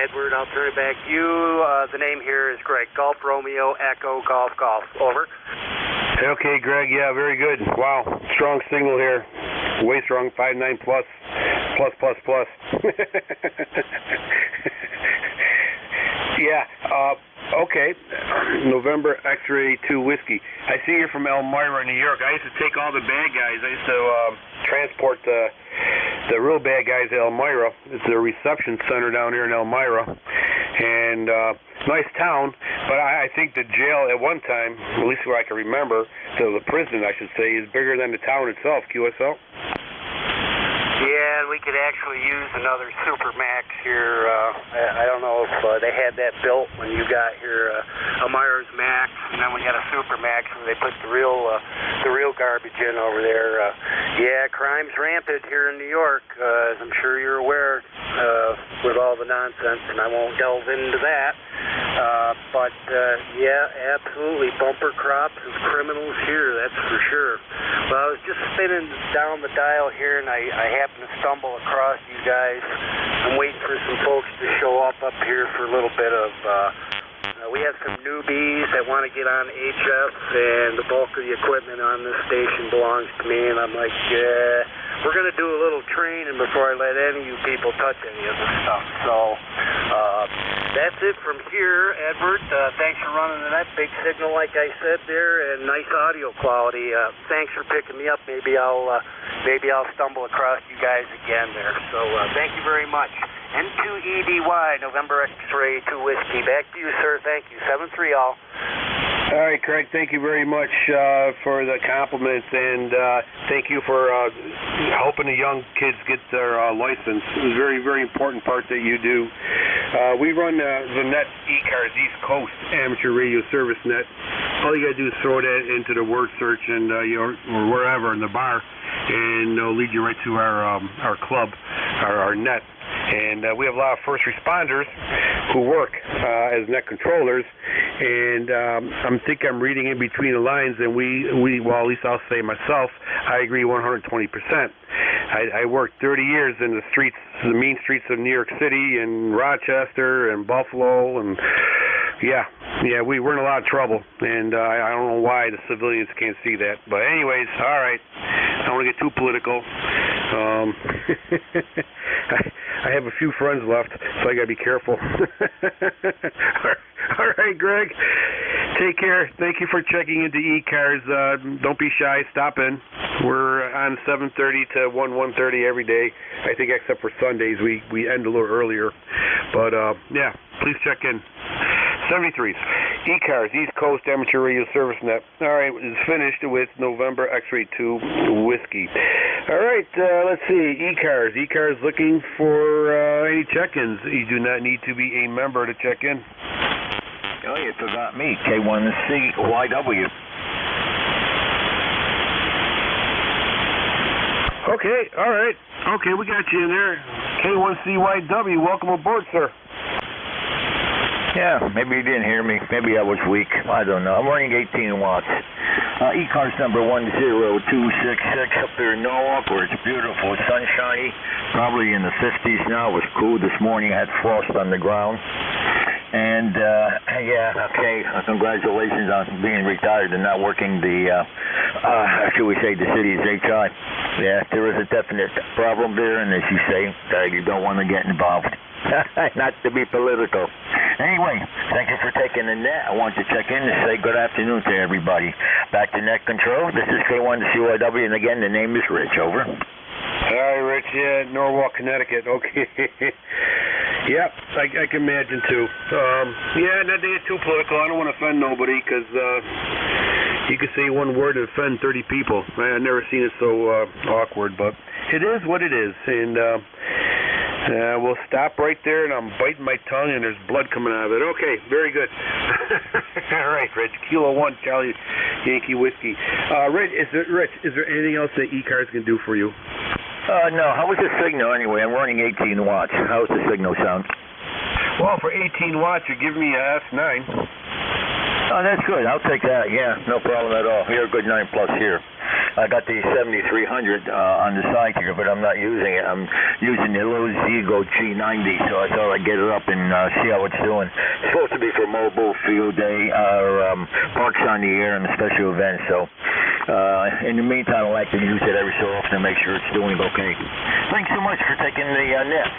Edward, I'll turn it back to you. The name here is Greg. Golf Romeo Echo Golf Golf. Over. Okay, Greg. Yeah, very good. Wow, strong signal here. Way strong. 5.9 plus. Yeah. Okay. November X-Ray 2 Whiskey. I see you're from Elmira, New York. I used to take all the bad guys. I used to transport the real bad guys to Elmira. It's a reception center down here in Elmira. And nice town, but I think the jail at one time, at least where I can remember, so the prison, I should say, is bigger than the town itself, QSL. Yeah, and we could actually use another Supermax here. I don't know if they had that built when you got here, Elmira's Max, and then we got a Supermax where they put the real garbage in over there. Yeah, crime's rampant here in New York, as I'm sure you're aware, with all the nonsense, and I won't delve into that. But yeah, absolutely, bumper crops of criminals here, that's for sure. Well, I was just spinning down the dial here, and I happened to stumble across you guys. I'm waiting for some folks to show up here for a little bit of, we have some newbies that want to get on HF, and the bulk of the equipment on this station belongs to me, and I'm like, yeah, we're going to do a little training before I let any of you people touch any of this stuff. So that's it from here, Edward. Thanks for running that big signal, like I said there, and nice audio quality. Thanks for picking me up. Maybe I'll stumble across you guys again there. So thank you very much. N2EDY, November X-Ray 2 Whiskey. Back to you, sir. Thank you. 7-3 all. All right, Craig, thank you very much for the compliments, and thank you for helping the young kids get their license. It's a very, very important part that you do. We run the net ECARS, East Coast Amateur Radio Service Net. All you got to do is throw that into the word search and or wherever in the bar, and it'll lead you right to our club, our net. And we have a lot of first responders who work as net controllers, and I think I'm reading in between the lines, and well, at least I'll say myself, I agree 120%. I worked 30 years in the streets, the mean streets of New York City and Rochester and Buffalo, and yeah, we're in a lot of trouble, and I don't know why the civilians can't see that. But anyways, all right, I don't want to get too political. I have a few friends left, so I got to be careful. All right, Greg, take care. Thank you for checking into ECARS. Don't be shy. Stop in. We're on 7:30 to 1:30 every day. I think except for Sundays, we end a little earlier. But, yeah, please check in. 73s. ECARS, East Coast Amateur Radio Service Net. All right, it's finished with November X-Ray 2 Whiskey. All right, let's see. ECARS. ECARS looking for any check-ins. You do not need to be a member to check in. Oh, you forgot me. K1CYW. Okay, all right. Okay, we got you in there. K1CYW, welcome aboard, sir. Yeah, maybe you didn't hear me. Maybe I was weak. I don't know. I'm running 18 watts. ECARS number 10266 up there in Norwalk, where it's beautiful, sunshiny, probably in the 50s now. It was cool this morning. I had frost on the ground. And, yeah, okay, congratulations on being retired and not working the, should we say, the city's HI. Yeah, there is a definite problem there, and as you say, you don't want to get involved. Not to be political. Anyway, thank you for taking the net. I want to check in and say good afternoon to everybody. Back to net control. This is K1CYW, and again, the name is Rich. Over. Hi, Rich. Yeah, Norwalk, Connecticut. Okay. Yep, I can imagine too. Yeah, not to get too political. I don't want to offend nobody because, you could say one word and offend 30 people. I've never seen it so awkward, but it is what it is. And we'll stop right there, and I'm biting my tongue, and there's blood coming out of it. Okay, very good. All right, Rich. Kilo 1, Charlie Yankee Whiskey. Rich, is there anything else that ECARS can do for you? No. How was the signal anyway? I'm running 18 watts. How's the signal sound? Well, for 18 watts, you're giving me a S9. Oh, that's good. I'll take that. Yeah, no problem at all. You're a good 9+ here. I got the 7300 on the side here, but I'm not using it. I'm using the little Zigo G90, so I thought I'd get it up and see how it's doing. It's supposed to be for mobile field day or parks on the air and special events. So in the meantime, I like to use it every so often to make sure it's doing okay. Thanks so much for taking the net.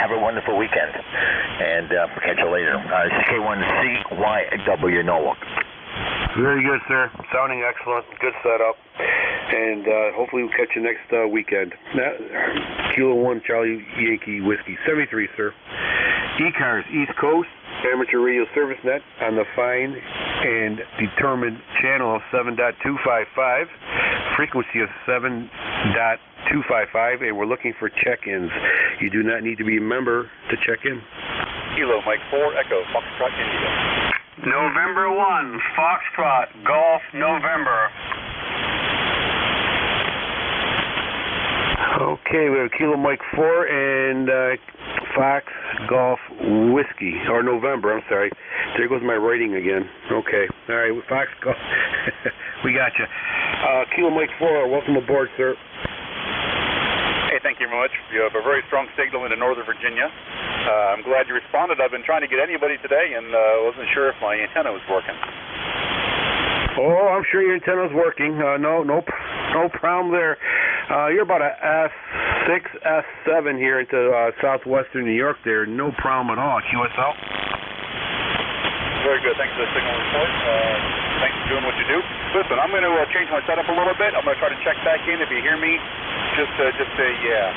Have a wonderful weekend, and catch you later. It's K1CYW Norwalk. Very good, sir. Sounding excellent. Good setup. And hopefully we'll catch you next weekend. Kilo 1, Charlie Yankee Whiskey. 73, sir. ECARS, East Coast, Amateur Radio Service Net on the fine and determined channel of 7.255, frequency of 7.255, and we're looking for check-ins. You do not need to be a member to check in. Kilo Mike 4, Echo, Foxtrot, India. November 1, Foxtrot, Golf, November. Okay, we have Kilo Mike 4 and Fox Golf Whiskey, or November, I'm sorry. There goes my writing again. Okay, all right, Fox Golf, we got you. Kilo Mike 4, welcome aboard, sir. Hey, thank you very much. You have a very strong signal into Northern Virginia. I'm glad you responded. I've been trying to get anybody today and wasn't sure if my antenna was working. Oh, I'm sure your antenna's working. No problem there. You're about a S6, S7 here into southwestern New York there. No problem at all. QSL? Very good. Thanks for the signal report. Thanks for doing what you do. Listen, I'm going to change my setup a little bit. I'm going to try to check back in. If you hear me, just say yeah.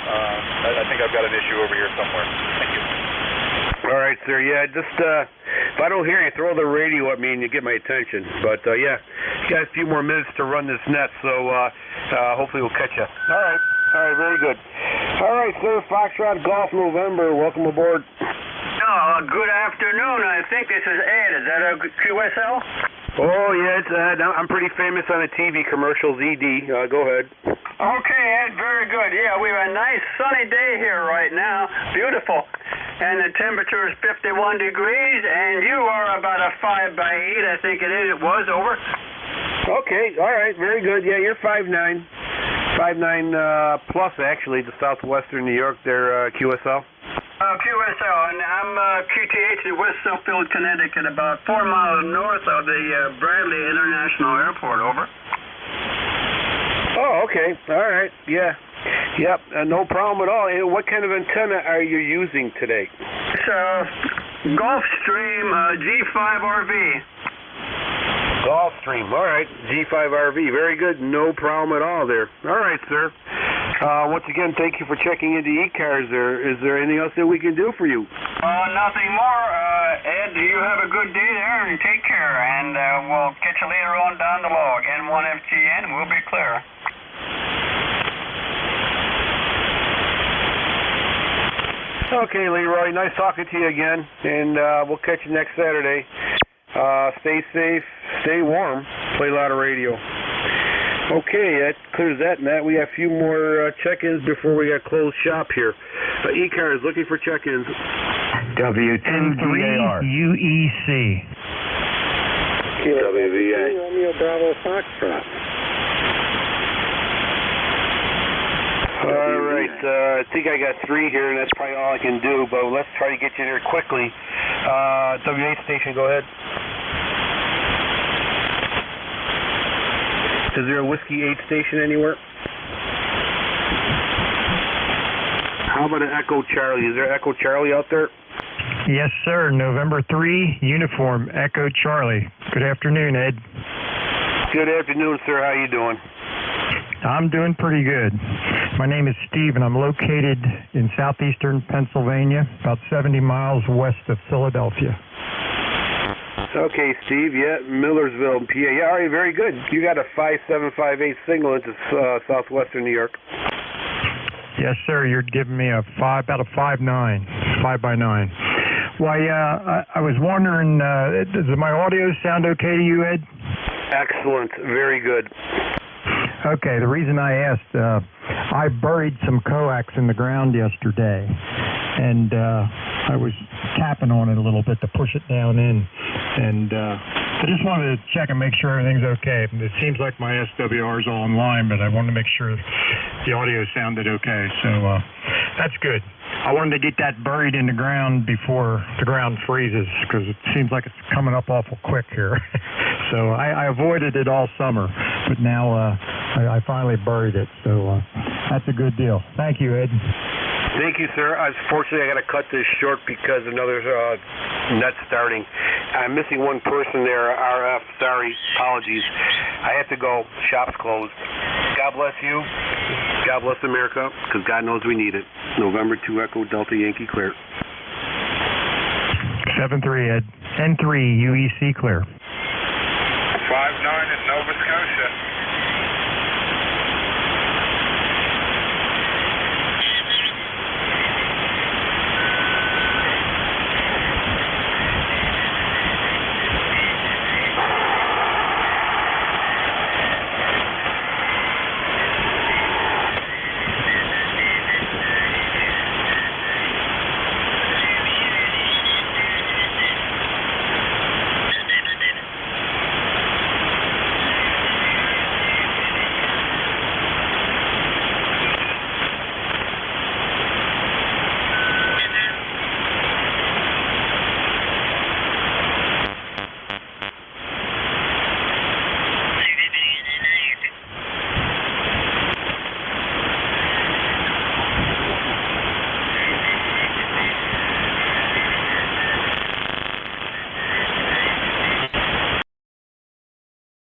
I think I've got an issue over here somewhere. Thank you. All right, sir. Yeah, just if I don't hear you, throw the radio at me and you get my attention. But yeah, you got a few more minutes to run this net, so hopefully we'll catch you. All right, very good. All right, sir. Foxtrot Golf November. Welcome aboard. Good afternoon. I think this is Ed. Is that a QSL? Oh, yeah, it's Ed. I'm pretty famous on the TV commercials, ED. Go ahead. Okay, Ed, very good. Yeah, we have a nice sunny day here right now. Beautiful. And the temperature is 51 degrees, and you are about a 5 by 8, I think it is. It was, over. Okay, all right, very good. Yeah, you're 5'9". 5'9" plus, actually, to southwestern New York there, QSL. QSL, and I'm QTH in West Suffield, Connecticut, about 4 miles north of the Bradley International Airport, over. Oh, okay, all right, yeah. Yep, no problem at all. And what kind of antenna are you using today? It's Gulfstream G5RV. Gulfstream, all right, G5RV, very good, no problem at all there. All right, sir. Once again, thank you for checking into ECARS. Is there anything else that we can do for you? Nothing more. Ed, you have a good day there and take care. And we'll catch you later on down the log. N1FGN, we'll be clear. Okay, Leroy, nice talking to you again. And we'll catch you next Saturday. Stay safe, stay warm, play a lot of radio. Okay, that clears that, Matt. We have a few more check-ins before we got closed shop here. ECARS looking for check-ins. W3UEC. WVA. Romeo Bravo Foxtrot. All right, I think I got 3 here, and that's probably all I can do, but let's try to get you there quickly. W8 station, go ahead. Is there a Whiskey 8 station anywhere? How about an Echo Charlie? Is there Echo Charlie out there? Yes, sir. November 3, uniform, Echo Charlie. Good afternoon, Ed. Good afternoon, sir. How you doing? I'm doing pretty good. My name is Steve, and I'm located in southeastern Pennsylvania, about 70 miles west of Philadelphia. Okay, Steve. Yeah, Millersville, PA. Yeah, all right, very good. You got a 5758 signal into southwestern New York. Yes, sir. You're giving me about a 5.9, 5x9. Why, I was wondering, does my audio sound okay to you, Ed? Excellent. Very good. Okay, the reason I asked, I buried some coax in the ground yesterday, and I was tapping on it a little bit to push it down in, and I just wanted to check and make sure everything's okay. It seems like my SWR is all online, but I wanted to make sure the audio sounded okay, so that's good. I wanted to get that buried in the ground before the ground freezes, because it seems like it's coming up awful quick here. So I avoided it all summer, but now I finally buried it, so that's a good deal. Thank you, Ed. Thank you, sir. Unfortunately, I got to cut this short because another net's starting. I'm missing one person there, RF. Sorry, apologies. I have to go. Shop's closed. God bless you. God bless America, because God knows we need it. November 2 Echo Delta Yankee clear. 7-3, Ed. N3 UEC clear. 5-9 in Nova